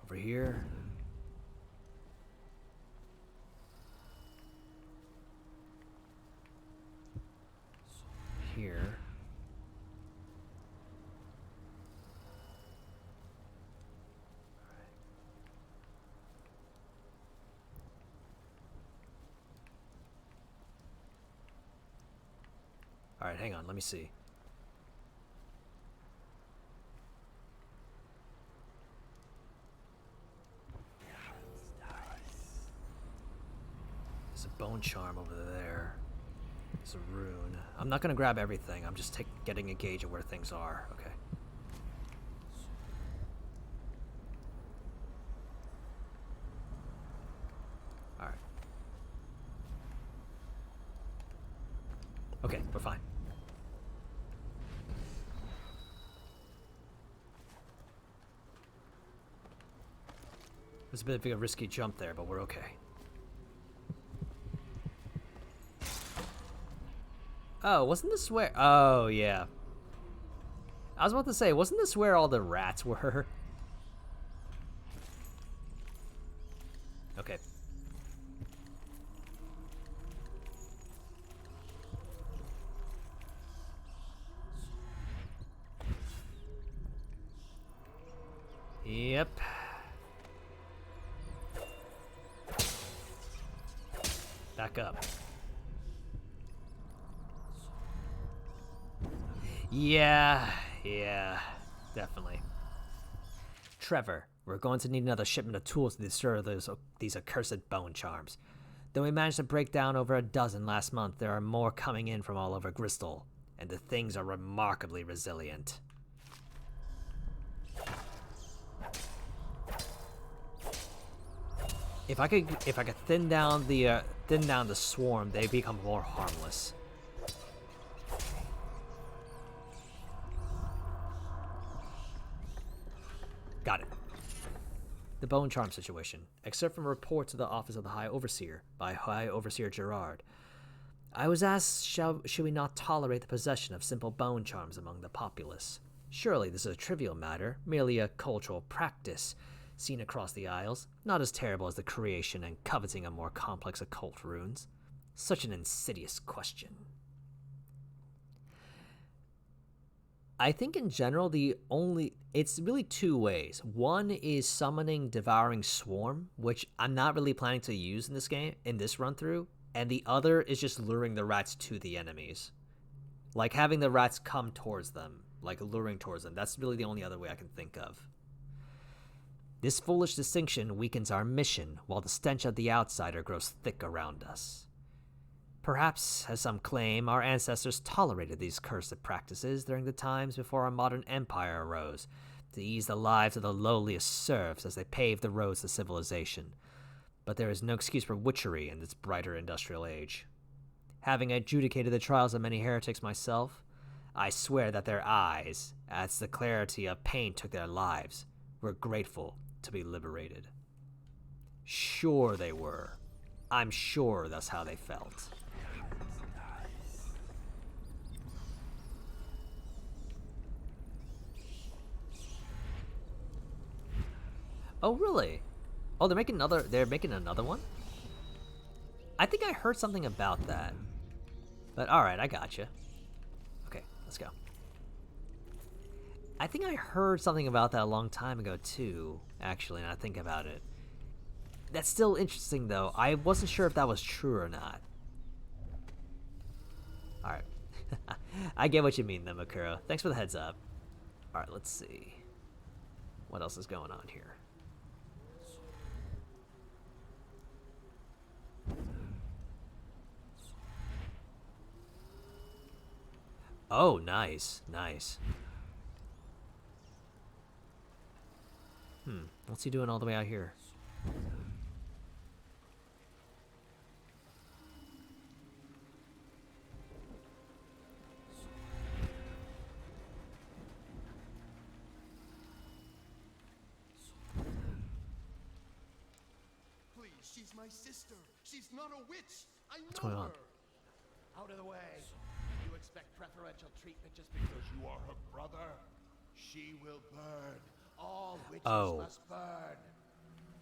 Over here. Here. All right, hang on. Let me see. There's a bone charm over there. There's a rune. I'm not gonna grab everything. I'm just getting a gauge of where things are. Okay. Okay, we're fine. There's a bit of a risky jump there, but we're okay. Oh, wasn't this where... Oh, yeah. I was about to say, wasn't this where all the rats were? Okay. Yep. Back up. Yeah, definitely. Trevor, we're going to need another shipment of tools to destroy these accursed bone charms. Though we managed to break down over a dozen last month, there are more coming in from all over Bristol, and the things are remarkably resilient. If I could thin down the swarm, they become more harmless. Got it. The bone charm situation. Except from a report to the office of the High Overseer by High Overseer Gerard, I was asked, should we not tolerate the possession of simple bone charms among the populace? Surely this is a trivial matter, merely a cultural practice seen across the Isles, not as terrible as the creation and coveting of more complex occult runes. Such an insidious question. I think in general it's really two ways. One is summoning Devouring Swarm, which I'm not really planning to use in this game, in this run through, and the other is just luring the rats to the enemies. Like having the rats come towards them, like luring towards them. That's really the only other way I can think of. This foolish distinction weakens our mission, while the stench of the outsider grows thick around us. Perhaps, as some claim, our ancestors tolerated these cursed practices during the times before our modern empire arose, to ease the lives of the lowliest serfs as they paved the roads to civilization. But there is no excuse for witchery in this brighter industrial age. Having adjudicated the trials of many heretics myself, I swear that their eyes, as the clarity of pain took their lives, were grateful to be liberated. Sure they were. I'm sure that's how they felt. Oh, really? Oh, they're making another one? I think I heard something about that. But alright, I gotcha. Okay, let's go. I think I heard something about that a long time ago too, actually, now I think about it. That's still interesting though. I wasn't sure if that was true or not. Alright. I get what you mean though, Makuro. Thanks for the heads up. Alright, let's see. What else is going on here? Oh, nice, nice. What's he doing all the way out here? Please, she's my sister. She's not a witch. I know What's going on? her. Out of the way. You expect preferential treatment just because you are her brother? She will burn. All witches must burn.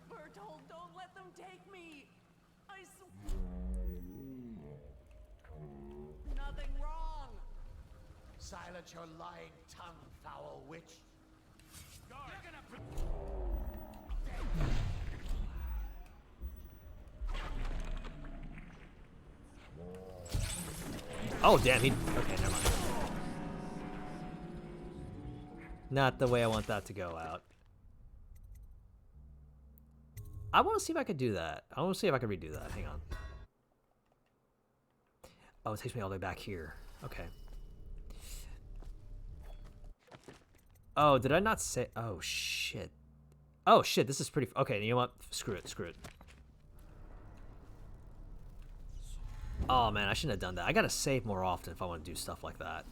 Bertold, don't let them take me. Nothing wrong. Silence your lying tongue, foul witch. Guard. Oh, damn, okay, never mind. Not the way I want that to go out. I want to see if I could do that. I want to see if I can redo that. Hang on. Oh, it takes me all the way back here. Okay. Oh, did I not say... Oh, shit. Oh, shit, this is pretty... Okay, you know what? Screw it, screw it. Oh man, I shouldn't have done that. I gotta save more often if I want to do stuff like that.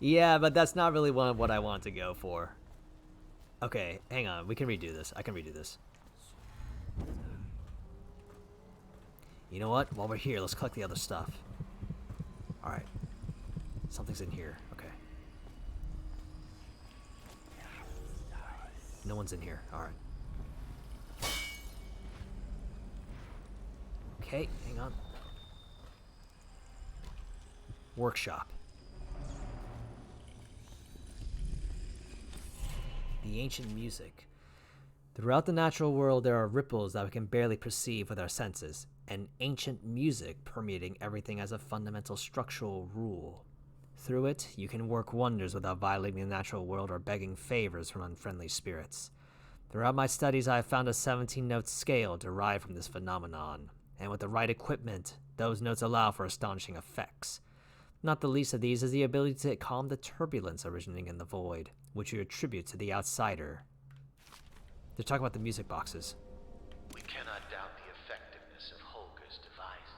Yeah, but that's not really what I want to go for. Okay, hang on. We can redo this. I can redo this. You know what? While we're here, let's collect the other stuff. Alright. Something's in here. Okay. No one's in here. Alright. Okay, hang on. Workshop. The ancient music. Throughout the natural world, there are ripples that we can barely perceive with our senses, and ancient music permeating everything as a fundamental structural rule. Through it, you can work wonders without violating the natural world or begging favors from unfriendly spirits. Throughout my studies, I have found a 17-note scale derived from this phenomenon, and with the right equipment, those notes allow for astonishing effects. Not the least of these is the ability to calm the turbulence originating in the void, which you attribute to the outsider. They're talking about the music boxes. We cannot doubt the effectiveness of Holger's device,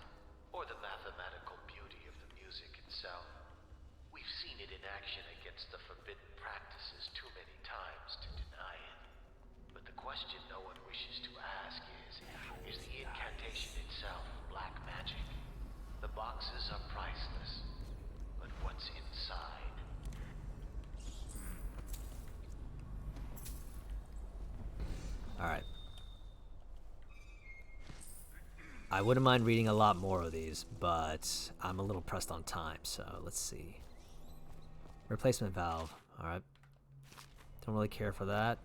or the mathematical beauty of the music itself. We've seen it in action against the forbidden practices too many times to deny it. But the question no one wishes to ask is the incantation itself black magic? The boxes are priceless, but what's inside? Alright. I wouldn't mind reading a lot more of these, but I'm a little pressed on time, so let's see. Replacement valve. Alright. Don't really care for that.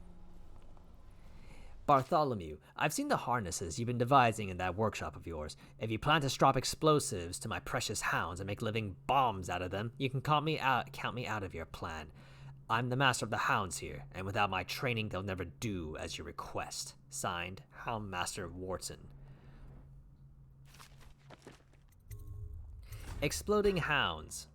Bartholomew, I've seen the harnesses you've been devising in that workshop of yours. If you plan to strap explosives to my precious hounds and make living bombs out of them, you can count me out of your plan. I'm the master of the hounds here, and without my training, they'll never do as you request. Signed, Houndmaster Wharton. Exploding Hounds.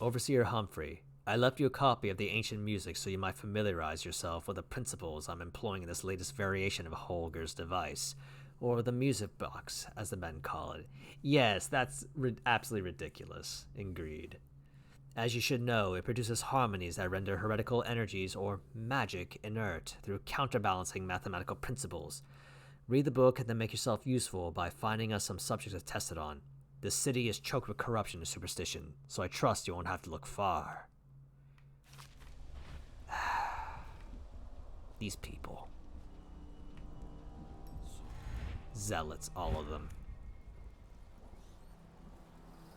Overseer Humphrey, I left you a copy of the ancient music so you might familiarize yourself with the principles I'm employing in this latest variation of Holger's device, or the music box, as the men call it. Yes, that's absolutely ridiculous. Agreed. As you should know, it produces harmonies that render heretical energies or magic inert through counterbalancing mathematical principles. Read the book and then make yourself useful by finding us some subjects to test it on. The city is choked with corruption and superstition, so I trust you won't have to look far. These people. Zealots, all of them.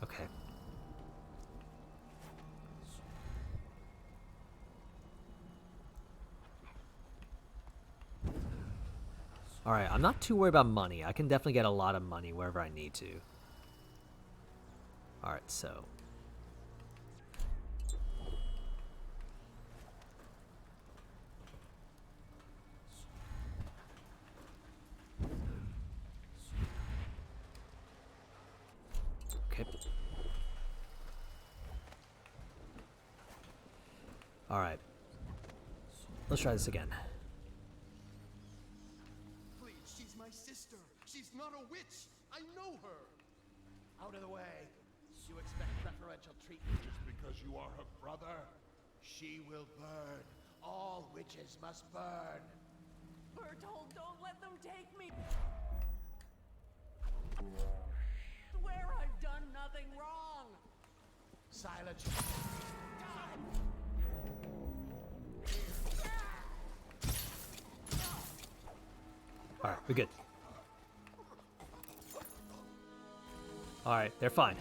Okay. Alright, I'm not too worried about money. I can definitely get a lot of money wherever I need to. Alright, so. Okay. Alright. Let's try this again. Please, she's my sister. She's not a witch. I know her. Out of the way. You expect preferential treatment just because you are her brother? She will burn. All witches must burn. Bertold, don't let them take me! Swear I've done nothing wrong! Silence. Alright, we're good. Alright, they're fine.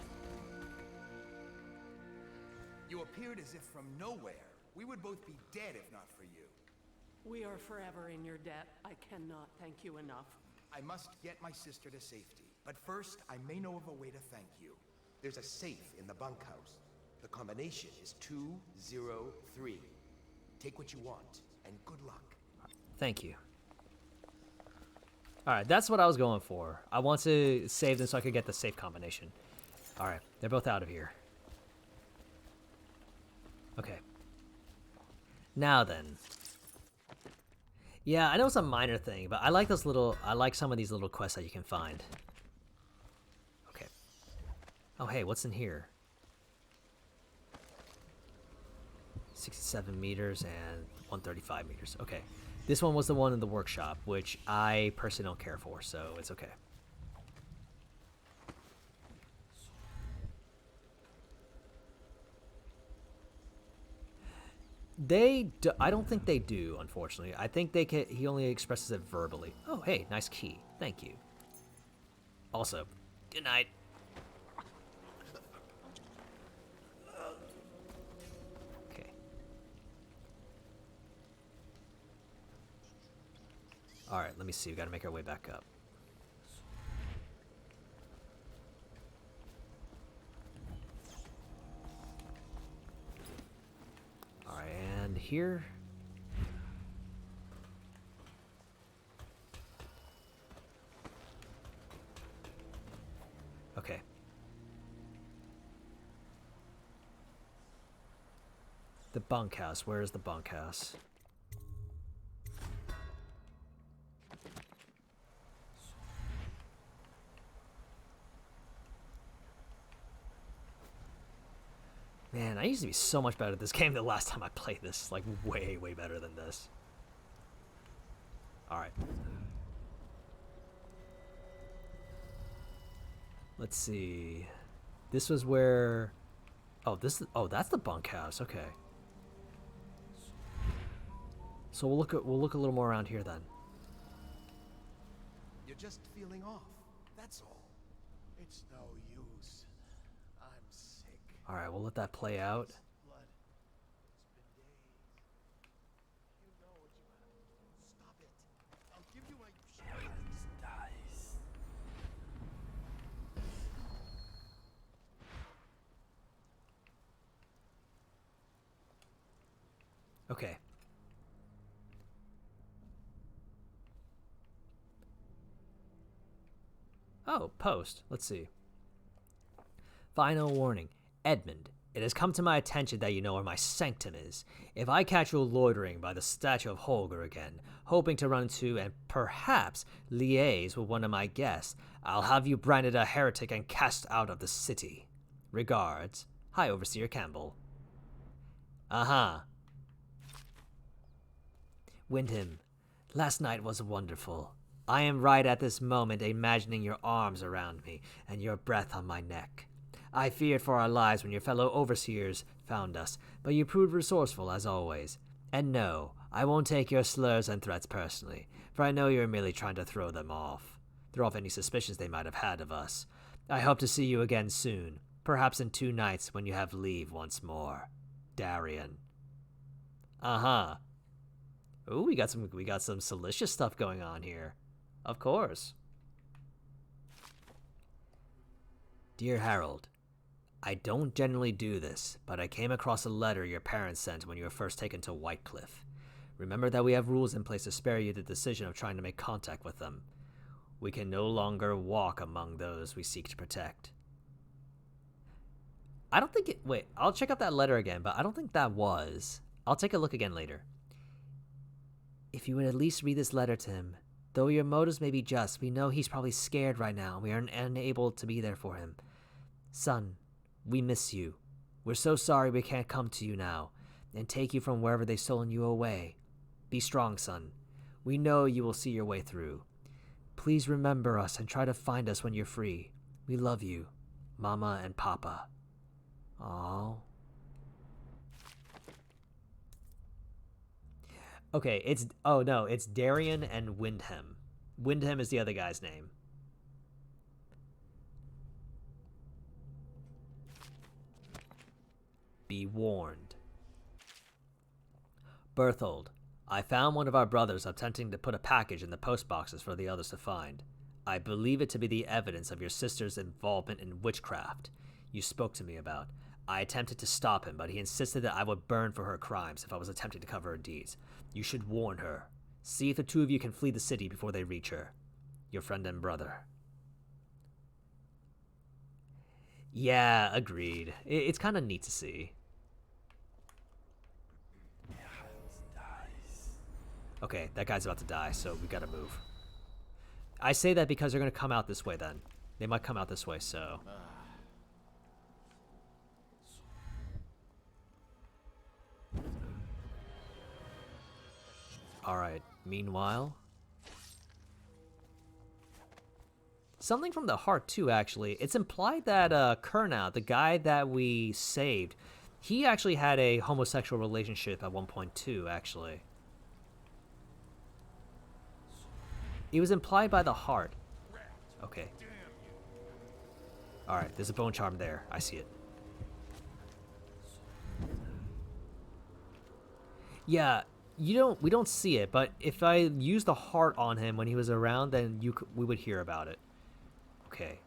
You appeared as if from nowhere. We would both be dead if not for you. We are forever in your debt. I cannot thank you enough. I must get my sister to safety. But first, I may know of a way to thank you. There's a safe in the bunkhouse. The combination is 203. Take what you want, and good luck. Thank you. Alright, that's what I was going for. I want to save them so I could get the safe combination. Alright, they're both out of here. Okay. Now then. Yeah, I know it's a minor thing, but I like some of these little quests that you can find. Okay. Oh, hey, what's in here? 67 meters and 135 meters. Okay. This one was the one in the workshop, which I personally don't care for, so it's okay. I don't think they do, unfortunately. I think he only expresses it verbally. Oh, hey, nice key. Thank you. Also, good night. Okay. Alright, let me see. We gotta make our way back up. Alright, and here. Okay. The bunkhouse. Where is the bunkhouse? Man, I used to be so much better at this game the last time I played this. Like, way, way better than this. Alright. Let's see. This was where... Oh, that's the bunkhouse. Okay. So we'll look a little more around here then. You're just feeling off. That's all. It's no use. I'm sick. All right, we'll let that play out. Blood. It's been days. You know what you have to do. Stop it. I'll give you my dies. Okay. Oh, post. Let's see. Final warning. Edmund, it has come to my attention that you know where my sanctum is. If I catch you loitering by the statue of Holger again, hoping to run into and perhaps liaise with one of my guests, I'll have you branded a heretic and cast out of the city. Regards, High Overseer Campbell. Uh-huh. Windham, last night was wonderful. I am right at this moment imagining your arms around me and your breath on my neck. I feared for our lives when your fellow overseers found us, but you proved resourceful as always. And no, I won't take your slurs and threats personally, for I know you're merely trying to throw off any suspicions they might have had of us. I hope to see you again soon, perhaps in 2 nights when you have leave once more. Darian. Uh-huh. Ooh, we got some salacious stuff going on here. Of course. Dear Harold, I don't generally do this, but I came across a letter your parents sent when you were first taken to Whitecliff. Remember that we have rules in place to spare you the decision of trying to make contact with them. We can no longer walk among those we seek to protect. I don't think it... Wait, I'll check out that letter again, but I don't think that was. I'll take a look again later. If you would at least read this letter to him. Though your motives may be just, we know he's probably scared right now. We are unable to be there for him. Son, we miss you. We're so sorry we can't come to you now and take you from wherever they've stolen you away. Be strong, son. We know you will see your way through. Please remember us and try to find us when you're free. We love you, Mama and Papa. Aww. Okay, it's Darian and Windham. Windham is the other guy's name. Be warned. Berthold, I found one of our brothers attempting to put a package in the post boxes for the others to find. I believe it to be the evidence of your sister's involvement in witchcraft you spoke to me about. I attempted to stop him, but he insisted that I would burn for her crimes if I was attempting to cover her deeds. You should warn her. See if the 2 of you can flee the city before they reach her. Your friend and brother. Yeah, agreed. It's kind of neat to see. Okay, that guy's about to die, so we gotta move. I say that because they're gonna come out this way then. They might come out this way, so... Alright, meanwhile... Something from the heart, too, actually. It's implied that Kurnow, the guy that we saved, he actually had a homosexual relationship at one point, too, actually. It was implied by the heart. Okay. Alright, there's a bone charm there. I see it. Yeah, we don't see it, but if I use the heart on him when he was around, then we would hear about it. Okay,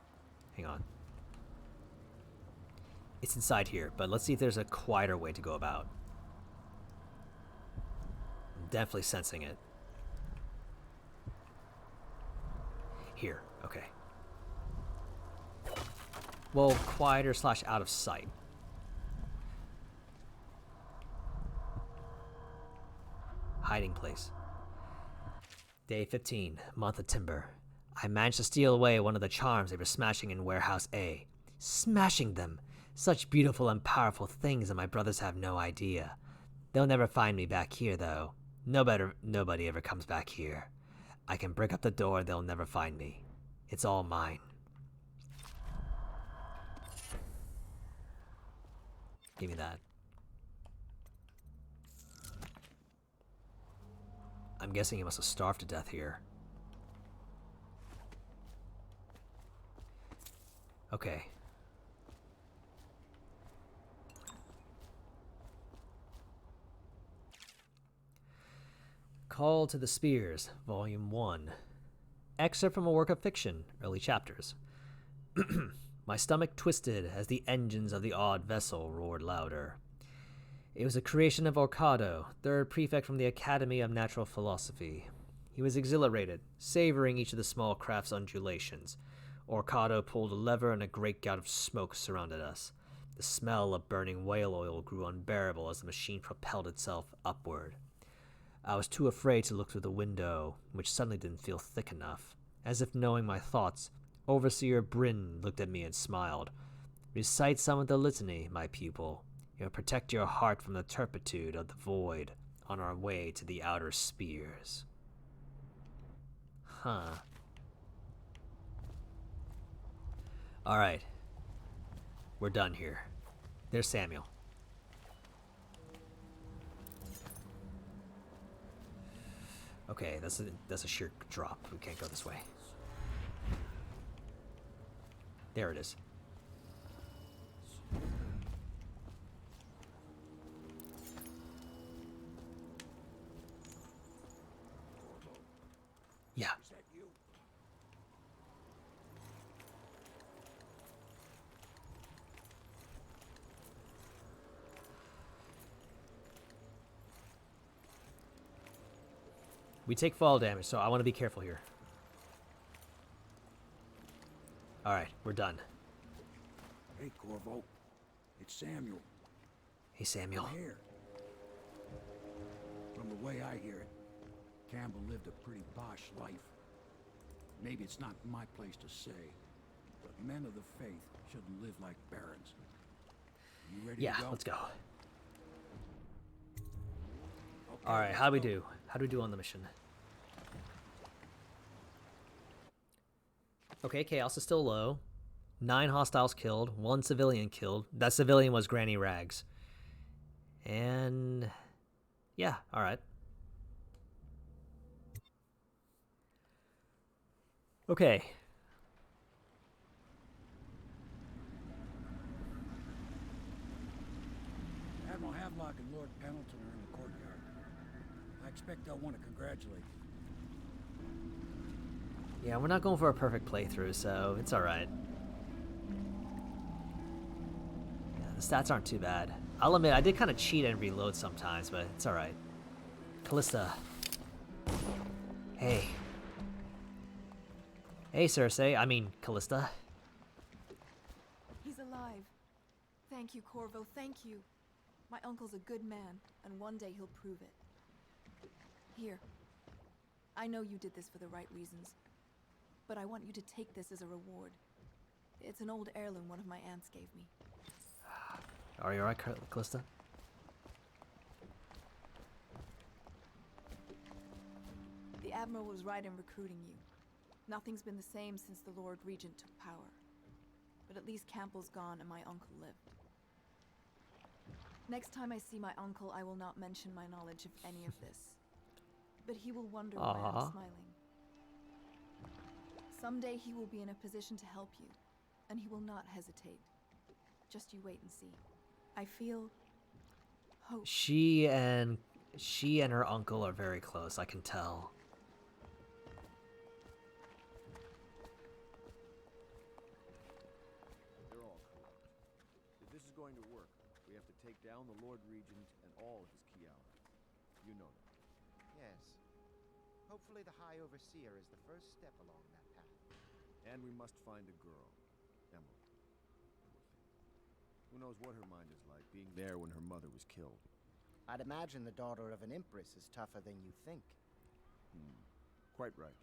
hang on. It's inside here, but let's see if there's a quieter way to go about. I'm definitely sensing it. Here, okay. Well, quieter / out of sight. Hiding place. Day 15, month of timber. I managed to steal away one of the charms they were smashing in Warehouse A. Smashing them! Such beautiful and powerful things, and my brothers have no idea. They'll never find me back here, though. Nobody ever comes back here. I can break up the door, they'll never find me. It's all mine. Give me that. I'm guessing he must have starved to death here. Okay. Call to the Spears, Volume 1. Excerpt from a work of fiction, early chapters. My stomach twisted as the engines of the odd vessel roared louder. It was a creation of Orcado, third prefect from the Academy of Natural Philosophy. He was exhilarated, savoring each of the small craft's undulations. Orcado pulled a lever and a great gout of smoke surrounded us. The smell of burning whale oil grew unbearable as the machine propelled itself upward. I was too afraid to look through the window, which suddenly didn't feel thick enough. As if knowing my thoughts, Overseer Bryn looked at me and smiled. Recite some of the litany, my pupil. It will protect your heart from the turpitude of the void on our way to the outer spheres. Huh. Alright. We're done here. There's Samuel. Okay, that's a sheer drop. We can't go this way. There it is. Yeah. Is that you? We take fall damage, so I want to be careful here. Alright, we're done. Hey, Corvo. It's Samuel. Hey, Samuel. I'm here. From the way I hear it, Campbell lived a pretty posh life. Maybe it's not my place to say, but men of the faith shouldn't live like barons. You ready to go? Let's go. Okay, alright, how do we do? How do we do on the mission? Okay, chaos is still low. 9 hostiles killed, 1 civilian killed. That civilian was Granny Rags. And... yeah, alright. Okay. Admiral Havelock and Lord Pendleton are in the courtyard. I expect they'll want to congratulate you. Yeah, we're not going for a perfect playthrough, so it's alright. Yeah, the stats aren't too bad. I'll admit, I did kind of cheat and reload sometimes, but it's alright. Callista. Hey. Hey, Cersei. I mean, Callista. He's alive. Thank you, Corvo, thank you. My uncle's a good man, and one day he'll prove it. Here, I know you did this for the right reasons, but I want you to take this as a reward. It's an old heirloom one of my aunts gave me. Are you alright, Callista? The Admiral was right in recruiting you. Nothing's been the same since the Lord Regent took power. But at least Campbell's gone and my uncle lived. Next time I see my uncle, I will not mention my knowledge of any of this. But he will wonder why I'm smiling. Someday he will be in a position to help you, and he will not hesitate. Just you wait and see. I feel hope. She and her uncle are very close, I can tell. They're all corrupt. If this is going to work, we have to take down the Lord Regent and all his key allies. You know them. Yes. Hopefully the High Overseer is the first step along that path. And we must find a girl, Emily. Who knows what her mind is like, being there when her mother was killed. I'd imagine the daughter of an empress is tougher than you think. Quite right.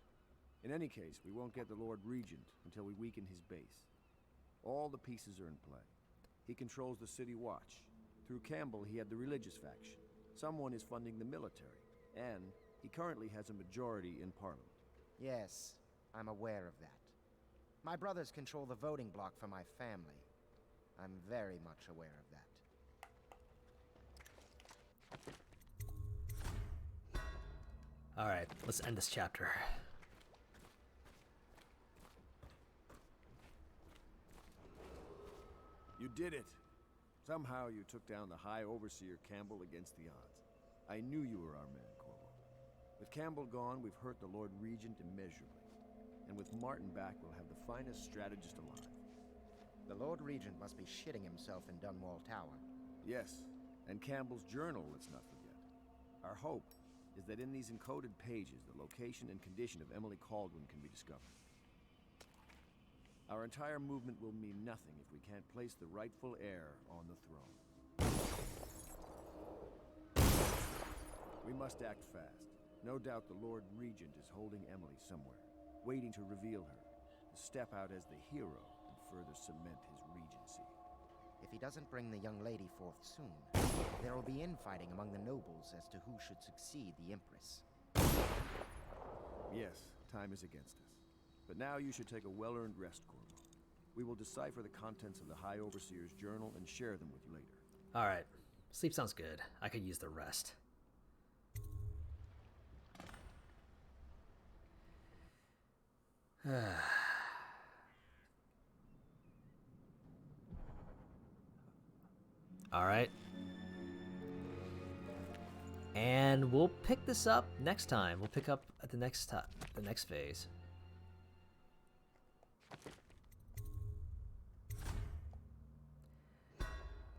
In any case, we won't get the Lord Regent until we weaken his base. All the pieces are in play. He controls the City Watch. Through Campbell, he had the religious faction. Someone is funding the military. And he currently has a majority in Parliament. Yes, I'm aware of that. My brothers control the voting bloc for my family. I'm very much aware of that. Alright, let's end this chapter. You did it! Somehow you took down the High Overseer Campbell against the odds. I knew you were our man, Corvo. With Campbell gone, we've hurt the Lord Regent immeasurably. And with Martin back, we'll have the finest strategist alive. The Lord Regent must be shitting himself in Dunwall Tower. Yes, and Campbell's journal, let's not forget. Our hope is that in these encoded pages, the location and condition of Emily Kaldwin can be discovered. Our entire movement will mean nothing if we can't place the rightful heir on the throne. We must act fast. No doubt the Lord Regent is holding Emily somewhere, waiting to reveal her, to step out as the hero and further cement his regency. If he doesn't bring the young lady forth soon, there will be infighting among the nobles as to who should succeed the Empress. Yes, time is against us. But now you should take a well-earned rest, Corvo. We will decipher the contents of the High Overseer's journal and share them with you later. Alright, sleep sounds good. I could use the rest. Alright. And we'll pick this up next time. We'll pick up at the next phase.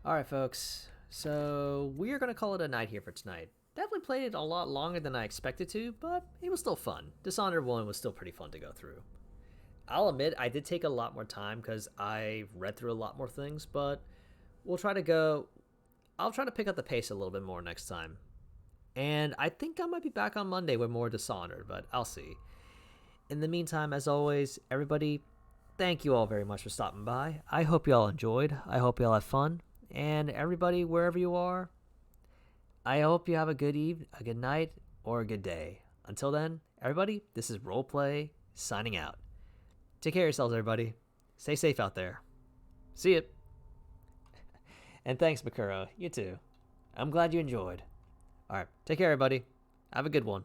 Alright, folks. So we are going to call it a night here for tonight. Definitely played it a lot longer than I expected to, but it was still fun. Dishonored 1 was still pretty fun to go through. I'll admit, I did take a lot more time because I read through a lot more things, but I'll try to pick up the pace a little bit more next time. And I think I might be back on Monday with more Dishonored, but I'll see. In the meantime, as always, everybody, thank you all very much for stopping by. I hope you all enjoyed. I hope you all had fun. And everybody, wherever you are, I hope you have a good night, or a good day. Until then, everybody, this is Roleplay, signing out. Take care of yourselves, everybody. Stay safe out there. See ya. And thanks, Makuro. You too. I'm glad you enjoyed. Alright, take care, everybody. Have a good one.